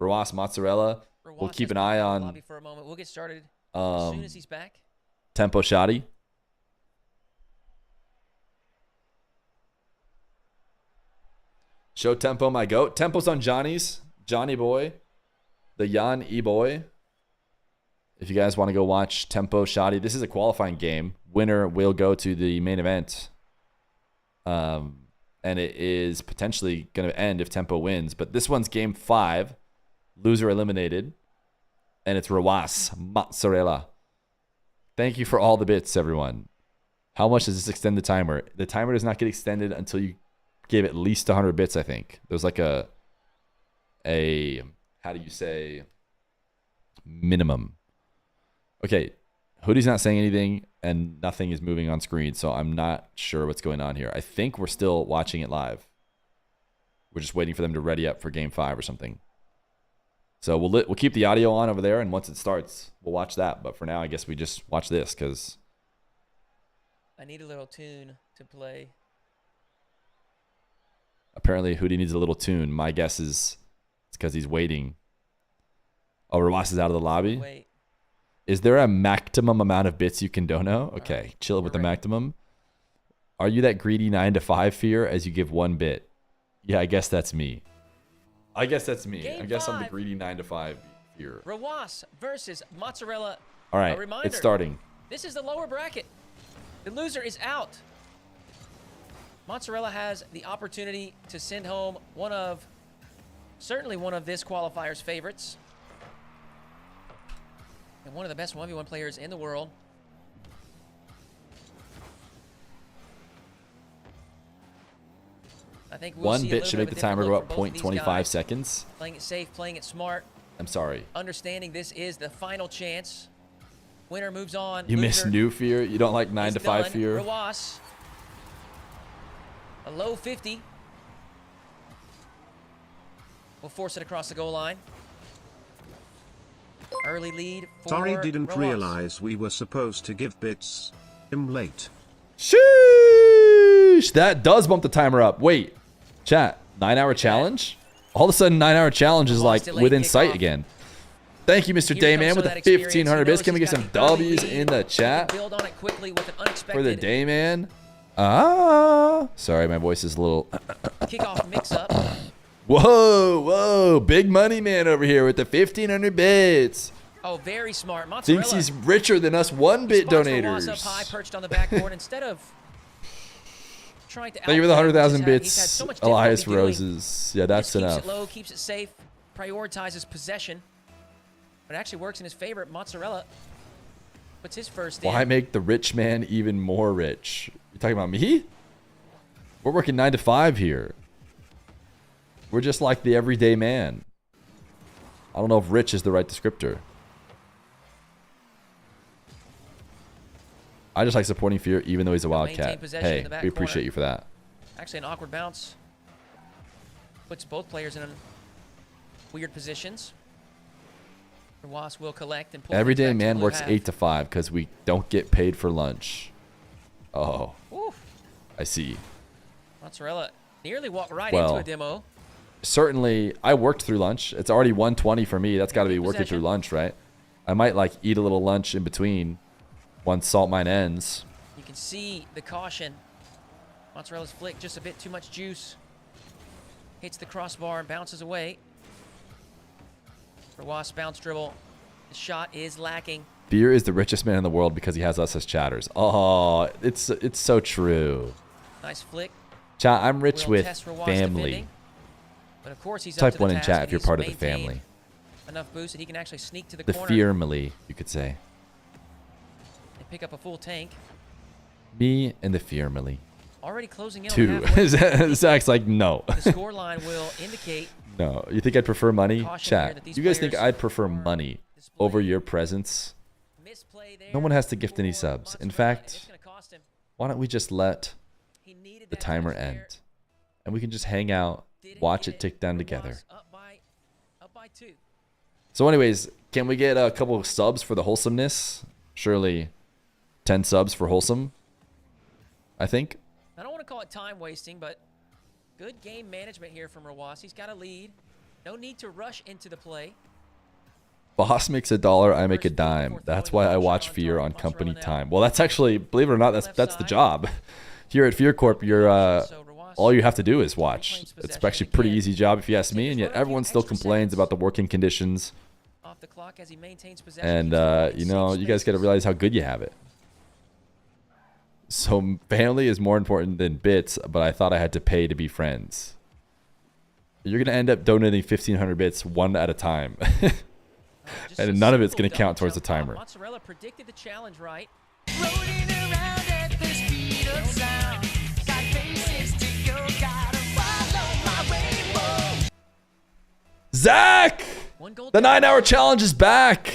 Rawas, Mozzarella. We'll keep an eye on lobby for a moment. We'll get started as soon as he's back. Tempo Shoddy. Show Tempo my goat. Tempo's on Johnny's. Johnny boy. The Jan E boy. If you guys want to go watch Tempo Shoddy, this is a qualifying game. Winner will go to the main event. And it is potentially going to end if Tempo wins. But this one's game 5. Loser eliminated. And it's Rawas Mozzarella. Thank you for all the bits, everyone. How much does this extend the timer? The timer does not get extended until you give at least 100 bits, I think. There's like a how do you say, minimum. Okay, Hoodie's not saying anything, and nothing is moving on screen, so I'm not sure what's going on here. I think we're still watching it live. We're just waiting for them to ready up for game 5 or something. So we'll keep the audio on over there, and once it starts, we'll watch that. But for now, I guess we just watch this, because I need a little tune to play. Apparently, Hoodie needs a little tune. My guess is it's because he's waiting. Oh, Rawas is out of the lobby? Wait. Is there a maximum amount of bits you can dono? Okay, chill with the maximum. Are you that greedy 9 to 5 Fear as you give 1 bit? Yeah, I guess that's me. I guess that's me. Game I guess 5. I'm the greedy 9 to 5 Fear. Rawas versus Mozzarella. All right, A reminder, it's starting. This is the lower bracket. The loser is out. Mozzarella has the opportunity to send home certainly one of this qualifier's favorites. And one of the best 1v1 players in the world. I think we'll 1 see a bit little should bit make of the a timer different go look up for both of these 0.25 guys. seconds. Playing it safe, playing it smart. I'm sorry. Understanding this is the final chance. Winner moves on. You miss Loser new Fear? You don't like 9 is to 5 done. Fear? Rawas, a low 50. We'll force it across the goal line. Early lead for Sorry, didn't Rawas. realize we were supposed to give bits. I'm late. Sheesh! That does bump the timer up. Wait, chat, 9-hour challenge? All of a sudden, 9-hour challenge is like delayed within sight kickoff. again. Thank you, Mr. Here comes Dayman, some with of the that experience. 1,500 He bits. knows Can we he's get got some the early W's lead. in the He can chat build on it quickly with an for unexpected the Dayman? Ah, sorry, my voice is a little. kickoff mix-up. Whoa, whoa, big money man over here with the 1,500 bits. Oh, very smart. Mozzarella Thinks he's richer than us 1-bit spots Rawas up donators. high, perched on the backboard instead of trying to. Thank you for the outplay him, 100,000 he's had bits, so much Elias difficulty doing. Roses. Yeah, that's Just keeps enough. it low, keeps it safe, prioritizes possession. But it actually works in his favor. Mozzarella puts his first in. Why make the rich man even more rich? You talking about me? We're working 9 to 5 here. We're just like the everyday man. I don't know if rich is the right descriptor. I just like supporting Fear even though he's a Maintain wildcat. possession Hey, in the back we appreciate corner. you for that. Actually, an awkward bounce. Puts both players in weird positions. Rawas will collect and pull. Everyday things back to man blue works half. 8 to 5 because we don't get paid for lunch. Oh, Oof. I see. Mozzarella nearly walked right Well, into a demo. certainly, I worked through lunch. It's already 1:20 for me. That's got to be working through Possession. lunch, right? I might like eat a little lunch in between once salt mine ends. You can see the caution. Mozzarella's flick, just a bit too much juice. Hits the crossbar and bounces away. Rawas bounce dribble. The shot is lacking. Fear is the richest man in the world because he has us as chatters. Oh, it's so true. Nice flick. Chat, I'm rich Will with test Rawas family. defending. But of course, he's up Type to the 1 in task, chat and if you're he's part of the maintained family. Enough boost that he can actually sneak to the The corner Fearmily, you could say. and pick up a full tank. Me and the Fearmily. Already closing in on Two. halfway. Zach's like, no. The score line will indicate No. You think I'd prefer money? Caution here Chat, that these do you guys think players I'd prefer are money displaying over your presence? misplay there. No one has to gift any for subs. In Mozzarella, and fact, it's gonna cost him. why don't we just let He needed the that timer touch there. end? And we can just hang out, Didn't watch get it tick down Rawas together. Up by 2. So anyways, can we get a couple of subs for the wholesomeness? Surely 10 subs for wholesome, I think. I don't want to call it time wasting, but good game management here from Rawas. He's got a lead. No need to rush into the play. Boss makes $1, I make a First dime. before That's throwing why I the watch shot on Fear target. on company Mozzarella now. time. Well, that's actually, believe it or not, that's the side. job. Here at Fear Corp, you're So Rawas all you have to do is watch. It's actually a pretty easy job if you ask me, and yet everyone still complains about the working conditions. Off the clock as he maintains possession. And, you know, you guys got to realize how good you have it. So family is more important than bits, but I thought I had to pay to be friends. You're going to end up donating 1,500 bits one at a time. And none of it's going to count towards the timer. Mozzarella predicted the challenge right. Zach! The 9-hour challenge is back.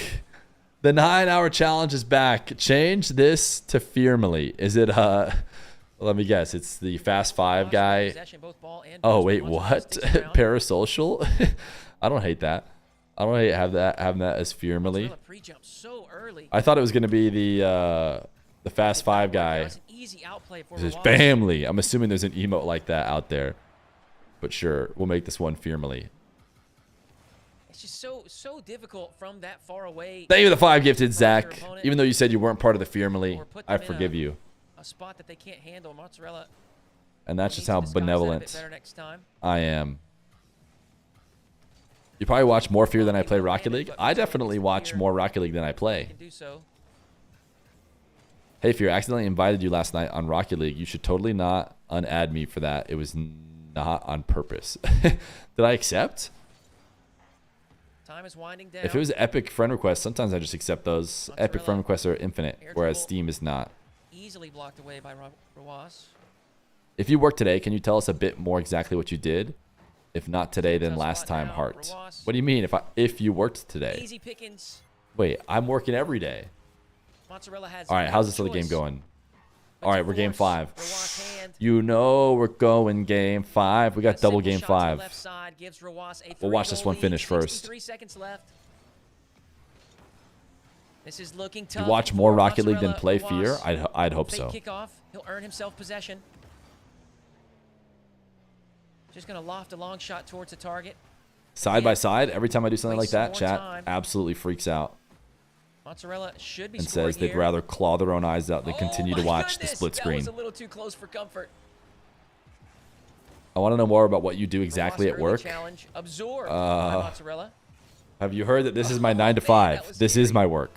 The 9-hour challenge is back. Change this to Fearmily. Is it, let me guess. It's the Fast 5 guy. Oh, wait, what? Parasocial? I don't hate that. I don't hate having that as Fearmily. I thought it was going to be the Fast 5 guy. This is family. I'm assuming there's an emote like that out there. But sure, we'll make this one Fearmily. It's just so difficult from that far away. Thank you for the 5 gifted, Zach. Even though you said you weren't part of the Fearmily, I forgive you. A spot that they can't handle. Mozzarella. And that's just how benevolent I am. You probably watch more Fear than I play Rocket League. I definitely watch more Rocket League than I play. Hey, Fear, I accidentally invited you last night on Rocket League. You should totally not unadd me for that. It was not on purpose. Did I accept? Time is winding down. If it was epic friend requests, sometimes I just accept those. Epic friend requests are infinite, whereas Steam is not. Easily blocked away by Rawas. If you worked today, can you tell us a bit more exactly what you did? If not today, then last time, heart. What do you mean if you worked today? Easy pickings. Wait, I'm working every day. Mozzarella has all right, how's this other game going? All right, we're game 5. You know we're going game 5. We got double game 5. We'll watch this one finish first. 3 seconds left. This is looking tough. You watch more Rocket League than play Fear? I'd hope so. Kickoff. He'll earn himself possession. Just going to loft a long shot towards the target. Side by side, every time I do something like that, chat absolutely freaks out. Mozzarella should be and says they'd rather claw their own eyes out than continue to watch the split screen. That was a little too close for comfort. I want to know more about what you do exactly at work. Mozzarella. Have you heard that this is my 9 to 5? This is my work.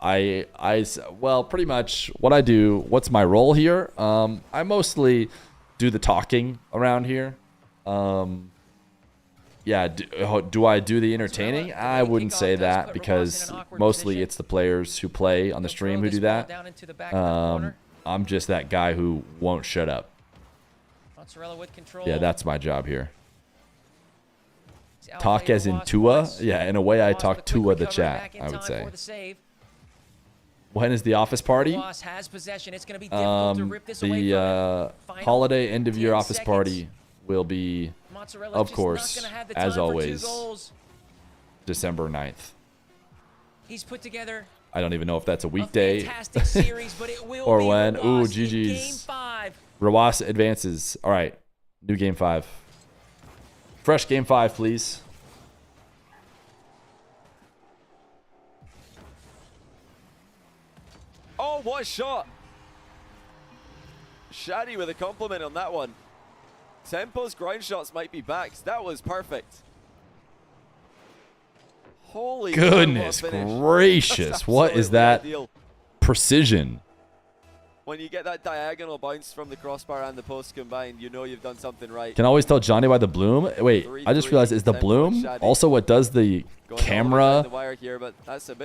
Well, pretty much what I do. What's my role here? I mostly do the talking around here. Yeah, do I do the entertaining? I wouldn't say that because mostly it's the players who play on the stream who do that. I'm just that guy who won't shut up. Yeah, that's my job here. Talk as in Tua? Yeah, in a way I talk Tua the chat, I would say. When is the office party? The holiday end of year office party will be, of course, as always, December 9th. He's put together. I don't even know if that's a weekday or when. Ooh, GG's. Rawas advances. All right, new game 5. Fresh game 5, please. Oh, what a shot. Shaddy with a compliment on that one. Tempo's ground shots might be back. That was perfect. Holy goodness gracious. What is that precision? When you get that diagonal bounce from the crossbar and the post combined, you know you've done something right. Can always tell Johnny by the bloom. Wait, I just realized, is the bloom also what does the camera?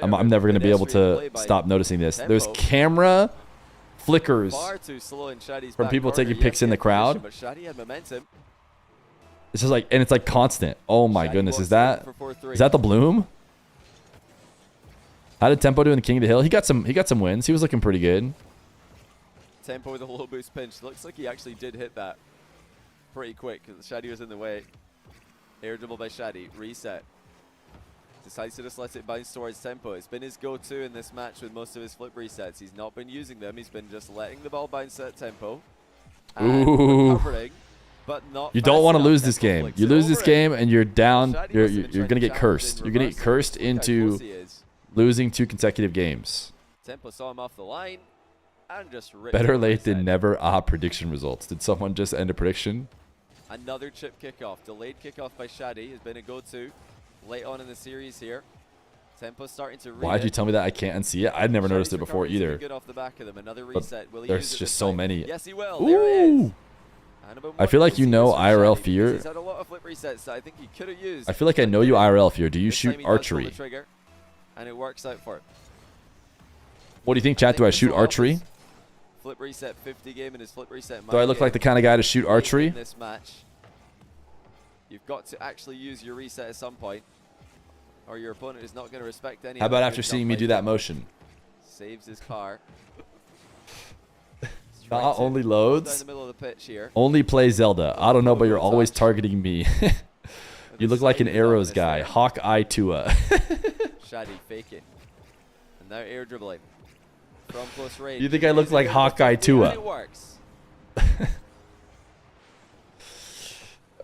I'm never going to be able to stop noticing this. There's camera flickers from people taking pics in the crowd. It's just like, and it's like constant. Oh my goodness, is that the bloom? How did Tempo do in the King of the Hill? He got some wins. He was looking pretty good. Tempo with a low boost pinch. Looks like he actually did hit that pretty quick because Shaddy was in the way. Air dribble by Shaddy. Reset. Decides to just let it bounce towards Tempo. It's been his go-to in this match with most of his flip resets. He's not been using them. He's been just letting the ball bounce at Tempo. Ooh. But not you don't want to lose this game. You lose this game and you're down. You're going to get cursed. You're going to get cursed into losing 2 consecutive games. Tempo saw him off the line. And just ripped Better it late than reset. never. Prediction results. Did someone just end a prediction? Another chip kickoff. Delayed kickoff by Shadi has been a go-to late on in the series here. Tempo starting to read Why'd you it. tell me that? I can't unsee it. I'd never noticed Shadi's it before recovery's either. good off the back of them. Another But reset. Will he there's use it just this so time? many. Yes, he will. There it is. Ooh. And about I feel what like you we'll see know is from IRL Shadi, Feer. because he's had a lot of flip resets that I think he could have used. I feel like I know you IRL Fear. Do you This time shoot he does pull the archery? trigger, and it works out for him. What do you think, chat? Do I shoot archery? Flip reset 50 game and his flip reset. Do I look like the kind of guy to shoot archery? In this match, you've got to actually use your reset at some point, or your opponent is not going to respect any. How of it. about after Good seeing job me by do that Tempo. motion? Saves his car. Not only Down loads, the middle of the pitch here. only play Zelda. I don't know, but you're always targeting me. You look like an Slightly arrows dominant guy. there. Hawkeye Tua. Shadi faking, and now air dribbling from close range. You think I look like Hawkeye Tua? And it works.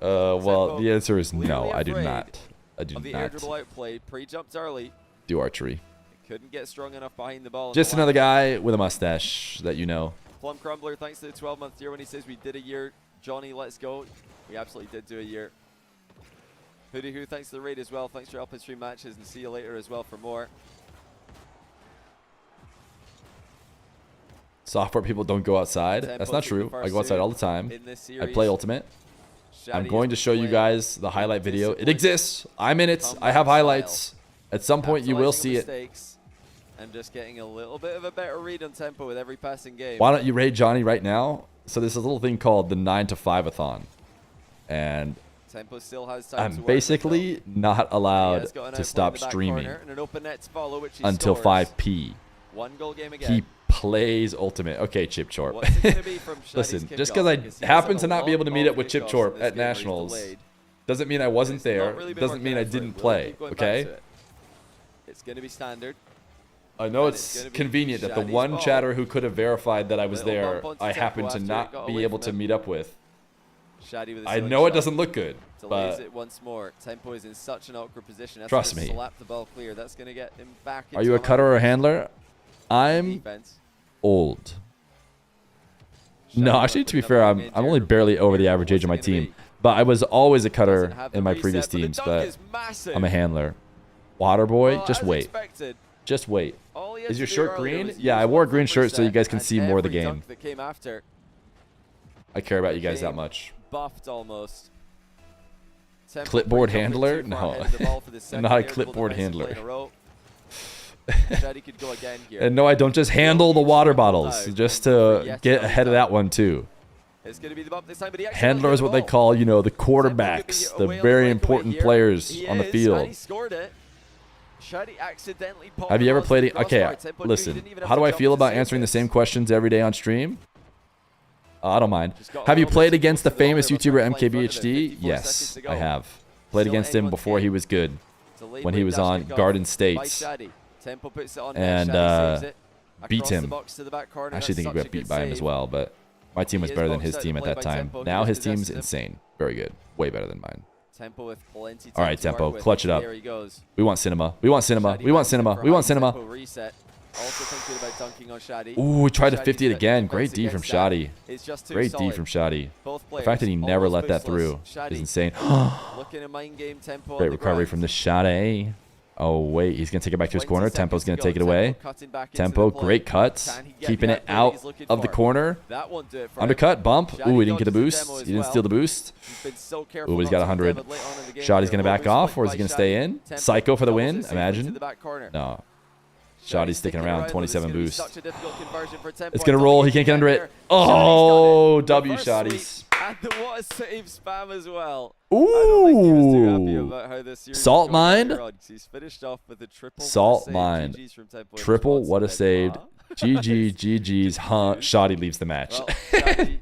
Well, the answer is no. Clearly I do afraid not. I do Of the air not dribble outplay, pre-jumped early. do archery. Couldn't get strong enough behind the ball. in Just the another line. guy with a mustache that you know. Plum Crumbler, thanks to the 12-month year when he says we did a year. Johnny, let's go. We absolutely did do a year. Hoodie Who, thanks to the raid as well. Thanks for helping stream matches, and see you later as well for more. Software people don't go outside. That's Tempo not took the true. I first go outside save all the time. in this I play series. Ultimate. I'm Shadi going to is show you playing guys the highlight video. It discipline, exists. I'm in it. I comeback have style. highlights. At some point, you will see capitalizing on it. mistakes and just getting a little bit of a better read on tempo with every passing game. Why don't you raid Johnny right now? So there's a little thing called the 9 to 5-a-thon. And Tempo still has time to I'm work with basically not He allowed has got an to outplay stop in the back streaming corner and an open net to follow, which he until scores. 5p. One goal game again. He plays Ultimate. Okay, Chip Chorp. What's it gonna be from Shadi's Listen, just kickoff? because I he happen has to had a not be able to long meet ball up with Chip kickoffs Chorp in this at game where he's Nationals delayed. doesn't mean I wasn't It's not there. really been Doesn't working mean I out for him. didn't We'll play. keep going back Okay? to it. It's going to be standard. I know And it's it's gonna be convenient that the Shadi's one ball. chatter who could have verified that I was Little there, bump onto I Tempo happened to after it not got be away able from to him. meet up with. Shadi with a I silly know it shot. doesn't look good, Delays but it once more. Tempo is in such an awkward position. Has Trust to me. slap the ball clear. That's going to get him back. are you a cutter or a handler? I'm Defense. old. No, Shadi actually, to be opening fair, up I'm the only mid-tier. barely over the Here, average age of my what's it gonna team. be? But I was always a Doesn't cutter have the in my reset, previous but the teams, dunk but is massive. I'm a handler. Waterboy, Well, just as wait. expected, Just wait. all he had Is to your do shirt earlier green? was Yeah, use I wore a one green flip shirt so you reset, guys can and see more of the every game. dunk that came after I care about you guys that became much. buffed almost. Tempo Clipboard pretty handler? too far No. ahead of the ball for the second Not a air dribble clipboard defensive play handler. in a row. Shadi could go again here. And no, I don't just handle the water bottles, just to Yet get another ahead of dunk. that one too. It's going to be the bump this time, but he actually Handler is hit what the they ball. call, you know, the Tempo could be quarterbacks, the away on very breakaway important here. players He on the is, field. and he scored it. Shadi accidentally popped Have you the ever ball played to it? the Okay, crossbar. Tempo knew he listen. didn't even have How to do I jump feel to about save answering the this. same questions every day on stream? I don't mind. Just got a Have you little played bit against the close to the famous goal there, YouTuber but playing in front of it. MKBHD? 54 Yes, seconds to I go. have. Played Still against him anyone before he game. was good. Delayed when he wave was dash on kickoff Garden by States. Shadi. Tempo puts it on And, net. Shadi saves it. beat Across the him. box to the back corner. I actually That's think he such got a beat good by him as save. well, but my team was He is better than boxed his out team to at play that by time. Tempo. He Now just his possesses team's him. insane. Very good. Way better than mine. Tempo with plenty All time right, to work Tempo, with. clutch it up. There he goes. We want cinema. We want cinema. Shadi We want backs it cinema. for We want high. cinema. Tempo reset. Also thinking about dunking on Shadi. Ooh, we tried to Shadi's 50 it set again. defense Great D from against that Shadi. is just too Great D solid. from Shadi. Both The players fact that he never almost let that boostless. through Shadi is insane. looking at mind game Tempo on Great the recovery ground. from the Shadi. Oh, wait. He's going to take it back to his 20 corner. seconds Tempo's to going to go. take it away. Tempo cutting back into Tempo, the play. great cuts. Can he get Keeping the it outplay out he's looking of the for? corner. That won't do it for him. Undercut, bump. Shadi Ooh, he didn't get the dodges boost. demo as He didn't well. steal the boost. He's been so careful Ooh, he's not got to 100. damage late on in the game. Shadi's going to Low back boost off, point or is by he going to Shadi. stay in? Tempo Psycho for the doubles win? it safely to Imagine. the back corner. No. Shadi's Shadi's sticking around. but 27 it's gonna be boost. such a difficult conversion for Tempo. It's going to I roll. thought He can't get could under get it. there. Oh, Shadi's done it. W Reverse Shadies. sweep, and what a save spam as well. I don't think he was too happy Ooh. about how this series Salt is going Mine. later on, 'cause he's finished off with a triple. Salt save. Mine. GG's from Tempo in Triple, response, what a and then, saved. huh? GG, GG's, huh? Shadi leaves the match. Well, Shadi,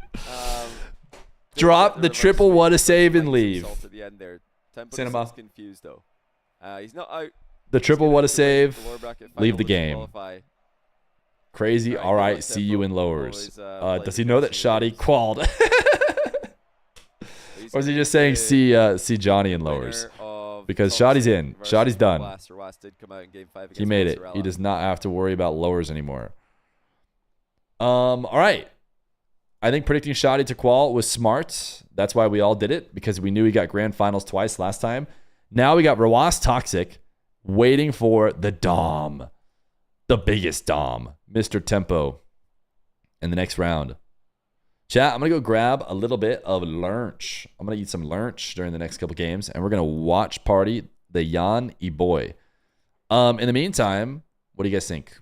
Drop did the get reverse triple, sweep, what a but save he and likes leave. himself at the end there. Tempo Cinema. just looks confused though. He's not out. The triple, what a He's gonna have to wait save. for the lower bracket Leave final the to game. qualify. Crazy. Alright, All good right. luck, See you Tempo. in lowers. Always, Does play he know that defensively. Shadi qualled? He's Or is he gonna just saying be see Johnny in winner lowers? of Because Thompson Shadi's in. versus Shadi's done. Blast. Or Blast did come out in game 5 He against made it. Mozzarella. He does not have to worry about lowers anymore. All right. I think predicting Shoddy to qual was smart. That's why we all did it, because we knew he got grand finals twice last time. Now we got Rawas Toxic waiting for the Dom. The biggest Dom. Mr. Tempo in the next round. Chat, I'm going to go grab a little bit of lunch. I'm going to eat some lunch during the next couple games, and we're going to watch party the Jan E-Boy. In the meantime, what do you guys think?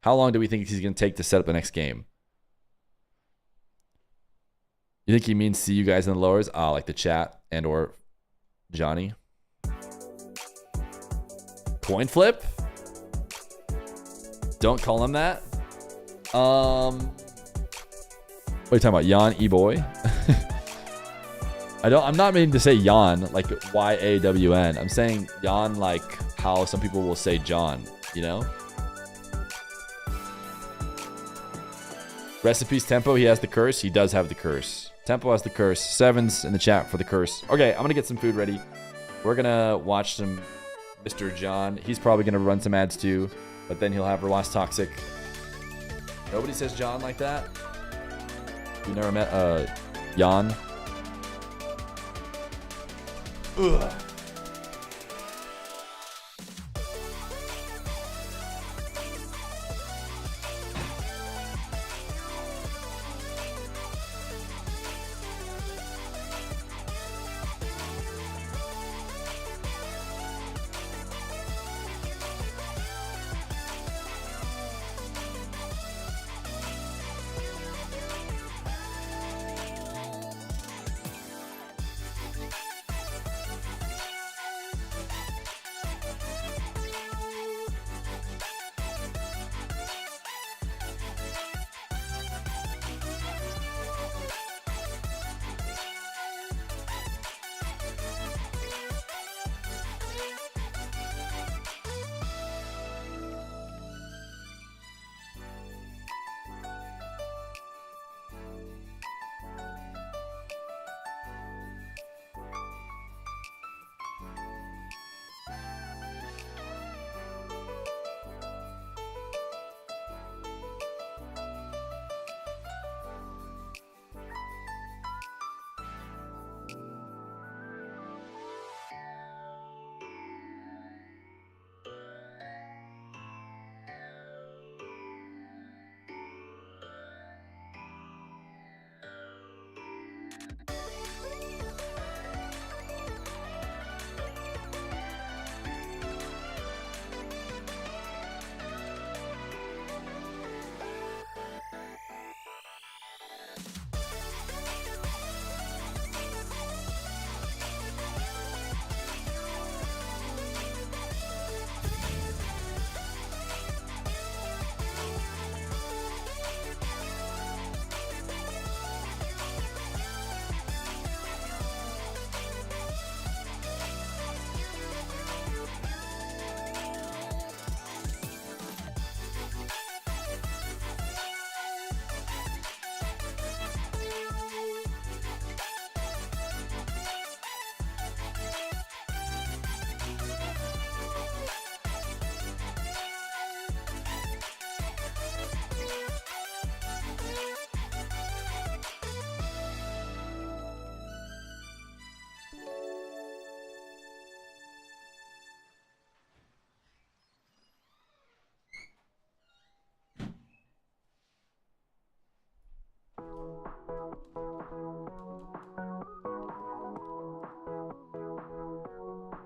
How long do we think he's going to take to set up the next game? You think he means see you guys in the lowers? Like the chat and or Johnny. Coin flip? Don't call him that. What are you talking about? Jan E-Boy? I'm not meaning to say Jan, like Y-A-W-N. I'm saying Jan like how some people will say John, you know? Recipes Tempo, he has the curse. He does have the curse. Tempo has the curse. Sevens in the chat for the curse. Okay, I'm going to get some food ready. We're going to watch some Mr. John. He's probably going to run some ads too, but then he'll have Rawas Toxic. Nobody says John like that. You never met Jan? Ugh.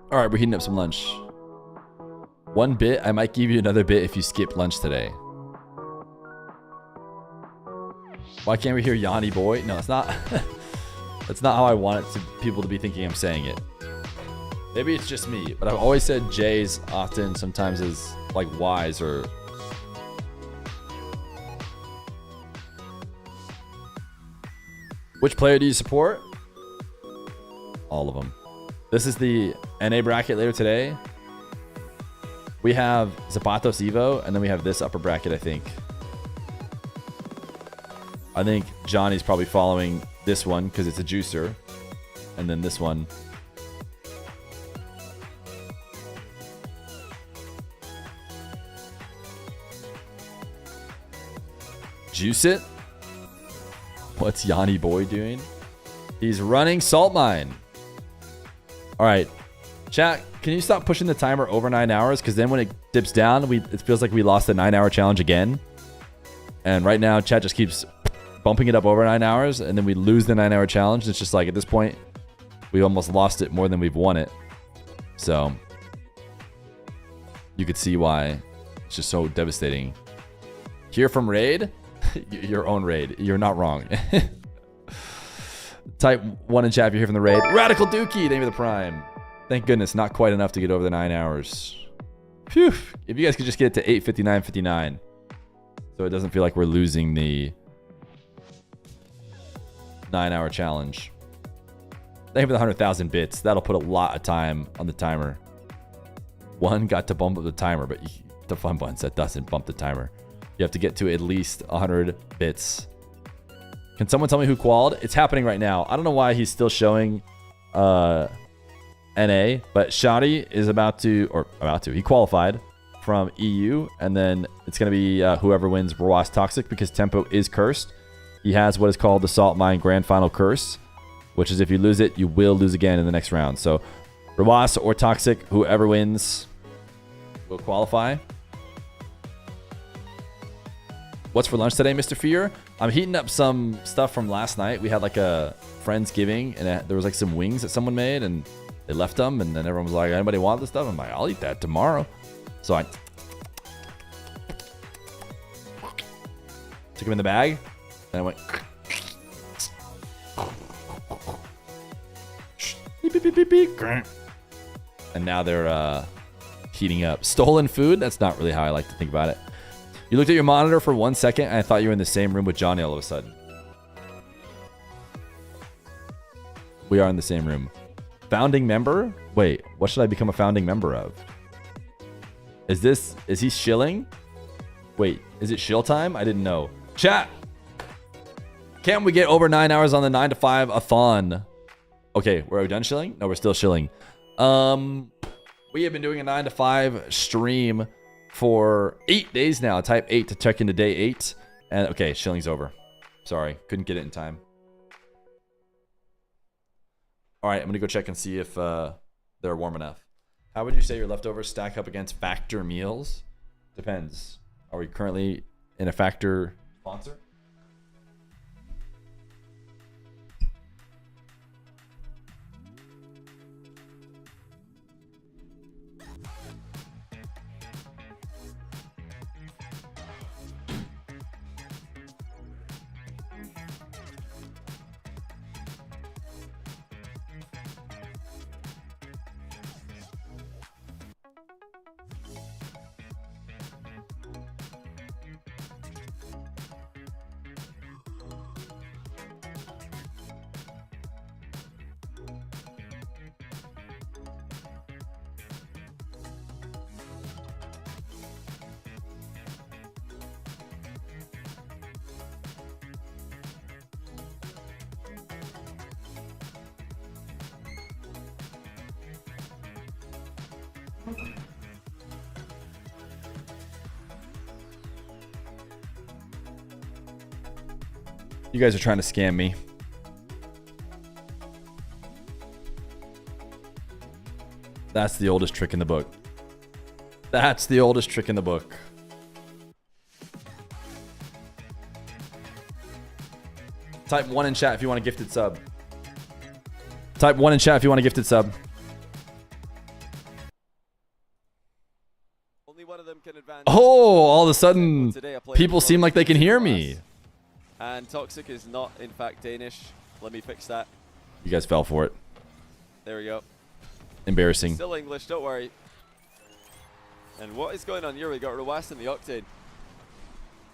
All right, we're heating up some lunch. 1 bit. I might give you another bit if you skip lunch today. Why can't we hear Yanni boy? No, it's not. That's not how I want it to people to be thinking I'm saying it. Maybe it's just me, but I've always said J's often, sometimes as like Y's or. Which player do you support? All of them. This is the NA bracket later today. We have Zapatos Evo, and then we have this upper bracket, I think. I think Johnny's probably following this one because it's a juicer. And then this one. Juice it. What's Yanni Boy doing? He's running Salt Mine. All right. Chat, can you stop pushing the timer over 9 hours? Because then when it dips down, it feels like we lost the 9-hour challenge again. And right now, chat just keeps bumping it up over 9 hours, and then we lose the 9-hour challenge. It's just like, at this point, we almost lost it more than we've won it. So you could see why it's just so devastating. Here from Raid? Your own Raid. You're not wrong. Type 1 in chat if you're here from the Raid. Radical Dookie, name of the Prime. Thank goodness, not quite enough to get over the 9 hours. Phew. If you guys could just get it to 8:59:59, so it doesn't feel like we're losing the 9-hour challenge. Thank you for the 100,000 bits. That'll put a lot of time on the timer. One got to bump up the timer, but the fun buttons, that doesn't bump the timer. You have to get to at least 100 bits. Can someone tell me who qualified? It's happening right now. I don't know why he's still showing NA, but Shadi is about to. He qualified from EU, and then it's going to be whoever wins Rawas Toxic, because Tempo is cursed. He has what is called the Salt Mine Grand Final Curse, which is if you lose it, you will lose again in the next round. So Rawas or Toxic, whoever wins will qualify. What's for lunch today, Mr. Feer? I'm heating up some stuff from last night. We had like a Friendsgiving, and there was like some wings that someone made, and they left them, and then everyone was like, anybody want this stuff? I'm like, I'll eat that tomorrow. So I took them in the bag, and I went, beep, beep, beep, beep, beep. And now they're heating up. Stolen food? That's not really how I like to think about it. You looked at your monitor for 1 second, and I thought you were in the same room with Johnny all of a sudden. We are in the same room. Founding member? Wait, what should I become a founding member of? Is he shilling? Wait, is it shill time? I didn't know. Chat! Can't we get over 9 hours on the 9 to 5 a-thon? Okay, are we done shilling? No, we're still shilling. We have been doing a 9 to 5 stream for 8 days now. Type 8 to check into day 8. And okay, shilling's over. Sorry, couldn't get it in time. All right, I'm gonna go check and see if they're warm enough. How would you say your leftovers stack up against Factor meals? Depends. Are we currently in a Factor sponsor? You guys are trying to scam me. That's the oldest trick in the book. That's the oldest trick in the book. Type 1 in chat if you want a gifted sub. Type 1 in chat if you want a gifted sub. Only one of them can advance. Oh, all of a sudden, people seem like they can hear me. And Toxic is not, in fact, Danish. Let me fix that. You guys fell for it. There we go. Embarrassing. Still English, don't worry. And what is going on here? We got Rawas in the Octane.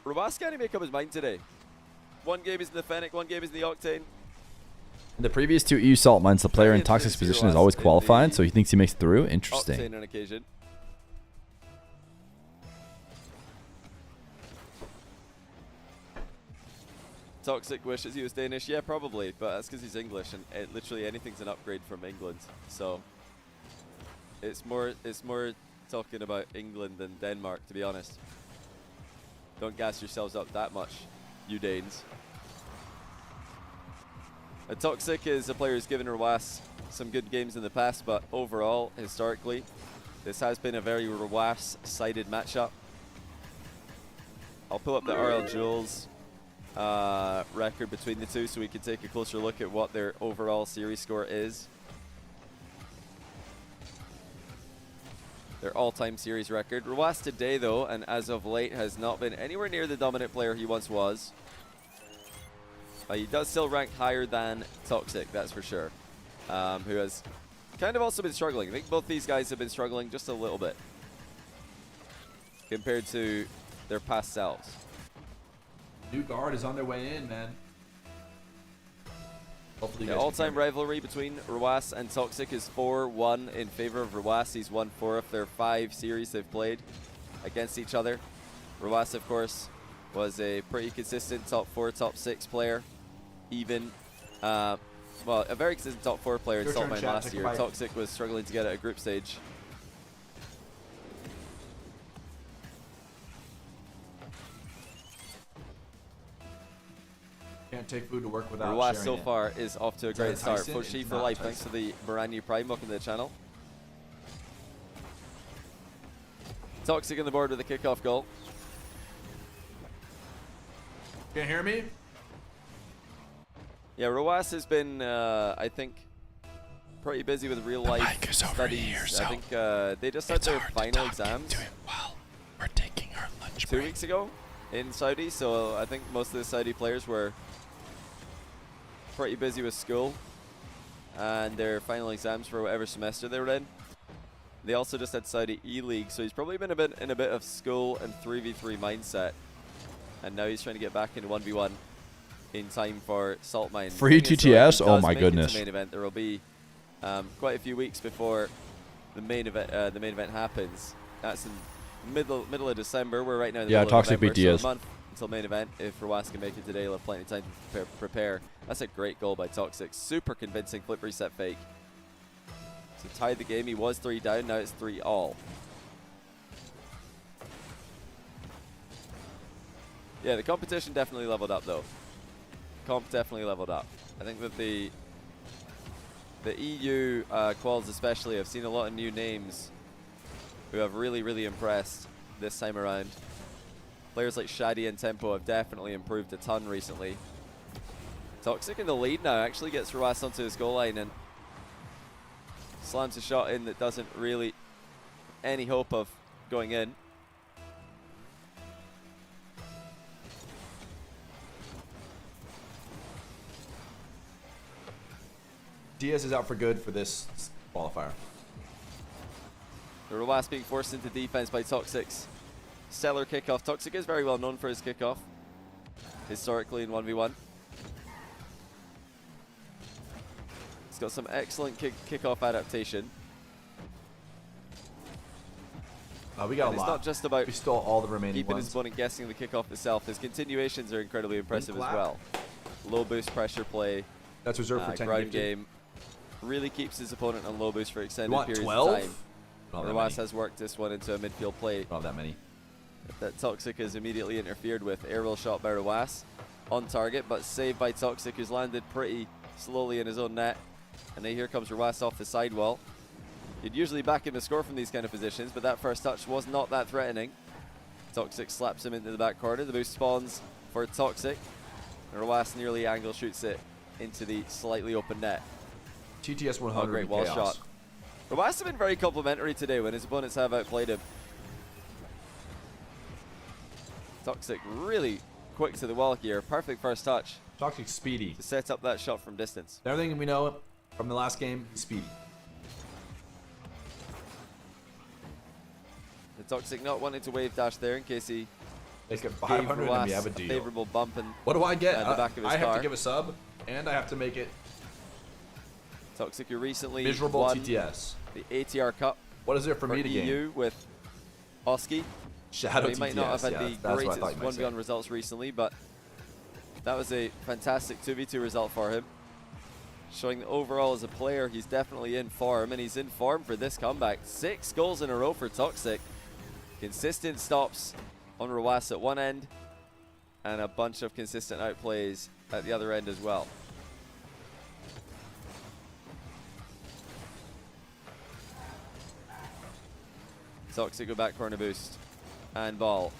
Rawas can't make up his mind today. One game is in the Fennec, one game is in the Octane. In the previous 2 EU salt mines, the player in Toxic's position is always qualified, so he thinks he makes it through. Interesting. Octane on occasion. Toxic wishes he was Danish. Yeah, probably, but that's because he's English, and literally anything's an upgrade from England. So it's more talking about England than Denmark, to be honest. Don't gas yourselves up that much. you Danes. Toxic is a player who's given Rawas some good games in the past, but overall, historically, this has been a very Rawas-sided matchup. I'll pull up the RL Jules record between the two so we can take a closer look at what their overall series score is. Their all-time series record. Rawas today, though, and as of late, has not been anywhere near the dominant player he once was. He does still rank higher than Toxic, that's for sure, who has kind of also been struggling. I think both these guys have been struggling just a little bit compared to their past selves. New guard is on their way in, man. Hopefully the all-time rivalry between Rawas and Toxic is 4-1 in favor of Rawas. He's won 4 of their 5 series they've played against each other. Rawas, of course, was a pretty consistent top 4, top 6 player. Even, well, a very consistent top 4 player in Saltmine last year. Toxic was struggling to get at a group stage. Can't take food to work without Rawas sharing so it. far is off to a great start. Tyson? Foshi It's for not life, Tyson. thanks for the brand new Prime. Welcome to the channel. Toxic on the board with a kickoff goal. Can't hear me? Yeah, Rawas has been, I think, pretty busy with real life mic is over studies. here, so I think they just had It's their hard to final talk exams into it while we're taking our lunch 2 break. weeks ago in Saudi, so I think most of the Saudi players were pretty busy with school and their final exams for whatever semester they were in. They also just had Saudi E-League, so he's probably been in a bit of school and 3v3 mindset, and now he's trying to get back into 1v1 in time for Saltmine. Free The thing is, though, if TTS? he Oh does my make it to goodness. main event, there will be quite a few weeks before the main event. The main event happens. That's in middle of December. We're right now in the Yeah, middle Toxic of November, beat so Diaz. a month until main event. If Rawas can make it today, he'll have plenty of time to prepare. That's a great goal by Toxic. Super convincing flip reset fake. So tied the game. He was 3 down. Now it's 3 all. Yeah, the competition definitely leveled up, though. Comp definitely leveled up. I think that the EU quals especially, I've seen a lot of new names who have really impressed this time around. Players like Shadi and Tempo have definitely improved a ton recently. Toxic in the lead now, actually gets Rawas onto his goal line and slams a shot in that doesn't really any hope of going in. Diaz is out for good for this qualifier. The Rawas being forced into defense by Toxic's stellar kickoff. Toxic is very well known for his kickoff, historically in 1v1. He's got some excellent kickoff adaptation. We got And a lot. it's not just about We stole all the remaining keeping ones. his opponent guessing the kickoff itself. His continuations are incredibly impressive as clap. well. Low boost pressure play, That's reserved for 10 ground gifted. game. Really keeps his opponent on low boost for You extended want periods 12? of time. Not that Rawas many. has worked this one into a midfield play Not that many. that Toxic has immediately interfered with. Aerial shot by Rawas on target, but saved by Toxic, who's landed pretty slowly in his own net. And then here comes Rawas off the sidewall. You'd usually back him to score from these kind of positions, but that first touch was not that threatening. Toxic slaps him into the back corner. The boost spawns for Toxic. And Rawas nearly angle shoots it into the slightly open net. TTS 100. Oh, great wall chaos. shot. Rawas has been very complimentary today when his opponents have outplayed him. Toxic really quick to the wall here. Perfect first touch Toxic speedy. to set up that shot from distance. Everything we know from the last game, he's speedy. The Toxic not wanting to wave dash there in case he Make it gave 500 and we Rawas have a a deal. favorable bump. And What do I get? the back of his I have car. to give a sub, and I have to make it Toxic, who recently miserable won TTS. the ATR Cup What is there for for me to gain? EU with Oski. Shadow He TTS. might not have had yeah, the that's what I greatest thought you might say. 1v1 results recently, but that was a fantastic 2v2 result for him. Showing that overall as a player, he's definitely in form, and he's in form for this comeback. 6 goals in a row for Toxic. Consistent stops on Rawas at one end, and a bunch of consistent outplays at the other end as well. Toxic go back corner boost and ball.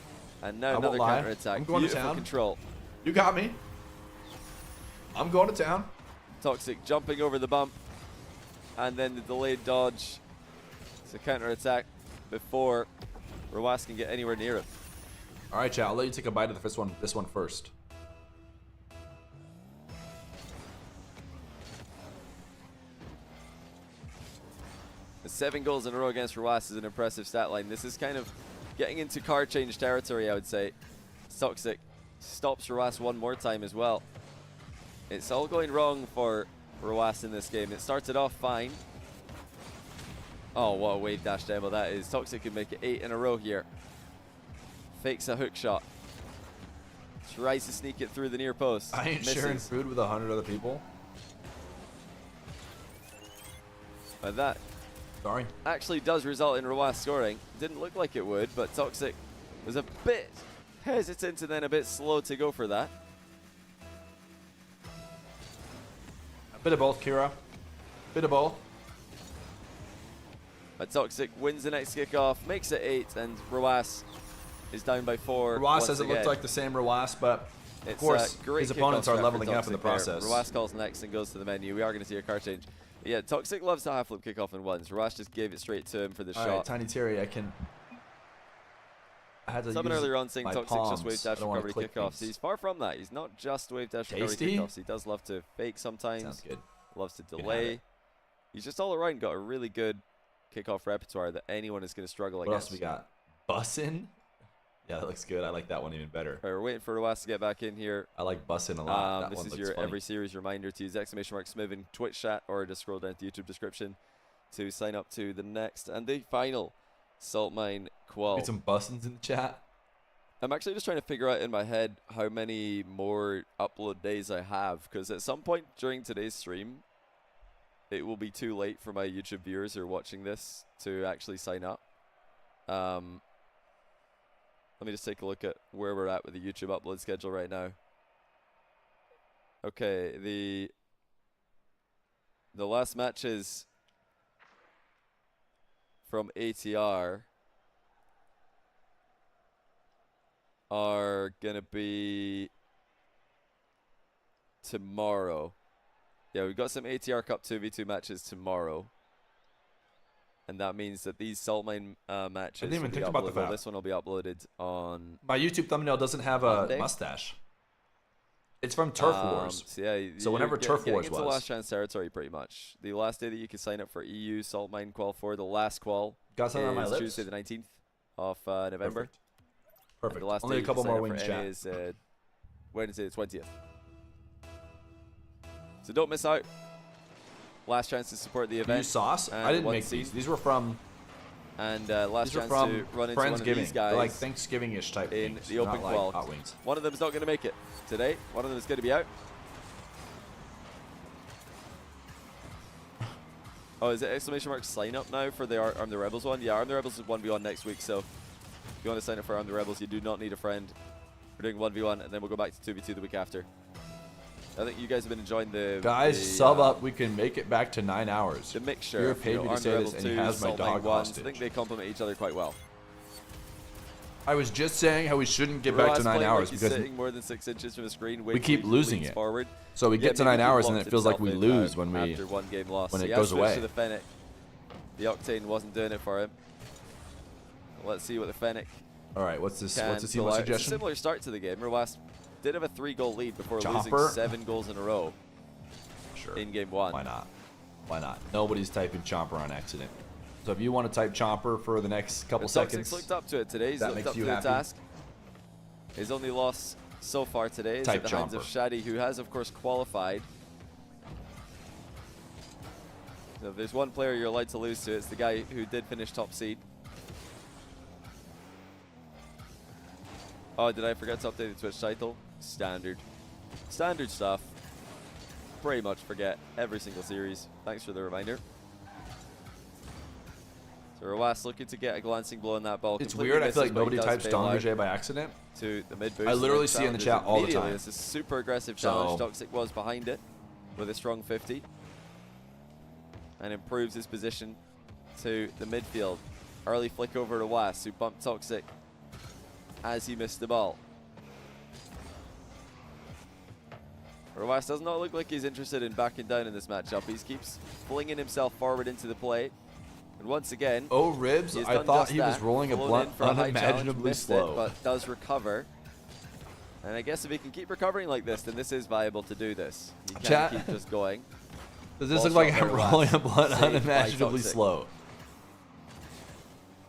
And now another counter attack. I'm going to Beautiful town. control. You got me. I'm going to town. Toxic jumping over the bump. And then the delayed dodge. It's a counter attack before Rawas can get anywhere near it. All right, chat. I'll let you take a bite of this one first. The 7 goals in a row against Rawas is an impressive stat line. This is kind of getting into car change territory, I would say. Toxic stops Rawas one more time as well. It's all going wrong for Rawas in this game. It started off fine. Oh, what a wave dash demo that is. Toxic can make it 8 in a row here. Fakes a hook shot. Tries to sneak it through the near post. I ain't Misses. sharing food with 100 other people. But that Sorry. actually does result in Rawas scoring. Didn't look like it would, but Toxic was a bit hesitant and then a bit slow to go for that. A bit of both, Kira. Bit of both. But Toxic wins the next kickoff, makes it 8, and Rawas is down by 4. Rawas says it looked like the same Rawas, but of course his opponents are leveling up in the process. Rawas calls next and goes to the menu. We are going to see a car change. Yeah, Toxic loves to half flip kickoff in ones. Rawas just gave it straight to him for the All shot. right, Tiny Terry, I had to Someone use earlier on saying my Toxic just wave palms. dash I don't wanna recovery click kickoffs. things. He's far from that. He's not just wave dash recovery Tasty? kickoffs. He does love to fake sometimes. Sounds good. Loves to Can have delay. it. He's just all around got a really good kickoff repertoire that anyone is going to struggle What against. else we got? Bussin'? Yeah, that looks good. I like that one even better. All right, we're waiting for Rawas to get back in here. I like Bussin' a lot. That This one is looks your funny. every series reminder to use !Smith in Twitch chat or just scroll down to the YouTube description to sign up to the next and the final Salt Mine Qual. Get some Bussins in the chat. I'm actually just trying to figure out in my head how many more upload days I have, because at some point during today's stream, it will be too late for my YouTube viewers who are watching this to actually sign up. Let me just take a look at where we're at with the YouTube upload schedule right now. Okay, the last matches from ATR are gonna be tomorrow. Yeah, we've got some ATR Cup 2v2 matches tomorrow. And that means that these Salt Mine matches I didn't even will be think about the uploaded. Well, fact. this one will be uploaded on My YouTube thumbnail doesn't have a Monday? mustache. It's from Turf Wars. So, yeah, So you're whenever Turf getting Wars into was. last chance territory pretty much. The last day that you can sign up for EU Salt Mine Qual 4, the last qual, Got something on my is lips. Tuesday the 19th of November. Perfect. And Perfect. the last Only day a you couple can sign more up wings, for chat. any is Wednesday the 20th. So don't miss out. Last chance to support the You event. use sauce? and I didn't one make scene. these. These were from And last these were chance from to run into one of Friendsgiving. these guys They're like Thanksgiving-ish type in things. the open not like qual. hot wings. One of them is not going to make it today. One of them is going to be out. Oh, is it !! Sign up now for the Arm the Rebels one? Yeah, Arm the Rebels is 1v1 next week, so if you want to sign up for Arm the Rebels, you do not need a friend. We're doing 1v1, and then we'll go back to 2v2 the week after. I think you guys have been enjoying the Sub up. We can make it back to 9 hours. the mixture. Feer of, paid me to Arm say the this, Rebels and he 2, has my Salt Mine dog 1s. I hostage. think they complement each other quite well. I was just saying how we shouldn't get back to 9 hours he's because sitting more than 6 inches from the screen. we keep losing leans it. Forward. so we Yeah, get to maybe 9 he hours and locked it feels like himself we in, lose when we after one game loss. when He it has goes switched away. to the Fennec. The Octane wasn't doing it for him. Let's see what the Fennec All right, what's this? can What's this pull emo out. It's a suggestion? similar start to the game. Rawas did have a 3-goal lead before Chopper? losing 7 goals in a row Sure. in game 1. Why not? Why not? Nobody's typing Chomper on accident. So if you want to type Chomper for the next couple But Toxic's seconds, looked up to it today. He's that looked makes up you to the happy? task. His only loss so far today is Type at the hands of Chomper. Shadi, who has, of course, qualified. So if there's one player you're allowed to lose to, it's the guy who did finish top seed. Oh, did I forget to update the Twitch title? Standard. Standard stuff. Pretty much forget every single series. Thanks for the reminder. So So Rawas looking to get a glancing blow on that ball. It's Completely weird. I feel misses, like but he nobody does types bail out Dongerjay by accident. to the mid boost. I and literally then see in the challenges chat all the immediately. time. This is super aggressive So- challenge. Toxic was behind it with a strong 50 and improves his position to the midfield. Early flick over to Was, who bumped Toxic as he missed the ball. Rawas does not look like he's interested in backing down in this matchup. He keeps flinging himself forward into the play. And once again, Oh, ribs! he's I done thought just he was that. rolling a Flown blunt in for a high challenge, unimaginably missed slow. it, but does recover. And I guess if he can keep recovering like this, then this is viable to do this. He can't Chat. keep just going. Does this Ball look like shot I'm by rolling Rawas. a blunt Saved by unimaginably Toxic. slow?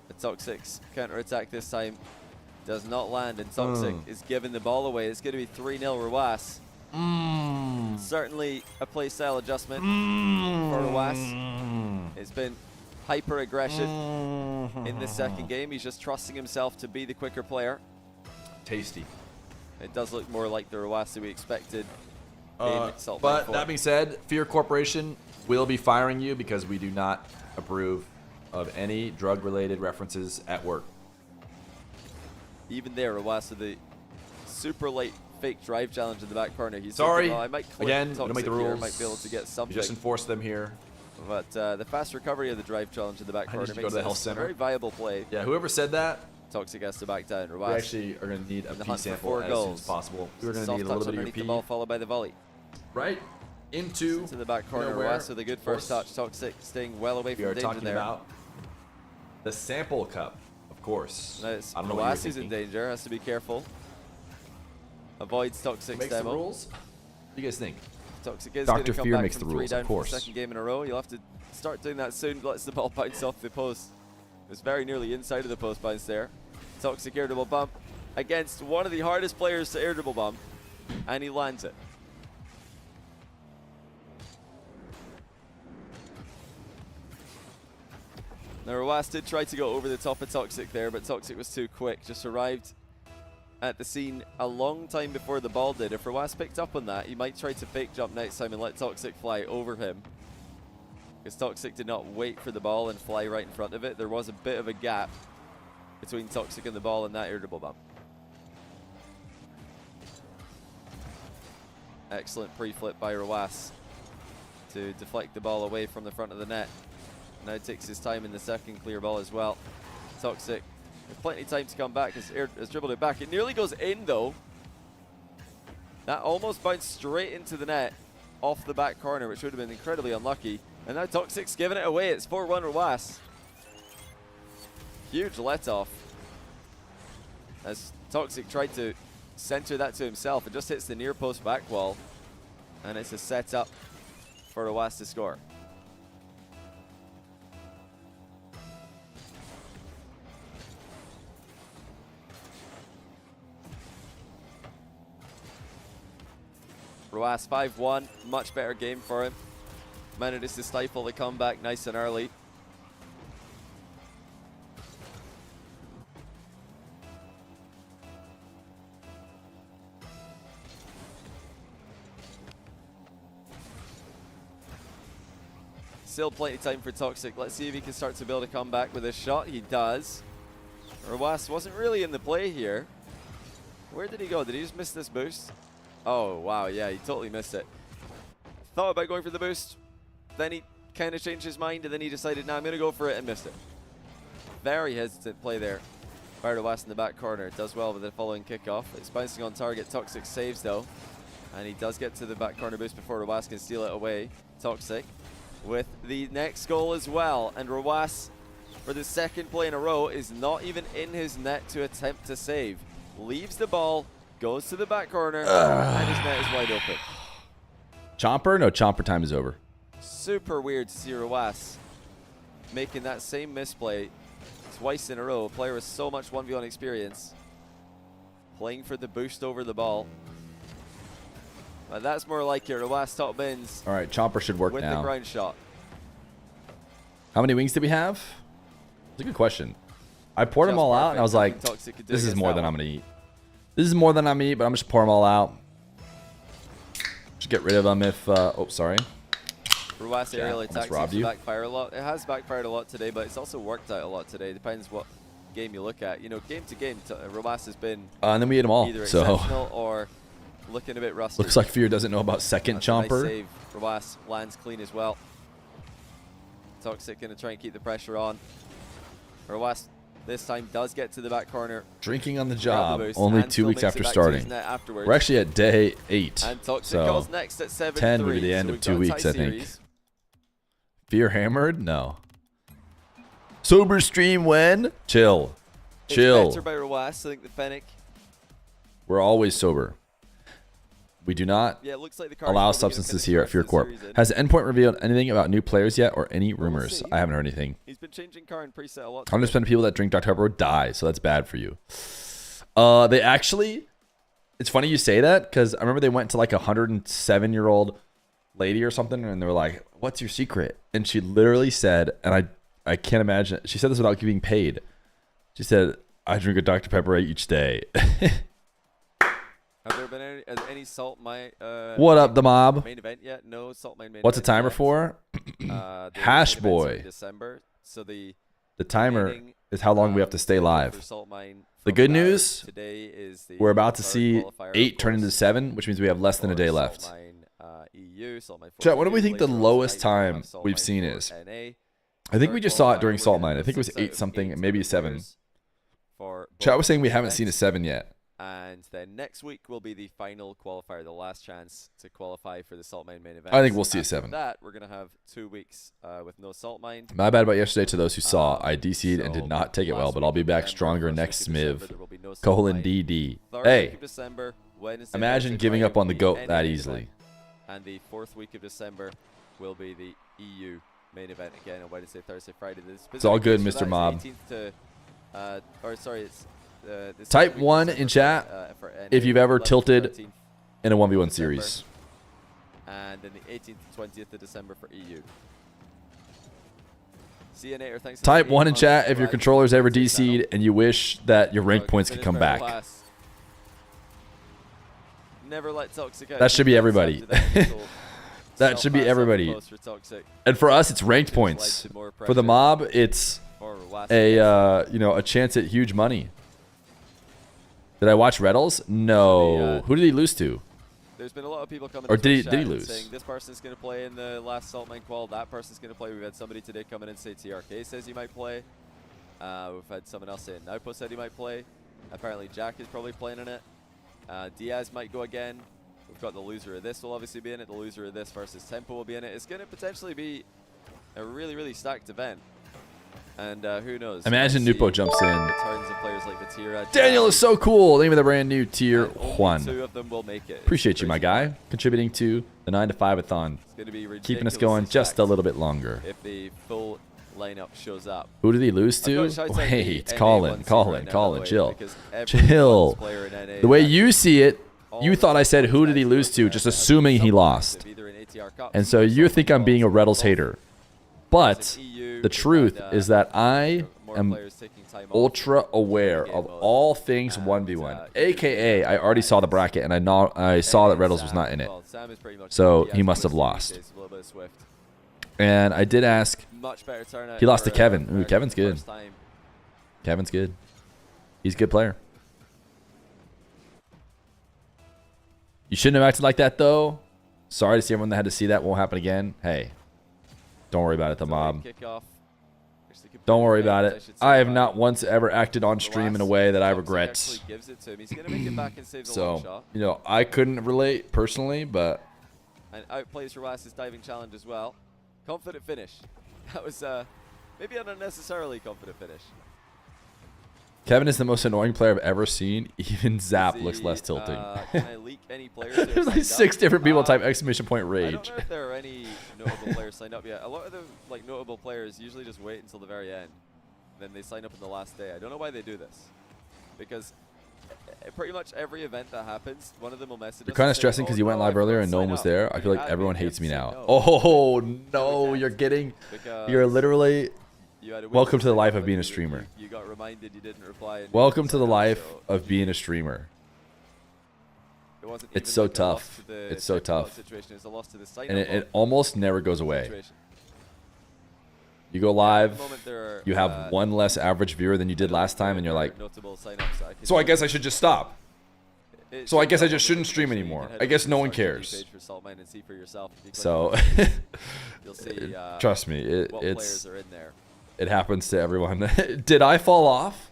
The Toxic's counter-attack this time does not land, and Toxic is giving the ball away. It's going to be 3-0 Rawas. Certainly a play style adjustment for Rawas. It's been hyper aggression in this second game. He's just trusting himself to be the quicker player. Tasty. It does look more like the Rawas that we expected in Salt Lake But 4. that being said, Fear Corporation will be firing you because we do not approve of any drug-related references at work. Even there, Rawas with the super late fake drive challenge in the back corner. He's Sorry. thinking, oh, I might clip Again, we Toxic don't make the here, rules. might be able to get We something. just enforce them here. But the fast recovery of the drive challenge in the back I corner need to go makes to the this health a center. very viable play. Yeah, whoever said that, Toxic has to back down. we Rawas actually are going to need a in the pee hunt for sample 4 as soon goals. as possible. We're going to Soft need a touch little bit of your underneath the pee. ball, followed by the volley. Right into To the back corner, you know where? Rawas with a good Of first course, touch. Toxic staying well away We from are danger talking there. about the sample cup, of course. Now it's I don't know what Rawas you're who's in thinking. danger, has to be careful. Avoids Toxic's Makes the demo. rules. What do you guys think? Toxic is Dr. going to come Fear back makes from the 3 rules, down of for the course. second game in a row. You'll have to start doing that soon. Lets the ball bounce off the post. It was very nearly inside of the post bounce there. Toxic air dribble bump against one of the hardest players to air dribble bump, and he lands it. Now Rawas did try to go over the top of Toxic there, but Toxic was too quick. Just arrived at the scene a long time before the ball did. If Rawas picked up on that, he might try to fake jump next time and let Toxic fly over him. Because Toxic did not wait for the ball and fly right in front of it. There was a bit of a gap between Toxic and the ball and that air dribble bump. Excellent pre-flip by Rawas to deflect the ball away from the front of the net. Now takes his time in the second clear ball as well. Toxic has plenty of time to come back, has dribbled it back. It nearly goes in though. That almost bounced straight into the net off the back corner, which would have been incredibly unlucky. And now Toxic's giving it away. It's 4-1 Rawas. Huge let off as Toxic tried to center that to himself. It just hits the near post back wall, and it's a setup for Rawas to score. Rawas 5-1, much better game for him. Managed to stifle the comeback nice and early. Still plenty of time for Toxic. Let's see if he can start to build a comeback with this shot. He does. Rawas wasn't really in the play here. Where did he go? Did he just miss this boost? Oh, wow, yeah, he totally missed it. Thought about going for the boost. Then he kind of changed his mind, and then he decided, nah, I'm going to go for it, and missed it. Very hesitant play there. Fire to West in the back corner. Does well with the following kickoff. It's bouncing on target. Toxic saves, though. And he does get to the back corner boost before Rawas can steal it away. Toxic with the next goal as well. And Rawas, for the second play in a row, is not even in his net to attempt to save. Leaves the ball, goes to the back corner, and his net is wide open. Chomper? No, Chomper time is over. Super weird to see Rawas making that same misplay twice in a row. A player with so much 1v1 experience playing for the boost over the ball. But that's more like it. Rawas top bins All right, Chomper should work with now. the ground shot. How many wings did we have? It's a good question. I poured them Just all out, perfect. and I was Nothing like, Toxic could do this is against more that than one. I'm going to eat. This is more than I'm going to eat, but I'm just pour them all out. Just get rid of them if, oh, sorry. Ruas aerial almost attack robbed seems to you. backfire a lot. It has backfired a lot today, but it's also worked out a lot today. Depends what game you look at. You know, game to game, Ruas has been And then we ate them all. either So exceptional or looking a bit rusty. looks like Fear doesn't know about second That's a nice chomper. save. Ruas lands clean as well. Toxic going to try and keep the pressure on. Ruas this time does get to the back corner. Drinking on the grab job the boost, only and 2 still weeks makes after it back to his starting. net afterwards. We're actually at day 8. And Toxic So goes next at 7-3. 10 would be the end So of we've 2 got a weeks, tie I think. series. Fear hammered? No. Sober stream when? Chill. It's Chill. better by Ruas. I think the Fennec. We're always sober. We do not Yeah, it looks like the card's allow probably gonna substances finish here the at Fear rest of the Corp. series in. Has Endpoint revealed anything about new players yet or any rumors? see. I haven't heard anything. He's been changing car and preset a lot. 100% of people that drink Dr. Pepper die, so that's bad for you. They actually, it's funny you say that because I remember they went to like a 107-year-old lady or something, and they were like, "What's your secret?" And she literally said, and I can't imagine. She said this without being paid. She said, "I drink a Dr. Pepper each day." Have there been any Salt Mine? What up, the mob? Main event yet? No Salt Mine main What's the event timer yet. for? The Hash main event's in boy. December. So the The timer remaining, is how long we have to stay schedule live. for Salt Mine The from good now news, today is the we're about to third see qualifier, 8 of turn into course, 7, which means we have less than a for day Salt left. Mine, EU, Salt Mine Chat, what do we 4 think the later on lowest tonight, we'll time have Salt we've Mine seen 4 is? NA. I think we Third just saw it qualifier, during we're Salt gonna Mine. I have think it was 6 out 8 of something, 8 maybe 7. players for Chat both was saying we haven't events. seen a 7 yet. And then next week will be the final qualifier, the last chance to qualify for the Salt Mine main event. I think we'll see a After 7. that, we're going to have 2 weeks with no Salt Mine. My bad about yesterday to those who saw. I DC'd and did So not take it well, last but I'll week be of back December, stronger first next week of December, Smiv. there will be no Salt Colon Mine. DD. Third week Hey, of December, Wednesday, imagine Thursday, giving Friday up on will the be GOAT NA that main easily. event. And the 4th week of December will be the EU main event again on Wednesday, Thursday, Friday. It's all good, Specific Mr. dates Mob. for that is 18th to, or sorry, it's the Type second week of 1 December in chat for NA, if you've ever 11th to tilted 13th. in a 1v1 December. series. And then the 18th to 20th of December for EU. CNA, thanks for Type the 1 in months chat if for your adding controller's to ever the channel. DC'd and you wish that your rank So points could finish come by back. Rolas. Never let Toxic out. That should be Defense everybody. after that initial That should be self-pass everybody. post for Toxic. And for us, it's ranked Which led points. to more For the pressure mob, it's for Rolas a against a chance at huge money. Did I watch Reddles? No. Who did he lose to? There's been a lot of people coming Or into did he- the did he chat lose? saying this person's going to play in the last Salt Mine qual, that person's going to play. We've had somebody today come in and say TRK says he might play. We've had someone else saying Naupo said he might play. Apparently Jack is probably playing in it. Diaz might go again. We've got the loser of this will obviously be in it. The loser of this versus Tempo will be in it. It's going to potentially be a really, really stacked event. And who knows? Imagine You might Nupo see jumps in. returns of players like Vatira, Daniel is so cool. Name of the brand new tier and only 1. 2 of them will make it. It's Appreciate you, my crazy. guy. Contributing to the 9 to 5-a-thon. It's going to be Keeping us ridiculously going just a stacked little bit longer. if the full lineup shows up. Who did he lose I've got to? to shout out the Wait, NA Colin, one seed Colin, right now, Colin, by the way, chill. because every Chill. Suns player in NA The way that you see it, all you thought I said who did he lose to, just assuming he lost. And so you think I'm being a Reddles hater. But the truth is that I am ultra aware of all things 1v1. AKA, I already saw the bracket and I saw that Reddles was not in it. So he must have lost. And I did ask, he lost to Kevin. Ooh, Kevin's good. Kevin's good. He's a good player. You shouldn't have acted like that, though. Sorry to see everyone that had to see that. Won't happen again. Hey, don't worry about it, the mob. Don't worry about it. I have not once ever acted on stream in a way that I regret. So, you know, I couldn't relate personally, but... And outplays Rolas's diving challenge as well. Confident finish. That was maybe an unnecessarily confident finish. Kevin is the most annoying player I've ever seen. Even Zap Is looks he, less tilting. Can I leak any players that are There's like signed 6 up? different people type exclamation point I rage. don't know if there are any notable players signed up yet. A lot of the notable players usually just wait until the very end, then they sign up on the last day. I don't know why they do this, because pretty much every event that happens, one of them will message. You're kind of stressing because you went live earlier and no one was there. I feel like everyone hates me now. Oh no, you're getting, you're literally. Welcome to the life of being a streamer. You got reminded you didn't reply. Welcome to the life of being a streamer. It wasn't It's even so like a loss tough. to the It's so type bot tough. situation. It's a loss to the sign And up it bot almost never goes away. situation. You go At the live, moment, there are, you have one less average viewer than you did last time, and you're like, notable sign-ups that so I can- guess I should just stop. It So I should guess I be just on shouldn't the stream page, so you anymore. can head I over guess to no the one Start TV cares. page for Saltmine and see for yourself. If you click So, on it, you'll see trust me, what it's players are in there. it happens to everyone. Did I fall off?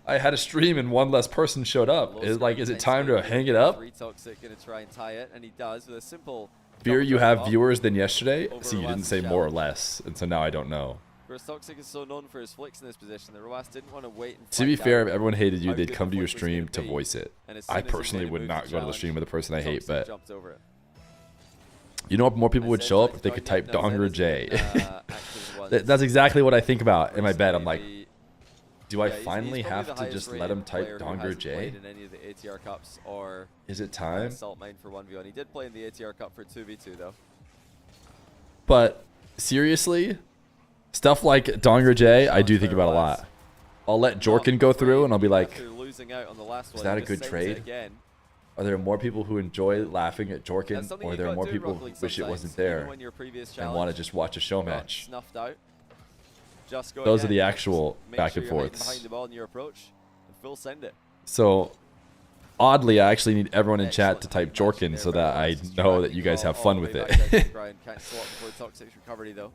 I had a stream and one less person showed up. Is it time to hang it up? Toxic gonna try and tie it, and he does with a simple. Fear you double have drop viewers than yesterday? over See, you didn't Roas's say more or challenge. less, and so now I don't know. Whereas Toxic is so known for his flicks in this position, the Roas didn't want to wait and To be find fair, out if everyone hated you, how they'd good come the to your flick was gonna stream to be. voice it. And as I soon as he personally made a would move not go to the challenge, stream with a person I hate, Toxic but jumped over it. you know what? More people would As show Ed up if they tried could to type join in, Donger as J. active ones. That's exactly what I think about in my bed. I'm like, Maybe- do I yeah, he's finally probably have the to highest just let rated him type player who Donger hasn't J? played in any of the ATR Cups or Is it time? Saltmine for 1v1. He did play in the ATR Cup for 2v2 though. But seriously, stuff like Donger J, I do think about a lot. I'll let Jorkin go through, and I'll be like, After losing out on the last is one, that he a just good sends it trade? again. Are there more people who enjoy laughing at That's Jorkin, something or are you've there got more to do in people Rocket who League wish it sometimes, wasn't even there when your previous and challenge want to just watch a show got match? snuffed out. Just go Those are again, the actual make back sure and you're hiding forths. behind the ball in your approach, and full send it. So, oddly, I actually need everyone in chat Excellent to type match Jorkin there so by that I Ross. Just know dragging that you the guys ball have all fun the with way back down to the it. ground. Can't swap before Toxic's recovery though.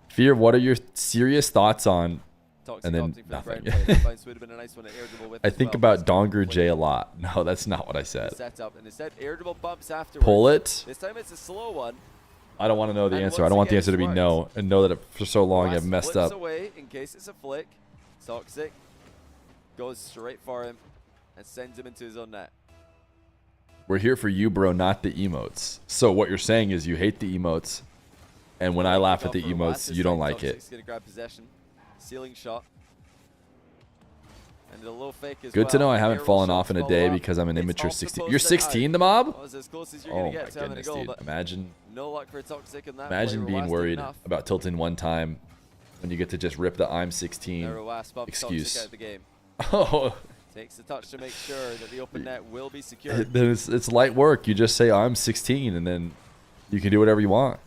Fear, what are your serious thoughts on? Toxic And then opting for the nothing. ground play. That bounce would have been a nice one to air dribble with I as think well. about Just Donger flick J a it. lot. No, that's not what I said. Set up and instead air dribble bumps afterwards. Pull it. This time it's a slow one. I don't want to know the And answer. I once don't want the again, answer to be it's no, and know that for so long Ross I've messed flips up. away in case it's a flick. Toxic goes straight for him and sends him into his own net. We're here for you, bro, not the emotes. So what you're saying is you hate the emotes, and when I laugh at the emotes, you don't like it. Toxic's gonna grab possession. Ceiling shot. And a little fake as Good to well. know I haven't Aerial fallen shot off in a follow day up. because I'm an It's immature off the 16. post You're and 16, out. the mob? That was as close as you're Oh gonna my get to having a goodness, goal, dude. but Imagine, no luck for Toxic in that. imagine play. being Roas did worried enough. about tilting one time when you get to just rip the I'm 16 Now Roas bumps excuse. Toxic out of the game. Oh, Takes the touch to make sure that the open net will be secured. then it's light work. You just say I'm 16, and then you can do whatever you want.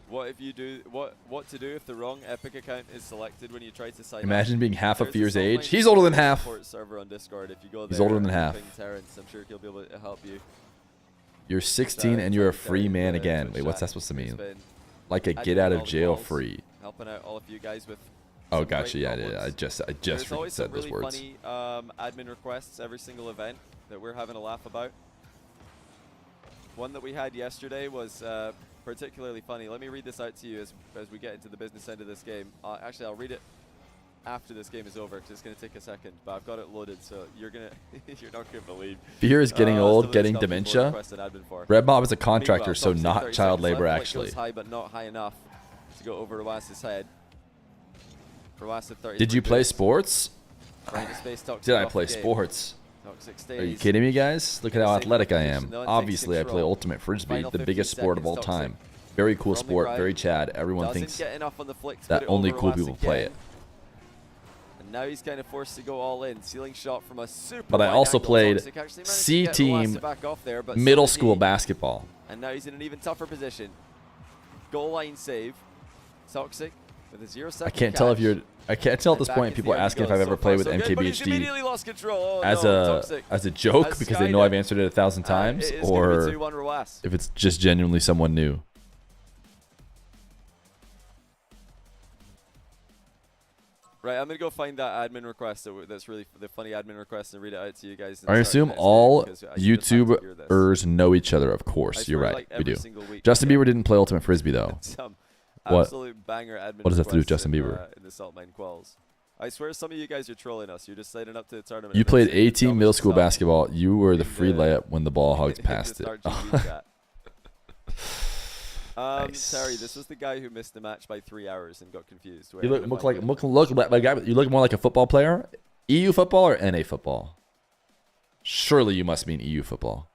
What if you do what to do if the wrong Epic account is selected when you try to sign up? Imagine being half of There's Fear's a age. Saltmine He's older than Discord half. support server on Discord. If you go He's there older than and half. ping Terrence, I'm sure he'll be able to help you. You're 16 and you're a free man again. Wait, what's that supposed to mean? Like a get out of jail free. Helping out all of you guys with. Oh, some gotcha. great Yeah, problems. I just There's always said some those really words. funny admin requests every single event that we're having a laugh about. One that we had yesterday was particularly funny. Let me read this out to you as we get into the business end of this game. Actually, I'll read it after this game is over because it's going to take a second. But I've got it loaded, so you're not gonna believe. Fear is getting some old, of the getting stuff people dementia. requested admin for. Red Mob is a contractor, Meanwhile, so Toxic not 30 child seconds labor, left. Flick actually. goes high, but not high enough to go over Roas's head. Roas at 30. Did you play sports? Trying to space Toxic Did I off play the game. sports? Toxic Are you stays. kidding me, guys? Look at how Safe athletic I position, am. though, and takes Obviously, I play control. Ultimate Frisbee, Final the 15 biggest sport of all seconds, time. Toxic. Very cool From the sport, ground. very Chad. Everyone Doesn't thinks get enough on the flick to that put it only over cool Roas people play again. it. And now he's kind of forced to go all in. Ceiling shot from a super But I wide also angle. played Toxic actually managed to C get Roas team to back off there, but so middle did school he. basketball. And now he's in an even tougher position. Goal line save. Toxic with a 0-second I can't tell if catch. you're. I can't tell at And this back point. is People the are end asking if goal. I've ever So played far, with so good, but he's MKBHD immediately lost control. Oh, as no, a Toxic. joke Has because they know skied I've it. answered it 1,000 times, It is gonna or be 2-1 Roas. if it's just genuinely someone new. Right, I'm gonna go find that admin request that's really the funny admin request and read it out to you guys. I assume all YouTubers know each other. Of course, you're right. We do. Justin Bieber didn't play Ultimate Frisbee though. Some What? absolute banger admin What does that have to do with requests Justin Bieber? in the Saltmine Quells. I swear some of you guys are trolling us. You're just signing up to the tournament. You and then played saying 18 dumb middle as school yourself basketball. You were the in free the- layup when the ball hogs in the past it. Start GG chat. Nice. Terry, this was the guy who missed the match by 3 hours and got confused. You look you look more like a football player. EU football or NA football? Surely you must mean EU football.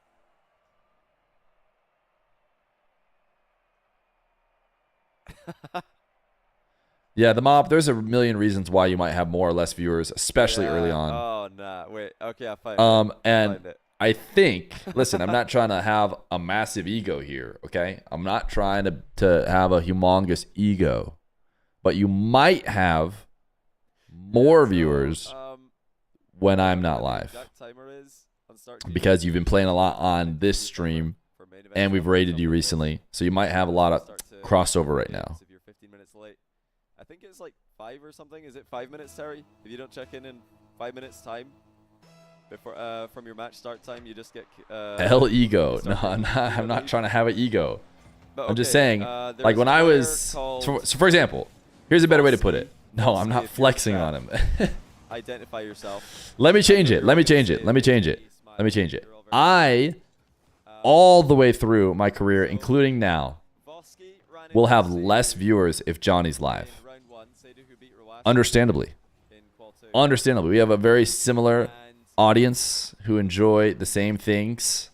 Yeah, the mob. There's a million reasons why you might have more or less viewers, especially Yeah. early on. Oh, nah. Wait. Okay, I find it. And Find it. I think, listen, I'm not trying to have a massive ego here, okay? I'm not trying to have a humongous ego, but you might have more viewers when I'm not live, because you've been playing a lot on this stream, and we've raided you recently, so you might have a lot of crossover right now. If you're 15 minutes late, I think it's like 5 or something. Is it 5 minutes, Terry? If you don't check in 5 minutes time before from your match start time, you just get Hell ego. No, I'm not trying to have an ego. I'm just saying, like when I was, so for example, here's a better way to put it. No, I'm not flexing on him. Identify yourself. Let me change it. I, all the way through my career, including now, will have less viewers if Johnny's live. Understandably. We have a very similar audience who enjoy the same things,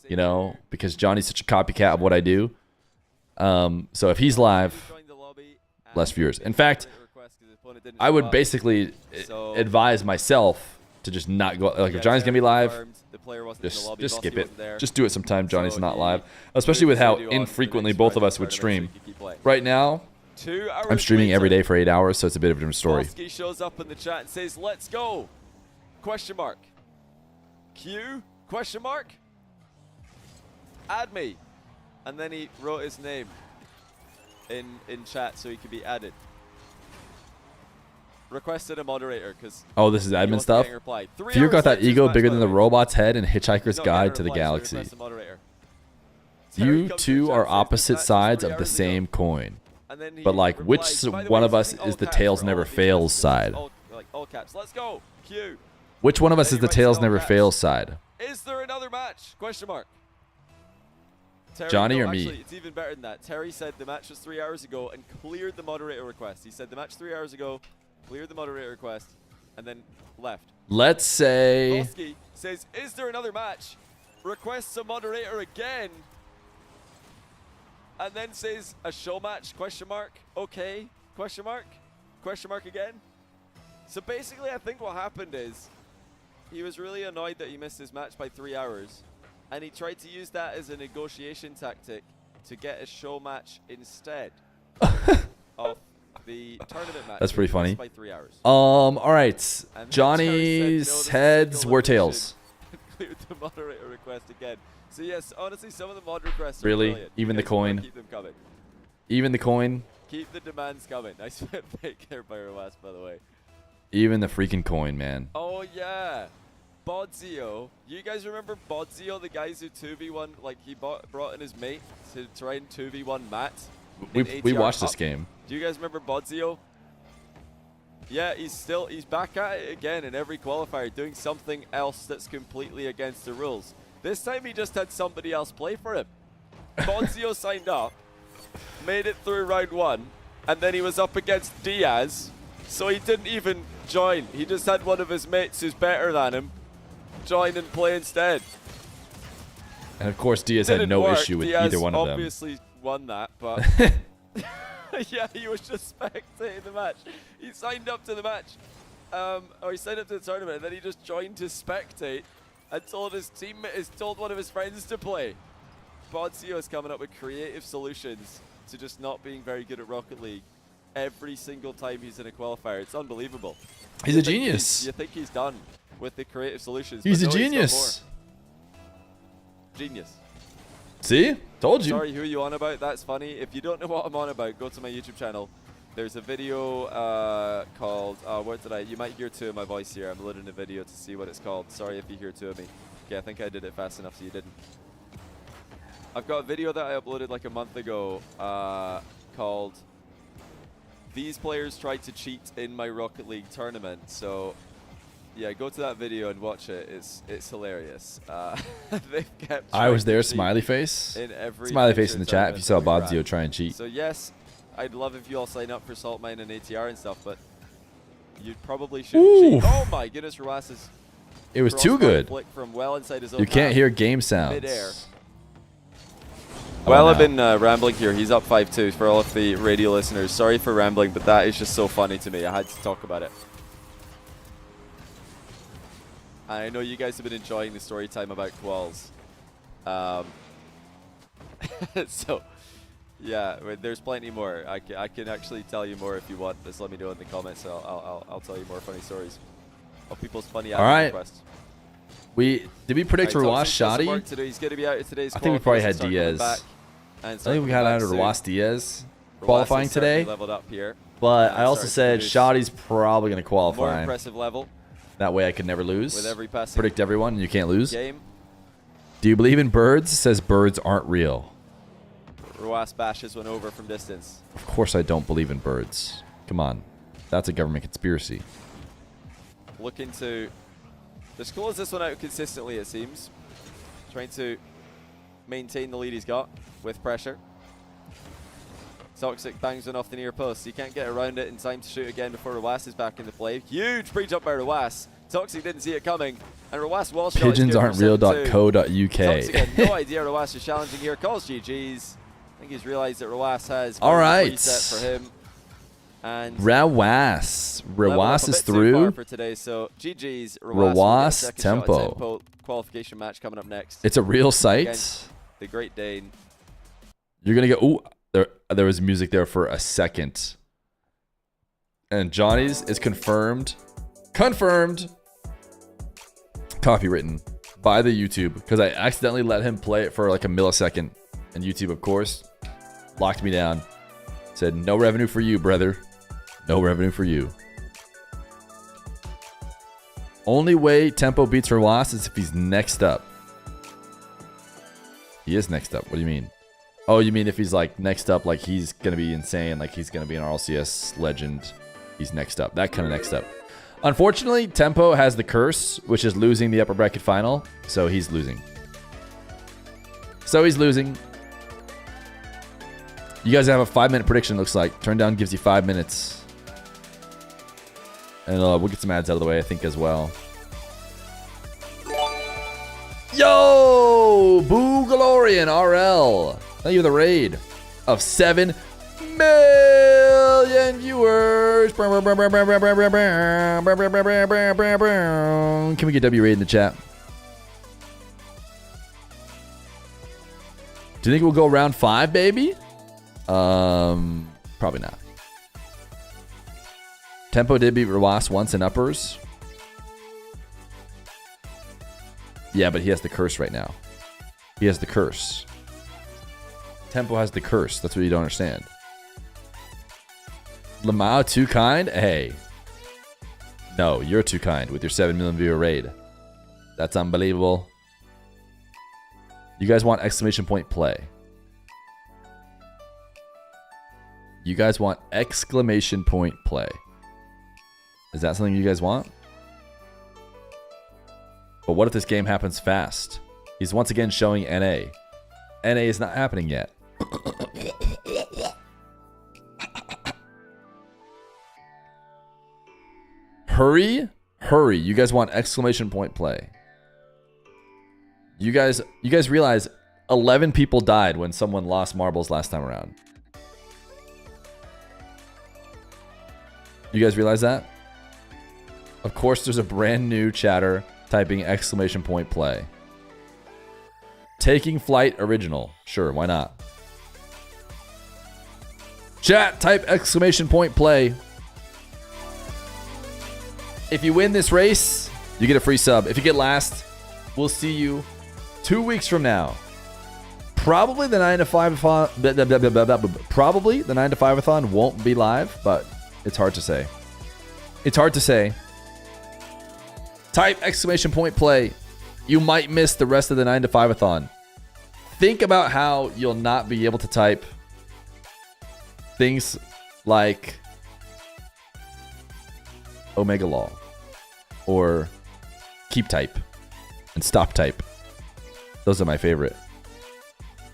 you know, because Johnny's such a copycat of what I do. So if he's live, less viewers. In fact, I would basically advise myself to just not go. Like if Johnny's gonna be live, just skip it. Just do it sometime Johnny's not live. Especially with how infrequently both of us would stream. Right now, I'm streaming every day for 8 hours, so it's a bit of a different story. Volsky shows up in the chat and says, "Let's go!" Question mark. Q? Question mark? Add me. And then he wrote his name in chat so he could be added. Requested a moderator because. Oh, this is admin stuff. Fear got that ego bigger than the robot's head in Hitchhiker's Guide to the Galaxy. You two are opposite sides of the same coin. But like, which one of us is the tails never fails side? Like all caps. Let's go. Q. Which one of us is the tails never fails side? Is there another match? Question mark. Terry, Johnny or actually, me? It's even better than that. Terry said the match was 3 hours ago and cleared the moderator request. He said the match 3 hours ago, cleared the moderator request, and then left. Let's say. Volsky says, "Is there another match?" Requests a moderator again, and then says a show match? Question mark. Okay. Question mark. Question mark again. So basically, I think what happened is he was really annoyed that he missed his match by 3 hours, and he tried to use that as a negotiation tactic to get a show match instead of the tournament match. That's pretty funny. By 3 hours. All right. Johnny's heads were tails. Cleared the moderator request again. So yes, honestly, some of the mod requests Really? are brilliant. Even the coin? Keep them coming. Even the coin? Keep the demands coming. Nice fake there by Roas, by the way. Even the freaking coin, man. Oh yeah, Bodzio. You guys remember Bodzio, the guys who 2v1, like he brought in his mate to try and 2v1 Matt? We watched this game. Do you guys remember Bodzio? Yeah, he's back at it again in every qualifier, doing something else that's completely against the rules. This time he just had somebody else play for him. Bodzio signed up, made it through round 1, and then he was up against Diaz, so he didn't even join. He just had one of his mates who's better than him join and play instead. And of course, Diaz had no issue with Diaz either one of them. obviously won that, but yeah, he was just spectating the match. He signed up to the match, or he signed up to the tournament, and then he just joined to spectate and told his teammate, told one of his friends to play. Bodzio is coming up with creative solutions to just not being very good at Rocket League every single time he's in a qualifier. It's unbelievable. He's a genius. You think he's done with the creative solutions. He's a no, genius. Genius. See? Told you. Sorry, who are you on about? That's funny. If you don't know what I'm on about, go to my YouTube channel. There's a video called, you might hear two of my voice here. I'm loading a video to see what it's called. Sorry if you hear two of me. Okay, I think I did it fast enough so you didn't. I've got a video that I uploaded like a month ago called "These Players Tried to Cheat in My Rocket League Tournament." So yeah, go to that video and watch it. It's hilarious. They've kept I was there, smiley face. In every smiley face in the chat if you saw Bodzio try and cheat. So yes, I'd love if you all sign up for Salt Mine and ATR and stuff, but you probably shouldn't cheat. Oh my goodness, Roas is. It was too good. From well inside his own you can't hear game sounds. Mid-air. Well, I've been rambling here. He's up 5-2 for all of the radio listeners. Sorry for rambling, but that is just so funny to me. I had to talk about it. I know you guys have been enjoying the story time about quals. So, yeah, there's plenty more. I can actually tell you more if you want. Just let me know in the comments. I'll tell you more funny stories of people's funny requests. Did we predict Rawas Shoddy? He's going to be out of today's I think we probably had Diaz. I think we had out Rawas Diaz qualifying today. Leveled up here. But I also said Shoddy's probably going to qualify. More impressive level. That way I could never lose. With every passing predict everyone and you can't lose. Game. Do you believe in birds? Says birds aren't real. Rawas bashes one over from distance. Of course I don't believe in birds. Come on. That's a government conspiracy. Looking to just close this one out consistently, it seems. Trying to maintain the lead he's got with pressure. Toxic bangs one off the near post. He can't get around it in time to shoot again before Rawas is back into play. Huge pre-jump by Rawas. Toxic didn't see it coming. And Rawas wall shot. Pigeonsaren'treal.co.uk. Toxic had no idea Rawas was challenging here. Calls GG's. I think he's realized that Rawas has a reset for him. And Rawas is through for today. So GG's. Rawas tempo. Qualification match coming up next. It's a real site. Against the Great Dane. You're gonna get. Ooh, there was music there for a second. And Johnny's is confirmed. Confirmed. Copywritten by the YouTube because I accidentally let him play it for like a millisecond, and YouTube, of course, locked me down. Said no revenue for you, brother. No revenue for you. Only way Tempo beats Rawas is if he's next up. He is next up. What do you mean? Oh, you mean if he's like next up, like he's gonna be insane, like he's gonna be an RLCS legend. He's next up. That kind of next up. Unfortunately, Tempo has the curse, which is losing the upper bracket final, so he's losing. You guys have a 5-minute prediction, looks like. Turn down gives you 5 minutes. And we'll get some ads out of the way, I think, as well. Yo! Boogalorian RL. Thank you for the raid of 7 million viewers. Can we get W raid in the chat? Do you think we'll go round 5, baby? Probably not. Tempo did beat Rawas once in uppers. Yeah, but he has the curse right now. He has the curse. Tempo has the curse. That's what you don't understand. Lamau too kind? Hey. No, you're too kind with your 7 million viewer raid. That's unbelievable. You guys want exclamation point play. You guys want exclamation point play. Is that something you guys want? But what if this game happens fast? He's once again showing NA. NA is not happening yet. Hurry. Hurry. You guys want exclamation point play. You guys realize 11 people died when someone lost marbles last time around. You guys realize that? Of course, there's a brand new chatter typing exclamation point play. Taking Flight original. Sure, why not? Chat, type exclamation point play. If you win this race, you get a free sub. If you get last, we'll see you 2 weeks from now. Probably the 9 to 5-a-thon. Probably the 9 to 5-a-thon won't be live, but it's hard to say. It's hard to say. Type exclamation point play. You might miss the rest of the 9 to 5-a-thon. Think about how you'll not be able to type things like Omega Law or keep type and stop type. Those are my favorite.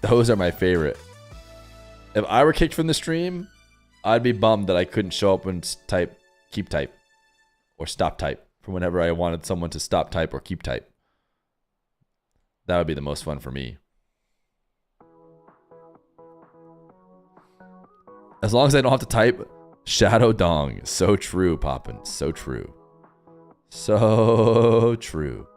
Those are my favorite. If I were kicked from the stream, I'd be bummed that I couldn't show up and type keep type or stop type for whenever I wanted someone to stop type or keep type. That would be the most fun for me. As long as I don't have to type Shadow Dong. So true, Poppin. So true. So true.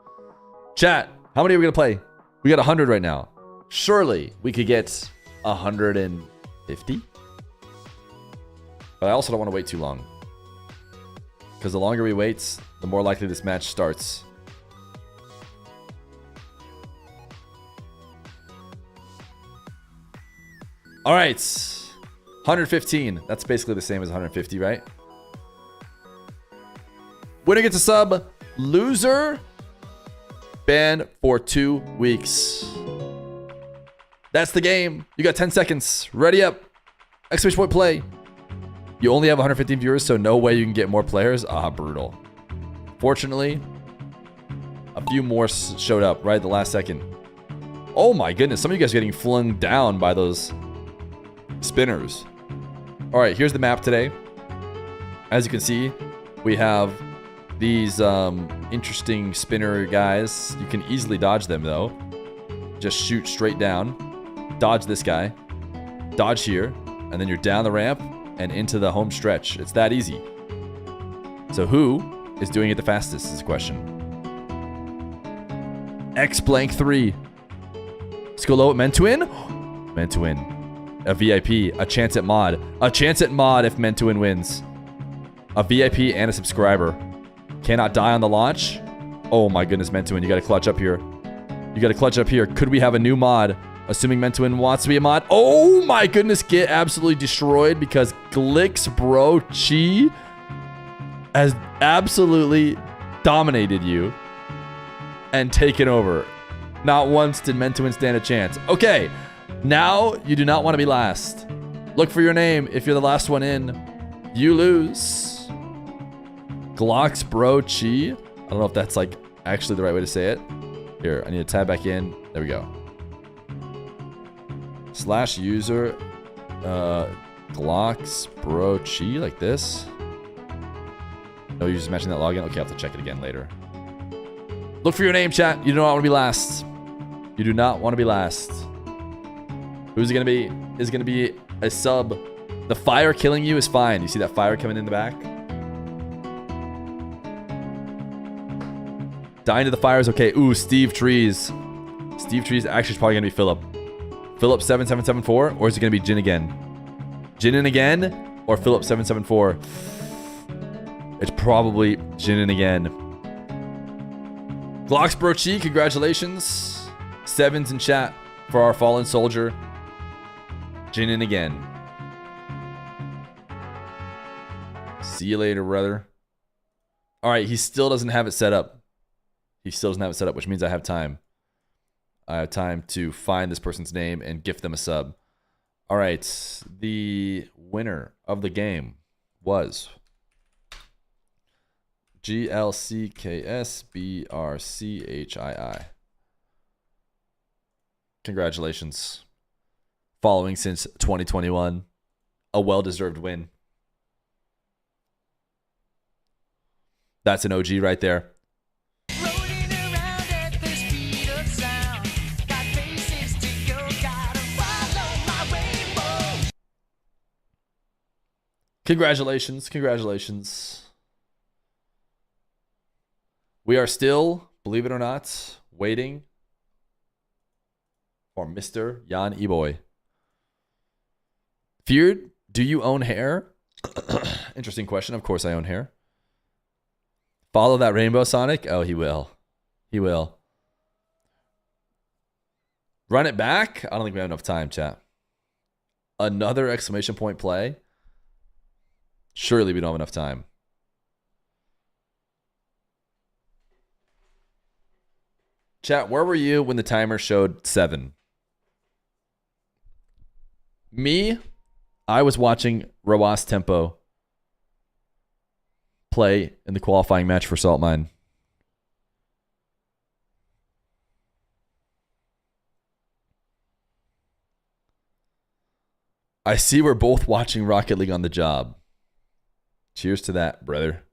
Chat, how many are we going to play? We got 100 right now. Surely we could get 150? But I also don't want to wait too long. Because the longer we wait, the more likely this match starts. All right. 115. That's basically the same as 150, right? Winner gets a sub. Loser, banned for 2 weeks. That's the game. You got 10 seconds. Ready up. Exclamation point play. You only have 115 viewers, so no way you can get more players. Ah, brutal. Fortunately, a few more showed up right at the last second. Oh my goodness, some of you guys are getting flung down by those spinners. All right, here's the map today. As you can see, we have these interesting spinner guys. You can easily dodge them though. Just shoot straight down. Dodge this guy. Dodge here. And then you're down the ramp and into the home stretch. It's that easy. So who is doing it the fastest is the question. X blank 3. Let's go low at meant to win. Meant to win. A VIP. A chance at mod. A chance at mod if meant to win wins. A VIP and a subscriber. Cannot die on the launch. Oh my goodness, meant to win. You got to clutch up here. You got to clutch up here. Could we have a new mod? Assuming meant to win wants to be a mod. Oh my goodness, get absolutely destroyed because Glix Bro Chi has absolutely dominated you and taken over. Not once did meant to win stand a chance. Okay, now you do not want to be last. Look for your name. If you're the last one in, you lose. Glocks Bro Chi. I don't know if that's like actually the right way to say it. Here, I need to tab back in. There we go. Slash user Glocks Bro Chi, like this. No users matching that login. Okay, I'll have to check it again later. Look for your name, chat. You do not want to be last. You do not want to be last. Who's it gonna be? Is it gonna be a sub? The fire killing you is fine. You see that fire coming in the back? Dying to the fire is okay. Ooh, Steve Trees. Steve Trees actually is probably gonna be Philip. Philip 7774, or is it gonna be Jin again? Jinin again, or Philip 774? It's probably Jinin again. Glocks Bro Chi, congratulations. Sevens in chat for our fallen soldier. Jinin again. See you later, brother. All right, he still doesn't have it set up. He still doesn't have it set up, which means I have time. I have time to find this person's name and gift them a sub. All right. The winner of the game was GLCKSBRCHII. Congratulations. Following since 2021. A well-deserved win. That's an OG right there. Congratulations, congratulations. We are still, believe it or not, waiting for Mr. Jan Eboy. Fear, do you own hair? Interesting question. Of course I own hair. Follow that rainbow, Sonic? Oh, he will. He will. Run it back? I don't think we have enough time, chat. Another exclamation point play? Surely we don't have enough time. Chat, where were you when the timer showed 7? Me, I was watching Rawas Tempo play in the qualifying match for Salt Mine. I see we're both watching Rocket League on the job. Cheers to that, brother.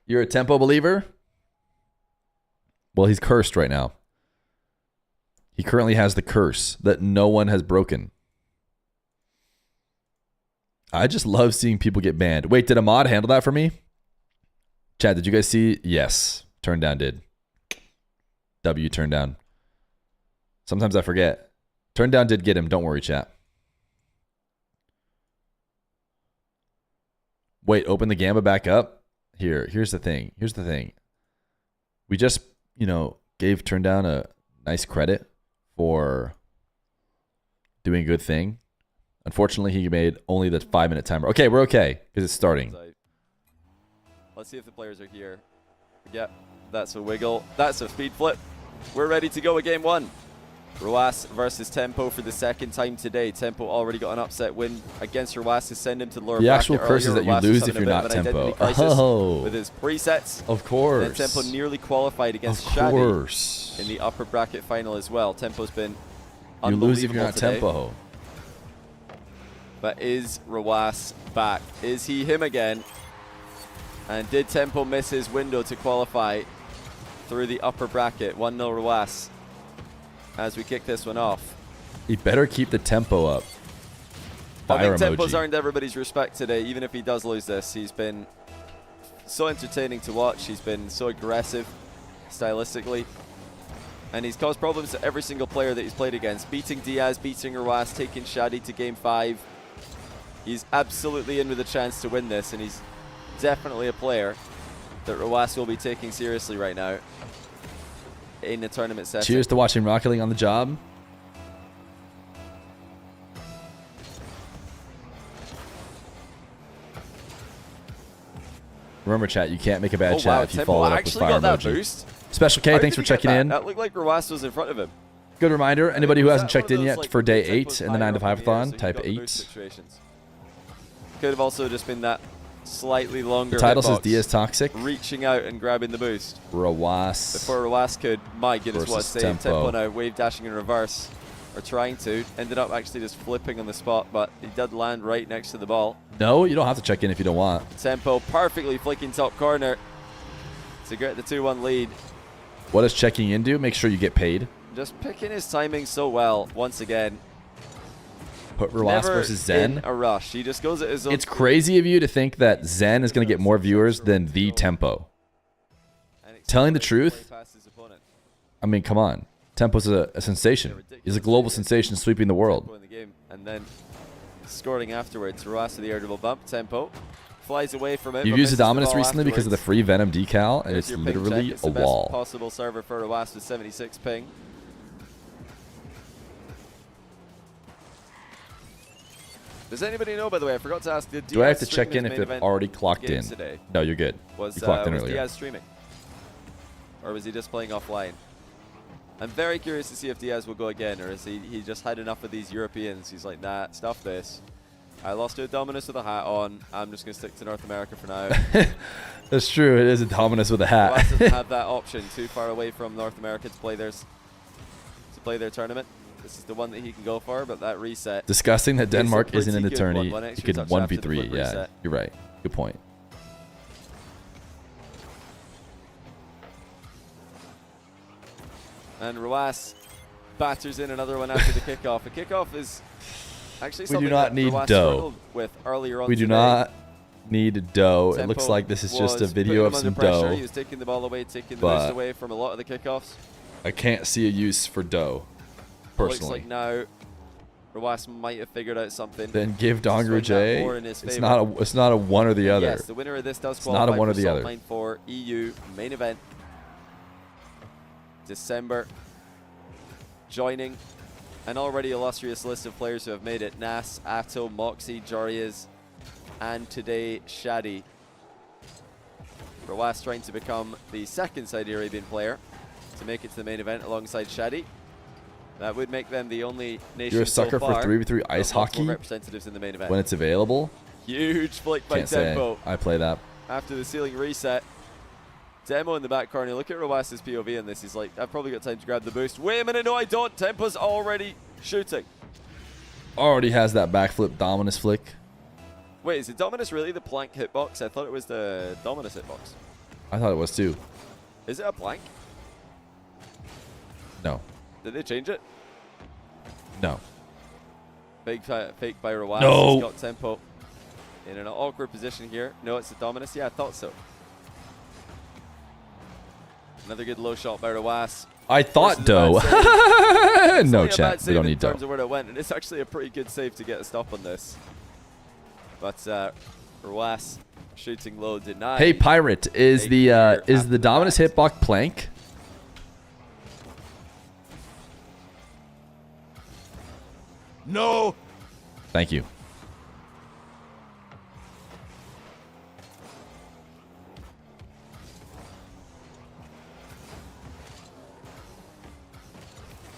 You're a Tempo believer? Well, he's cursed right now. He currently has the curse that no one has broken. I just love seeing people get banned. Wait, did Ahmad handle that for me? Chad, did you guys see? Yes. Turn down did. W turn down. Sometimes I forget. Turn down did get him. Don't worry, chat. Wait, open the Gamba back up? Here's the thing. Here's the thing. We just, gave turn down a nice credit for doing a good thing. Unfortunately, he made only the 5-minute timer. Okay, we're okay because it's starting. Let's see if the players are here. Yep, that's a wiggle. That's a speed flip. We're ready to go with game one. Roas versus Tempo for the second time today. Tempo already got an upset win against Roas to send him to the lower The actual bracket curse is that you Roas was lose having if a you're bit not of an Tempo. identity crisis Oh, with his presets. of course. And Tempo nearly qualified against Of Shadi course. in the upper bracket final as well. Tempo's been You lose if you're unbelievable not today. Tempo. But is Roas back? Is he him again? And did Tempo miss his window to qualify through the upper bracket? 1-0 Roas as we kick this one off. He better keep the tempo up. I Fire think Tempo's emoji. earned everybody's respect today, even if he does lose this. He's been so entertaining to watch. He's been so aggressive stylistically. And he's caused problems to every single player that he's played against. Beating Diaz, beating Roas, taking Shadi to game 5. He's absolutely in with a chance to win this, and he's definitely a player that Roas will be taking seriously right now in the tournament setting. Cheers to watching Rocket League on the job. Remember, chat, you can't make a bad chat if you Tempo follow it up with actually fire got that emoji. boost. Special K, How thanks did for he get checking that? in. That looked like Roas was in front of him. Good reminder, anybody who Was hasn't that one checked of in those, yet like, for day Tempo's 8 in the 9 to fire 5 up in the air, thon, so he type got the 8. boost situations. Could have also just been that slightly longer The title says hitbox, Diaz Toxic. reaching out and grabbing the boost Roas. before Roas could. My goodness, what a versus save. Tempo. Tempo now wave dashing in reverse, or trying to. Ended up actually just flipping on the spot, but he did land right next to the ball. No, you don't have to check in if you don't want. Tempo perfectly flicking top corner to get the 2-1 lead. What does checking in do? Make sure you get paid. Just picking his timing so well once again. Put Roas Never versus Zen. in a rush. He just goes at his own. It's crazy of you to think that Zen is going to get more viewers than the Tempo. Telling the truth, I mean, come on. Tempo's a sensation. He's a global sensation sweeping the world. In the game, and then scoring afterwards. Roas with the air double bump. Tempo flies away from it. You've but used the misses Dominus ball recently because of the afterwards. free Venom decal, and There's it's your ping literally check. It's a the best wall. possible server for Roas with 76 ping. Does anybody know, by the way, I forgot to ask, did Do I have Diaz to check stream in his if main they've event already clocked in? games today? No, you're good. Was, You clocked in was earlier. Diaz streaming? Or was he just playing offline? I'm very curious to see if Diaz will go again, or is he just had enough of these Europeans. He's like, nah, stuff this. I lost to a Dominus with a hat on. I'm just going to stick to North America for now. That's true. It is a Dominus with a Roas hat. doesn't have that option, too far away from North America to play their tournament. This is the one that he can go for, but that reset. Disgusting that It's a Denmark isn't in the pretty good tourney. one. One You extra could touch after the 1v3. flip Yeah, reset. you're right. Good point. And Roas batters in another one after the kickoff. A kickoff is actually We do something not that need Roas dough. struggled with earlier on We do today. not need dough. It Tempo looks like this is just a was video of putting some him under pressure. dough. He was taking the ball away, taking the but boost away from a lot of the kickoffs. I can't see a use for dough, Looks personally. like now Roas might have figured out something. Then give Swing Donger that J. more in his It's favor. not a one or the other. Yes, the winner of this does It's qualify not a one for or the other. Saltline 4 EU main event. December. Joining an already illustrious list of players who have made it. Nas, Atto, Moxie, Jorias, and today Shadi. Roas trying to become the second Saudi Arabian player to make it to the main event alongside Shadi. That would make them the only nation You're a sucker so for far 3v3 of ice multiple hockey representatives in the main event. when it's available. Huge flick by Can't say. Tempo I play that. after the ceiling reset. Demo in the back corner. Look at Roas's POV in this. He's like, I've probably got time to grab the boost. Wait a minute, no I don't. Tempo's already shooting. Already has that backflip Dominus flick. Wait, is the Dominus really the plank hitbox? I thought it was the Dominus hitbox. I thought it was too. Is it a plank? No. Did they change it? No. Fake by Rawas. No. He's got tempo in an awkward position here. No, it's the Dominus. Yeah, I thought so. Another good low shot by Rawas. I thought dough. No, chat. We don't need dough. In terms of where it went, and it's actually a pretty good save to get a stop on this. But Rawas shooting low, denied. Hey, Pirate, is the Dominus hitbox plank? No. Thank you.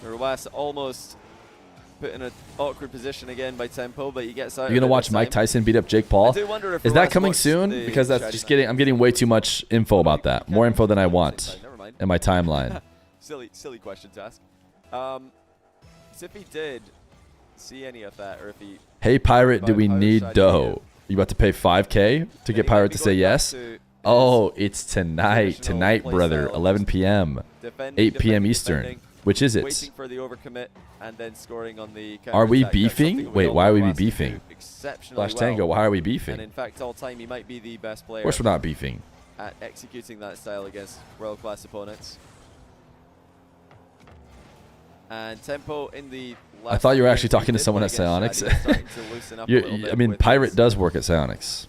Rawas almost put in an awkward position again by tempo, but he gets out. You're gonna watch Mike Tyson beat up Jake Paul? I do wonder if Is that Rawas coming watched soon? the Because that's Shady just match. getting. I'm getting way too much info about that. More info than I want Never mind. in my timeline. Silly question to ask. So if he did see any of that, or if he Hey, Pirate, do we Pirate need Shady dough? here. You about to pay 5K to get Pirate to say yes? Oh, it's tonight. traditional Tonight, play brother. style. 11 p.m. defending, 8 p.m. defending, Eastern. defending, Which is it? waiting for the overcommit and then scoring on the Are we counter-attack. That's beefing? something Wait, all why are we Rawas can do beefing? exceptionally Flash Tango, well. why are we And beefing? in fact, all time he might be the best player Of course we're not beefing. at executing that style against world-class opponents. And tempo in the I thought you were actually last game talking to he someone did at play against Psionics. Shadi, he's starting to loosen up a little bit I mean, with Pirate his- does work at Psionics.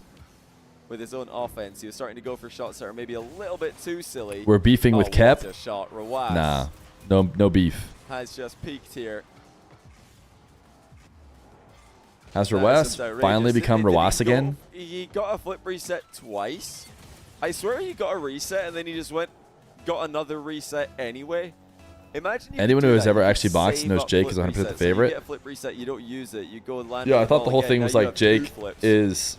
with his own offense. He was starting to go for shots that are maybe a little bit too silly. We're beefing with Kep? What a shot. Rawas Nah, no beef. has just peaked here. Has That is Rawas just outrageous. finally become Did he Rawas go- again? He got a flip reset twice. I swear he got a reset and then he just got another reset anyway. Imagine you could Anyone do who has that. ever You could actually boxed save knows up Jake flip is 100% the resets. So you favorite. get a flip reset, you don't use it. You go and land Yeah, on I thought the ball whole again. thing Now was you like have two Jake flips. is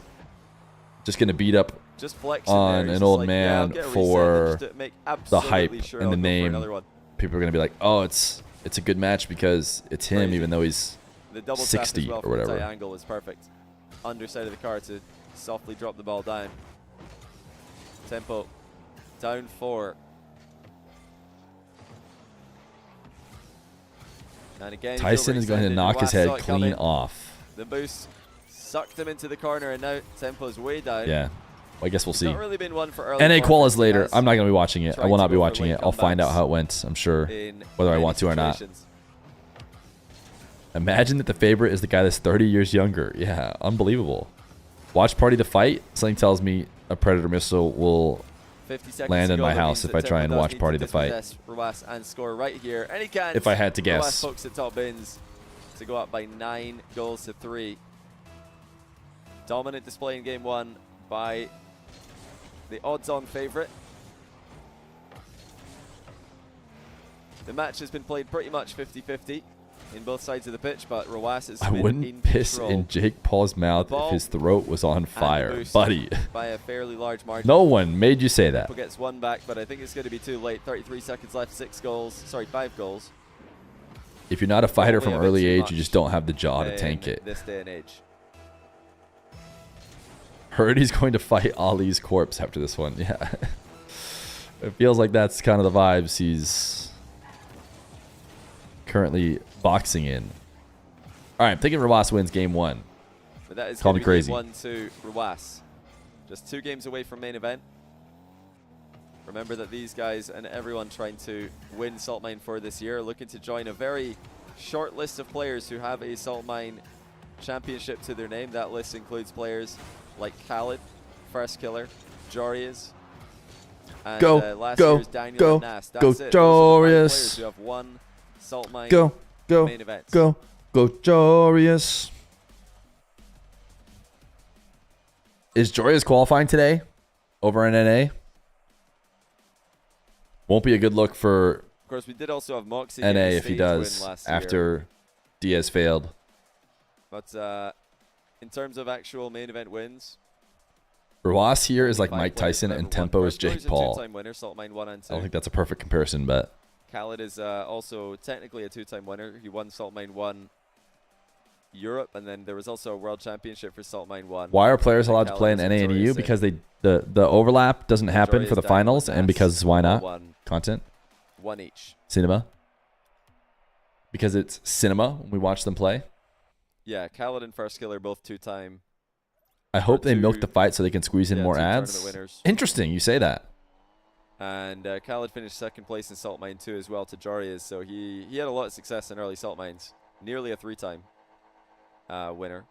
just gonna beat up Just flexing on there. He's an just old like, man I'll get a reset for and just to make the absolutely hype sure and the I'll go for name. another one. People are gonna be like, oh, it's a good match because it's him, Crazy. even though he's The double 60 tap as well or from whatever. tight angle was perfect. Underside of the car to softly drop the ball down. Tempo down 4. And again, Tyson is going to knock his head clean coming. off. The boost sucked him into the corner, and now tempo's way down. Yeah, well, I guess we'll see. Not really been one for early NA qual is forfeits. later. He has I'm not gonna be watching it. I tried will to not be go for watching late it. I'll find out comebacks how it went. I'm sure, in whether I many want to or not. situations. Imagine that the favorite is the guy that's 30 years younger. Yeah, unbelievable. Watch party the fight. Something tells me a predator missile will 50 seconds land to in go. my That house means if that I try Tempo and does watch need party to the fight. dispossess Rawas and score right here, and he can. If I had to Rawas guess. pokes at top bins to go up by 9 goals to 3. Dominant display in game 1 by the odds-on favorite. The match has been played pretty much 50-50 in both sides of the pitch, but Rawas has I been in wouldn't piss control in Jake Paul's mouth ball if his throat was on and the fire, boost buddy. by a fairly large margin. No one made you say that. Tempo gets one back, but I think it's going to be too late. 33 seconds left, 5 goals. If you're not a fighter Probably from a bit early too age, much you just don't have the jaw to in tank it. this day and age. Heard he's going to fight Ali's corpse after this one. Yeah. It feels like that's kind of the vibes he's currently boxing in. All right, I'm thinking Rawas wins game 1. But that is Call going me to be crazy. game 1 to Rawas. Just 2 games away from main event. Remember that these guys and everyone trying to win Salt Mine for this year are looking to join a very short list of players who have a Salt Mine championship to their name. That list includes players like Khaled, First Killer, Jorias, and Go, last go, year's Daniel go, and Nas. That's go, it. Those are the 5 Jorias. players who have won Salt Mine Go, main events. go, Jorius. Is Jorius qualifying today over in NA? Won't be a good look for Of course, we did also have Moxie NA getting a if he stage does win last year. after Diaz failed. But in terms of actual main event wins, Rawas here is like 5 Mike players Tyson have and ever won. Tempo is First Killer Jake a Paul. 2-time winner, Salt Mine 1 and 2. I don't think that's a perfect comparison, but Khaled is also technically a 2-time winner. He won Salt Mine 1 Europe, and then there was also a World Championship for Salt Mine 1. why are players And allowed to Khaled play in is NA and Victoria's EU? City. Because the overlap doesn't happen for the Jorias, Daniel, finals, and Nas because why all not? won Content, 1 each. cinema. because it's cinema when we watch them play. Yeah, Khaled and First Killer both 2-time. I hope they milk two- the fight so they can squeeze in more 2 tournament ads. winners. Interesting, you say that. And Khaled finished 2nd place in Salt Mine 2 as well to Jaria's, so he had a lot of success in early Salt Mines. Nearly a 3-time winner.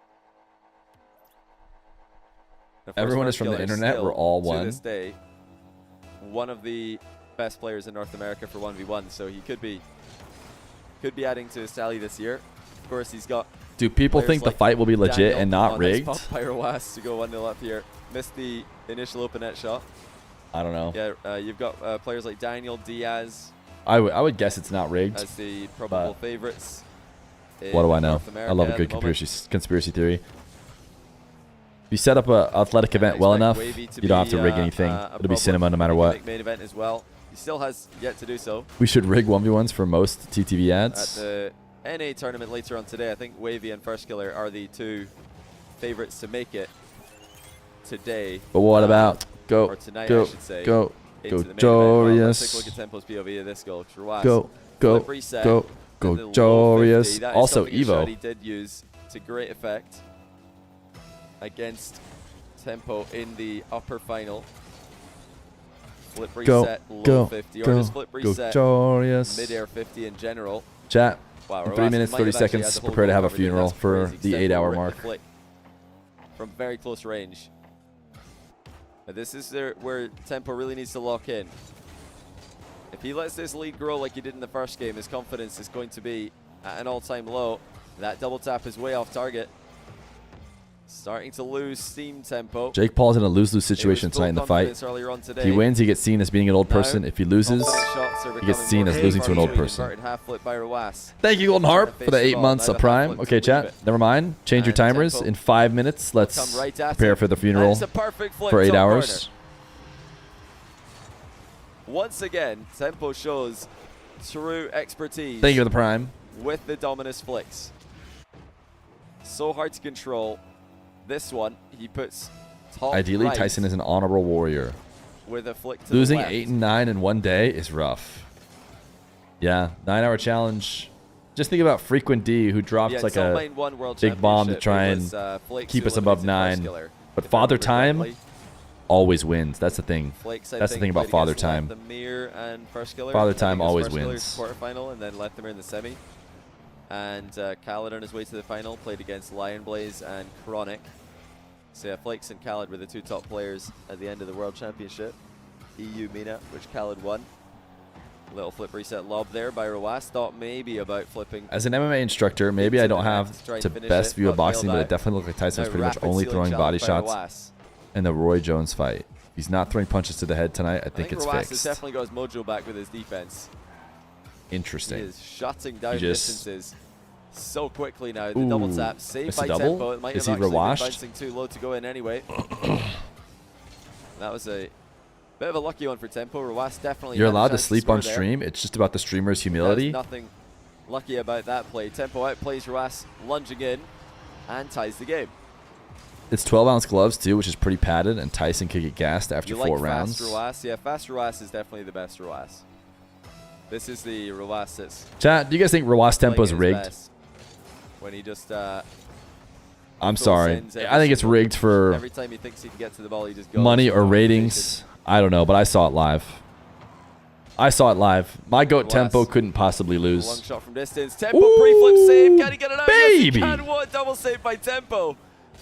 Of course, Everyone is First from the Killer internet. still, We're all to one. this day, one of the best players in North America for 1v1, so he could be adding to his tally this year. Of course, he's got Do people players think the like fight will be legit Daniel and not on this rigged? pop Pyro Was to go 1-0 up here. Missed the initial open net shot. I don't know. Yeah, you've got players like Daniel, Diaz I would guess it's not rigged. as the probable favorites. What do I know? North I America love a at good the moment. conspiracy theory. If you set up an athletic event well Expect enough, Wavy to you don't have be, to rig anything. a It'll be problem cinema no matter for what. the main event as well. He still has yet to do so. We should rig 1v1s for most TTV At ads. the NA tournament later on today, I think Wavy and First Killer are the 2 favorites to make it today. But what about or tonight, I should say, go into the main event. Jorius. Let's take a look at Tempo's POV of this goal. Ruas, Go flip reset, go in the low Jorius. 50. That is Also something Evo. Shadi did use to great effect against Tempo in the upper final. Flip reset, low 50, or just flip reset, Jorius. mid-air 50 in general. Chat. Wow, In Ruas 3 minutes, might 30 have actually seconds, had the whole prepare to goal have a covered in. funeral That's for crazy. the Tempo 8-hour ripped the mark. flick from very close range. But this is where Tempo really needs to lock in. If he lets this lead grow like he did in the first game, his confidence is going to be at an all-time low. That double tap is way off target. Starting to lose steam, Tempo. Jake Paul's in a lose-lose situation It was full tonight in the fight. confidence earlier on today. If he wins, he gets seen as being an old Now, person. If he loses, confident shots are he gets becoming seen more as losing to an old between person. inverted half flip by Ruas. Thank you, Golden Harp, for the 8 months Now of the Prime. half flip Okay, to leave chat. it. Never mind. Change your And timers. Tempo In 5 minutes, let's come right at prepare him. for the And funeral it's a perfect flip for 8 top hours. corner. Once again, Tempo shows true expertise Thank you for the Prime. with the Dominus flicks. So hard to control. This one, he puts top Ideally, right Tyson is an honorable warrior. with a flick to Losing the left. 8 and 9 in one day is rough. Yeah, 9-hour challenge. Just think about Frequent D, who drops Yeah, like Salt a Mine One World big bomb to Championship, try it and was, Flakes keep who us above eliminated First 9. Killer, But if I Father remember Time correctly. always wins. That's the thing. Flakes, I That's the think, thing about played Father against Time. Lathamir and First Killer. Father I think Time it was always First Killer's wins. Quarterfinal, and then Lathamir in the semi. And Khaled on his way to the final played against Lion Blaze and Chronic. So yeah, Flakes and Khaled were the 2 top players at the end of the World Championship. EU MENA, which Khaled won. Little flip reset lob there by Ruas. Thought maybe about flipping. As an MMA instructor, maybe I into don't the net have to try and to finish best it, view of but boxing, nailed but it that. definitely looked like Tyson was Now pretty much rapid only ceiling throwing body challenge by shots Ruas. in the Roy Jones fight. He's not throwing punches to the head tonight. I I think it's Ruas has fixed. definitely got his mojo back with his defense. He Interesting. is shutting down just- distances so quickly now. The double Ooh, tap saved it's a by double? Tempo. It might Is have he actually been rewashed? bouncing too low to go in anyway. That was a bit of a lucky one for Tempo. Ruas definitely You're had a allowed to chance sleep score on there. stream. It's just about the streamer's There's humility. nothing lucky about that play. Tempo outplays Ruas, lunging in, and ties the game. It's 12-ounce gloves, too, which is pretty padded, and Tyson could get gassed after You 4 like rounds. fast Ruas? Yeah, fast Ruas is definitely the best Ruas. This is the Ruas that's Chat, do you guys think Ruas playing Tempo's at his rigged? best. When he just I'm full sorry. sends every I think it's single- rigged for every time he thinks he can get to the ball, he just goes. money or No ratings. I don't know, but I saw it live. My GOAT Ruas. Tempo couldn't possibly hesitation. lose. Long shot from distance. Tempo pre-flip save. Can he get it out? Baby. Yes, he can. What a double save by Tempo.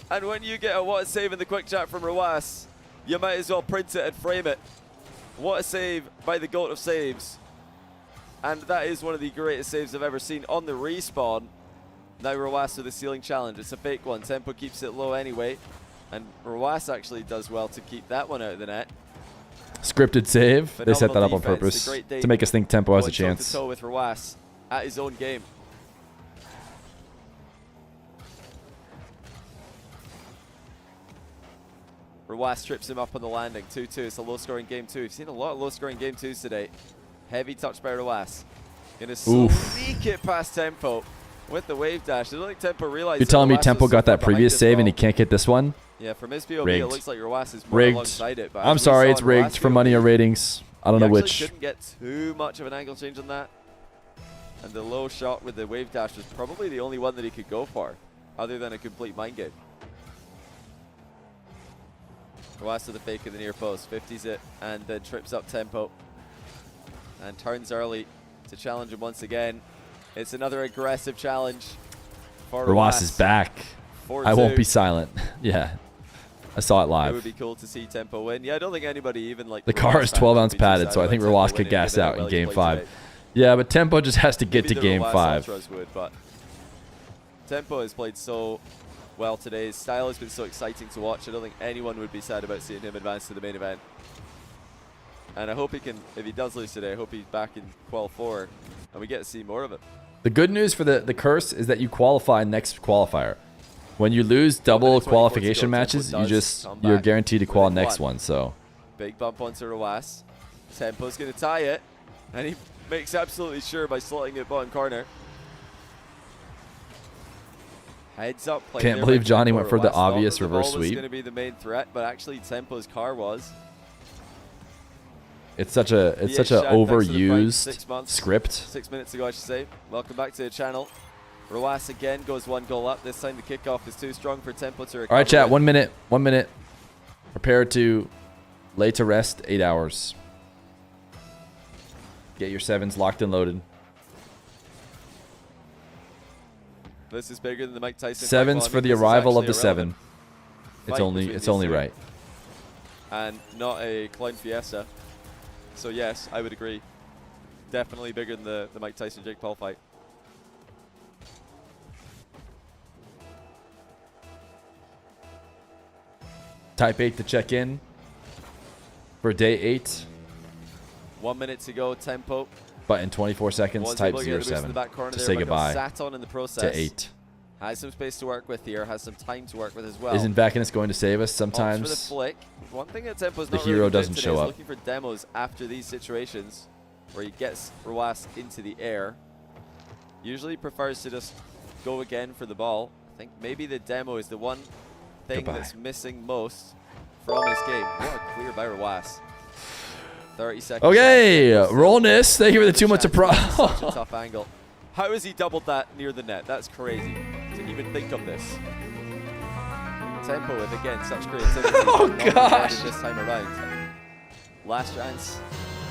And when you get a what a save in the quick chat from Ruas, you might as well print it and frame it. What a save by the GOAT of saves. And that is one of the greatest saves I've ever seen on the respawn. Now Ruas with the ceiling challenge. It's a fake one. Tempo keeps it low anyway. And Ruas actually does well to keep that one out of the net. Scripted save. They set that up on Phenomenal purpose defense. A great day to make us think Tempo has a going chance. toe-to-toe with Ruas at his own game. Ruas trips him up on the landing. 2-2. It's a low-scoring game 2. We've seen a lot of low-scoring game 2s today. Heavy touch by Ruas. Gonna sneak it past Tempo with the wave dash. I don't think Tempo realized. You're telling me Tempo got that previous save and he can't get this one? Yeah, from his POV, Rigged. it looks like Ruas is more Rigged. alongside it. But I'm as we sorry, saw it's in rigged Ruas' for money or POV, ratings. I don't know he actually which. couldn't get too much of an angle change on that. And the low shot with the wave dash was probably the only one that he could go for, other than a complete mind game. Roas to the fake of the near post, 50s it, and then trips up tempo. And turns early to challenge him once again. It's another aggressive challenge for Roas is back. 4-2. I won't be silent. Yeah. I saw it It live. would be cool to see tempo win. Yeah, I don't think anybody even like The car is 12 ounce padded, so I think Roas could gas out in game 5. Yeah, but Tempo just has to get to game 5. Would, but Tempo has played so well today. His style has been so exciting to watch. I don't think anyone would be sad about seeing him advance to the main event. And I hope he can, if he does lose today, I hope he's back in Qual 4 and we get to see more of it. The good news for the curse is that you qualify next qualifier. When you lose double qualification matches, you're guaranteed to qual next one. So big bump onto Roas. Tempo's going to tie it, and he makes absolutely sure by slotting it bottom corner. Heads up play. Can't believe Johnny went for the obvious reverse sweep. Going to be the main threat, but actually Tempo's car was. It's such a overused script. 6 minutes ago, I should say. Welcome back to the channel. Roas again goes 1 goal up. This time the kickoff is too strong for Tempo to recover. All right, chat. 1 minute. 1 minute. Prepare to lay to rest 8 hours. Get your 7s locked and loaded. This is bigger than the Mike Tyson. 7s for the arrival of the 7. It's only right. And not a Clown Fiesta. So yes, I would agree. Definitely bigger than the Mike Tyson Jake Paul fight. Type 8 to check in for day 8. 1 minute to go. Tempo. But in 24 seconds, type 07 to say goodbye sat on in the process. to 8. Has some space to work with here. Has some time to work with as well. Isn't Vacanus going to save us sometimes? For the flick. One thing that Tempo's The not hero really doesn't show up. Looking for demos after these situations where he gets Roas into the air. Usually prefers to just go again for the ball. I think maybe the demo is the one thing that's missing most from this game. What a clear by Roas. 30 seconds. Okay, Rollness, thank you for the 2 months of pro. Such a tough angle. How has he doubled that near the net? That's crazy to even think of this. Tempo with, again, such creativity. Oh, gosh. This time around. Last chance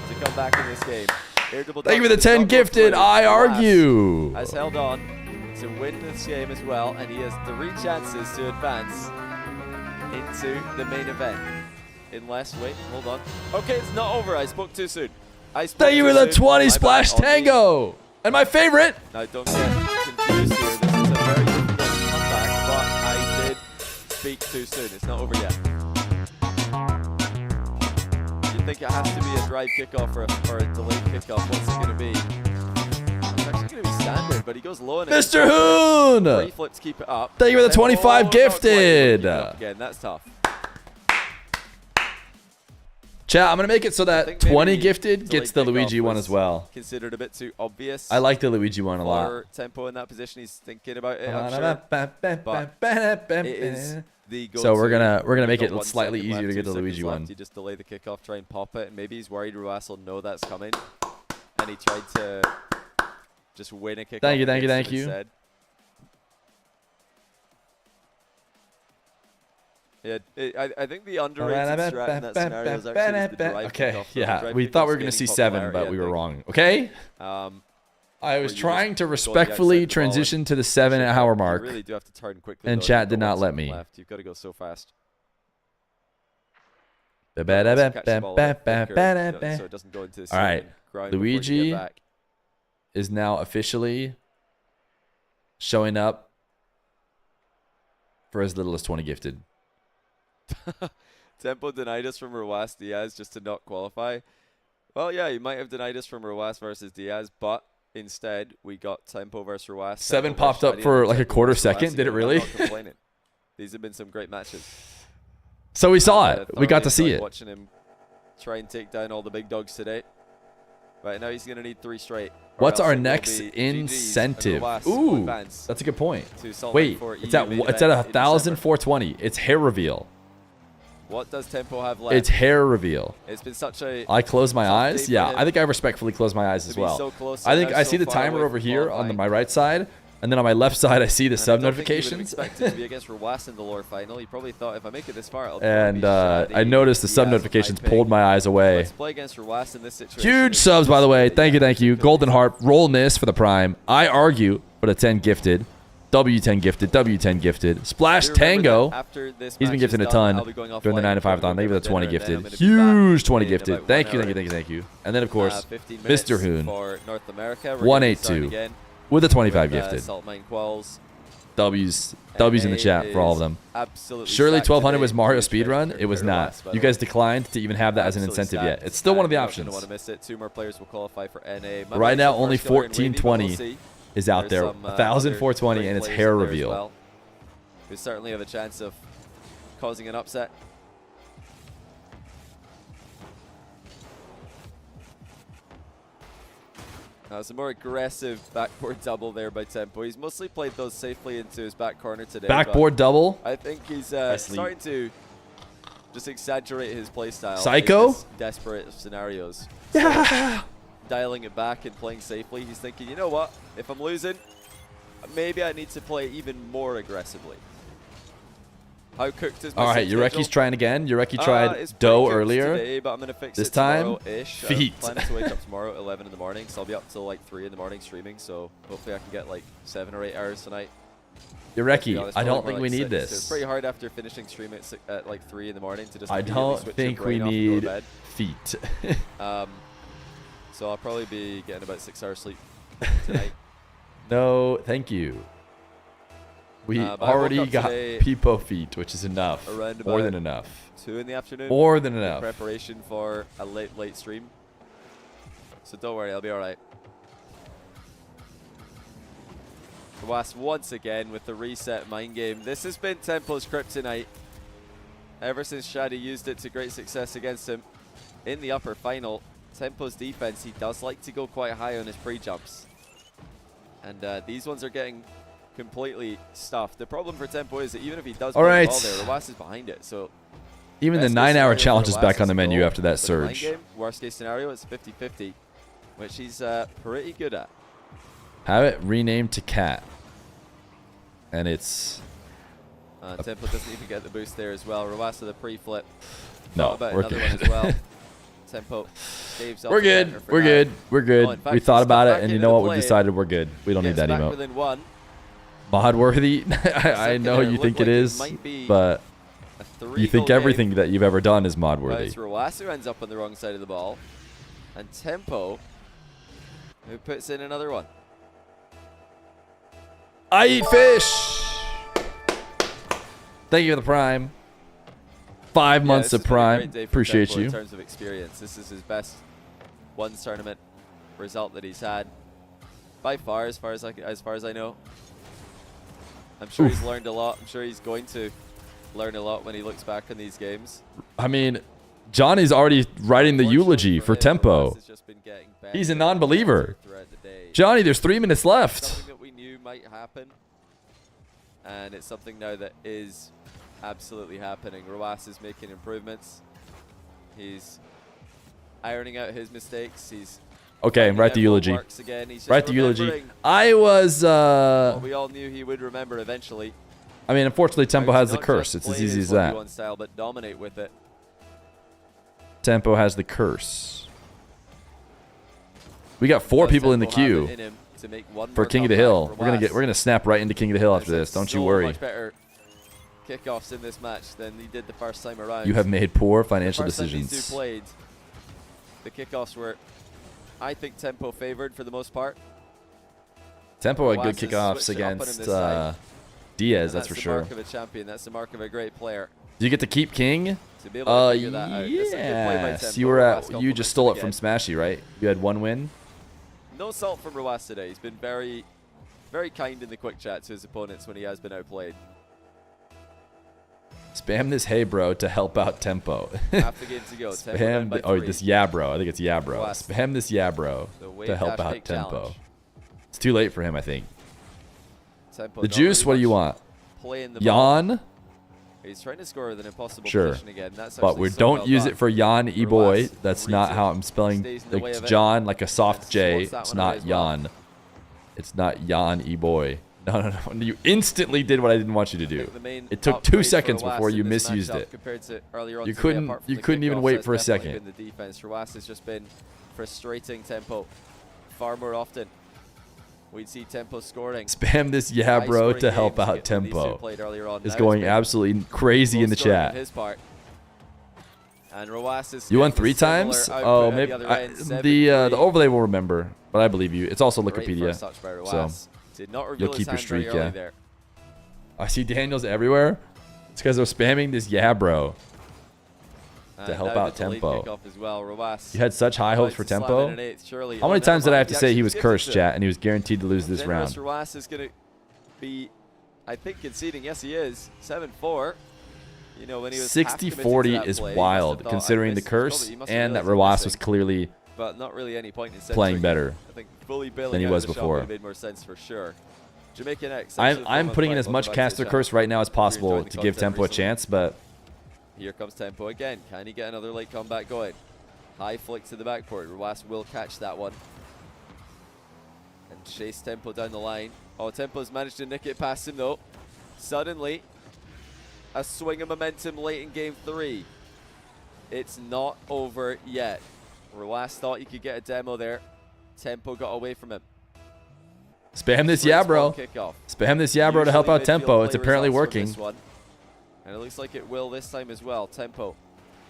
to come back in this game. Thank you for the 10 gifted. I argue. Has held on to win this game as well, and he has 3 chances to advance into the main event. Unless, wait, hold on. Okay, it's not over. I spoke too soon. Thank you for the 20 Splash Tango. And my favorite. Now, don't get confused here. This is a very difficult comeback, but I did speak too soon. It's not over yet. You think it has to be a drive kickoff or a delayed kickoff? What's it going to be? It's actually going to be standard, but he goes low on it. Mr. Hoon. 3 flips, keep it up. Thank you for the 25 gifted. Again, that's tough. Chat, I'm going to make it so that 20 gifted gets the Luigi one as well. Considered a bit too obvious. I like the Luigi one a lot. For Tempo in that position, he's thinking about it, I'm sure. But it is the go-to. So we're gonna make it slightly easier to get the Luigi one. You just delay the kickoff, try and pop it, and maybe he's worried Roas will know that's coming, and he tried to just win a kickoff. Thank you. Instead. Yeah, I think the underrated strat in that scenario is actually the drive okay, kickoff. yeah, we thought we were going to see 7, but we were wrong. Okay? I was trying to respectfully transition to the 7-hour mark, you really do have to turn quickly, and chat did not let me. Left. You've got to go so fast. So it doesn't go into the all right, Luigi back. is now officially showing up for as little as 20 gifted. Tempo denied us from Roas Diaz just to not qualify. Well, yeah, he might have denied us from Roas versus Diaz, but instead we got Tempo versus Roas. 7 popped up for like a quarter second. Did it really? These have been some great matches. So we saw it. We got to see it. Watching him try and take down all the big dogs today. Right now he's going to need 3 straight. What's our next incentive? Ooh, that's a good point. Wait, it's at 1,420. It's hair reveal. What does Tempo have left? It's hair reveal. It's been such a... I close my tough eyes. day for Yeah, him I think I respectfully close my eyes to as be well. so close I and think now I so see the far timer away over from here on qualifying. my right side, and then on my left side I see the And sub I don't think he would have notifications. expected to be against Roas in the lower final. He probably thought if I make it this far, it'll probably And be Shadi, I noticed the Diaz, sub and notifications Hype pulled Pig. my eyes away. Let's play against Roas in this situation. Huge is subs, by the way. just Thank you, really thank you. difficult. Golden Harp, roll miss for the prime. I argue, but a 10 gifted. W10 gifted, W10 gifted. Splash Do remember Tango. that after this He's been match gifted is a done, ton I'll be going during the offline 9 to 5 for thon. Thank you for the dinner, 20 and then gifted. I'm gonna be back Huge 20 in gifted. about Thank 1 you, hour. thank you, thank you, thank you. And then, of course, 15 minutes Mr. Hoon for North America. We're 182 again with a 25 with, gifted. Salt Mine Quals. W's in the chat for all of them. Absolutely Surely stacked 1200 today. was Mario Huge victory speedrun. It was for not. Roas, by You the way. guys declined to even have that as an Absolutely incentive stacked. yet. It's still one of the You're not options. gonna want to miss it. 2 more players will qualify for NA. My Right mind's now, on only first killer in Wavy, but we'll 1420 see. is out There's there. some, 1,420 other and it's great hair players in there as reveal. well, who certainly have a chance of causing an upset. It's a more aggressive backboard double there by Tempo. He's mostly played those safely into his back corner today. but Backboard double. I think he's starting to just exaggerate his playstyle. Psycho? In this desperate scenarios. Yeah. Dialing it back and playing safely. He's thinking, you know what? If I'm losing, maybe I need to play even more aggressively. How cooked is my All right, schedule? Yureki's trying again. Yureki tried It's dough pretty cooked earlier. Today, but I'm gonna fix This it time, tomorrow-ish. feet. I'm planning to wake up tomorrow at 11 in the morning, so I'll be up till like 3 in the morning streaming. So hopefully I can get like 7 or 8 hours tonight. To be Yureki, honest, I probably don't more think like we need 6. this. It's pretty hard after finishing stream at like 3 in the morning to just I immediately don't switch think your we brain off and go to need bed. feet. So I'll probably be getting about 6 hours sleep tonight. No, thank you. We But I woke already up got today Peepo feet, which is enough. around More about than enough. 2 in the afternoon. More than in enough. preparation for a late stream. So don't worry, I'll be alright. Was once again with the reset mind game. This has been Tempo's kryptonite ever since Shadi used it to great success against him in the upper final. Tempo's defense, he does like to go quite high on his pre-jumps. And these ones are getting completely stuffed. The problem for Tempo is that even if he does All put right. the ball there, Roas is behind it. So Even the best case 9-hour scenario challenge for is Roas back on is the a menu goal after that for the mind surge. game. Worst case scenario, it's 50-50, which he's pretty good at. Have it renamed to Cat. And it's... Tempo doesn't even get the boost there as well. Roas with a pre-flip. No, Thought about we're another good. one as well. Tempo saves off We're the good. counter for We're now. good. We're good. Oh, in fact, We he's thought come about back it, and you into know the what? We've play. decided we're good. We don't need Gets that back emote. within 1. Mod worthy? I Second know there you looked think like it it is, might be but A 3-goal you think game. everything that you've ever done is mod But worthy. it's Roas who ends up on the wrong side of the ball. And Tempo who puts in another one. I eat fish. Thank you for the prime. 5 months this of has been a prime. great day for Appreciate Tempo you. In terms of experience, this is his best ones tournament result that he's had by far, as far as I know. I'm sure he's learned a lot. I'm sure he's going to learn a lot when he looks back on these games. I mean, Johnny's already writing the eulogy for him, Tempo. Roas has just been getting better He's a and non-believer. better throughout the day. Johnny, there's 3 minutes left. Something that we knew might happen, and it's something now that is absolutely happening. Roas is making improvements. He's ironing out his mistakes. He's Okay, finding write the out what eulogy. works again. He's just Write the eulogy. remembering I was, what we all knew he would remember eventually. I mean, unfortunately, Tempo How to has the not curse. just It's as play easy his as that. 1v1 style, but dominate with it. Tempo has the curse. We got 4 Does people in the Tempo have quew it in him to make one for more King of the comeback Hill. for We're gonna snap right into King of the Hill after There's this. Don't you so worry. much better kickoffs in this match than he did the first time around. You have made poor The financial first time these decisions. two played, the kickoffs were, I think, Tempo favored for the most part. Tempo had good Roas has kickoffs switched it up on him against this side. Diaz, And that's for the sure. mark of a champion. That's the mark of a great player. Do you get to keep King? To be able to figure that out. That's a good play by Yes. Tempo. You were Roas at. You compliments just stole him it from again. Smashy, right? You had 1 win. No salt from Roas today. He's been very, very kind in the quick chat to his opponents when he has been outplayed. Spam this hey bro to help out Tempo. Half the game to go. Tempo down by Spam. Oh, 3. this yeah bro. I think it's yeah bro. Roas. Spam this yeah bro The wave to help dash out fake Tempo. challenge. It's too late for him, I think. Tempo The not juice. really What do you much want? play in the ball. Yawn. He's trying to score with an impossible Sure. position again. That's But actually we so don't well use done. it for Jan E-boy. Ruas That's reads not it, how I'm spelling stays in the way like of it, John, like a soft and J. swats that It's one away not as well. Jan. It's not Jan E-boy. No. You instantly did what I didn't want you to I think do. the main It took 2 upgrade for seconds Ruas before in you this misused matchup it. compared to earlier on You today, couldn't- apart from you the couldn't even kickoffs, wait that's for a definitely second. been the defense. Ruas has just been frustrating Tempo far more often. We'd see Tempo scoring. Spam this yeah High bro scoring to help games out when these two Tempo. played earlier on. It's Now going been absolutely crazy goal in the scoring on chat. his part. And Ruas is You won getting 3 similar times? output Oh, at maybe the other end, the 7-3. overlay will remember, but I believe you. It's also Great Wikipedia. first touch by Ruas. So Did not reveal you'll his keep your hand very streak, early yeah. there. I see Daniels everywhere. It's because they're spamming this yeah bro. And help now out the delayed Tempo. kickoff as well. Ruas You had such high hopes tries for to slam Tempo. in an eighth, surely. How Oh, many never times did I have mind. to He say he actually was gives it cursed, to him. chat, and he was guaranteed to lose this Generous round? Ruas is going to be, I think, conceding. Yes, he is. 7-4. You know, when he was half committed to 60-40 that is play, he must wild, have thought, considering "I the missed." He probably- curse he must have and that realized he Ruas missing, was clearly but not really any point in playing centering. better I think fully bailing than he out was of the shot before. would have made more sense for sure. Jamaican X. I'm putting in as much caster curse right now as possible to give Tempo a chance, but Here comes Tempo again. Can he get another late comeback going? High flick to the backboard. Ruas will catch that one. And chase Tempo down the line. Oh, Tempo's managed to nick it past him though. Suddenly, a swing of momentum late in game 3. It's not over yet. Ruas thought he could get a demo there. Tempo got away from him. spam this Straight yeah ball bro. kickoff. Spam this yeah bro to help Usually out Tempo. midfield It's play apparently results from working. this one. And it looks like it will this time as well. Tempo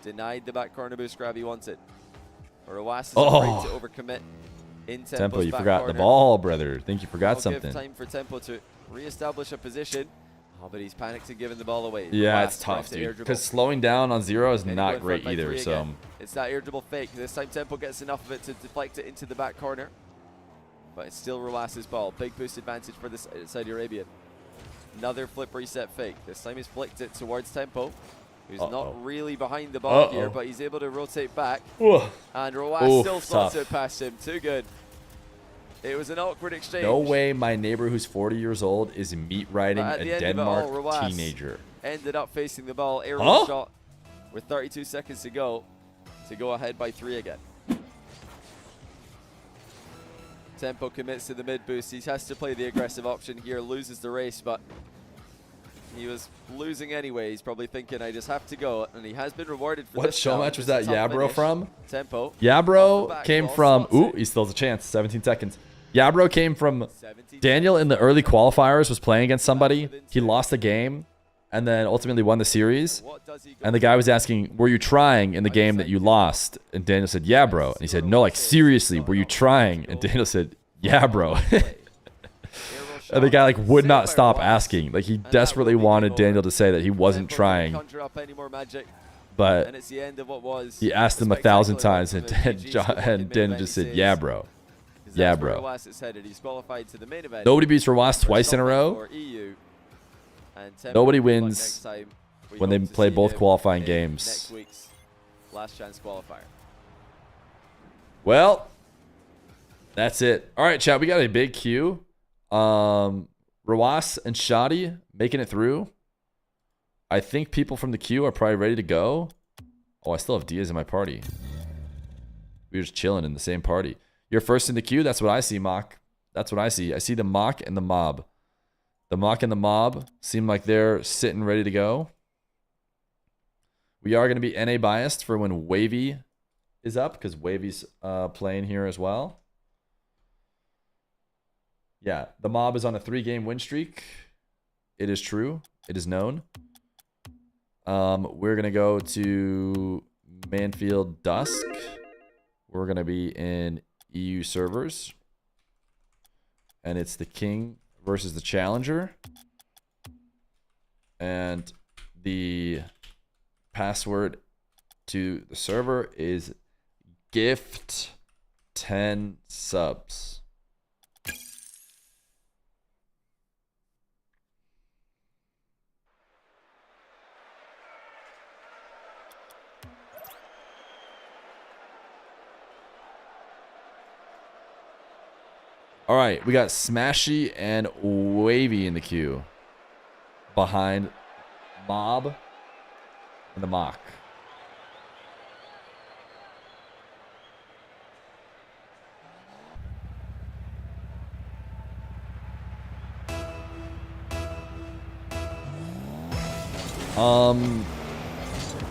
denied the back corner boost grab he wanted. Ruas is afraid to overcommit in Tempo's Tempo, you back forgot corner. the ball, brother. Think you forgot I'll something. give time for Tempo to re-establish a position. Oh, but he's panicked and giving the ball away. Yeah, Ruas it's tough, tries to air dude. dribble. Because slowing down on 0 is And not going great front by either. 3 So again. It's that air dribble fake. This time Tempo gets enough of it to deflect it into the back corner. But it's still Ruas's ball. Big boost advantage for the Saudi Arabian. Another flip reset fake. This time he's flicked it towards Tempo, who's not really behind the ball here, but he's able to rotate back. And Ruas still slots it past him. Too good. It was an awkward exchange. no way my neighbor who's 40 years old is meat riding But at a the end of it all, Denmark Ruas teenager. ended up facing the ball. Aerial shot with 32 seconds to go ahead by 3 again. Tempo commits to the mid boost. He has to play the aggressive option here, loses the race, but he was losing anyway. He's probably thinking, I just have to go, and he has been rewarded for What this show challenge. match was It's a that tough Yabro finish. from? Tempo. Yabro came ball, from... slots Ooh, it. he still has a chance. 17 seconds. Yabro came from... 17 Daniel in the early qualifiers was playing against somebody. He lost the game and then ultimately won the series. What does he go And the guy was asking, were you trying in the game that you lost? And Daniel said, yeah, bro. And he said, no, like, seriously, were you trying? And Daniel said, yeah, bro. And the guy, like, would not stop asking. Like, he desperately wanted Daniel to say that he wasn't trying. conjure up any more magic, But and it's the end of what was he asked him a 1,000 spectacular times, run and, from the and, PG John, squad in and main Daniel event. just He said, says, yeah, bro. 'cause Yeah, that's where bro. Ruas is headed. He's qualified to the main event. Nobody beats Ruas for twice in a Scotland row. for EU, and Tempo Nobody good luck wins next time. We when they hope to play see both him qualifying in games. Next week's last chance qualifier. Well, that's it. All right, chat. We got a big queue. Ruas and Shadi making it through. I think people from the queue are probably ready to go. Oh, I still have Diaz in my party. We were just chilling in the same party. You're first in the queue. That's what I see, Mock. That's what I see. I see the Mock and the Mob. The Mock and the Mob seem like they're sitting ready to go. We are going to be NA biased for when Wavy is up, because Wavy's playing here as well. Yeah, the Mob is on a 3-game win streak. It is true. It is known. We're going to go to Manfield Dusk. We're going to be in EU servers. And it's the King versus the Challenger. And the password to the server is gift 10 subs. All right, we got Smashy and Wavy in the queue behind Mob, and the Mock.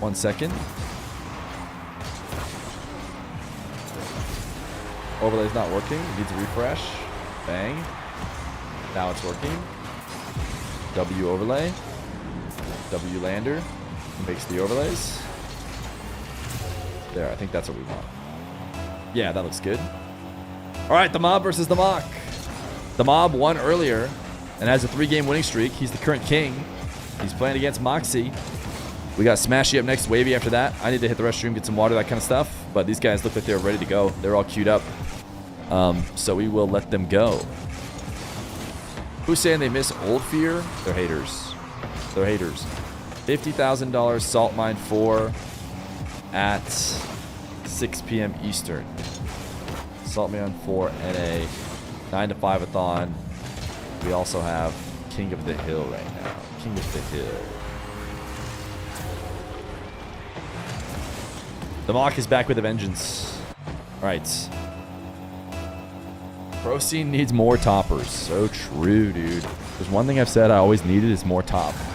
One second. Overlay's not working. It needs a refresh. Bang. Now it's working. W overlay. W lander. Makes the overlays. There, I think that's what we want. Yeah, that looks good. All right, the Mob versus the Mock. The Mob won earlier and has a 3-game winning streak. He's the current king. He's playing against Moxie. We got Smashy up next, Wavy after that. I need to hit the restroom, get some water, that kind of stuff. But these guys look like they're ready to go. They're all queued up. So we will let them go. Who's saying they miss old Fear? They're haters. They're haters. $50,000 Salt Mine 4 at 6 p.m. Eastern. Salt Mine 4 NA. 9 to 5-a-thon. We also have King of the Hill right now. King of the Hill. The Mock is back with a vengeance. All right. Pro scene needs more toppers. So true, dude. There's one thing I've said I always needed is more toppers.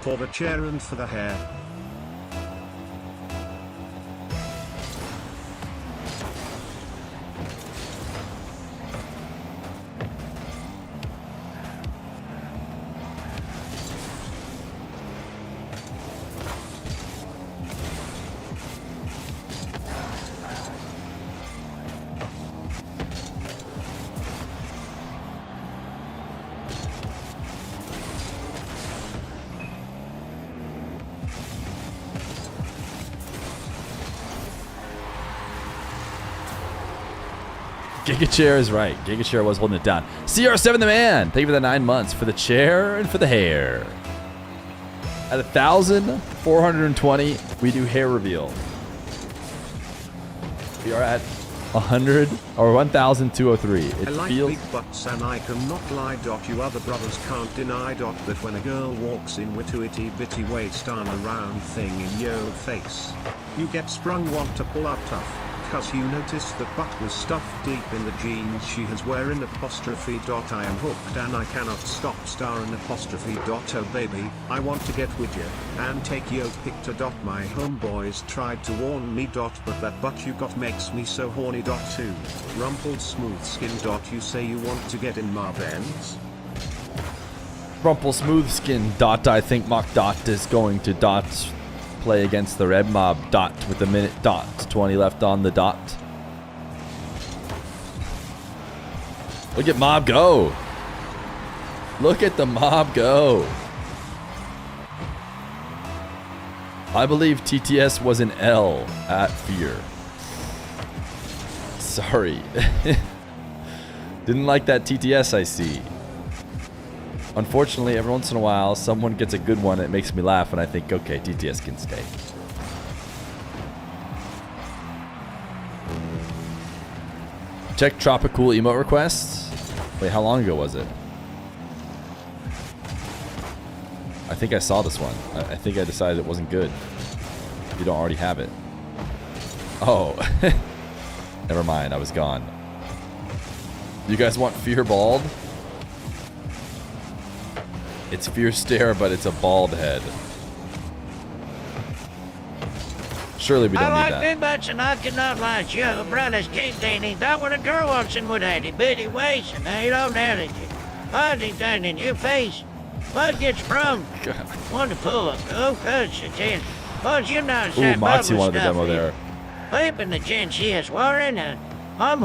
For the chair and for the hair. Giga Chair is right. Giga Chair was holding it down. CR7 the man. Thank you for the 9 months for the chair and for the hair. At 1,420, we do hair reveal. We are at 100 or 1,203. I It like feels. big butts and I cannot lie. You other brothers can't deny. That when a girl walks in with a itty bitty waist on a round thing in your face, you get sprung, want to pull up tough. Cause you notice that butt was stuffed deep in the jeans she has wearing apostrophe. I am hooked and I cannot stop starring apostrophe. Oh baby, I want to get with you and take your picture. My homeboys tried to warn me. But that butt you got makes me so horny. Too rumpled smooth skin. You say you want to get in my Benz? Rumple smooth skin. I think Mock is going to play against the red mob with a minute 20 left on the dot. Look at mob go. Look at the mob go. I believe TTS was an L at Feer. Sorry. Didn't like that TTS, I see. Unfortunately, every once in a while, someone gets a good one. It makes me laugh, and I think, okay, TTS can stay. Check Tropical emote requests. Wait, how long ago was it? I think I saw this one. I think I decided it wasn't good. You don't already have it. Oh. Never mind, I was gone. You guys want Fear bald? It's Fear stare, but it's a bald head. Surely we don't need that. I like big butts and I cannot lie. Your brothers keep dating. That when a girl walks in with a bitty waist and they don't manage it. I think that in your face. What gets from? Want to pull up? Oh, cuts a ten. But you know, Ooh, Moxie wanted the demo there. Flipping the gin she is wearing. I'm.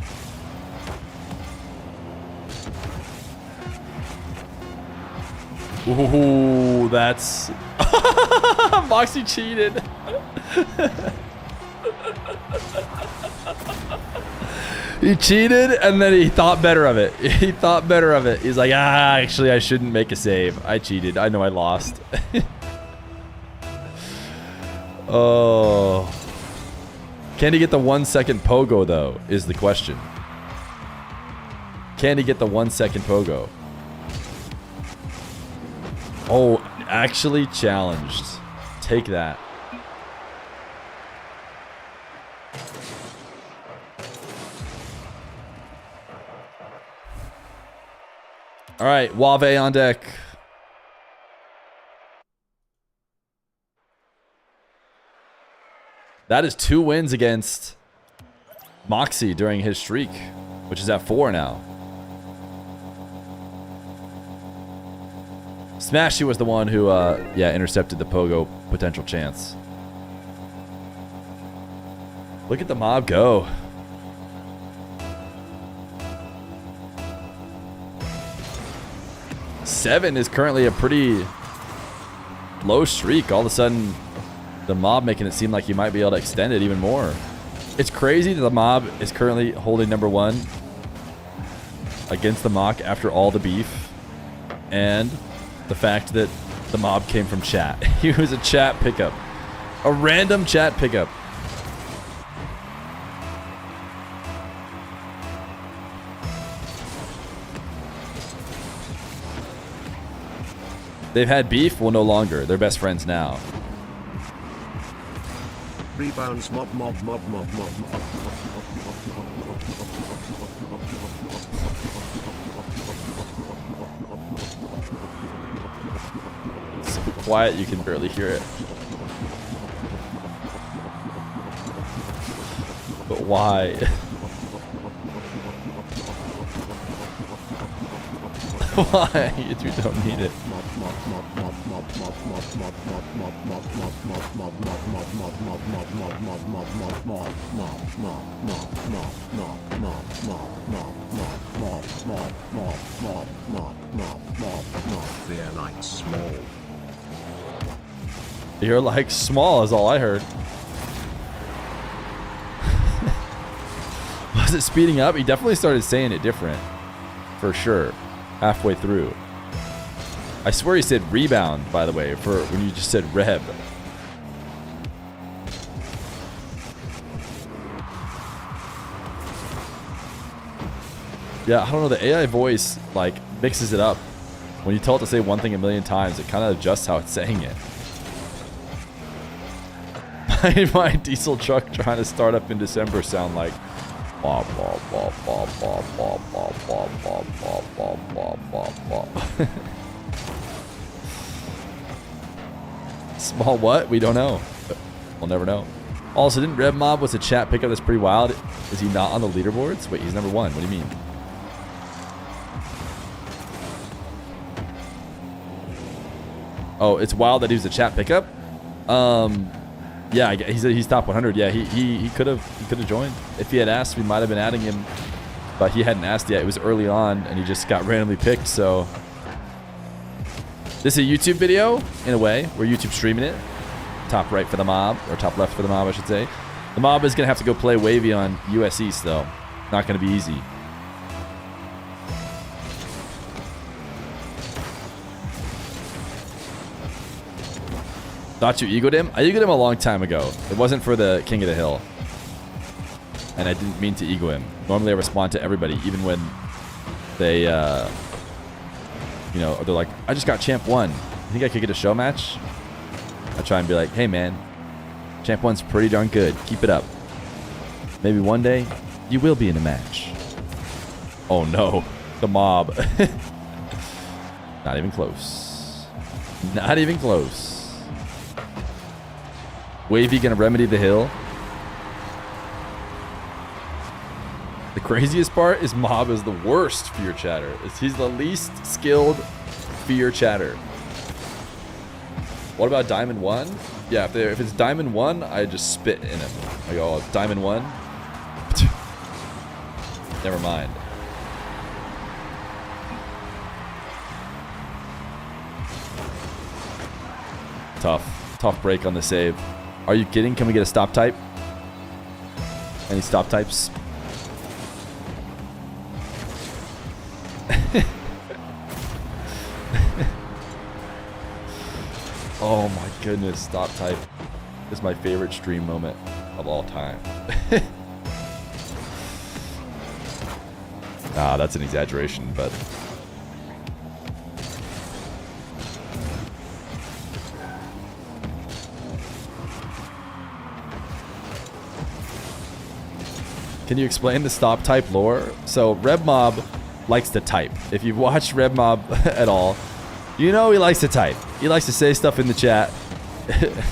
Ooh, that's... Moxie cheated. He cheated, and then he thought better of it. He thought better of it. He's like, actually, I shouldn't make a save. I cheated. I know I lost. Oh. Can he get the 1 second pogo, though, is the question. Can he get the 1 second pogo? Oh, actually challenged. Take that. All right, Wave on deck. That is 2 wins against Moxie during his streak, which is at 4 now. Smashy was the one who, intercepted the pogo potential chance. Look at the mob go. Seven is currently a pretty low streak. All of a sudden, the mob making it seem like he might be able to extend it even more. It's crazy that the mob is currently holding #1 against the mock after all the beef. And the fact that the mob came from chat. He was a chat pickup. A random chat pickup. They've had beef? Well, no longer. They're best friends now. Rebounds mob. It's so quiet you can barely hear it. But why? Why? You don't need it. They're like small. You're like small is all I heard. Was it speeding up? He definitely started saying it different. For sure. Halfway through. I swear he said rebound, by the way, for when you just said Reb. Yeah, I don't know. The AI voice, like, mixes it up. When you tell it to say one thing a million times, it kind of adjusts how it's saying it. My diesel truck trying to start up in December sound like blah, blah, blah, blah, blah, blah, blah, blah, blah, blah, blah, blah, blah, blah. Small what? We don't know. We'll never know. Also, didn't Rev Mob was a chat pickup that's pretty wild? Is he not on the leaderboards? Wait, he's number 1. What do you mean? Oh, it's wild that he was a chat pickup? Yeah, he's top 100. Yeah, he could have joined. If he had asked, we might have been adding him, but he hadn't asked yet. It was early on, and he just got randomly picked, so... This is a YouTube video, in a way. We're YouTube streaming it. Top right for the mob, or top left for the mob, I should say. The mob is going to have to go play Wavy on US East, though. Not going to be easy. Thought you egoed him? I egoed him a long time ago. It wasn't for the King of the Hill. And I didn't mean to ego him. Normally I respond to everybody, even when they, you know, they're like, I just got Champ 1. You think I could get a show match? I try and be like, hey man, Champ 1's pretty darn good. Keep it up. Maybe one day, you will be in a match. Oh no, the mob. Not even close. Not even close. Wavy gonna remedy the hill. The craziest part is Mob is the worst Fear chatter. He's the least skilled Fear chatter. What about Diamond 1? Yeah, if it's Diamond 1, I just spit in him. I go, oh, Diamond 1? Never mind. Tough break on the save. Are you kidding? Can we get a stop type? Any stop types? Oh my goodness, stop type is my favorite stream moment of all time. Ah, that's an exaggeration, but... Can you explain the stop type lore? So Red Mob likes to type. If you've watched Red Mob at all, you know he likes to type. He likes to say stuff in the chat.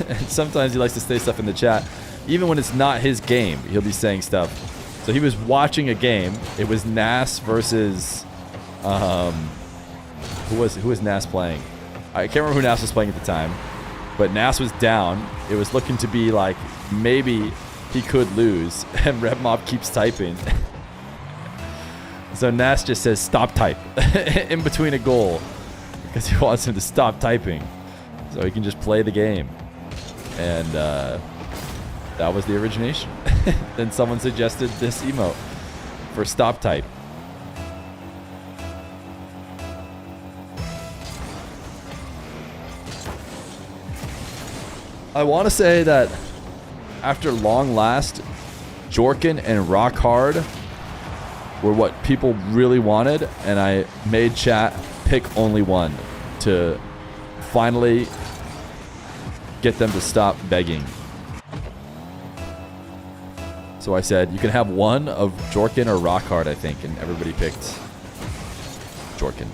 And sometimes he likes to say stuff in the chat. Even when it's not his game, he'll be saying stuff. So he was watching a game. It was Nas versus... who was Nas playing? I can't remember who Nas was playing at the time. But Nas was down. It was looking to be like maybe he could lose. And Red Mob keeps typing. So Nas just says stop type in between a goal. Because he wants him to stop typing. So he can just play the game. And that was the origination. Then someone suggested this emote for stop type. I want to say that after long last, Jorkin and Rock Hard were what people really wanted, and I made chat pick only one to finally get them to stop begging. So I said, you can have one of Jorkin or Rock Hard, I think, and everybody picked Jorkin.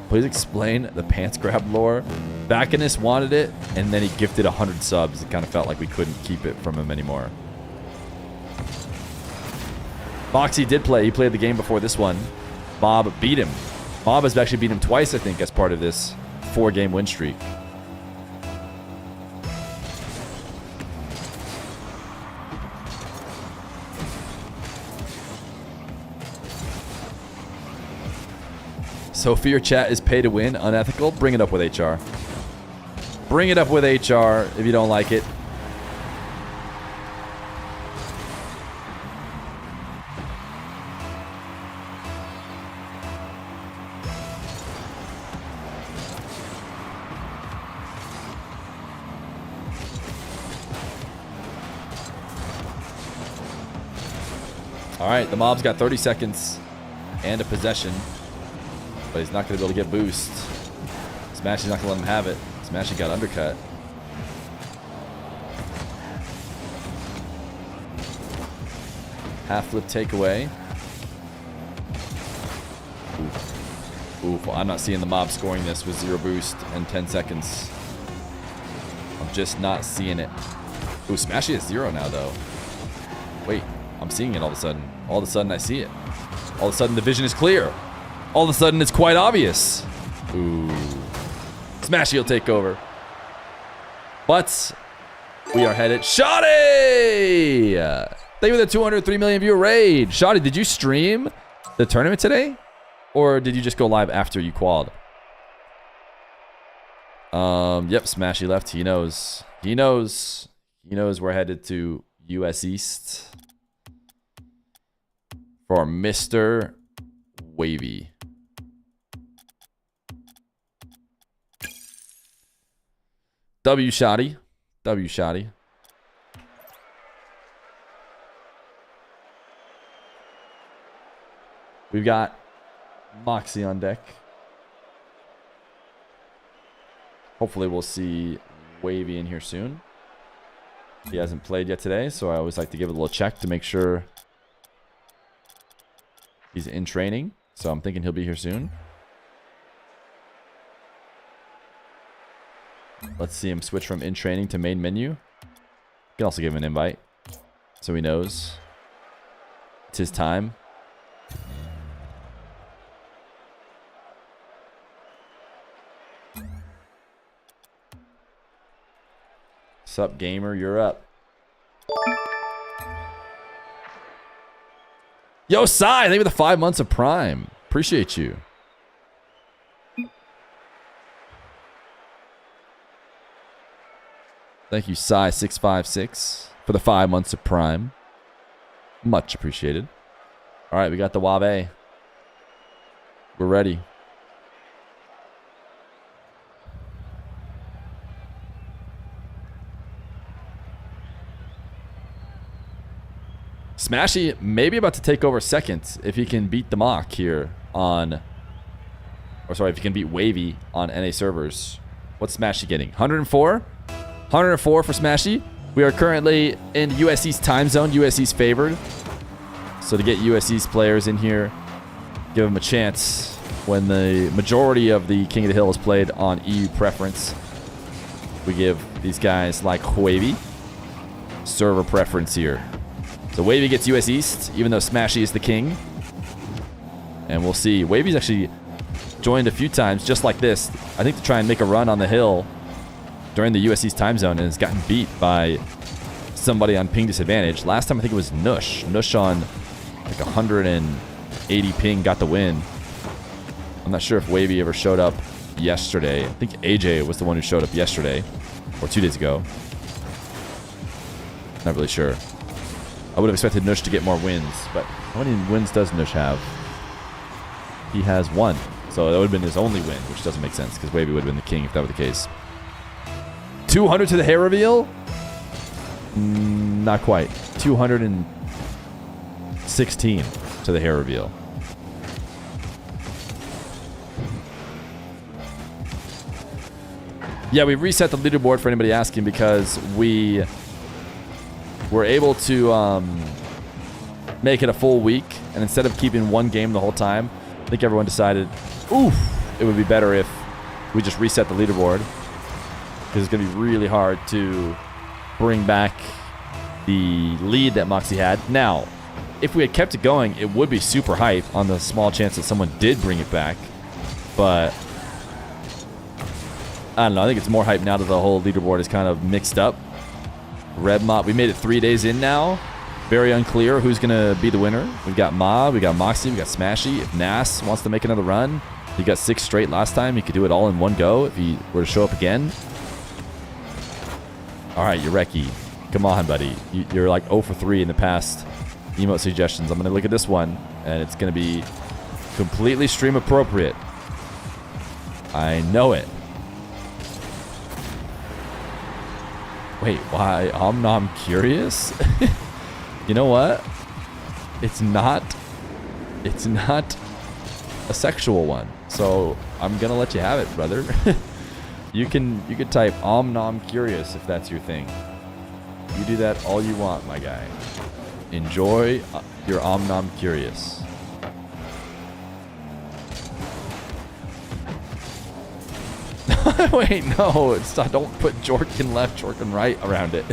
Please explain the pants grab lore. Bacchus wanted it, and then he gifted 100 subs. It kind of felt like we couldn't keep it from him anymore. Foxy did play. He played the game before this one. Mob beat him. Mob has actually beat him twice, I think, as part of this 4-game win streak. So Fear chat is pay to win, unethical. Bring it up with HR. Bring it up with HR if you don't like it. All right, the mob's got 30 seconds and a possession, but he's not going to be able to get boost. Smashy's not going to let him have it. Smashy got undercut. Half flip takeaway. Oof, I'm not seeing the mob scoring this with 0 boost and 10 seconds. I'm just not seeing it. Ooh, Smashy has 0 now, though. Wait, I'm seeing it all of a sudden. All of a sudden, I see it. All of a sudden, the vision is clear. All of a sudden, it's quite obvious. Ooh. Smashy will take over. But we are headed. Shoddy! Thank you for the 203 million viewer raid. Shoddy, did you stream the tournament today? Or did you just go live after you qualied? Yep, Smashy left. He knows. He knows. He knows we're headed to US East for Mr. Wavy. W Shoddy. W Shoddy. We've got Moxie on deck. Hopefully we'll see Wavy in here soon. He hasn't played yet today, so I always like to give it a little check to make sure he's in training. So I'm thinking he'll be here soon. Let's see him switch from in training to main menu. You can also give him an invite so he knows it's his time. Sup, gamer? You're up. Yo, Sai, thank you for the 5 months of Prime. Appreciate you. Thank you, Sai656, for the 5 months of Prime. Much appreciated. All right, we got the Wabe. We're ready. Smashy maybe about to take over second if he can beat the mock here on... Or sorry, if he can beat Wavy on NA servers. What's Smashy getting? 104? 104 for Smashy. We are currently in USC's time zone. USC's favored. So to get USC's players in here, give them a chance when the majority of the King of the Hill is played on EU preference. We give these guys like Wavy server preference here. So Wavy gets US East, even though Smashy is the king. And we'll see. Wavy's actually joined a few times just like this. I think to try and make a run on the hill during the US East time zone and has gotten beat by somebody on ping disadvantage. Last time I think it was Nush. Nush on like 180 ping got the win. I'm not sure if Wavy ever showed up yesterday. I think AJ was the one who showed up yesterday or 2 days ago. Not really sure. I would have expected Nush to get more wins, but how many wins does Nush have? He has 1. So that would have been his only win, which doesn't make sense because Wavy would have been the king if that were the case. 200 to the hair reveal? Not quite. 216 to the hair reveal. Yeah, we reset the leaderboard for anybody asking because we were able to make it a full week, and instead of keeping one game the whole time, I think everyone decided, oof, it would be better if we just reset the leaderboard because it's going to be really hard to bring back the lead that Moxie had. Now, if we had kept it going, it would be super hype on the small chance that someone did bring it back, but I don't know. I think it's more hype now that the whole leaderboard is kind of mixed up. Red Mob, we made it 3 days in now. Very unclear who's going to be the winner. We've got Mob, we got Moxie, we got Smashy. If Nas wants to make another run, he got 6 straight last time. He could do it all in one go if he were to show up again. All right, Ureki. Come on, buddy. You're like 0 for 3 in the past emote suggestions. I'm going to look at this one, and it's going to be completely stream appropriate. I know it. Wait, why? I'm curious. You know what? It's not a sexual one. So I'm gonna let you have it, brother. You can type om nom curious if that's your thing. You do that all you want, my guy. Enjoy your om nom curious. Wait, no, it's not. Don't put Jorkin left, Jorkin right around it.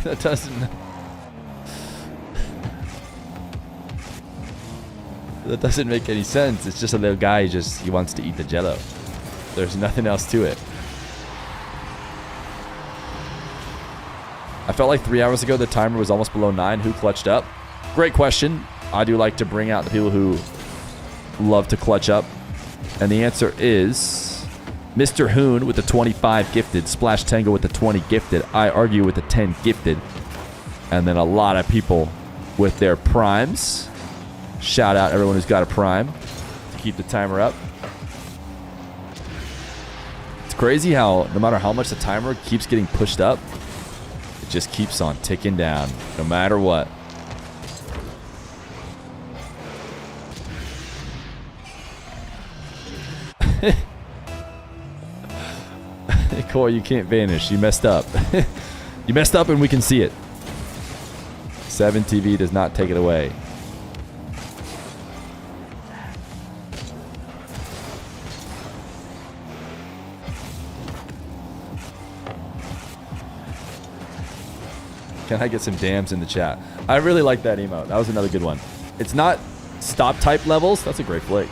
That doesn't. That doesn't make any sense. It's just a little guy. He wants to eat the Jello. There's nothing else to it. I felt like 3 hours ago the timer was almost below 9. Who clutched up? Great question. I do like to bring out the people who love to clutch up, and the answer is Mr. Hoon with the 25 gifted, Splash Tango with the 20 gifted, I Argue with the 10 gifted, and then a lot of people with their primes. Shout out everyone who's got a prime to keep the timer up. It's crazy how no matter how much the timer keeps getting pushed up, it just keeps on ticking down no matter what. Koi, you can't vanish. You messed up. You messed up and we can see it. 7 TV does not take it away. Can I get some dams in the chat? I really like that emote. That was another good one. It's not stop type levels. That's a great flick.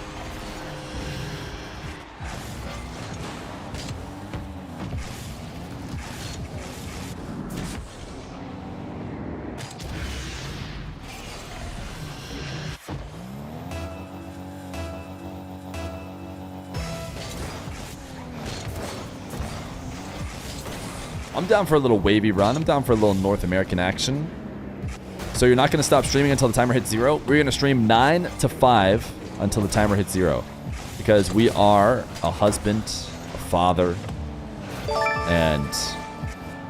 I'm down for a little wavy run. I'm down for a little North American action. So you're not going to stop streaming until the timer hits 0. We're going to stream 9 to 5 until the timer hits 0. Because we are a husband, a father, and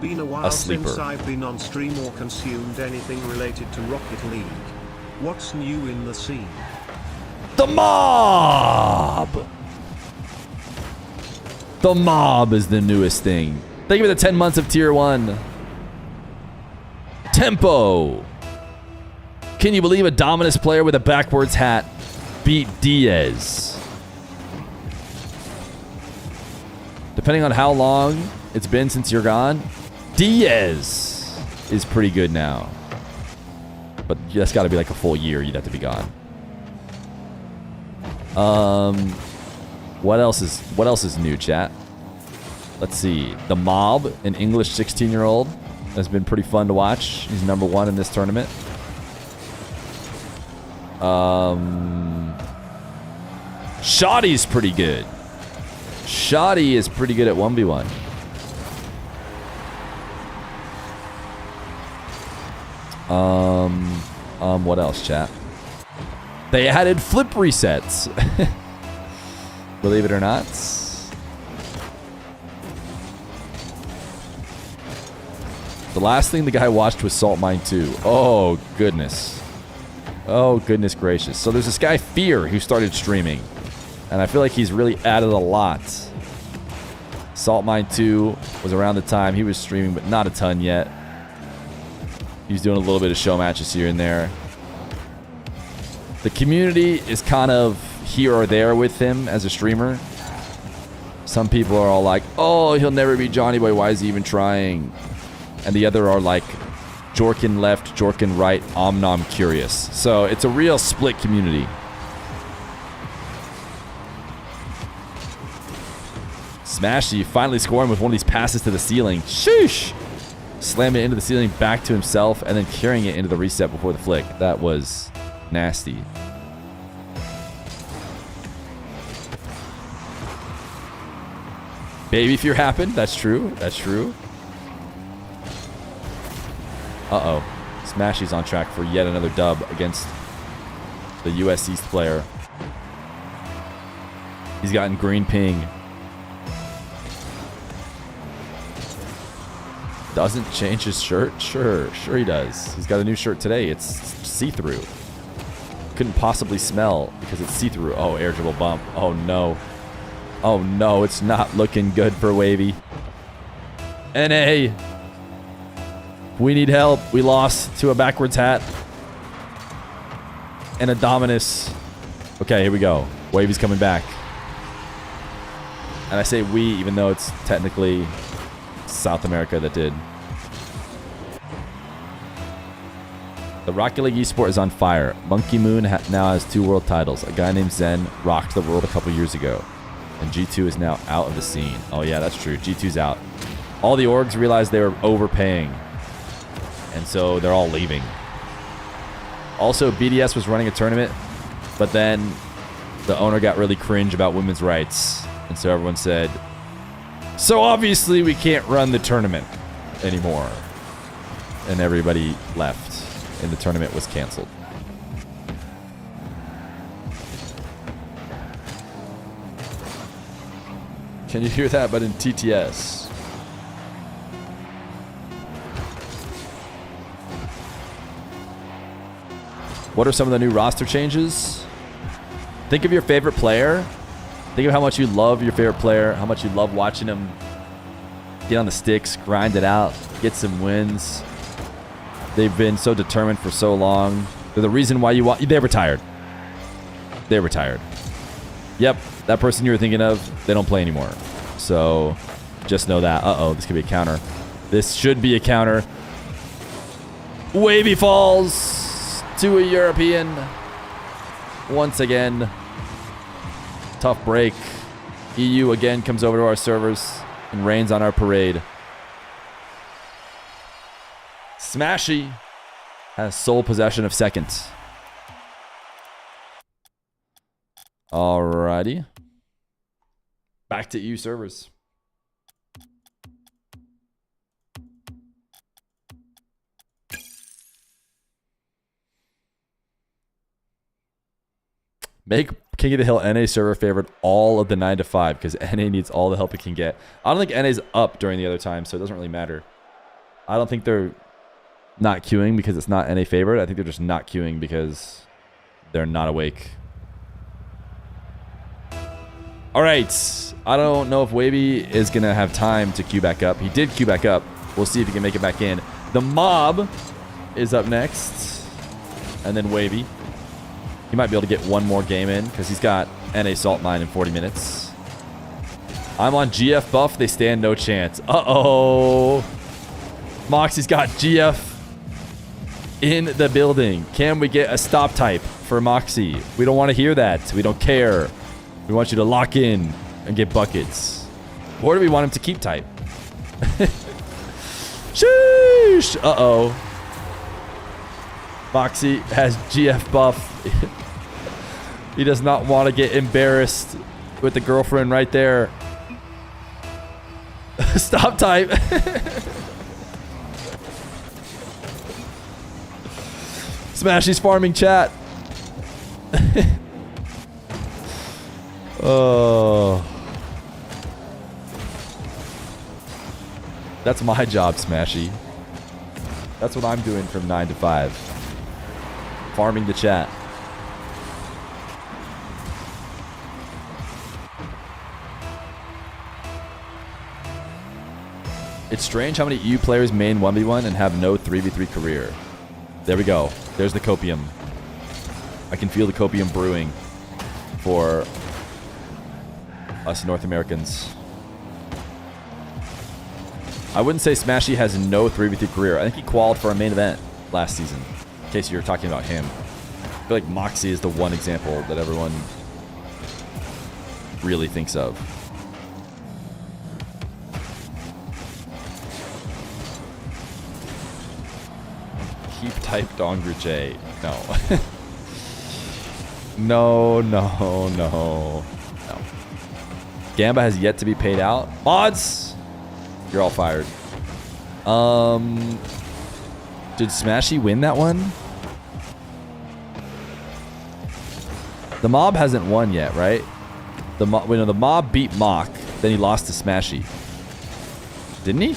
been a while a sleeper. Since I've been on stream or consumed anything related to Rocket League. What's new in the scene? The mob! The mob is the newest thing. Thank you for the 10 months of tier 1. Tempo. Can you believe a Dominus player with a backwards hat beat Diaz? Depending on how long it's been since you're gone, Diaz is pretty good now. But that's got to be like a full year. You'd have to be gone. What else is new, chat? Let's see. The Mob, an English 16-year-old, has been pretty fun to watch. He's number 1 in this tournament. Shoddy's pretty good. Shoddy is pretty good at 1v1. What else, chat? They added flip resets. Believe it or not. The last thing the guy watched was Salt Mine 2. Oh, goodness. Oh, goodness gracious. So there's this guy, Feer, who started streaming. And I feel like he's really added a lot. Salt Mine 2 was around the time he was streaming, but not a ton yet. He's doing a little bit of show matches here and there. The community is kind of here or there with him as a streamer. Some people are all like, oh, he'll never be Johnny Boy. Why is he even trying? And the other are like, Jorkin left, Jorkin right, om nom curious. So it's a real split community. Smashy finally scoring with one of these passes to the ceiling. Sheesh! Slamming it into the ceiling, back to himself, and then carrying it into the reset before the flick. That was nasty. Baby Fear happened. That's true. That's true. Uh-oh. Smashy's on track for yet another dub against the US East player. He's gotten green ping. Doesn't change his shirt? Sure he does. He's got a new shirt today. It's see-through. couldn't possibly smell because it's see-through. Oh, air dribble bump. Oh, no. Oh, no. It's not looking good for Wavy. NA. We need help. We lost to a backwards hat. And a Dominus. Okay, here we go. Wavy's coming back. And I say we, even though it's technically South America that did. The Rocket League esport is on fire. Monkey Moon now has 2 world titles. A guy named Zen rocked the world a couple years ago. And G2 is now out of the scene. Oh yeah, that's true. G2's out. All the orgs realized they were overpaying. And so they're all leaving. Also, BDS was running a tournament, but then the owner got really cringe about women's rights. And so everyone said, so obviously we can't run the tournament anymore. And everybody left. And the tournament was canceled. Can you hear that? But in TTS. What are some of the new roster changes? Think of your favorite player. Think of how much you love your favorite player, how much you love watching them get on the sticks, grind it out, get some wins. They've been so determined for so long. They're the reason why you want... They're retired. They're retired. Yep, that person you were thinking of, they don't play anymore. So just know that. Uh-oh, this could be a counter. This should be a counter. Wavy falls to a European. Once again. Tough break. EU again comes over to our servers and rains on our parade. Smashy has sole possession of second. Alrighty. Back to EU servers. Make King of the Hill NA server favored all of the 9 to 5 because NA needs all the help it can get. I don't think NA's up during the other time, so it doesn't really matter. I don't think they're not queuing because it's not NA favored. I think they're just not queuing because they're not awake. All right. I don't know if Wavy is going to have time to queue back up. He did queue back up. We'll see if he can make it back in. The Mob is up next. And then Wavy. He might be able to get one more game in because he's got NA Salt Mine in 40 minutes. I'm on GF buff. They stand no chance. Uh-oh. Moxie's got GF in the building. Can we get a stop type for Moxie? We don't want to hear that. We don't care. We want you to lock in and get buckets. Or do we want him to keep type? Sheesh. Uh-oh. Moxie has GF buff. He does not want to get embarrassed with the girlfriend right there. Stop type. Smashy's farming chat. Oh. That's my job, Smashy. That's what I'm doing from 9 to 5. Farming the chat. It's strange how many EU players main 1v1 and have no 3v3 career. There we go. There's the copium. I can feel the copium brewing for us North Americans. I wouldn't say Smashy has no 3v3 career. I think he qualified for a main event last season, in case you're talking about him. I feel like Moxie is the one example that everyone really thinks of. Keep type Dongru J. No. No. Gamba has yet to be paid out. Mods! You're all fired. Did Smashy win that one? The Mob hasn't won yet, right? The Mob beat Mock, then he lost to Smashy. Didn't he?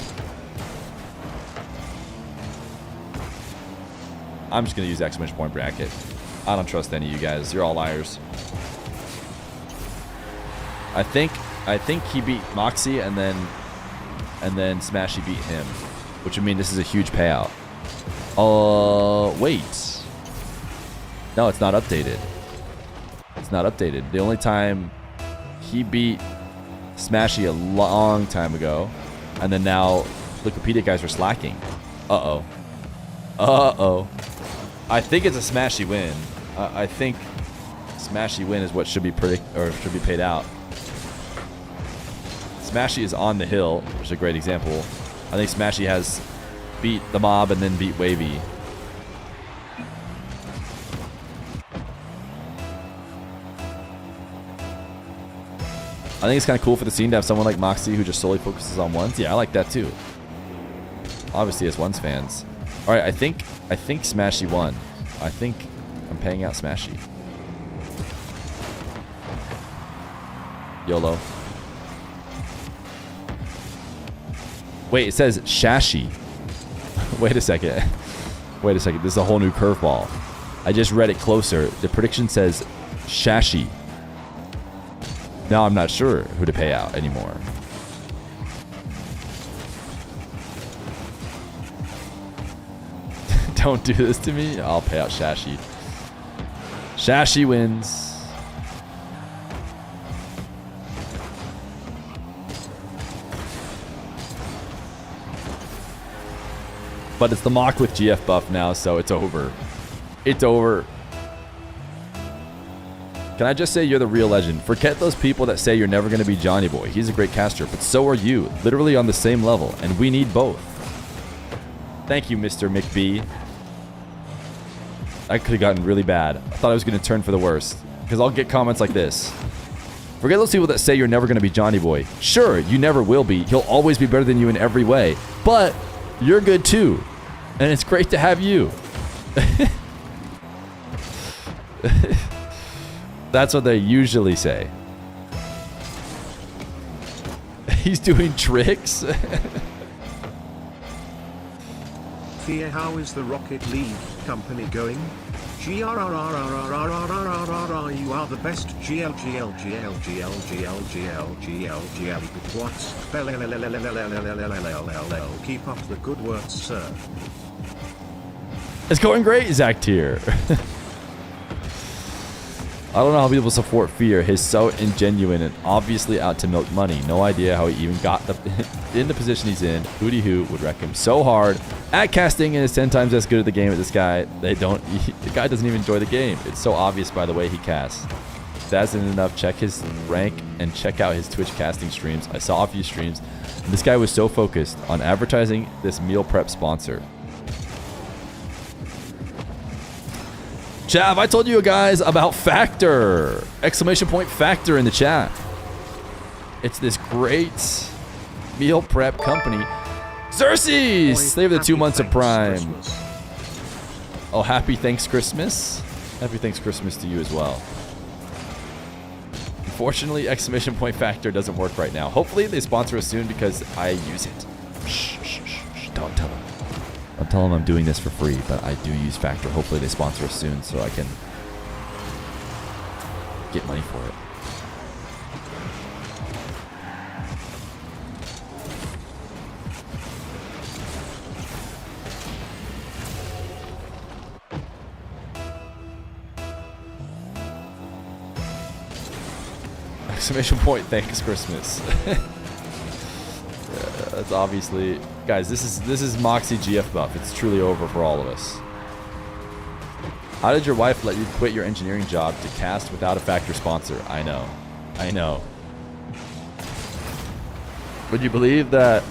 I'm just gonna use exclamation point bracket. I don't trust any of you guys. You're all liars. I think he beat Moxie and then Smashy beat him, which would mean this is a huge payout. Wait. No, it's not updated. It's not updated. The only time he beat Smashy a long time ago, and then now Wikipedia guys are slacking. Uh-oh. Uh-oh. I think it's a Smashy win. I think Smashy win is what should be paid out. Smashy is on the hill, which is a great example. I think Smashy has beat the mob and then beat Wavy. I think it's kind of cool for the scene to have someone like Moxie who just solely focuses on ones. Yeah, I like that too. Obviously, as ones fans. All right, I think Smashy won. I think I'm paying out Smashy. YOLO. Wait, it says Shashi. Wait a second. Wait a second. This is a whole new curveball. I just read it closer. The prediction says Shashi. Now I'm not sure who to pay out anymore. Don't do this to me. I'll pay out Shashi. Shashi wins. But it's the mock with GF buff now, so it's over. It's over. Can I just say you're the real legend? Forget those people that say you're never going to be Johnny Boy. He's a great caster, but so are you. Literally on the same level, and we need both. Thank you, Mr. McBee. I could have gotten really bad. I thought I was going to turn for the worst, because I'll get comments like this. Forget those people that say you're never going to be Johnny Boy. Sure, you never will be. He'll always be better than you in every way, but you're good too, and it's great to have you. That's what they usually say. He's doing tricks. Fear, how is the Rocket League company going? GRRRRRRRRRRR, you are the best. GLGLGLGLGLGLGLGL. What's keep up the good work, sir. It's going great, Zach Tier. I don't know how people support Fear. He's so ingenuine and obviously out to milk money. No idea how he even got in the position he's in. Hootie Hoo would wreck him so hard at casting and is 10 times as good at the game as this guy. The guy doesn't even enjoy the game. It's so obvious by the way he casts. If that isn't enough, check his rank and check out his Twitch casting streams. I saw a few streams. And this guy was so focused on advertising this meal prep sponsor. Chav, I told you guys about Factor! Exclamation point Factor in the chat. It's this great meal prep company. Xerxes! They have the 2 months of Prime. Christmas. Oh, happy thanks Christmas. Happy thanks Christmas to you as well. Unfortunately, exclamation point Factor doesn't work right now. Hopefully they sponsor us soon because I use it. Shh, shh, shh, shh. Don't tell them. Don't tell them I'm doing this for free, but I do use Factor. Hopefully they sponsor us soon so I can get money for it. Exclamation point, thanks Christmas. That's obviously, guys, this is Moxie GF buff. It's truly over for all of us. How did your wife let you quit your engineering job to cast without a Factor sponsor? I know. I know. Would you believe that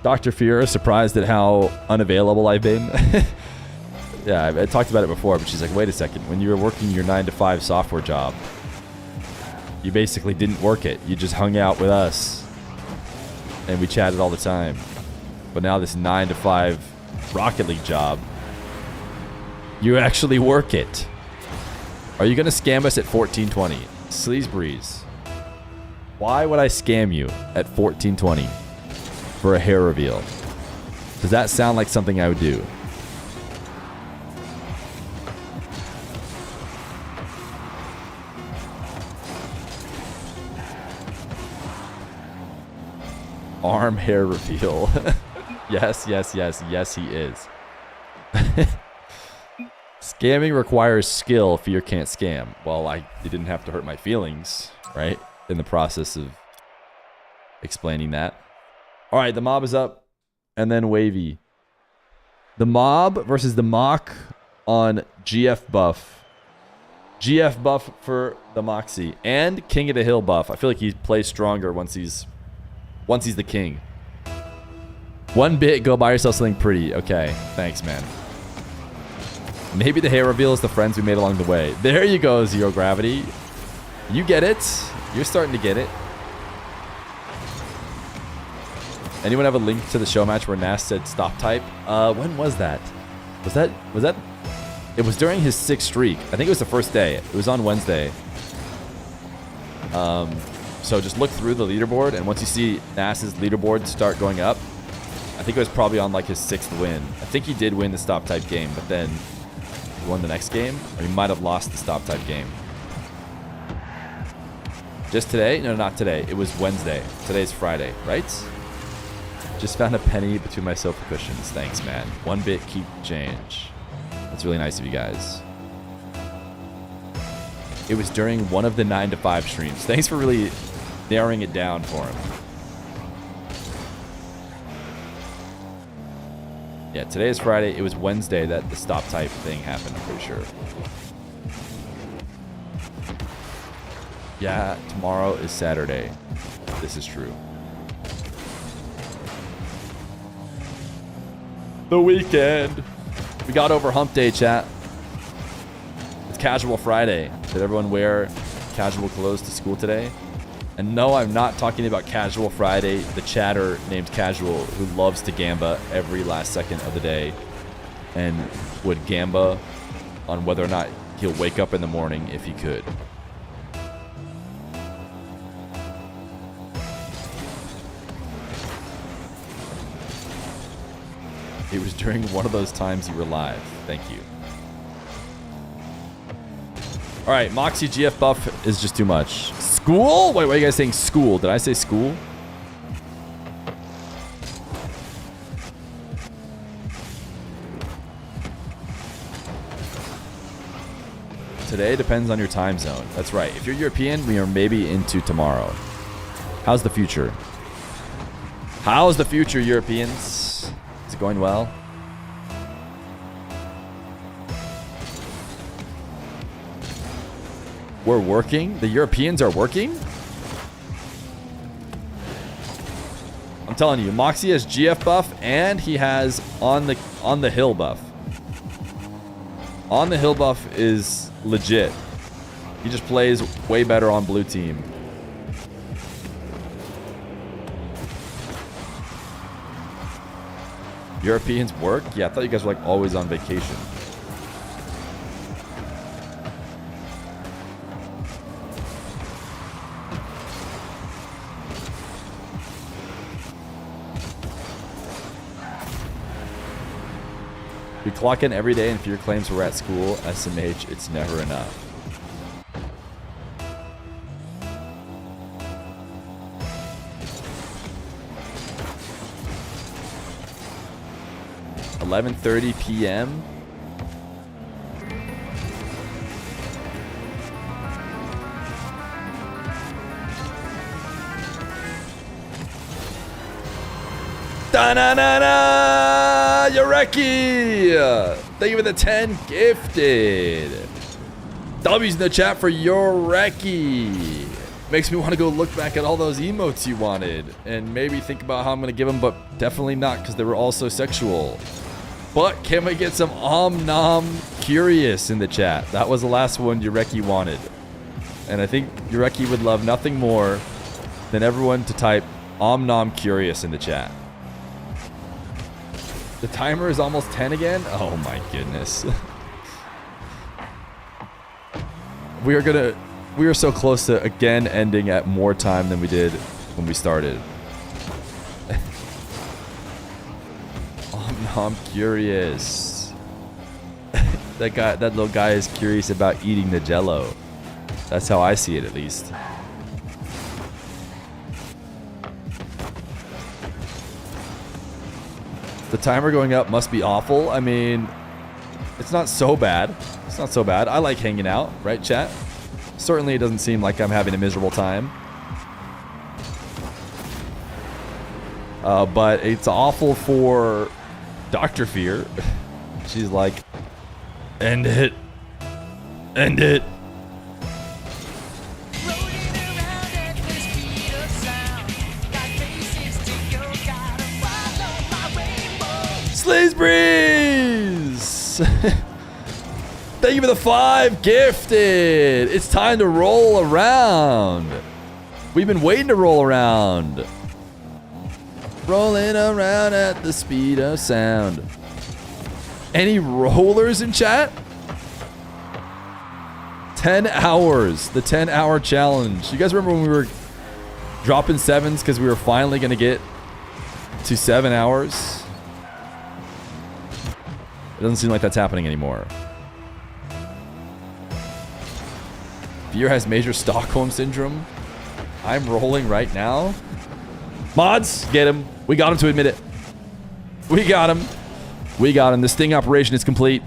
Dr. Feer is surprised at how unavailable I've been? Yeah, I talked about it before, but she's like, wait a second. When you were working your 9-to-5 software job, you basically didn't work it. You just hung out with us. And we chatted all the time. But now this 9-to-5 Rocket League job, you actually work it. Are you going to scam us at 1420? Sleaze Breeze. Why would I scam you at 1420 for a hair reveal? Does that sound like something I would do? arm hair reveal. Yes, yes, yes, yes, he is. Scamming requires skill. Fear can't scam. Well, it didn't have to hurt my feelings, right? In the process of explaining that. All right, the mob is up. And then Wavy. The mob versus the mock on GF buff. GF buff for the Moxie. And King of the Hill buff. I feel like he plays stronger once he's the king. 1 bit, go buy yourself something pretty. Okay, thanks, man. Maybe the hair reveal is the friends we made along the way. There you go, Zero Gravity. You get it. You're starting to get it. Anyone have a link to the show match where Nas said stop type? When was that? Was that? It was during his 6th streak. I think it was the first day. It was on Wednesday. So just look through the leaderboard, and once you see Nas's leaderboard start going up, I think it was probably on like his 6th win. I think he did win the stop type game, but then he won the next game, or he might have lost the stop type game. Just today? No, not today. It was Wednesday. Today's Friday, right? Just found a penny between my sofa cushions. Thanks, man. 1 bit, keep change. That's really nice of you guys. It was during one of the 9 to 5 streams. Thanks for really narrowing it down for him. Yeah, today is Friday. It was Wednesday that the stop type thing happened, I'm pretty sure. Yeah, tomorrow is Saturday. This is true. The weekend. We got over hump day, chat. It's casual Friday. Did everyone wear casual clothes to school today? And no, I'm not talking about casual Friday, the chatter named Casual who loves to gamba every last second of the day and would gamba on whether or not he'll wake up in the morning if he could. It was during one of those times you were live. Thank you. All right, Moxie GF buff is just too much. School? Wait, why are you guys saying school? Did I say school? Today depends on your time zone. That's right. If you're European, we are maybe into tomorrow. How's the future? How's the future, Europeans? Is it going well? We're working? The Europeans are working? I'm telling you, Moxie has GF buff and he has on the hill buff. On the hill buff is legit. He just plays way better on blue team. Europeans work? Yeah, I thought you guys were like always on vacation. We clock in every day and Fear claims we're at school. SMH, it's never enough. $11:30 p.m. Da-na-na-na! Yoreki! Thank you for the 10 gifted. W's in the chat for Yoreki. Makes me want to go look back at all those emotes you wanted and maybe think about how I'm going to give them, but definitely not because they were all so sexual. But can we get some Om Nom Curious in the chat? That was the last one Yoreki wanted. And I think Yoreki would love nothing more than everyone to type Om Nom Curious in the chat. The timer is almost 10 again? Oh my goodness. We are so close to again ending at more time than we did when we started. I'm curious. That little guy is curious about eating the Jello. That's how I see it, at least. The timer going up must be awful. I mean, it's not so bad. It's not so bad. I like hanging out, right, chat? Certainly it doesn't seem like I'm having a miserable time. But it's awful for Dr. Feer. She's like, end it. End it. Slays Breeze! Thank you for the 5 gifted. It's time to roll around. We've been waiting to roll around. Rolling around at the speed of sound. Any rollers in chat? 10 hours. The 10-hour challenge. You guys remember when we were dropping 7s because we were finally going to get to 7 hours? It doesn't seem like that's happening anymore. Feer has major Stockholm syndrome. I'm rolling right now. Mods, get him. We got him to admit it. We got him. We got him. The sting operation is complete.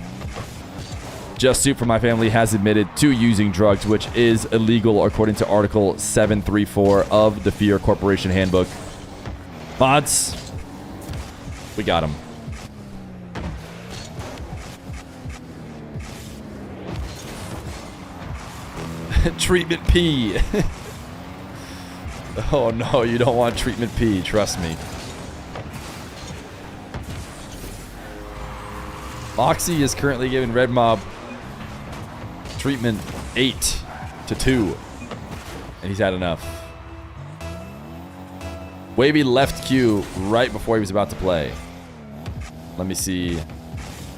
Just Soup for My Family has admitted to using drugs, which is illegal according to Article 734 of the Feer Corporation Handbook. Mods, we got him. Treatment P. Oh no, you don't want treatment P, trust me. Moxie is currently giving Red Mob treatment 8-2. And he's had enough. Wavy left queue right before he was about to play. Let me see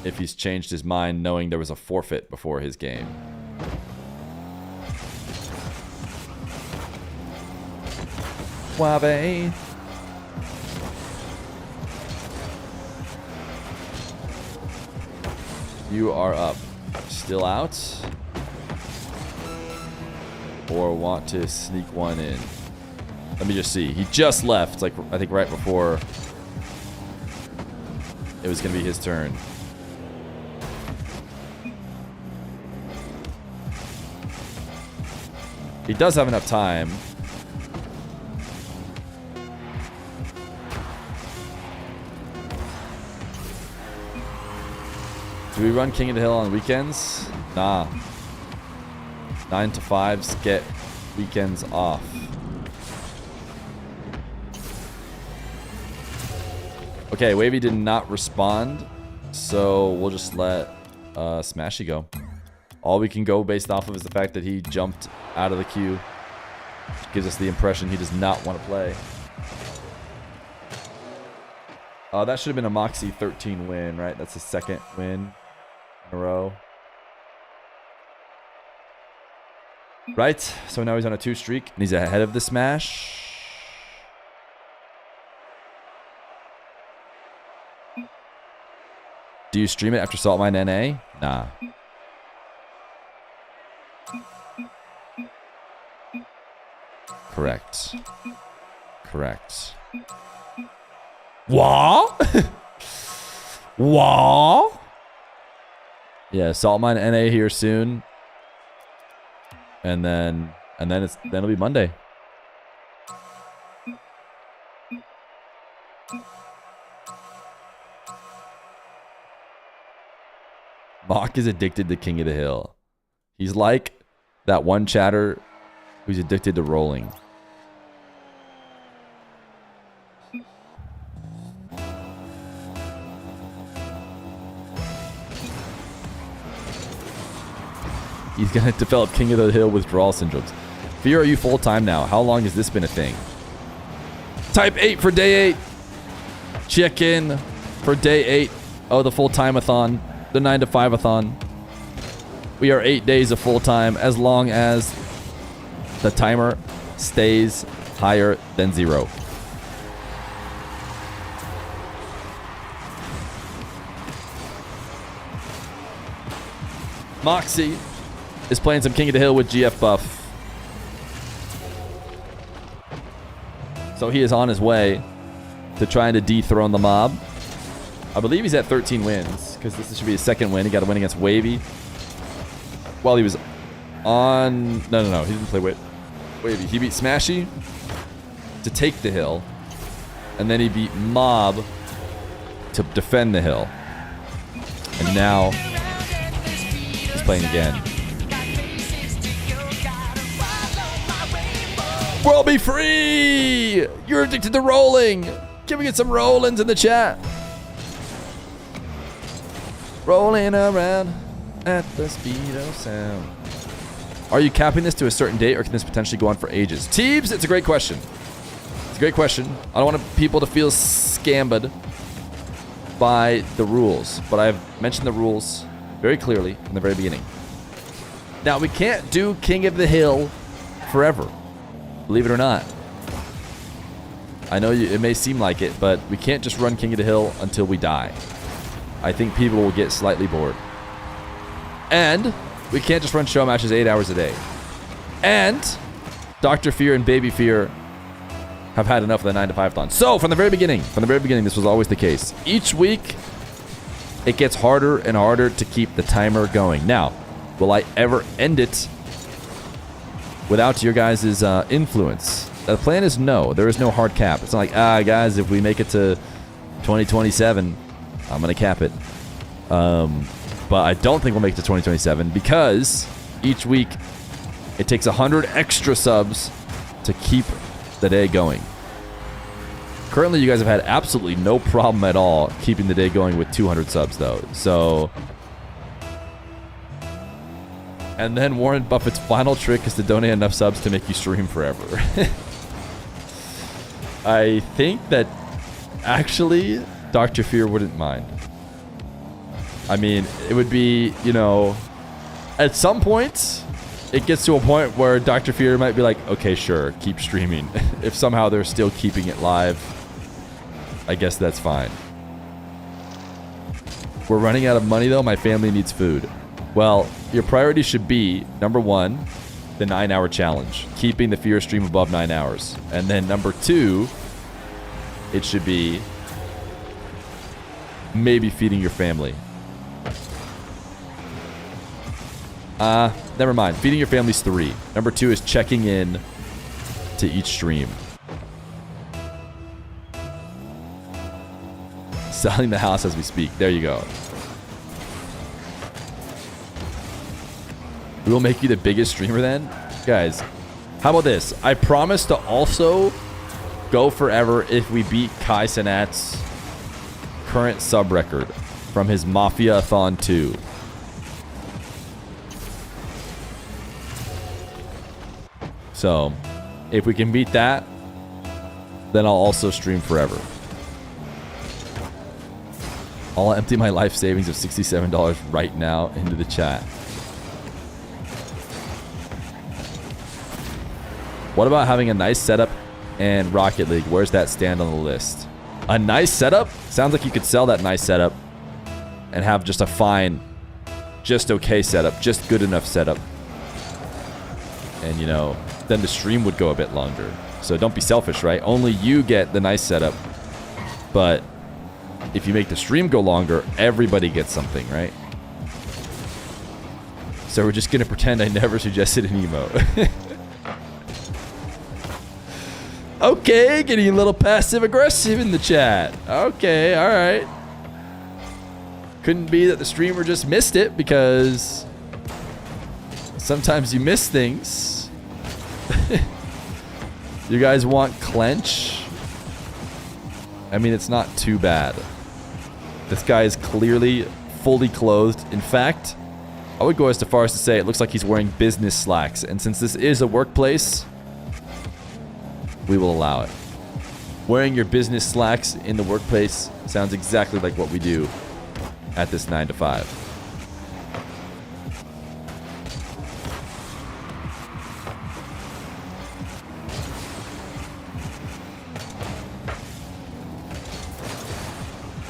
if he's changed his mind knowing there was a forfeit before his game. Wave. You are up. Still out? Or want to sneak one in? Let me just see. He just left, like I think right before it was going to be his turn. He does have enough time. Do we run King of the Hill on weekends? Nah. 9 to 5s get weekends off. Okay, Wavy did not respond, so we'll just let Smashy go. All we can go based off of is the fact that he jumped out of the queue. Which gives us the impression he does not want to play. That should have been a Moxie 13 win, right? That's his second win in a row. Right, so now he's on a 2 streak, and he's ahead of the Smash. Do you stream it after Salt Mine NA? Nah. Correct. Correct. Wah? Wah? Yeah, Salt Mine NA here soon. And then it'll be Monday. Mock is addicted to King of the Hill. He's like that one chatter who's addicted to rolling. He's going to develop King of the Hill withdrawal syndromes. Feer, are you full-time now? How long has this been a thing? Type 8 for day 8. Check in for day 8. Oh, the full-time-a-thon. The 9 to 5-a-thon. We are 8 days of full-time as long as the timer stays higher than 0. Moxie is playing some King of the Hill with GF buff. So he is on his way to trying to dethrone the mob. I believe he's at 13 wins because this should be his second win. He got a win against Wavy while he was on. No. He didn't play Wavy. He beat Smashy to take the hill, and then he beat Mob to defend the hill. And now he's playing again. World be free! You're addicted to rolling! Can we get some rollins in the chat? Rolling around at the speed of sound. Are you capping this to a certain date, or can this potentially go on for ages? Teebs, it's a great question. It's a great question. I don't want people to feel scammed by the rules, but I've mentioned the rules very clearly from the very beginning. Now, we can't do King of the Hill forever. Believe it or not. I know it may seem like it, but we can't just run King of the Hill until we die. I think people will get slightly bored. And we can't just run show matches 8 hours a day. And Dr. Feer and Baby Feer have had enough of the 9 to 5-thon. So from the very beginning, this was always the case. Each week, it gets harder and harder to keep the timer going. Now, will I ever end it without your guys' influence? The plan is no. There is no hard cap. It's not like, guys, if we make it to 2027, I'm going to cap it. But I don't think we'll make it to 2027 because each week it takes 100 extra subs to keep the day going. Currently, you guys have had absolutely no problem at all keeping the day going with 200 subs, though. So, and then Warren Buffett's final trick is to donate enough subs to make you stream forever. I think that actually Dr. Fear wouldn't mind. I mean, it would be, at some point, it gets to a point where Dr. Fear might be like, okay, sure, keep streaming. If somehow they're still keeping it live, I guess that's fine. We're running out of money, though. My family needs food. Well, your priority should be, number 1, the 9-hour challenge, keeping the Fear stream above 9 hours. And then number 2, it should be maybe feeding your family. Never mind. Feeding your family's 3. Number 2 is checking in to each stream. Selling the house as we speak. There you go. We will make you the biggest streamer then? Guys, how about this? I promise to also go forever if we beat Kai Cenat's current sub record from his Mafia-a-thon 2. So, if we can beat that, then I'll also stream forever. I'll empty my life savings of $67 right now into the chat. What about having a nice setup and Rocket League? Where's that stand on the list? A nice setup? Sounds like you could sell that nice setup and have just a fine, just okay setup, just good enough setup. And, then the stream would go a bit longer. So don't be selfish, right? Only you get the nice setup. But if you make the stream go longer, everybody gets something, right? So we're just going to pretend I never suggested an emote. Okay, getting a little passive-aggressive in the chat. Okay, all right. Couldn't be that the streamer just missed it, because sometimes you miss things. You guys want clench? I mean, it's not too bad. This guy is clearly fully clothed. In fact, I would go as far as to say it looks like he's wearing business slacks. And since this is a workplace, we will allow it. Wearing your business slacks in the workplace sounds exactly like what we do at this 9 to 5.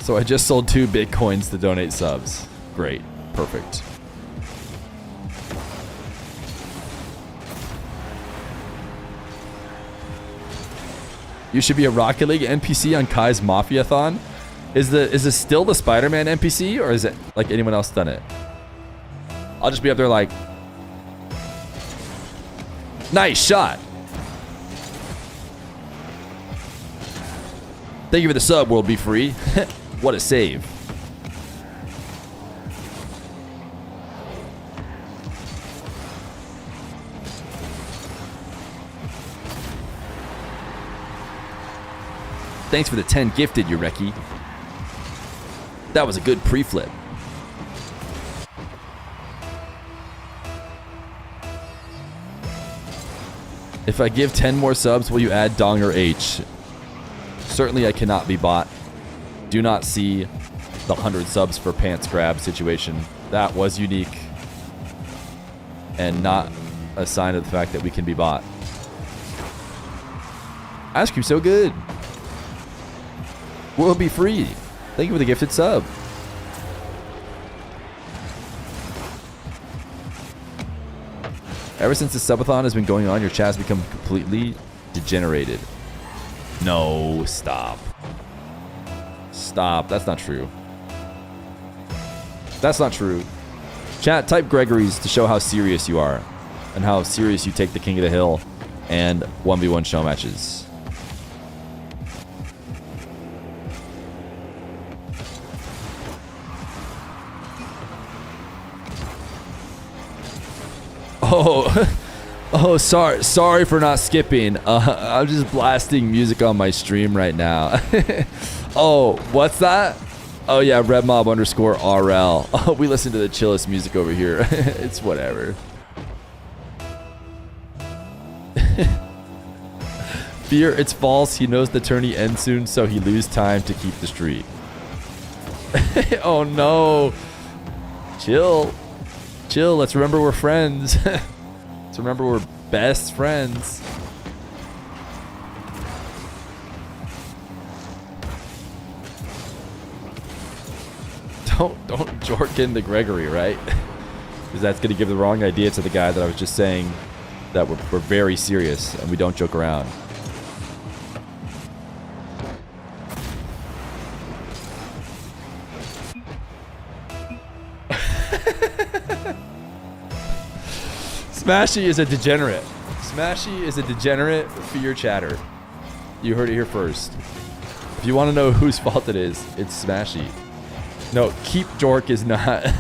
So I just sold 2 Bitcoins to donate subs. Great. Perfect. You should be a Rocket League NPC on Kai's Mafia-thon. Is this still the Spider-Man NPC, or is it like anyone else done it? I'll just be up there like, nice shot. Thank you for the sub, World Be Free. What a save. Thanks for the 10 gifted, Ureki. That was a good pre-flip. If I give 10 more subs, will you add Donger H? Certainly I cannot be bought. Do not see the 100 subs for pants grab situation. That was unique. And not a sign of the fact that we can be bought. Ice cream so good. Will be free. Thank you for the gifted sub. Ever since the subathon has been going on, your chat has become completely degenerated. No, stop. Stop. That's not true. That's not true. Chat, type Gregory's to show how serious you are and how serious you take the King of the Hill and 1v1 show matches. Oh, sorry for not skipping. I'm just blasting music on my stream right now. Oh, what's that? Oh yeah, redmob_RL. Oh, we listen to the chillest music over here. It's whatever. Fear, it's false. He knows the tourney ends soon, so he loses time to keep the streak. Oh no. Chill. Chill, let's remember we're friends. Let's remember we're best friends. Don't jork into Gregory, right? Because that's going to give the wrong idea to the guy that I was just saying that we're very serious and we don't joke around. Smashy is a degenerate. Smashy is a degenerate for your chatter. You heard it here first. If you want to know whose fault it is, it's Smashy. No, keep jork is not is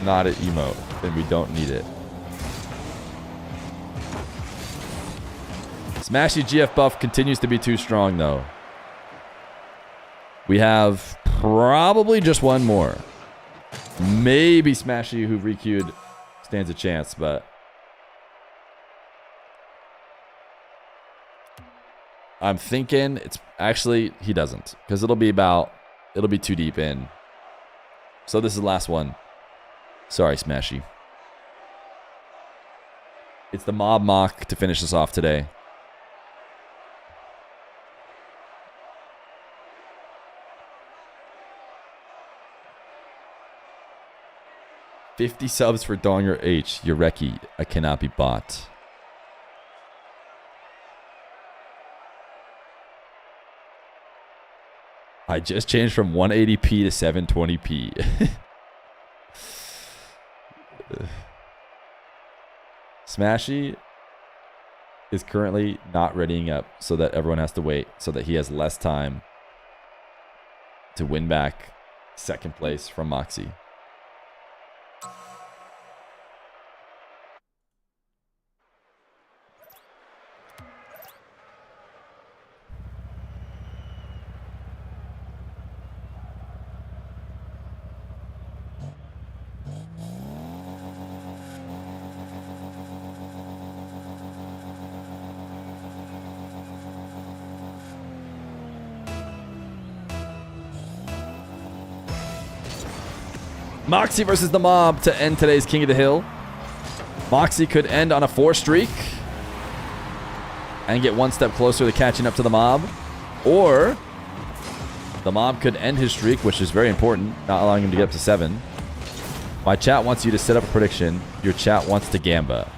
not an emote, and we don't need it. Smashy GF buff continues to be too strong though. We have probably just one more. Maybe Smashy who requeued stands a chance, but I'm thinking it's actually he doesn't, because it'll be too deep in. So this is the last one. Sorry, Smashy. It's the mob mock to finish us off today. $50 subs for Donger H. Ureki. I cannot be bought. I just changed from 180p to 720p. Smashy is currently not readying up so that everyone has to wait so that he has less time to win back second place from Moxie. Moxie versus the mob to end today's King of the Hill. Moxie could end on a 4 streak and get one step closer to catching up to the mob. Or the mob could end his streak, which is very important, not allowing him to get up to 7. My chat wants you to set up a prediction. Your chat wants to gamba.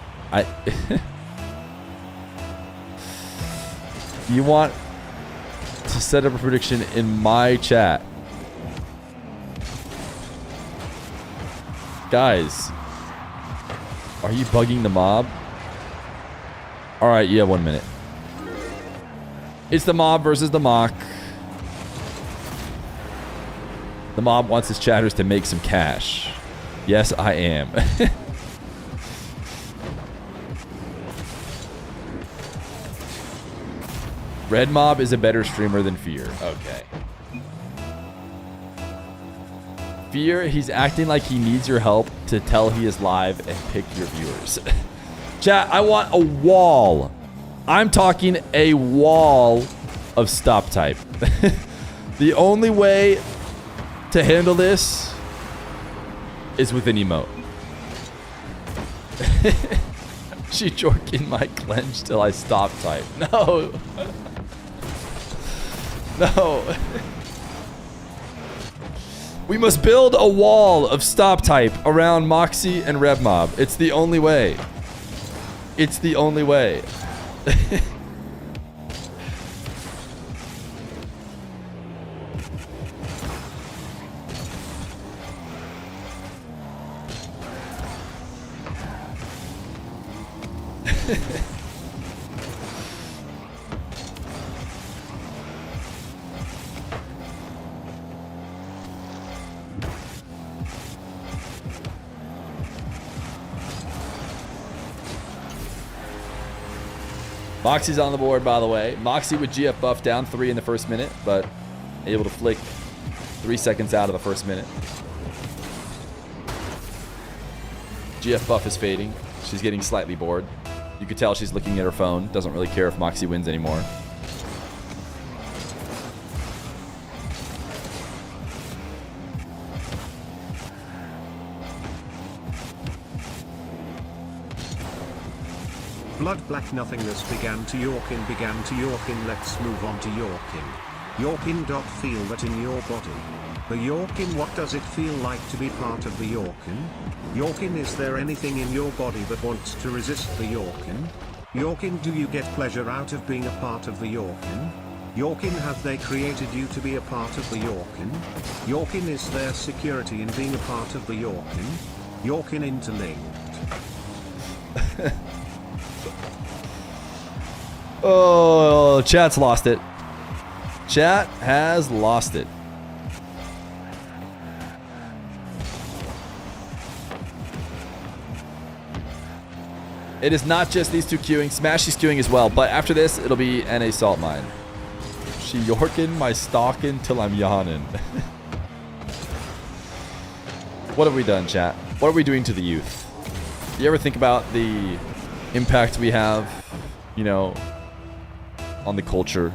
You want to set up a prediction in my chat. Guys, are you bugging the mob? All right, you have 1 minute. It's the mob versus the mock. The mob wants his chatters to make some cash. Yes, I am. Red Mob is a better streamer than Fear. Okay. Fear, he's acting like he needs your help to tell he is live and pick your viewers. Chat, I want a wall. I'm talking a wall of stop type. The only way to handle this is with an emote. She jorking my clench till I stop type. No. No. We must build a wall of stop type around Moxie and Rev Mob. It's the only way. It's the only way. Moxie's on the board, by the way. Moxie with GF buff down 3 in the first minute, but able to flick 3 seconds out of the first minute. GF buff is fading. She's getting slightly bored. You could tell she's looking at her phone. Doesn't really care if Moxie wins anymore. Blood black nothingness began to Yorkin, let's move on to Yorkin. Yorkin. Feel that in your body. The Yorkin, what does it feel like to be part of the Yorkin? Yorkin, is there anything in your body that wants to resist the Yorkin? Yorkin, do you get pleasure out of being a part of the Yorkin? Yorkin, have they created you to be a part of the Yorkin? Yorkin, is there security in being a part of the Yorkin? Yorkin interlinked. Oh, chat's lost it. Chat has lost it. It is not just these two queuing. Smashy's queuing as well, but after this, it'll be NA Salt Mine. She yorkin' my stalkin' till I'm yawning. What have we done, chat? What are we doing to the youth? Do you ever think about the impact we have, you know, on the culture?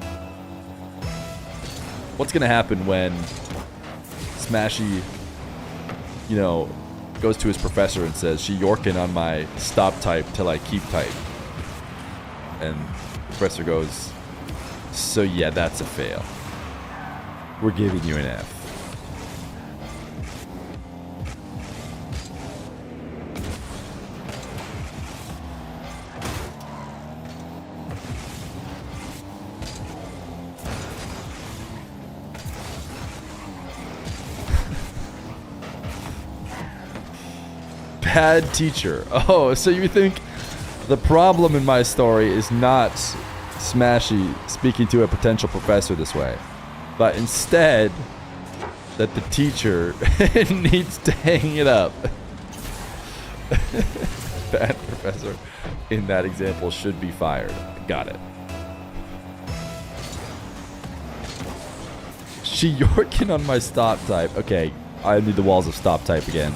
What's gonna happen when Smashy, you know, goes to his professor and says, she yorkin' on my stop type till I keep type? And the professor goes, so yeah, that's a fail. We're giving you an F. Bad teacher. Oh, so you think the problem in my story is not Smashy speaking to a potential professor this way, but instead that the teacher needs to hang it up. Bad professor in that example should be fired. Got it. She yorkin' on my stop type. Okay, I need the walls of stop type again.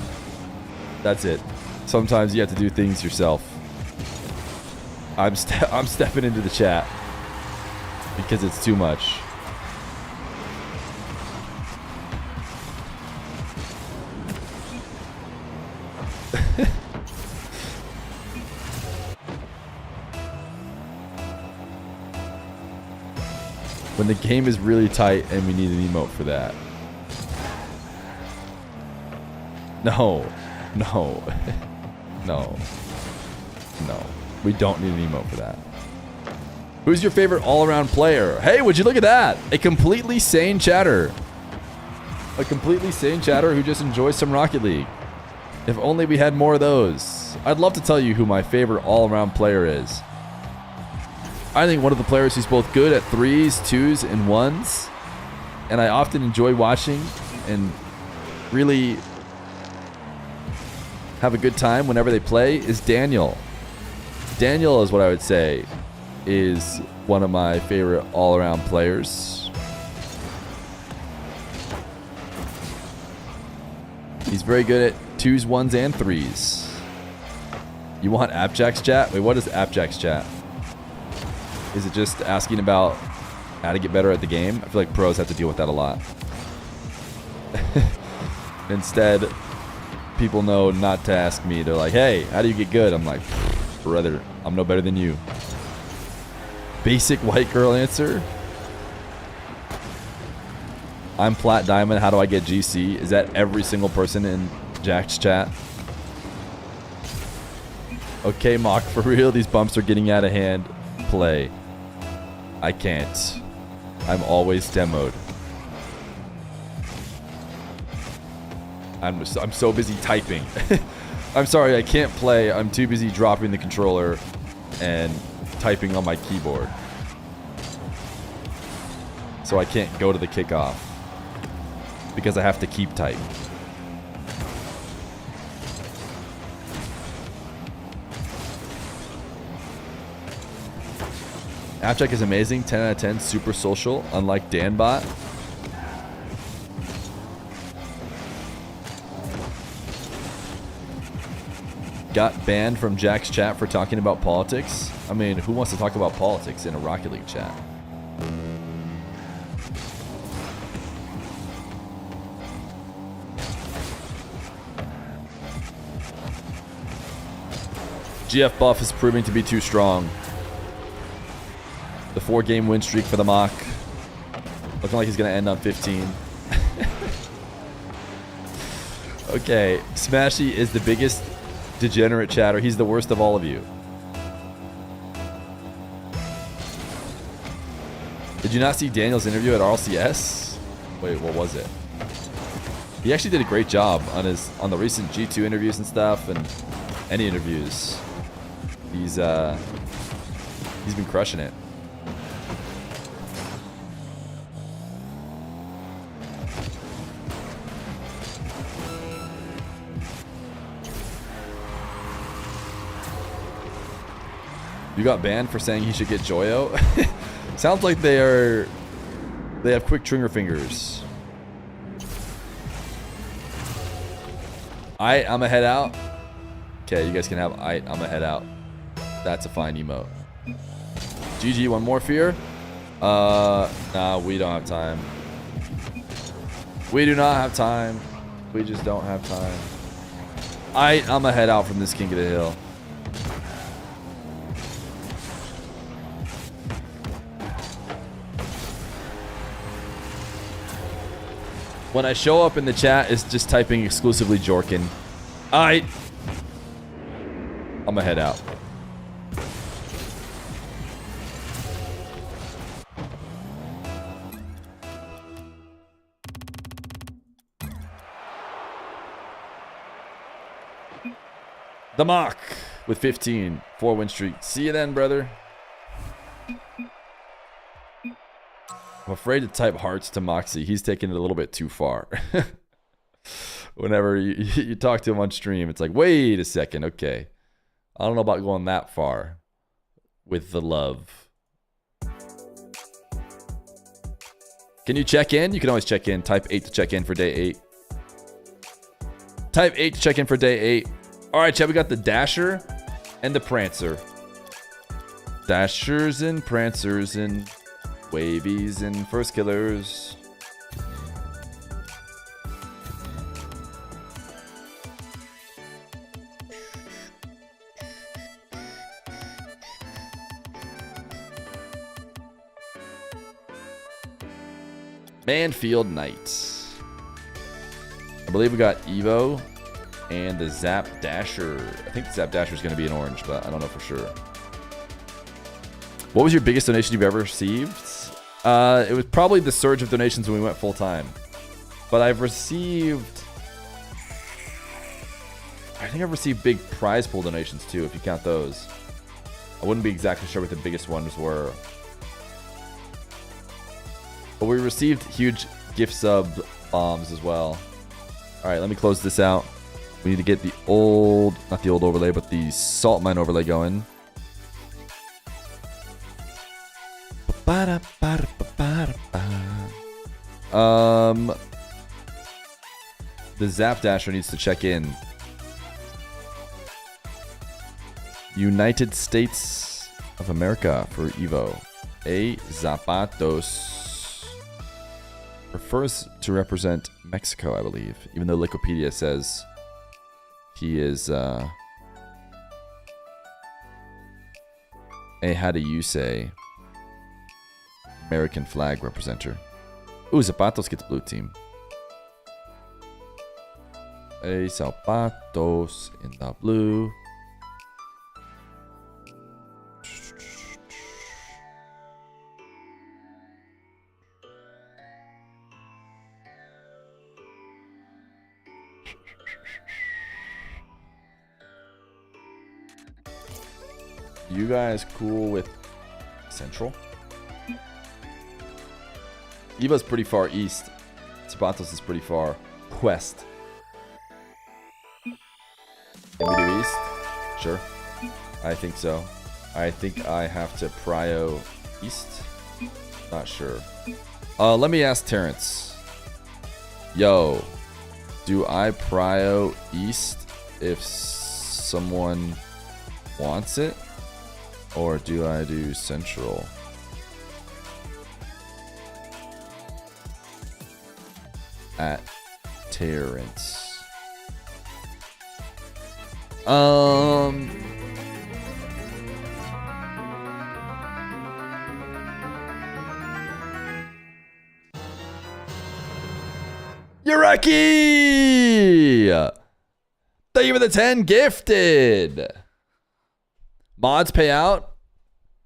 That's it. Sometimes you have to do things yourself. I'm stepping into the chat because it's too much. When the game is really tight and we need an emote for that. No. No. No. No. We don't need an emote for that. Who's your favorite all-around player? Hey, would you look at that? A completely sane chatter. A completely sane chatter who just enjoys some Rocket League. If only we had more of those. I'd love to tell you who my favorite all-around player is. I think one of the players who's both good at 3s, 2s, and 1s, and I often enjoy watching and really have a good time whenever they play, is Daniel. Daniel is what I would say is one of my favorite all-around players. He's very good at 2s, 1s, and 3s. You want Appjack's chat? Wait, what is Appjack's chat? Is it just asking about how to get better at the game? I feel like pros have to deal with that a lot. Instead, people know not to ask me. They're like, hey, how do you get good? I'm like, brother, I'm no better than you. Basic white girl answer. I'm Plat Diamond. How do I get GC? Is that every single person in Jack's chat? Okay, Mock, for real, these bumps are getting out of hand. Play. I can't. I'm always demoed. I'm so busy typing. I'm sorry, I can't play. I'm too busy dropping the controller and typing on my keyboard. So I can't go to the kickoff because I have to keep typing. Appjack is amazing. 10 out of 10. Super social. Unlike Danbot. Got banned from Jack's chat for talking about politics. I mean, who wants to talk about politics in a Rocket League chat? GF buff is proving to be too strong. The 4-game win streak for the Mock. Looking like he's going to end on 15. Okay, Smashy is the biggest degenerate chatter. He's the worst of all of you. Did you not see Daniel's interview at RLCS? Wait, what was it? He actually did a great job on the recent G2 interviews and stuff, and any interviews. He's been crushing it. You got banned for saying he should get Joyo? Sounds like they have quick trigger fingers. I'm a head out. Okay, you guys can have I'm a head out. That's a fine emote. GG, one more Fear? Nah, we don't have time. We do not have time. We just don't have time. I'm a head out from this King of the Hill. When I show up in the chat, it's just typing exclusively Jorkin. I'm gonna head out. The Mock with 15, 4-win streak. See you then, brother. I'm afraid to type hearts to Moxie. He's taking it a little bit too far. Whenever you talk to him on stream, it's like, wait a second, okay. I don't know about going that far with the love. Can you check in? You can always check in. Type 8 to check in for day 8. Type 8 to check in for day 8. All right, chat, we got the Dasher and the Prancer. Dashers and Prancers and Wavies and First Killers. Manfield Knights. I believe we got Evo and the Zap Dasher. I think the Zap Dasher is going to be an orange, but I don't know for sure. What was your biggest donation you've ever received? It was probably the surge of donations when we went full time. But I've received... I think I've received big prize pool donations too, if you count those. I wouldn't be exactly sure what the biggest ones were. But we received huge gift sub bombs as well. Alright, let me close this out. We need to get the old... not the old overlay, but the salt mine overlay going. The Zap Dasher needs to check in. United States of America for Evo. A Zapatos prefers to represent Mexico, I believe. Even though Wikipedia says he is a how do you say American flag representer. Ooh, Zapatos gets blue team. A Zapatos in the blue. You guys cool with Central? Eva's pretty far east. Zapatos is pretty far west. Can we do east? Sure. I think so. I think I have to prio east. Not sure. Let me ask Terrence. Yo, do I prio east if someone wants it? Or do I do central? At Terrence. Yureki! Thank you for the 10 gifted. Mods payout.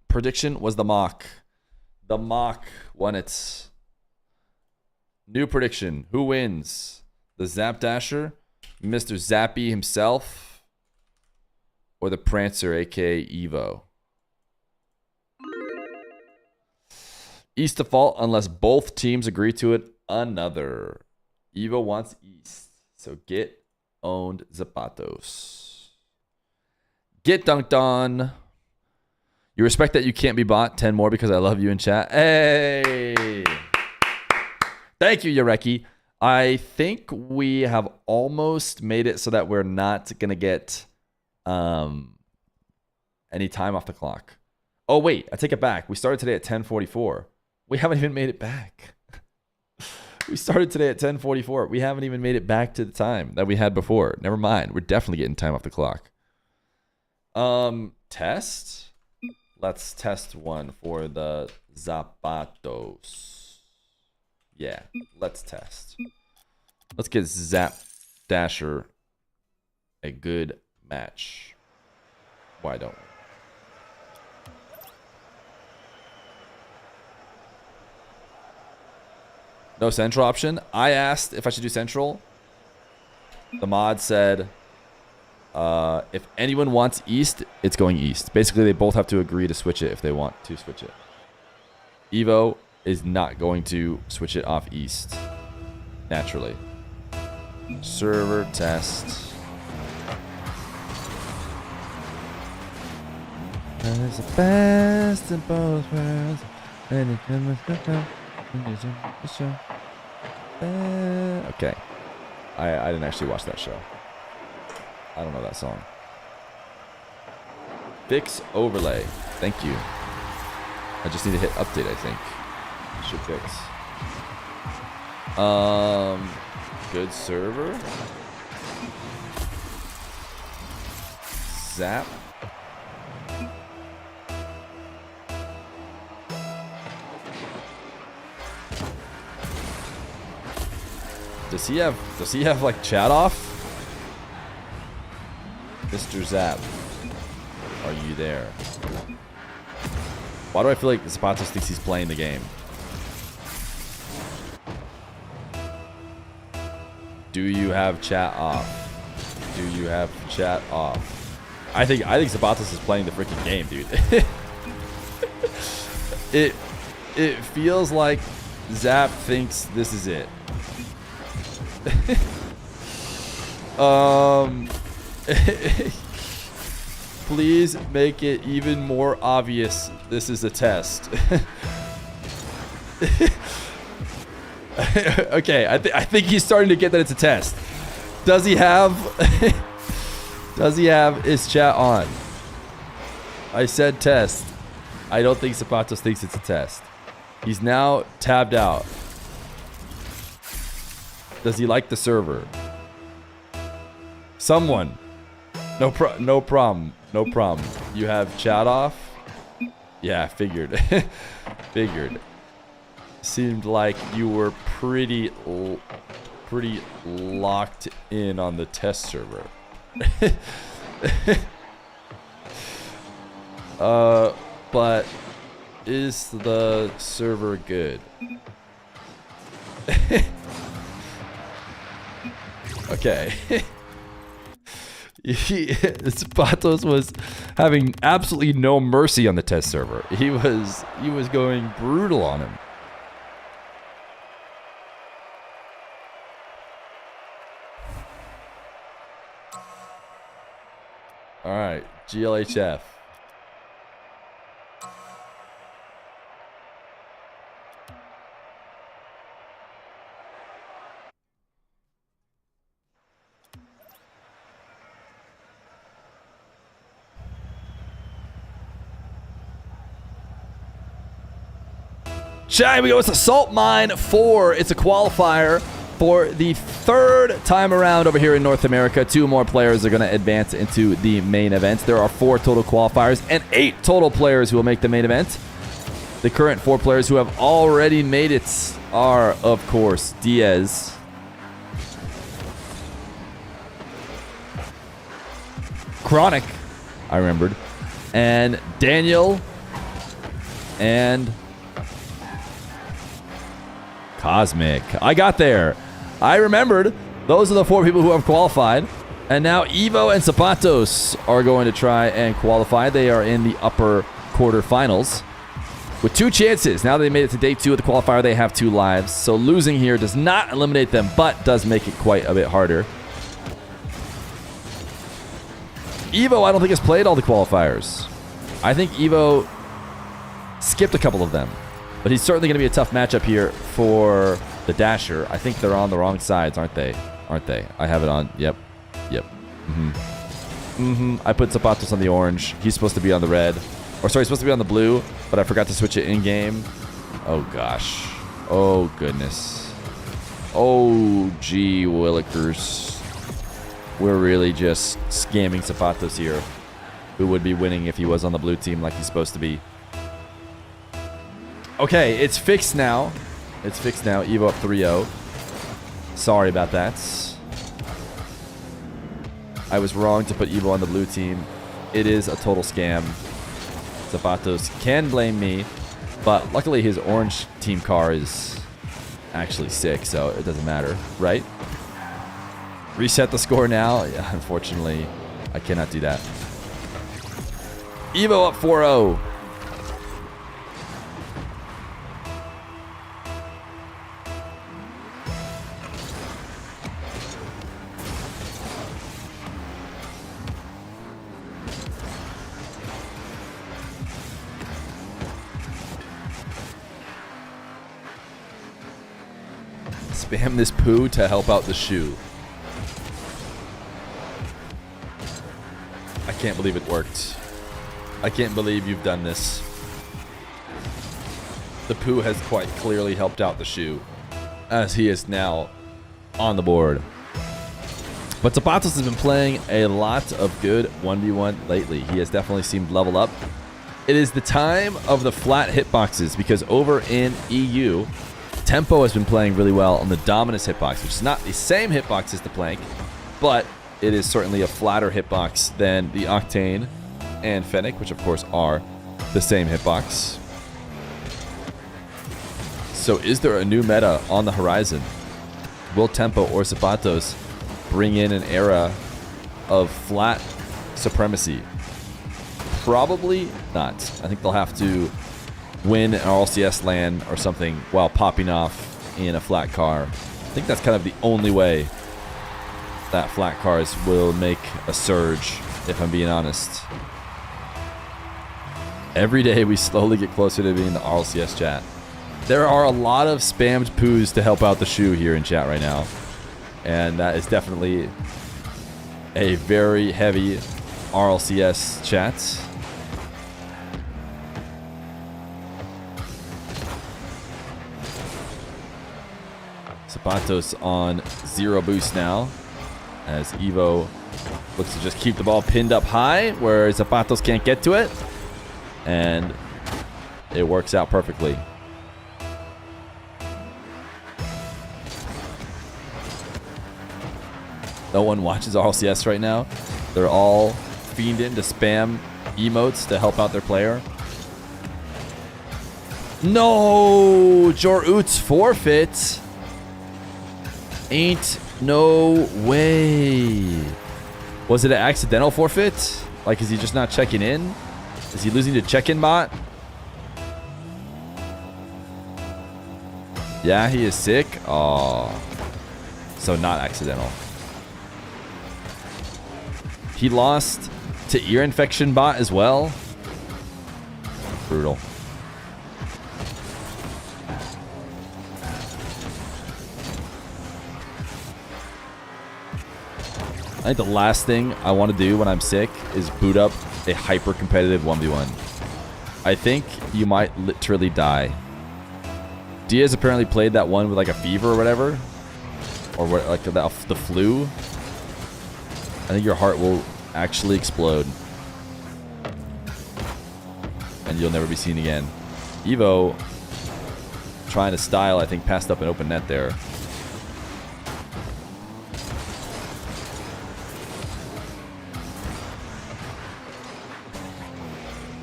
Prediction was the mock. The mock won it. New prediction. Who wins? The Zap Dasher, Mr. Zappy himself, or the Prancer, aka Evo? East default unless both teams agree to it. Another. Evo wants East. So get owned Zapatos. Get dunked on. You respect that you can't be bought. 10 more because I love you in chat. Hey. Thank you, Yureki. I think we have almost made it so that we're not going to get any time off the clock. Oh, wait. I take it back. We started today at 10:44. We haven't even made it back. We started today at 10:44. We haven't even made it back to the time that we had before. Never mind. We're definitely getting time off the clock. Test? Let's test one for the Zapatos. Yeah, let's test. Let's get Zap Dasher a good match. Why don't we? No central option? I asked if I should do central. The mod said, if anyone wants east, it's going east. Basically, they both have to agree to switch it if they want to switch it. Evo is not going to switch it off east. Naturally. Server test. That is the best in both worlds. Okay. I didn't actually watch that show. I don't know that song. Fix overlay. Thank you. I just need to hit update, I think. Should fix. Good server. Zap. Does he have like chat off? Mr. Zap, are you there? Why do I feel like Zapatos thinks he's playing the game? Do you have chat off? Do you have chat off? I think Zapatos is playing the freaking game, dude. It feels like Zap thinks this is it. Please make it even more obvious this is a test. Okay, I think he's starting to get that it's a test. Does he have his chat on? I said test. I don't think Zapatos thinks it's a test. He's now tabbed out. Does he like the server? Someone. No problem. No problem. You have chat off? Yeah, figured. Figured. Seemed like you were pretty locked in on the test server. But is the server good? Okay. Zapatos was having absolutely no mercy on the test server. He was going brutal on him. All right, GLHF. Chat, we go. It's a Salt Mine 4. It's a qualifier for the third time around over here in North America. 2 more players are going to advance into the main event. There are 4 total qualifiers and 8 total players who will make the main event. The current 4 players who have already made it are, of course, Diaz, Chronic, I remembered, and Daniel, and Cosmic. I got there. I remembered. Those are the 4 people who have qualified. And now Evo and Zapatos are going to try and qualify. They are in the upper quarterfinals with 2 chances. Now they made it to day 2 of the qualifier. They have 2 lives. So losing here does not eliminate them, but does make it quite a bit harder. Evo, I don't think, has played all the qualifiers. I think Evo skipped a couple of them. But he's certainly going to be a tough matchup here for the Dasher. I think they're on the wrong sides, aren't they? Aren't they? I have it on. Yep. Yep. I put Zapatos on the orange. He's supposed to be on the red. Or sorry, he's supposed to be on the blue, but I forgot to switch it in-game. Oh, gosh. Oh, goodness. Oh, gee willikers. We're really just scamming Zapatos here, who would be winning if he was on the blue team like he's supposed to be. Okay, it's fixed now. It's fixed now. Evo up 3-0. Sorry about that. I was wrong to put Evo on the blue team. It is a total scam. Zapatos can blame me, but luckily his orange team car is actually sick, so it doesn't matter, right? Reset the score now. Yeah, unfortunately, I cannot do that. Evo up 4-0. Spam this poo to help out the shoe. I can't believe it worked. I can't believe you've done this. The poo has quite clearly helped out the shoe, as he is now on the board. But Zapatos has been playing a lot of good 1v1 lately. He has definitely seemed level up. It is the time of the flat hitboxes, because over in EU, Tempo has been playing really well on the Dominus hitbox, which is not the same hitbox as the Plank, but it is certainly a flatter hitbox than the Octane and Fennec, which of course are the same hitbox. So is there a new meta on the horizon? Will Tempo or Zapatos bring in an era of flat supremacy? Probably not. I think they'll have to win an RLCS LAN or something while popping off in a flat car. I think that's kind of the only way that flat cars will make a surge, if I'm being honest. Every day we slowly get closer to being the RLCS chat. There are a lot of spammed poos to help out the shoe here in chat right now. And that is definitely a very heavy RLCS chat. Zapatos on 0 boost now, as Evo looks to just keep the ball pinned up high where Zapatos can't get to it. And it works out perfectly. No one watches RLCS right now. They're all fiending to spam emotes to help out their player. No! Jorut's forfeit. Ain't no way. Was it an accidental forfeit? Like, is he just not checking in? Is he losing to check-in bot? Yeah, he is sick. Oh. So not accidental. He lost to ear infection bot as well. Brutal. I think the last thing I want to do when I'm sick is boot up a hyper competitive 1v1. I think you might literally die. Diaz apparently played that one with like a fever or whatever, or what, like the flu. I think your heart will actually explode and you'll never be seen again. Evo trying to style, I think, passed up an open net there.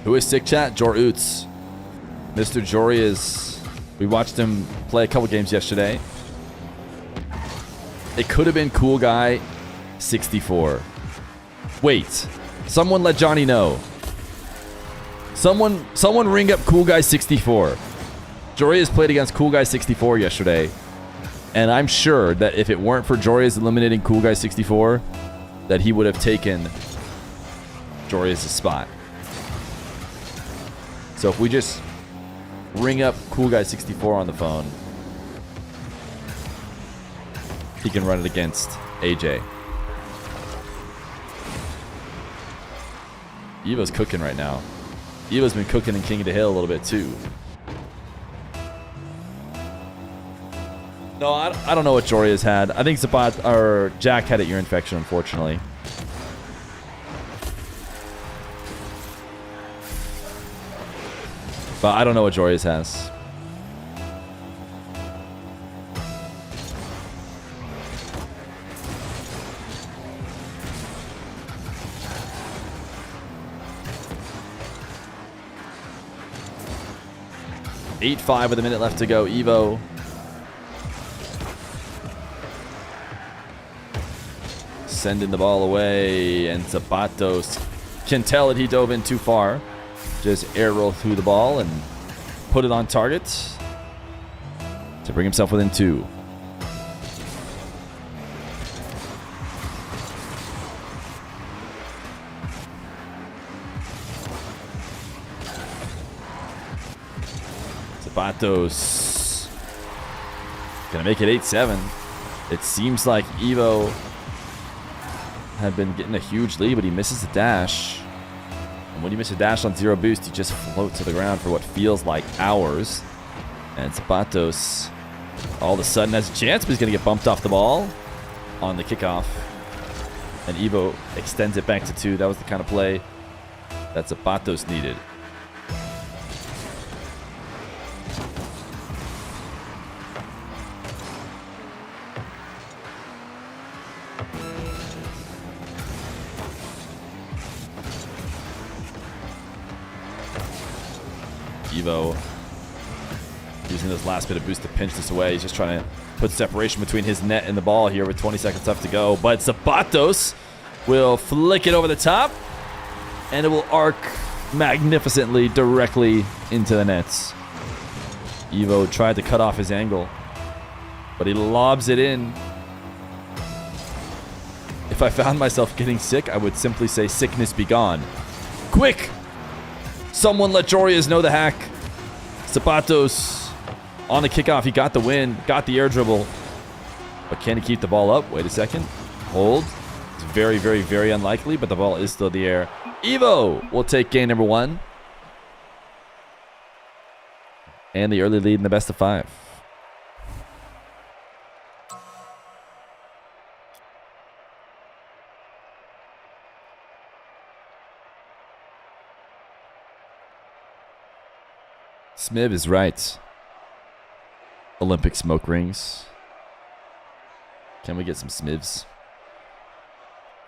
Who is sick, chat? Jorutz. Mr. Jory is... We watched him play a couple games yesterday. It could have been Cool Guy 64. Wait. Someone let Johnny know. Someone ring up Cool Guy 64. Jory has played against Cool Guy 64 yesterday. And I'm sure that if it weren't for Jory's eliminating Cool Guy 64, that he would have taken Jory's spot. So if we just ring up Cool Guy 64 on the phone, he can run it against AJ. Evo's cooking right now. Evo's been cooking in King of the Hill a little bit too. No, I don't know what Jory has had. I think Jack had an ear infection, unfortunately. But I don't know what Jory's has. .85 with a minute left to go. Evo. Sending the ball away. And Zapatos can tell that he dove in too far. Just air roll through the ball and put it on target to bring himself within 2. Zapatos gonna make it 8-7. It seems like Evo had been getting a huge lead, but he misses the dash. And when you miss a dash on 0 boost, you just float to the ground for what feels like hours. And Zapatos all of a sudden has a chance, but he's going to get bumped off the ball on the kickoff. And Evo extends it back to 2. That was the kind of play that Zapatos needed. Evo Using this last bit of boost to pinch this away. He's just trying to put separation between his net and the ball here with 20 seconds left to go. But Zapatos will flick it over the top, and it will arc magnificently directly into the nets. Evo tried to cut off his angle, but he lobs it in. If I found myself getting sick, I would simply say, sickness be gone. Quick! Someone let Jorias know the hack. Zapatos on the kickoff. He got the win, got the air dribble. But can he keep the ball up? Wait a second. Hold. It's very, very, very unlikely, but the ball is still in the air. Evo will take game number 1. And the early lead in the best of 5. Smiv is right. Olympic smoke rings. Can we get some Smivs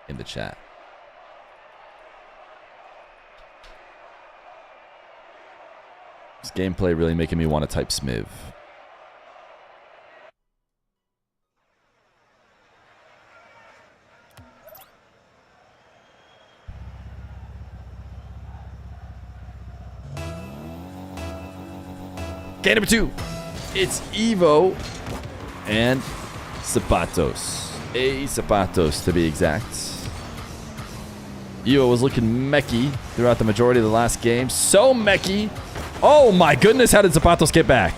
in the chat? This gameplay really making me want to type Smiv. Game number 2. It's Evo and Zapatos. Zapatos to be exact. Evo was looking mechy throughout the majority of the last game. So mechy. Oh my goodness, how did Zapatos get back?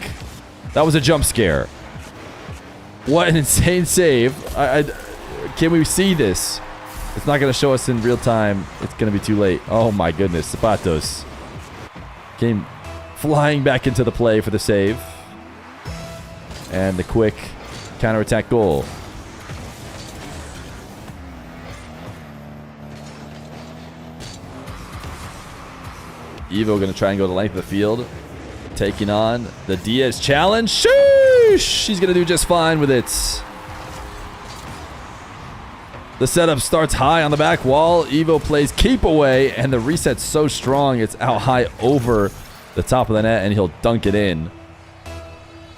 That was a jump scare. What an insane save. Can we see this? It's not going to show us in real time. It's going to be too late. Oh my goodness, Zapatos came flying back into the play for the save. And the quick counterattack goal. Evo going to try and go the length of the field. Taking on the Diaz challenge. Sheesh! She's going to do just fine with it. The setup starts high on the back wall. Evo plays keep away, and the reset's so strong it's out high over the top of the net, and he'll dunk it in.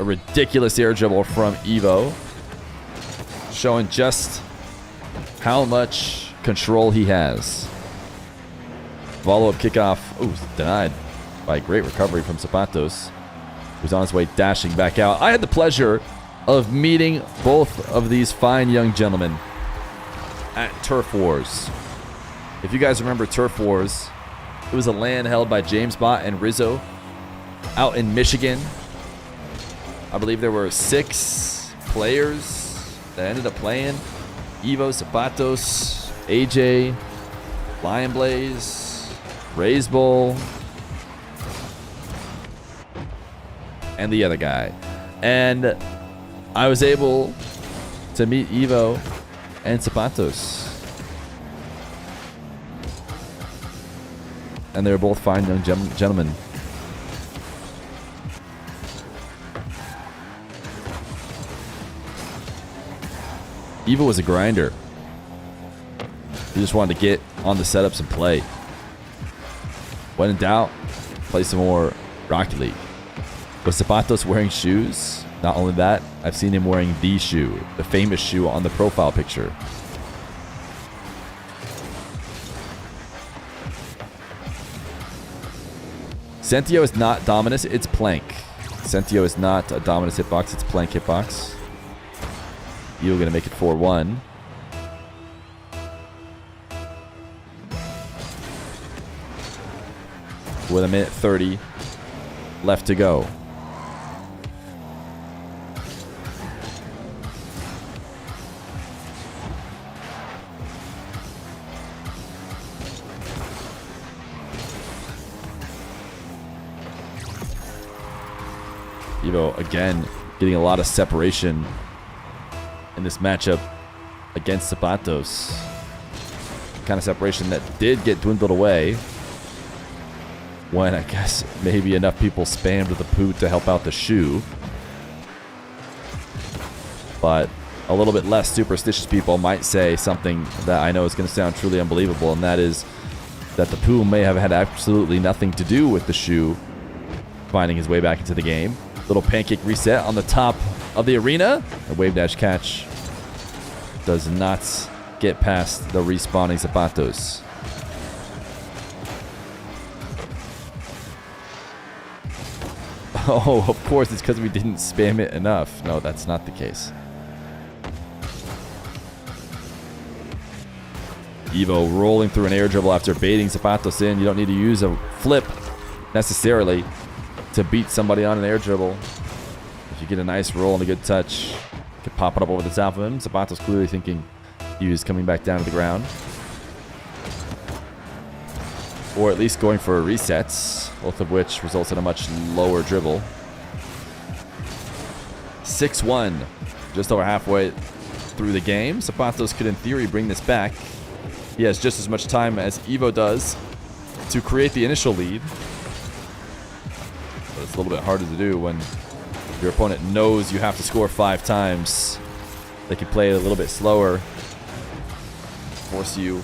A ridiculous air dribble from Evo, showing just how much control he has. Follow-up kickoff. Ooh, denied by a great recovery from Zapatos, who's on his way dashing back out. I had the pleasure of meeting both of these fine young gentlemen at Turf Wars. If you guys remember Turf Wars, it was a LAN held by James Bott and Rizzo out in Michigan. I believe there were 6 players that ended up playing. Evo, Zapatos, AJ, Lion Blaze, Raise Bull, and the other guy. And I was able to meet Evo and Zapatos. And they were both fine young gentlemen. Evo was a grinder. He just wanted to get on the setups and play. When in doubt, play some more Rocket League. Was Zapatos wearing shoes? Not only that, I've seen him wearing the shoe, the famous shoe on the profile picture. Sentio is not Dominus, it's Plank. Sentio is not a Dominus hitbox, it's Plank hitbox. You're going to make it 4-1. With a minute 30 left to go. Evo again getting a lot of separation in this matchup against Zapatos. Kind of separation that did get dwindled away when I guess maybe enough people spammed with the poot to help out the shoe. But a little bit less superstitious people might say something that I know is going to sound truly unbelievable, and that is that the poo may have had absolutely nothing to do with the shoe finding his way back into the game. Little pancake reset on the top of the arena. A wave dash catch does not get past the respawning Zapatos. Oh, of course, it's because we didn't spam it enough. No, that's not the case. Evo rolling through an air dribble after baiting Zapatos in. You don't need to use a flip necessarily to beat somebody on an air dribble. If you get a nice roll and a good touch, you can pop it up over the top of him. Zapatos clearly thinking he was coming back down to the ground. Or at least going for resets, both of which results in a much lower dribble. 6-1, just over halfway through the game. Zapatos could, in theory, bring this back. He has just as much time as Evo does to create the initial lead. But it's a little bit harder to do when your opponent knows you have to score 5 times. They can play it a little bit slower, force you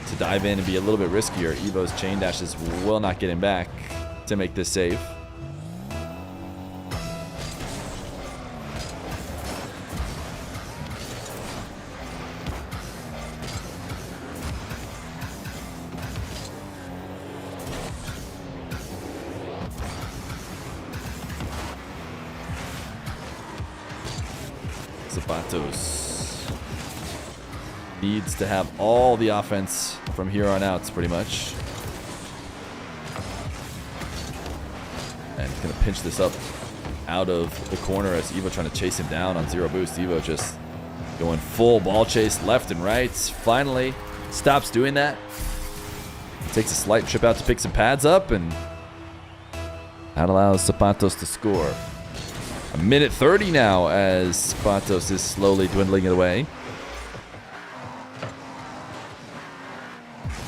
to dive in and be a little bit riskier. Evo's chain dashes will not get him back to make this save. Zapatos needs to have all the offense from here on out, pretty much. And he's going to pinch this up out of the corner as Evo trying to chase him down on 0 boost. Evo just going full ball chase left and right. Finally stops doing that. Takes a slight trip out to pick some pads up, and that allows Zapatos to score. A minute 30 now as Zapatos is slowly dwindling it away.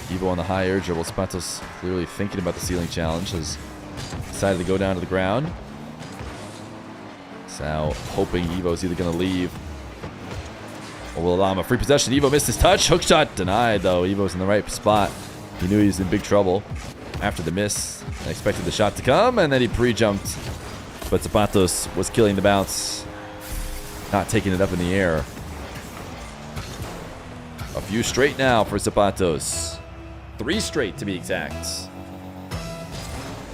Evo on the high air dribble. Zapatos clearly thinking about the ceiling challenge. Has decided to go down to the ground. So hoping Evo's either going to leave or will allow him a free possession. Evo missed his touch. Hook shot denied, though. Evo's in the right spot. He knew he was in big trouble after the miss. And expected the shot to come, and then he pre-jumped. But Zapatos was killing the bounce, not taking it up in the air. A few straight now for Zapatos. 3 straight to be exact.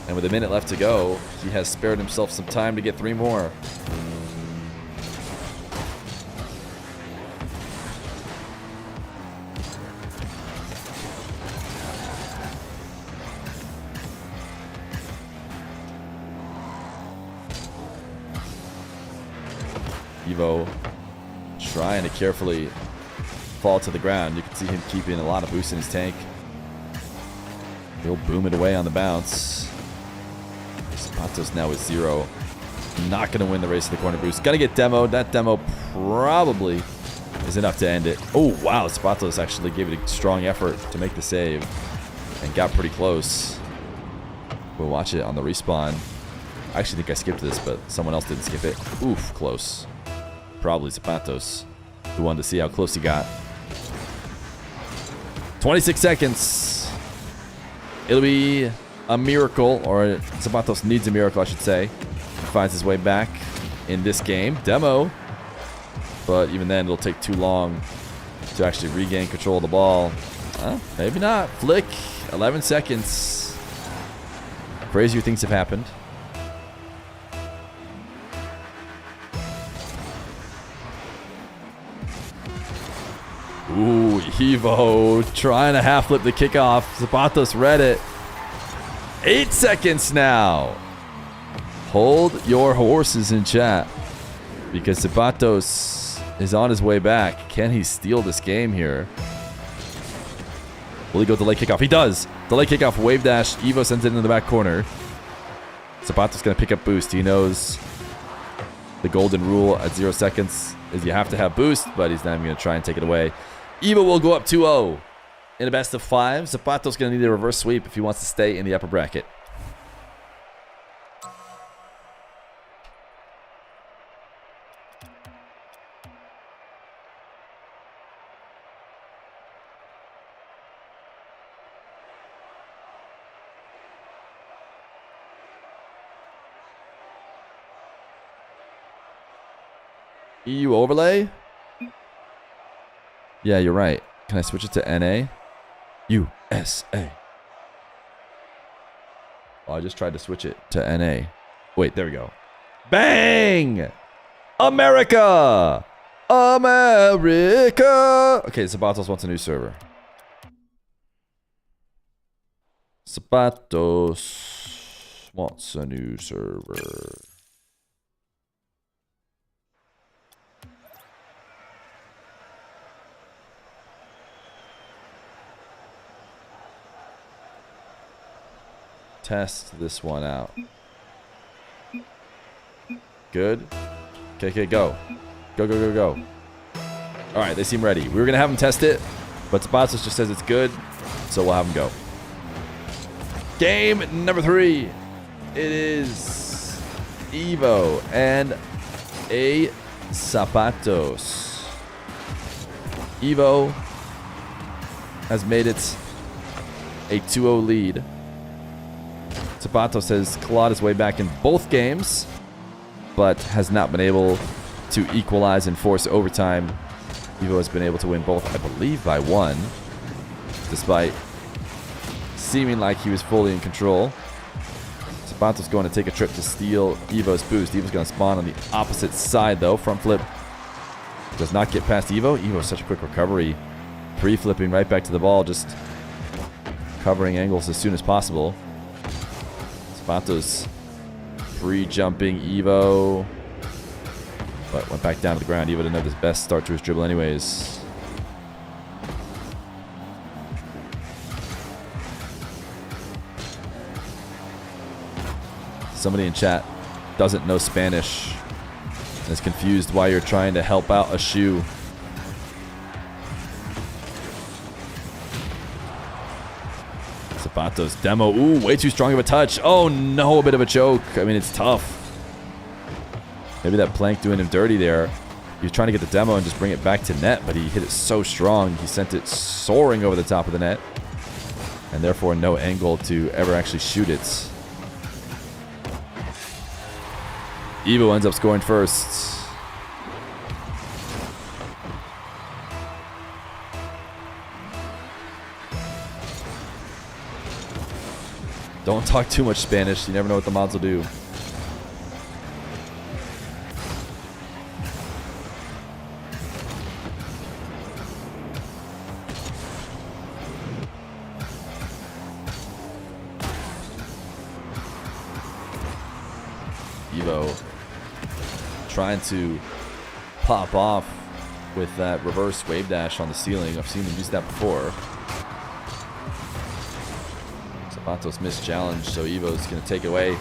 And with a minute left to go, he has spared himself some time to get 3 more. Evo trying to carefully fall to the ground. You can see him keeping a lot of boost in his tank. He'll boom it away on the bounce. Zapatos now with 0. Not going to win the race to the corner boost. Got to get demoed. That demo probably is enough to end it. Oh, wow. Zapatos actually gave it a strong effort to make the save and got pretty close. We'll watch it on the respawn. I actually think I skipped this, but someone else didn't skip it. Oof, close. Probably Zapatos, who wanted to see how close he got. 26 seconds. It'll be a miracle, or Zapatos needs a miracle, I should say. He finds his way back in this game. Demo. But even then, it'll take too long to actually regain control of the ball. Maybe not. Flick. 11 seconds. Crazier things have happened. Ooh, Evo trying to half flip the kickoff. Zapatos read it. 8 seconds now. Hold your horses in chat, because Zapatos is on his way back. Can he steal this game here? Will he go delay kickoff? He does. Delay kickoff, wave dash. Evo sends it into the back corner. Zapatos going to pick up boost. He knows the golden rule at 0 seconds is you have to have boost, but he's not even going to try and take it away. Evo will go up 2-0 in a best of 5. Zapatos going to need a reverse sweep if he wants to stay in the upper bracket. EU overlay? Yeah, you're right. Can I switch it to NA? USA. Oh, I just tried to switch it to NA. Wait, there we go. Bang! America! America! Okay, Zapatos wants a new server. Zapatos wants a new server. Test this one out. Good. Okay, go. Go. Alright, they seem ready. We were going to have them test it, but Zapatos just says it's good, so we'll have them go. Game number 3. It is Evo and a Zapatos. Evo has made it a 2-0 lead. Zapatos has clawed his way back in both games, but has not been able to equalize and force overtime. Evo has been able to win both, I believe, by 1, despite seeming like he was fully in control. Zapatos going to take a trip to steal Evo's boost. Evo's going to spawn on the opposite side, though. Front flip does not get past Evo. Evo, such a quick recovery. Pre-flipping right back to the ball, just covering angles as soon as possible. Zapatos pre-jumping Evo, but went back down to the ground. Evo didn't have his best start to his dribble anyways. Somebody in chat doesn't know Spanish and is confused why you're trying to help out a shoe. Zapatos demo. Ooh, way too strong of a touch. Oh no, a bit of a choke. I mean, it's tough. Maybe that plank doing him dirty there. He was trying to get the demo and just bring it back to net, but he hit it so strong. He sent it soaring over the top of the net, and therefore no angle to ever actually shoot it. Evo ends up scoring first. Don't talk too much Spanish. You never know what the mods will do. Evo trying to pop off with that reverse wave dash on the ceiling. I've seen him use that before. Zapatos missed challenge, so Evo's going to take it away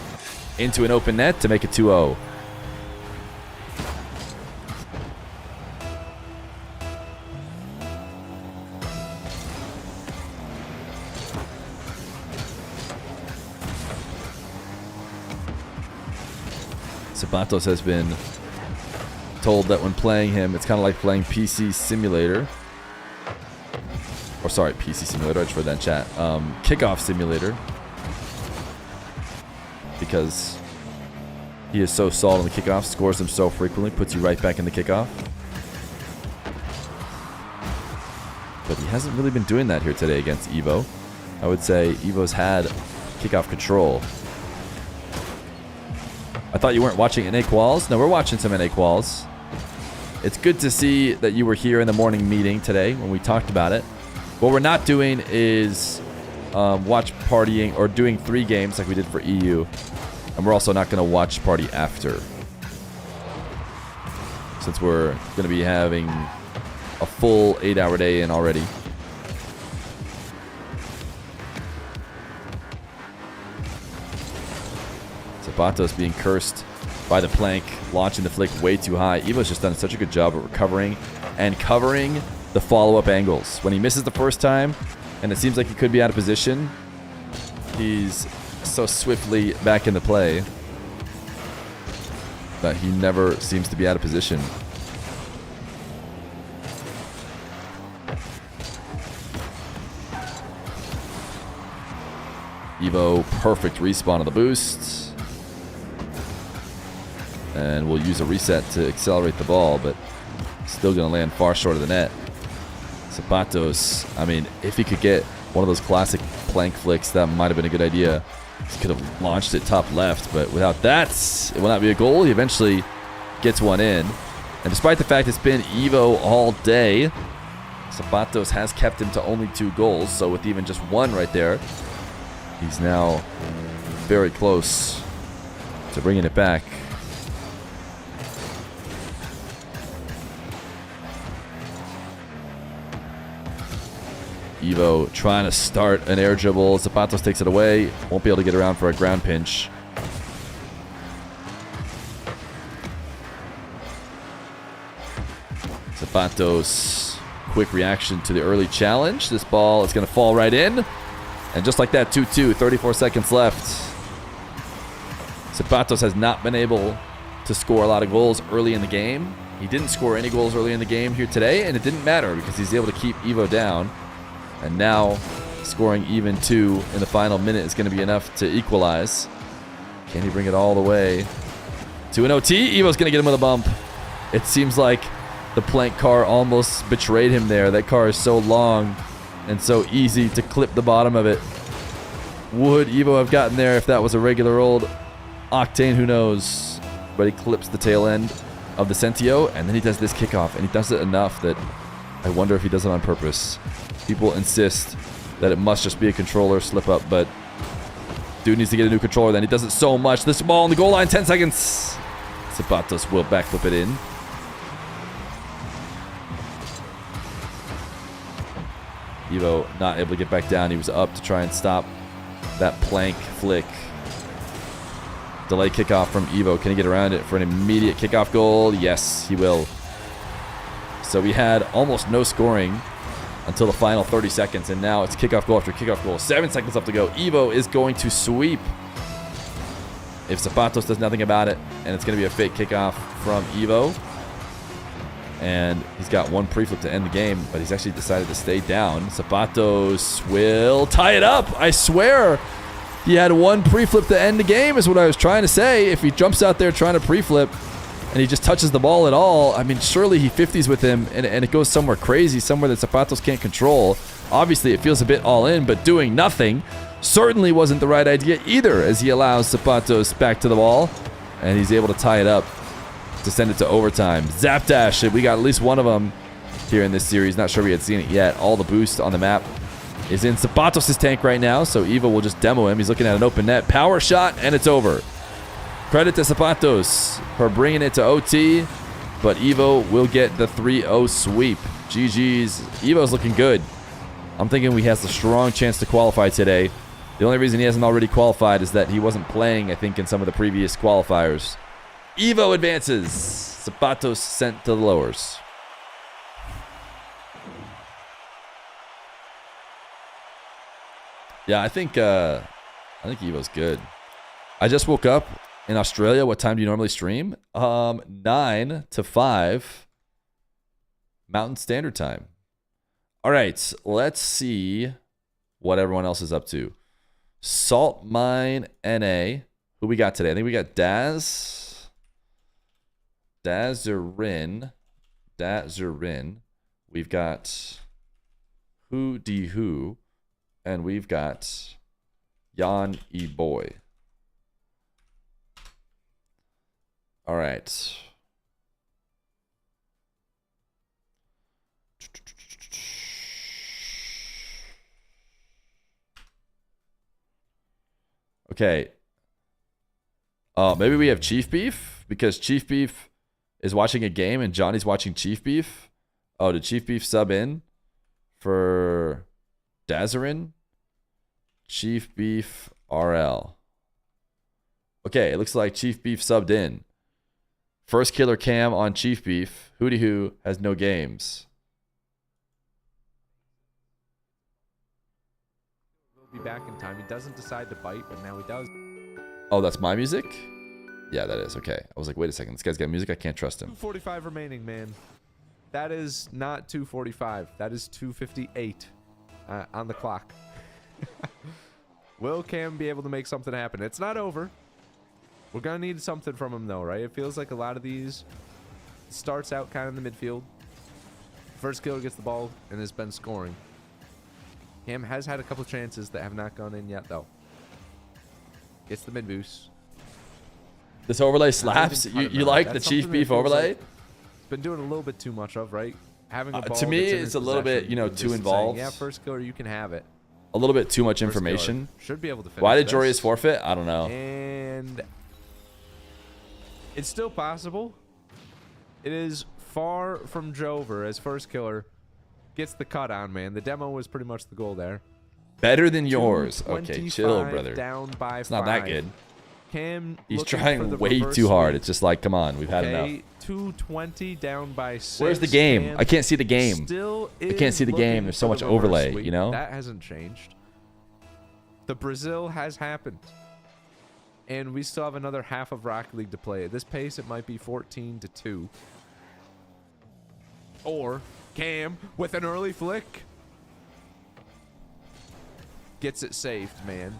into an open net to make it 2-0. Zapatos has been told that when playing him, it's kind of like playing PC Simulator. Or sorry, PC Simulator, I just read that in chat. Kickoff Simulator. Because he is so solid on the kickoff, scores them so frequently, puts you right back in the kickoff. But he hasn't really been doing that here today against Evo. I would say Evo's had kickoff control. I thought you weren't watching NA Quals. No, we're watching some NA Quals. It's good to see that you were here in the morning meeting today when we talked about it. What we're not doing is watch partying or doing 3 games like we did for EU. And we're also not going to watch party after, since we're going to be having a full 8-hour day in already. Zapatos being cursed by the plank, launching the flick way too high. Evo's just done such a good job of recovering and covering the follow-up angles. When he misses the first time, and it seems like he could be out of position, he's so swiftly back into play that he never seems to be out of position. Evo, perfect respawn of the boost. And we'll use a reset to accelerate the ball, but still going to land far short of the net. Zapatos, I mean, if he could get one of those classic plank flicks, that might have been a good idea. He could have launched it top left, but without that, it will not be a goal. He eventually gets one in. And despite the fact it's been Evo all day, Zapatos has kept him to only 2 goals. So with even just one right there, he's now very close to bringing it back. Evo trying to start an air dribble. Zapatos takes it away. Won't be able to get around for a ground pinch. Zapatos, quick reaction to the early challenge. This ball is going to fall right in. And just like that, 2-2, 34 seconds left. Zapatos has not been able to score a lot of goals early in the game. He didn't score any goals early in the game here today, and it didn't matter because he's able to keep Evo down. And now scoring even 2 in the final minute is going to be enough to equalize. Can he bring it all the way to an OT? Evo's going to get him with a bump. It seems like the plank car almost betrayed him there. That car is so long and so easy to clip the bottom of it. Would Evo have gotten there if that was a regular old Octane? Who knows? But he clips the tail end of the Sentio, and then he does this kickoff, and he does it enough that I wonder if he does it on purpose. People insist that it must just be a controller slip up, but dude needs to get a new controller then. He does it so much. This ball on the goal line, 10 seconds. Zapatos will backflip it in. Evo not able to get back down. He was up to try and stop that plank flick. Delay kickoff from Evo. Can he get around it for an immediate kickoff goal? Yes, he will. So we had almost no scoring until the final 30 seconds, and now it's kickoff goal after kickoff goal. 7 seconds left to go. Evo is going to sweep if Zapatos does nothing about it, and it's going to be a fake kickoff from Evo. And he's got one pre-flip to end the game, but he's actually decided to stay down. Zapatos will tie it up. I swear he had one pre-flip to end the game is what I was trying to say. If he jumps out there trying to pre-flip and he just touches the ball at all, I mean, surely he 50s with him and it goes somewhere crazy, somewhere that Zapatos can't control. Obviously, it feels a bit all in, but doing nothing certainly wasn't the right idea either, as he allows Zapatos back to the ball, and he's able to tie it up to send it to overtime. Zap Dash, we got at least one of them here in this series. Not sure we had seen it yet. All the boost on the map is in Zapatos' tank right now, so Evo will just demo him. He's looking at an open net. Power shot, and it's over. Credit to Zapatos for bringing it to OT, but Evo will get the 3-0 sweep. GG's. Evo's looking good. I'm thinking he has a strong chance to qualify today. The only reason he hasn't already qualified is that he wasn't playing, I think, in some of the previous qualifiers. Evo advances. Zapatos sent to the lowers. Yeah, I think Evo's good. I just woke up in Australia. What time do you normally stream? 9 to 5 Mountain Standard Time. All right, let's see what everyone else is up to. Salt Mine NA. Who we got today? I think we got Dazurin. We've got Who, and we've got Yan E Boy. All right. Okay. Maybe we have Chief Beef, because Chief Beef is watching a game and Johnny's watching Chief Beef. Oh, did Chief Beef sub in for Dazarin? Chief Beef RL. Okay, it looks like Chief Beef subbed in. First killer cam on Chief Beef. Hootie Hoo has no games. Be back in time. He doesn't decide to bite, but now he does. Oh, that's my music? Yeah, that is. Okay. I was like, wait a second. This guy's got music. I can't trust him. 2:45 remaining, man. That is not 2:45. That is 2:58 on the clock. Will Cam be able to make something happen? It's not over. We're going to need something from him, though, right? It feels like a lot of these starts out kind of in the midfield. First killer gets the ball and has been scoring. Cam has had a couple chances that have not gone in yet, though. Gets the mid boost. This overlay slaps. You like the Chief Beef overlay? It's been doing a little bit too much of, right? Having a ball to me, that's in it's his a little bit, possession you know, and too just involved. saying, yeah, first killer, you can have it. A little bit too much First information. killer should be able to finish. Why did this. Jorius forfeit? I don't know. And it's still possible. It is far from Jover as first killer gets the cut on, man. The demo was pretty much the goal there. Better than yours. Okay, chill, brother. Down by It's not that good. Cam He's looking for trying the way reverse too hard. sweep. It's just like, come on, we've had enough. 220 down by 6. Where's the game? Cam I can't see the game. Still I can't see the game. looking There's so for much the reverse overlay, sweep. you know? That hasn't changed. The Brazil has happened. And we still have another half of Rocket League to play. At this pace, it might be 14-2. Or Cam with an early flick. Gets it saved, man.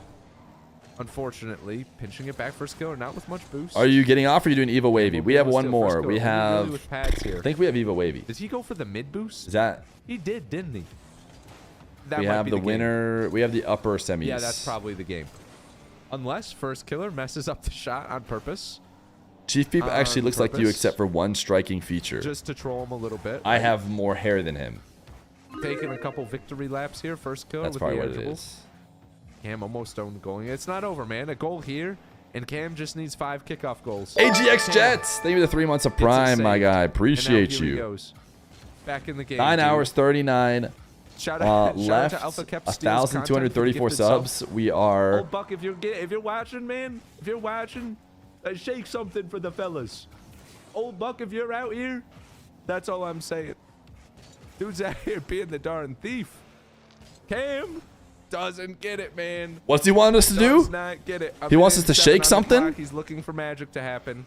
Unfortunately, pinching it back first killer, not with much boost. Are you getting off or are you doing Evo Wavy? We'll We be have on one still more. first killer. We We'll be really have... with pads here. I think we have Evo Wavy. Did he go for the mid boost? Is that... He did, didn't he? That We might have be the game. winner. We have the upper semis. Yeah, that's probably the game. Unless first killer messes up the shot on purpose. Chief Beef actually on looks like you purpose. except for one striking feature. Just to troll him a little bit. I have more hair than him. Taking a couple victory laps here. First killer That's with probably the what it edgeable. is. Cam almost owned going. It's not over, man. A goal here, and Cam just needs 5 kickoff goals. AGX Cam Jets. Thank you for the 3 months of gets it Prime, my saved. guy. And now Appreciate here he you. goes. Back in the game. 9 dude. hours 39. Shout out Left to Alpha Cap Steals content for the 1,234 gifted sub. subs. We are... Old Buck, if you're watching, man, if you're watching, shake something for the fellas. Old Buck, if you're out here, that's all I'm saying. Dude's out here being the darn thief. Cam doesn't get it, man. What's he want us to Does do? not get it. He wants us to shake something? Clock. He's looking for magic to happen.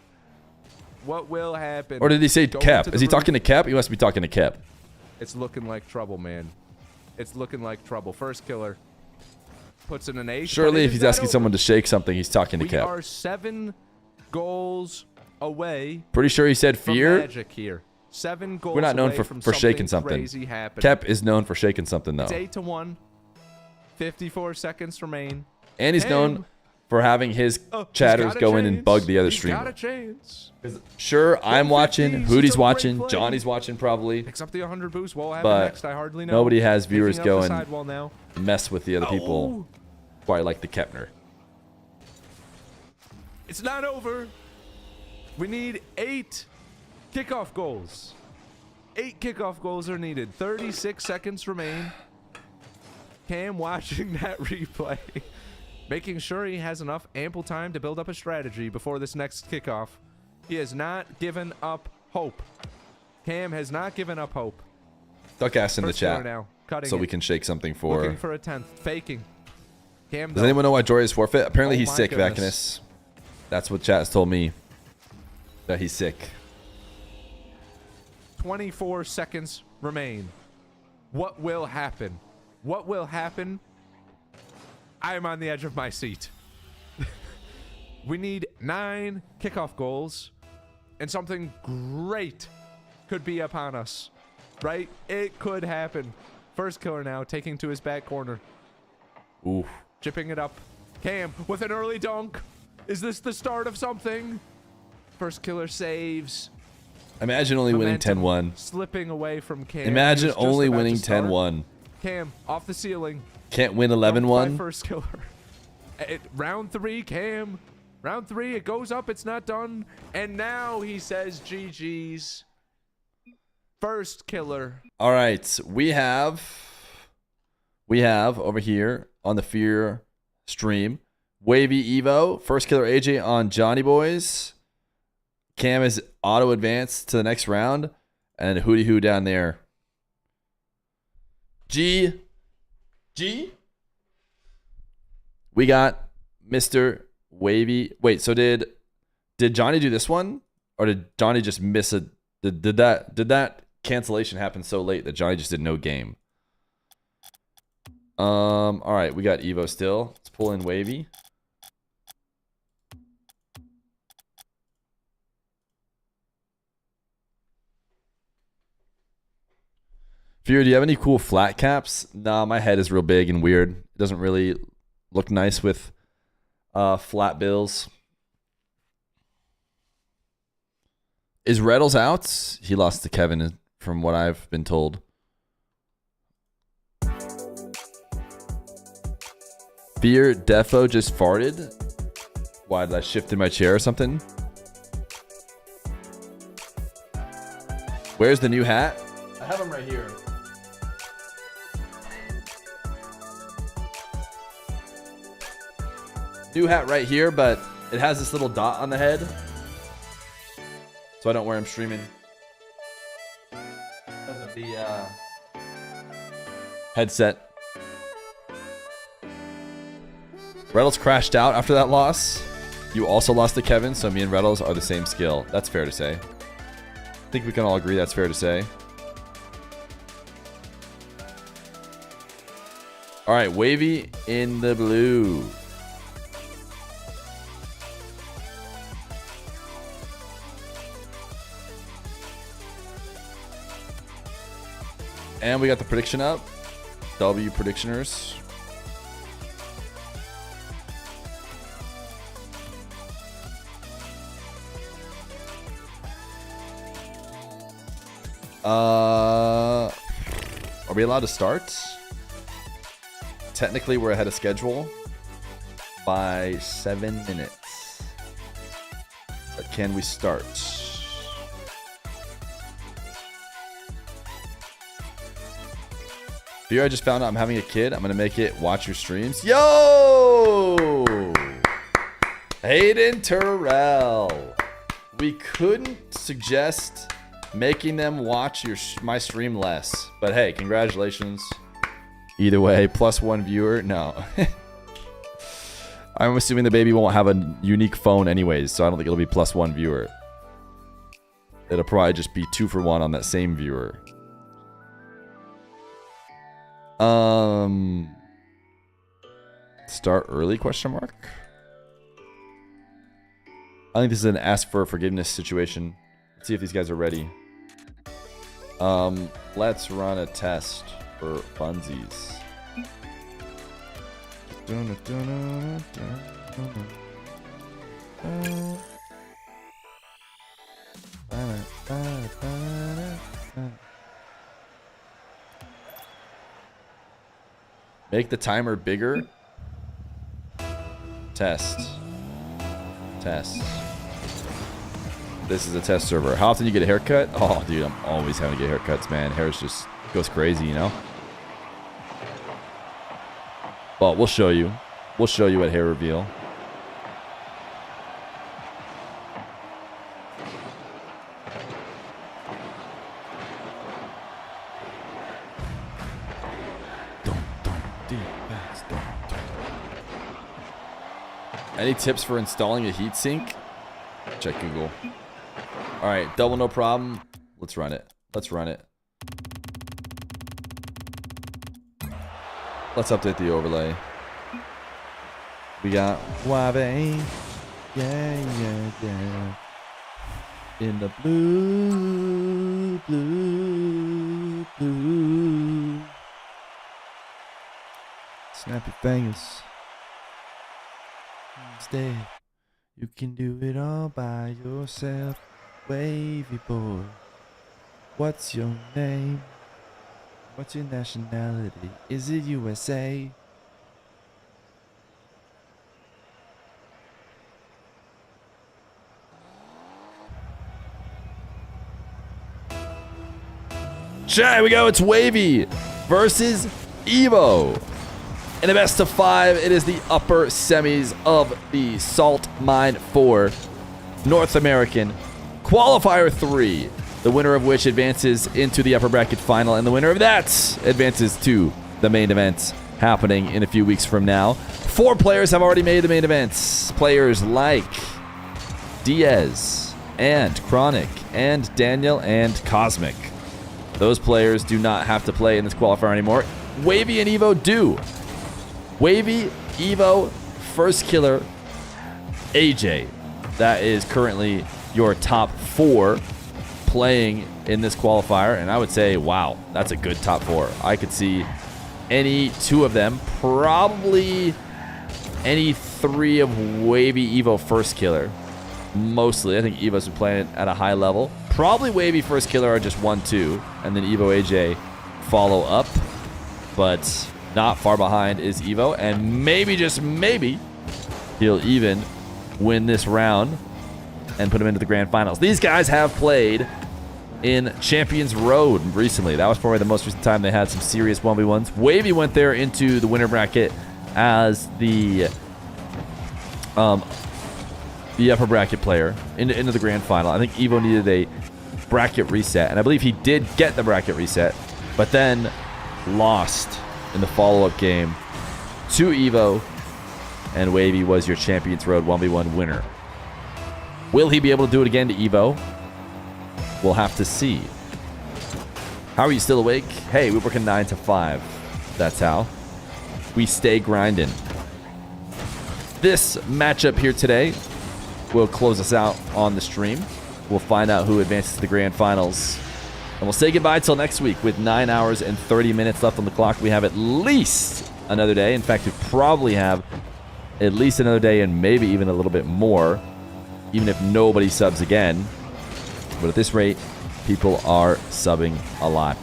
What will happen? Or did he say Go Kep? into the Is he roof. talking to Kep? He must be talking to Kep. It's looking like trouble, man. It's looking like trouble. First killer puts in an ace. Surely but it if is he's not asking over. someone to shake something, he's talking to We Kep. are 7 goals away Pretty sure he said from Feer. magic here. 7 goals We're not known away for from shaking something. crazy happening. Kep is known for shaking something, though. It's 8-1. 54 seconds remain. And he's known Cam. for having his He's chatters got a go in and chance. bug the other He's got a streamer. chance. Sure, I'm 150, watching. it's Hooty's a great watching. play. Johnny's watching probably. Picks up the 100 boost. What will happen But next? I hardly know. nobody has Picking viewers up the going sidewall now. mess with the other people. Why I like the Kepner. It's not over. We need 8 kickoff goals. 8 kickoff goals are needed. 36 seconds remain. Cam watching that replay. Making sure he has enough ample time to build up a strategy before this next kickoff. He has not given up hope. Cam has not given up hope. Duck ass in the First killer chat now, cutting so it. we can shake something Looking for... for a 10th. Faking. Cam, Does though, anyone know why Jory is forfeit? Apparently Oh he's my sick, goodness. Vacanus. That's what chat has told me. That he's sick. 24 seconds remain. What will happen? What will happen? I am on the edge of my seat. We need 9 kickoff goals, and something great could be upon us, right? It could happen. First killer now, taking to his back corner, Ooh. chipping it up. Cam with an early dunk. Is this the start of something? First killer saves. Imagine only winning Momentum 10-1. Slipping away from Cam. Imagine He was just only about to winning start. 10-1. Cam off the ceiling. Can't win Dunked by 11-1. First killer. Round 3, Cam. Round 3, it goes up. It's not done. And now he says GG's. First killer. All right, we have over here on the Fear stream, Wavy Evo, first killer AJ on Johnny Boys. Cam is auto advanced to the next round, and Hootie Hoo down there. G. We got Mr. Wavy. Wait, so did Johnny do this one, or did Johnny just miss a? Did that cancellation happen so late that Johnny just did no game? All right, we got Evo still. Let's pull in Wavy. Fear, do you have any cool flat caps? Nah, my head is real big and weird. It doesn't really look nice with flat bills. Is Reddles out? He lost to Kevin, from what I've been told. Fear, Defo just farted? Why, did I shift in my chair or something? Where's the new hat? I have him right here. New hat right here, but it has this little dot on the head. So I don't wear them streaming. Because of the headset. Reddles crashed out after that loss. You also lost to Kevin, so me and Reddles are the same skill. That's fair to say. I think we can all agree that's fair to say. All right, Wavy in the blue. And we got the prediction up. W predictioners. Are we allowed to start? Technically, we're ahead of schedule by 7 minutes. But can we start? Fear, I just found out I'm having a kid. I'm going to make it watch your streams. Yo! Hayden Terrell. We couldn't suggest making them watch my stream less. But hey, congratulations. Either way, +1 viewer. No. I'm assuming the baby won't have a unique phone anyways, so I don't think it'll be +1 viewer. It'll probably just be 2 for 1 on that same viewer. Start early, question mark? I think this is an ask for forgiveness situation. Let's see if these guys are ready. Let's run a test for funsies. Make the timer bigger. Test. This is a test server. How often you get a haircut? Oh, dude, I'm always having to get haircuts, man. Hair just goes crazy, you know? But we'll show you. We'll show you at hair reveal. Any tips for installing a heatsink? Check Google. All right, double no problem. Let's run it. Let's update the overlay. We got Wave. Yeah. In the blue. Snap your fingers. Instead, you can do it all by yourself, wavy boy. What's your name? What's your nationality? Is it USA? Chat, here we go. It's Wavy versus Evo. In the best of 5, it is the upper semis of the Salt Mine 4 North American Qualifier 3. The winner of which advances into the upper bracket final, and the winner of that advances to the main event happening in a few weeks from now. 4 players have already made the main events. Players like Diaz and Chronic and Daniel and Cosmic. Those players do not have to play in this qualifier anymore. Wavy and Evo do. Wavy, Evo, First Killer, AJ. That is currently your top 4 playing in this qualifier, and I would say, wow, that's a good top 4. I could see any 2 of them, probably any 3 of Wavy Evo First Killer. Mostly, I think Evo's been playing at a high level. Probably Wavy First Killer are just 1-2, and then Evo AJ follow up. But not far behind is Evo, and maybe, just maybe, he'll even win this round and put him into the grand finals. These guys have played in Champions Road recently. That was probably the most recent time they had some serious 1v1s. Wavy went there into the winner bracket as the upper bracket player into the grand final. I think Evo needed a bracket reset, and I believe he did get the bracket reset, but then lost in the follow-up game to Evo, and Wavy was your Champions Road 1v1 winner. Will he be able to do it again to Evo? We'll have to see. How are you still awake? Hey, we're working 9 to 5. That's how we stay grinding. This matchup here today will close us out on the stream. We'll find out who advances to the grand finals. And we'll say goodbye till next week with 9 hours and 30 minutes left on the clock. We have at least another day. In fact, we probably have at least another day and maybe even a little bit more, even if nobody subs again. But at this rate, people are subbing a lot.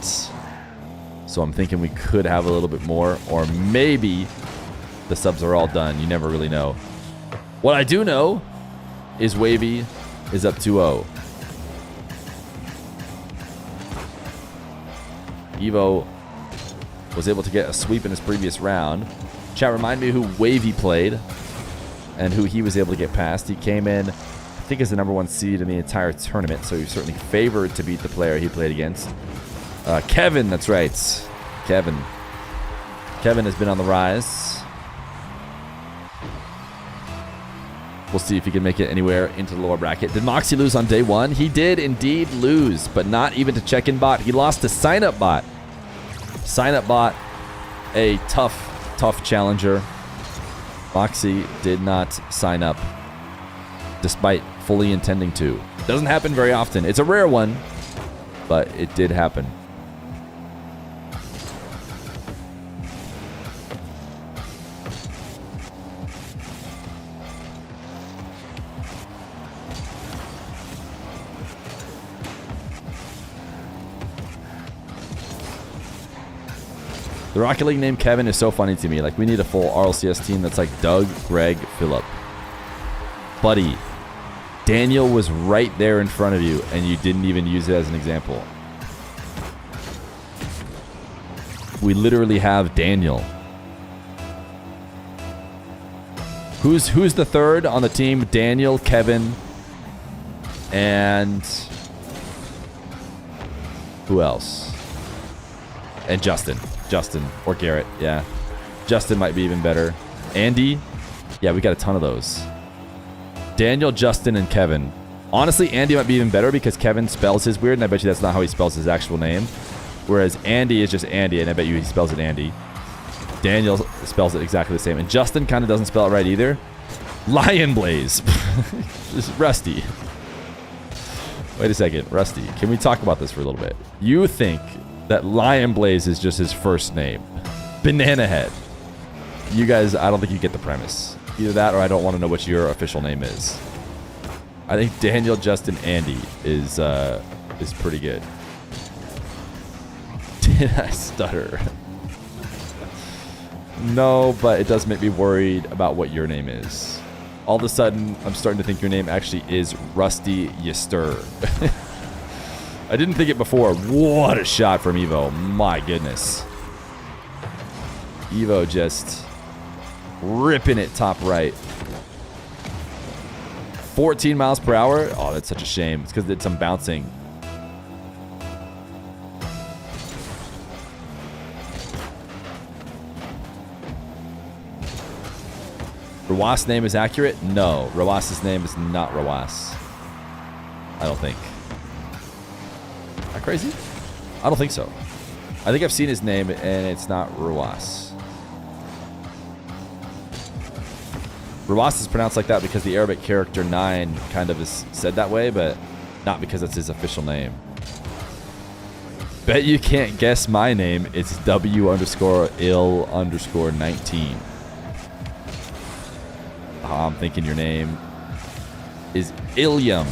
So I'm thinking we could have a little bit more, or maybe the subs are all done. You never really know. What I do know is Wavy is up 2-0. Evo was able to get a sweep in his previous round. Chat, remind me who Wavy played and who he was able to get past. He came in, I think, as the #1 seed in the entire tournament, so he was certainly favored to beat the player he played against. Kevin, that's right. Kevin has been on the rise. We'll see if he can make it anywhere into the lower bracket. Did Moxie lose on day 1? He did indeed lose, but not even to check-in bot. He lost to sign-up bot. Sign-up bot, a tough challenger. Moxie did not sign up, despite fully intending to. Doesn't happen very often. It's a rare one, but it did happen. The Rocket League name Kevin is so funny to me. Like, we need a full RLCS team that's like Doug, Greg, Phillip. Buddy, Daniel was right there in front of you, and you didn't even use it as an example. We literally have Daniel. Who's the third on the team? Daniel, Kevin, and who else? And Justin or Garrett. Yeah, Justin might be even better. Andy, yeah, we got a ton of those. Daniel, Justin, and Kevin. Honestly, Andy might be even better because Kevin spells his weird, and I bet you that's not how he spells his actual name. Whereas Andy is just Andy, and I bet you he spells it Andy. Daniel spells it exactly the same, and Justin kind of doesn't spell it right either. Lion Blaze. Rusty. Wait a second, Rusty. Can we talk about this for a little bit? You think that Lion Blaze is just his first name? Banana Head. You guys, I don't think you get the premise. Either that or I don't want to know what your official name is. I think Daniel, Justin, Andy is pretty good. Did I stutter? No, but it does make me worried about what your name is. All of a sudden, I'm starting to think your name actually is Rusty Yester. I didn't think it before. What a shot from Evo. My goodness. Evo just ripping it top right. 14 miles per hour? Oh, that's such a shame. It's because it did some bouncing. Rawas' name is accurate? No. Rawas' name is not Rawas. I don't think. Am I crazy? I don't think so. I think I've seen his name and it's not Rawas. Rawas is pronounced like that because the Arabic character 9 kind of is said that way, but Not because that's his official name. Bet you can't guess my name. It's W_ill_19. I'm thinking your name is Ilium.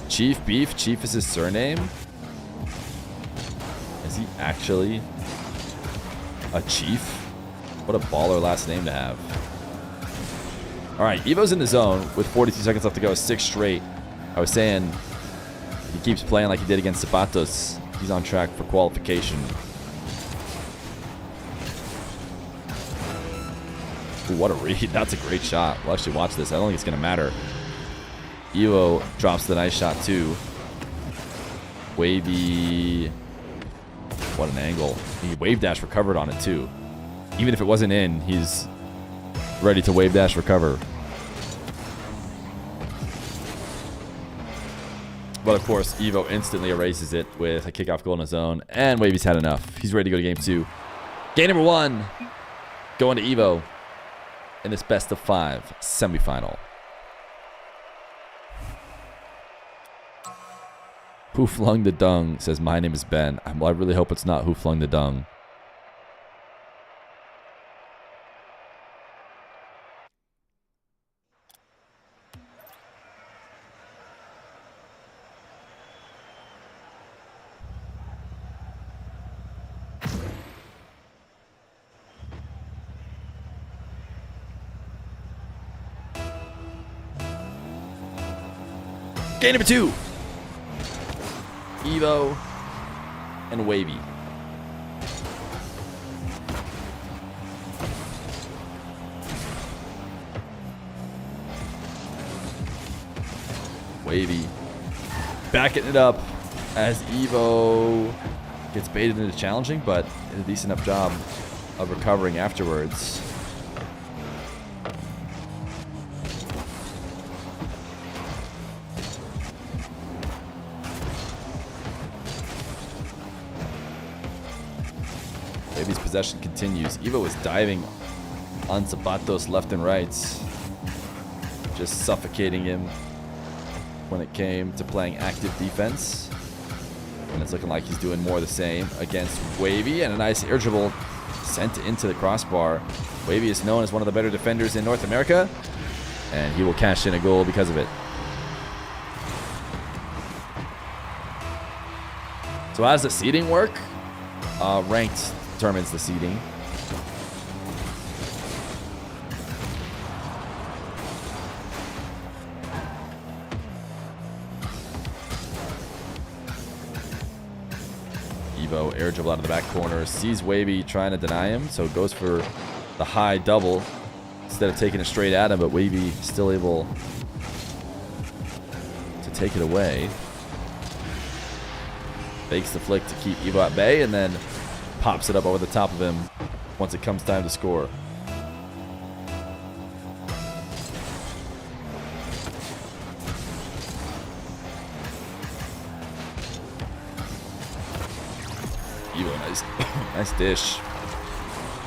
Chief Beef? Chief is his surname? Is he actually a chief? What a baller last name to have. Alright, Evo's in the zone with 42 seconds left to go. 6 straight. I was saying, if he keeps playing like he did against Zapatos, he's on track for qualification. Ooh, what a read. That's a great shot. We'll actually watch this. I don't think it's going to matter. Evo drops the nice shot too. Wavy. What an angle. He wave dash recovered on it too. Even if it wasn't in, he's ready to wave dash recover. But of course, Evo instantly erases it with a kickoff goal in his own. And Wavy's had enough. He's ready to go to game 2. Game number 1. Going to Evo in this best of 5 semifinal. Who flung the dung? Says my name is Ben. I really hope it's not who flung the dung. Game number 2. Evo and Wavy. Wavy backing it up as Evo gets baited into challenging, but did a decent enough job of recovering afterwards. Wavy's possession continues. Evo was diving on Zapatos left and right, just suffocating him when it came to playing active defense. And it's looking like he's doing more of the same against Wavy, and a nice air dribble sent into the crossbar. Wavy is known as one of the better defenders in North America, and he will cash in a goal because of it. So how does the seeding work? Ranked determines the seeding. Evo air dribble out of the back corner, sees Wavy trying to deny him, so goes for the high double instead of taking it straight at him, but Wavy still able to take it away. Fakes the flick to keep Evo at bay, and then pops it up over the top of him once it comes time to score. Evo, nice dish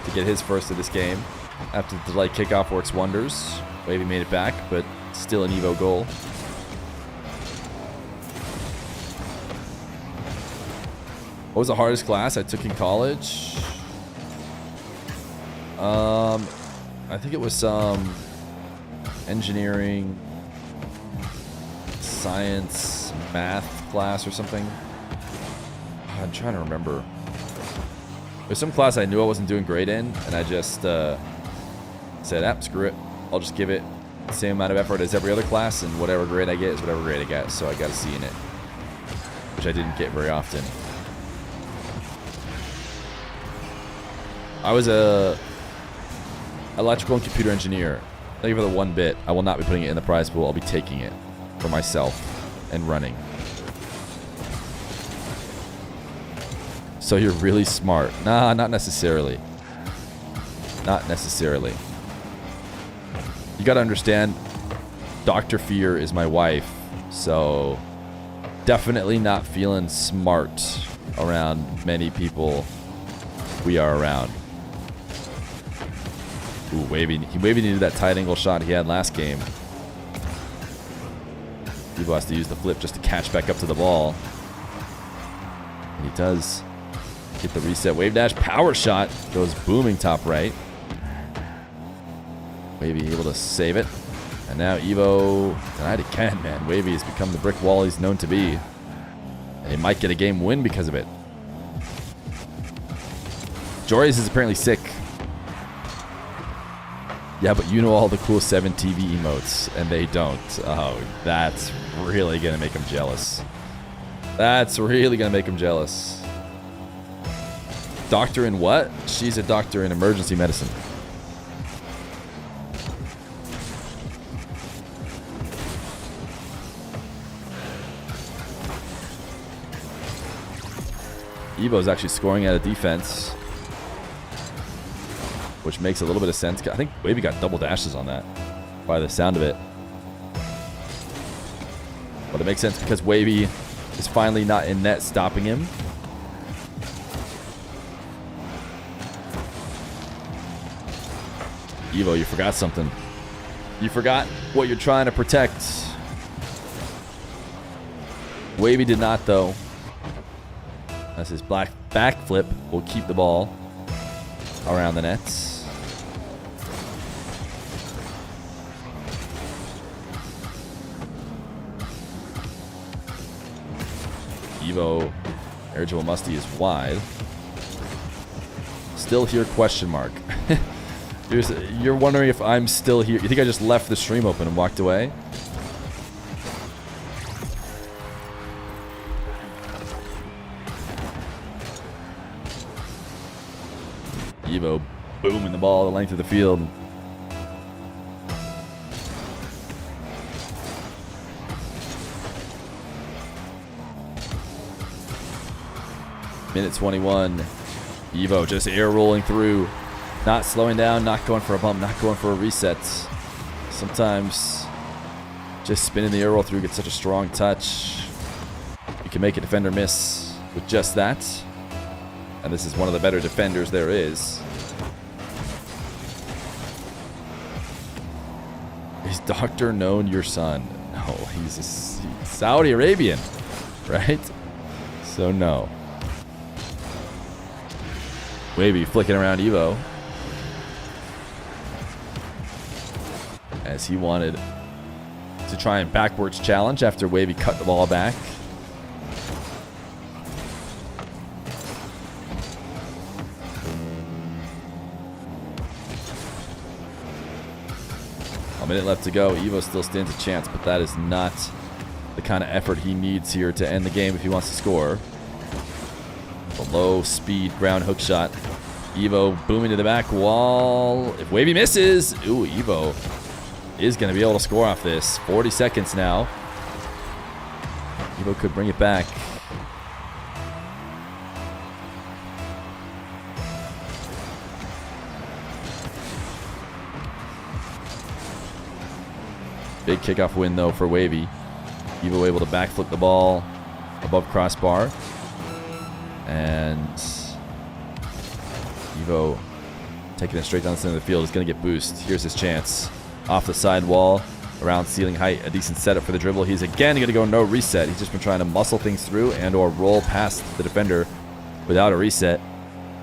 to get his first of this game. After the delayed kickoff works wonders. Wavy made it back, but still an Evo goal. What was the hardest class I took in college? I think it was some engineering, science, math class or something. I'm trying to remember. There's some class I knew I wasn't doing great in, and I just said, screw it. I'll just give it the same amount of effort as every other class, and whatever grade I get is whatever grade I get. So I got a C in it, which I didn't get very often. I was a electrical and computer engineer. Thank you for the 1 bit. I will not be putting it in the prize pool. I'll be taking it for myself and running. So you're really smart. Nah, not necessarily. Not necessarily. You gotta understand, Dr. Feer is my wife, so definitely not feeling smart around many people we are around. Ooh, Wavy needed that tight angle shot he had last game. Evo has to use the flip just to catch back up to the ball. And he does get the reset. Wave dash power shot goes booming top right. Wavy able to save it. And now Evo denied again, man. Wavy has become the brick wall he's known to be. And he might get a game win because of it. Joris is apparently sick. Yeah, but you know all the cool 7 TV emotes, and they don't. Oh, that's really going to make him jealous. That's really going to make him jealous. Doctor in what? She's a doctor in emergency medicine. Evo's actually scoring out of defense, which makes a little bit of sense. I think Wavy got double dashes on that by the sound of it. But it makes sense because Wavy is finally not in net stopping him. Evo, you forgot something. You forgot what you're trying to protect. Wavy did not, though. As his black backflip will keep the ball around the nets. Evo, Air Jewel Musty is wide. Still here, question mark. You're wondering if I'm still here. You think I just left the stream open and walked away? Evo booming the ball the length of the field. Minute 21. Evo just air rolling through. Not slowing down, not going for a bump, not going for a reset. Sometimes just spinning the air roll through gets such a strong touch. You can make a defender miss with just that. And this is one of the better defenders there is. Is Doctor known your son? No, he's a Saudi Arabian, right? So no. Wavy flicking around Evo. As he wanted to try and backwards challenge after Wavy cut the ball back. A minute left to go. Evo still stands a chance, but that is not the kind of effort he needs here to end the game if he wants to score. A low speed ground hook shot. Evo booming to the back wall. If Wavy misses, ooh, Evo is going to be able to score off this. 40 seconds now. Evo could bring it back. Big kickoff win, though, for Wavy. Evo able to backflip the ball above crossbar. And Evo taking it straight down the center of the field is going to get boost. Here's his chance. Off the side wall, around ceiling height. A decent setup for the dribble. He's again going to go no reset. He's just been trying to muscle things through and or roll past the defender without a reset.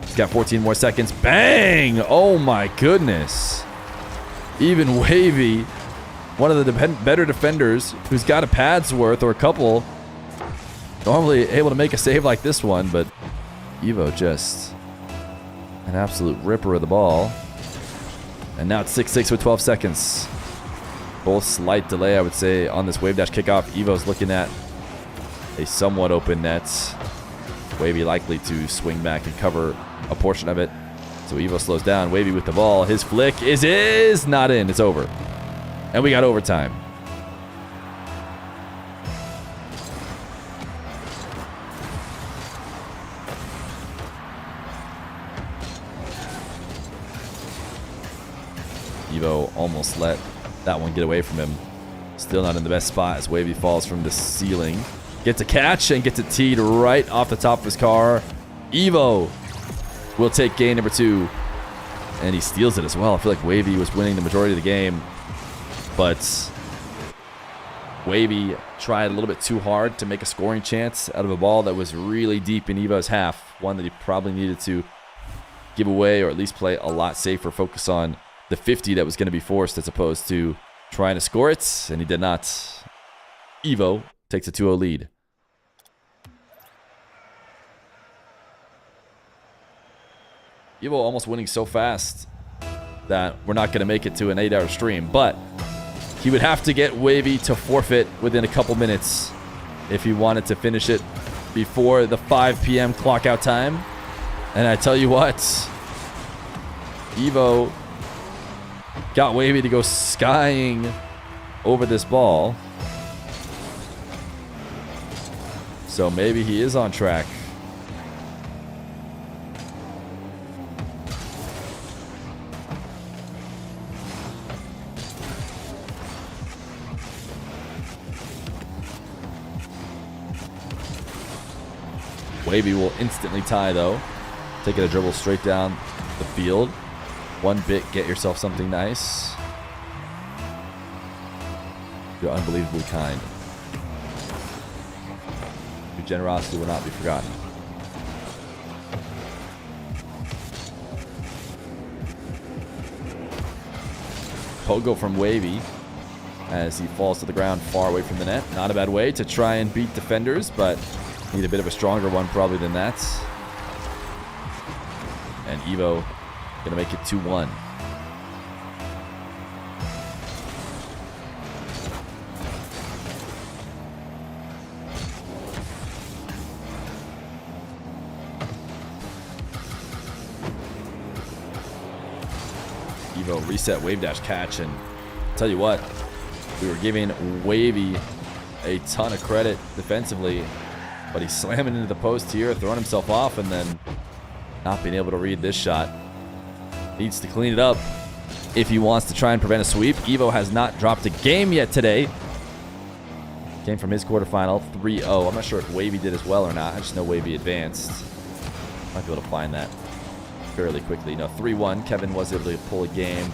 He's got 14 more seconds. Bang! Oh my goodness. Even Wavy, one of the better defenders who's got a pad's worth or a couple, normally able to make a save like this one, but Evo just an absolute ripper of the ball. And now it's 6-6 with 12 seconds. Both slight delay, I would say, on this wave dash kickoff. Evo's looking at a somewhat open net. Wavy likely to swing back and cover a portion of it. So Evo slows down. Wavy with the ball. His flick is not in. It's over. And we got overtime. Evo almost let that one get away from him. Still not in the best spot as Wavy falls from the ceiling. Gets a catch and gets it teed right off the top of his car. Evo will take game number 2. And he steals it as well. I feel like Wavy was winning the majority of the game. But Wavy tried a little bit too hard to make a scoring chance out of a ball that was really deep in Evo's half. One that he probably needed to give away or at least play a lot safer. Focus on the 50 that was going to be forced as opposed to trying to score it. And he did not. Evo takes a 2-0 lead. Evo almost winning so fast that we're not going to make it to an 8-hour stream. But he would have to get Wavy to forfeit within a couple minutes if he wanted to finish it before the 5 p.m. clock out time. And I tell you what, Evo got Wavy to go skying over this ball. So maybe he is on track. Wavy will instantly tie, though. Taking a dribble straight down the field. One bit, get yourself something nice. You're unbelievably kind. Your generosity will not be forgotten. Pogo from Wavy as he falls to the ground far away from the net. Not a bad way to try and beat defenders, but need a bit of a stronger one probably than that. And Evo gonna make it 2-1. Evo reset wave dash catch, and tell you what, we were giving Wavy a ton of credit defensively. But he's slamming into the post here, throwing himself off, and then not being able to read this shot. Needs to clean it up if he wants to try and prevent a sweep. Evo has not dropped a game yet today. Came from his quarterfinal, 3-0. I'm not sure if Wavy did as well or not. I just know Wavy advanced. Might be able to find that fairly quickly. No, 3-1. Kevin was able to pull a game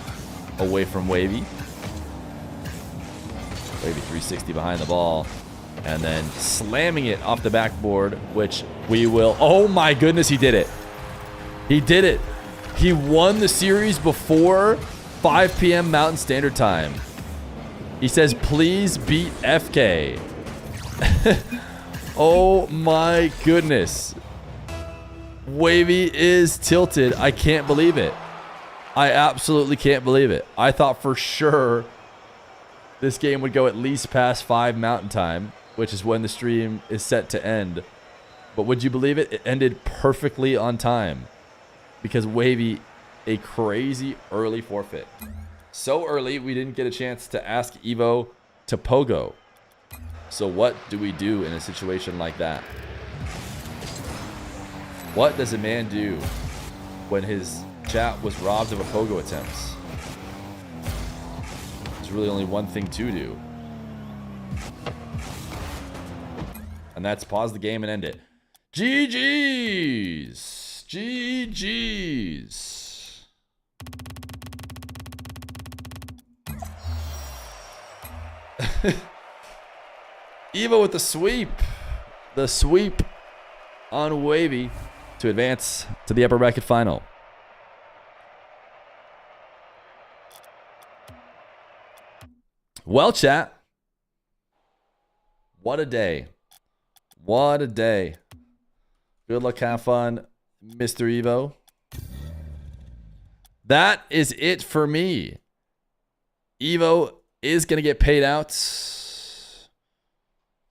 away from Wavy. Wavy 360 behind the ball. And then slamming it off the backboard, which we will... Oh my goodness, he did it. He did it. He won the series before 5 p.m. Mountain Standard Time. He says, please beat FK. Oh my goodness. Wavy is tilted. I can't believe it. I absolutely can't believe it. I thought for sure this game would go at least past 5 Mountain Time, which is when the stream is set to end. But would you believe it? It ended perfectly on time because Wavy, a crazy early forfeit. So early, we didn't get a chance to ask Evo to pogo. So what do we do in a situation like that? What does a man do when his chat was robbed of a pogo attempt? There's really only one thing to do. And that's pause the game and end it. GG's. GG's. Evo with the sweep. The sweep on Wavy to advance to the upper bracket final. Well, chat. What a day. What a day. Good luck, have fun, Mr. Evo. That is it for me. Evo is going to get paid out.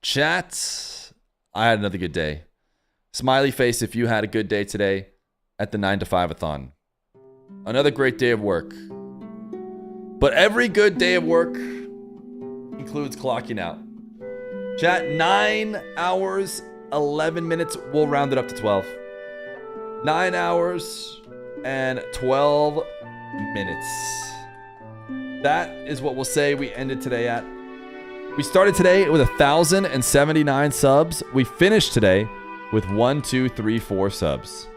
Chat, I had another good day. Smiley face if you had a good day today at the 9 to 5-a-thon. Another great day of work. But every good day of work includes clocking out. Chat, 9 hours, 11 minutes. We'll round it up to 12. 9 hours and 12 minutes. That is what we'll say we ended today at. We started today with 1,079 subs. We finished today with 1, 2, 3, 4 subs.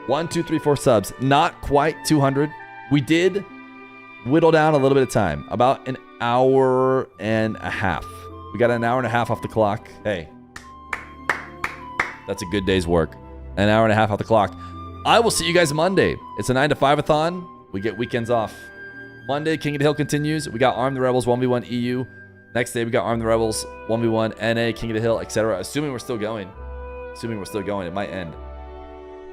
1, 2, 3, 4 subs. Not quite 200. We did whittle down a little bit of time. About an hour and a half. We got an hour and a half off the clock. Hey. That's a good day's work. An hour and a half off the clock. I will see you guys Monday. It's a 9 to 5-a-thon. We get weekends off. Monday, King of the Hill continues. We got Arm the Rebels 1v1 EU. Next day, we got Arm the Rebels 1v1 NA, King of the Hill, etc. Assuming we're still going. It might end.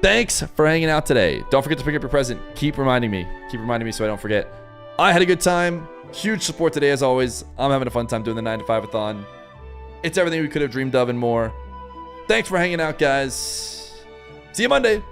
Thanks for hanging out today. Don't forget to pick up your present. Keep reminding me so I don't forget. I had a good time. Huge support today as always. I'm having a fun time doing the 9 to 5-a-thon. It's everything we could have dreamed of and more. Thanks for hanging out, guys. See you Monday.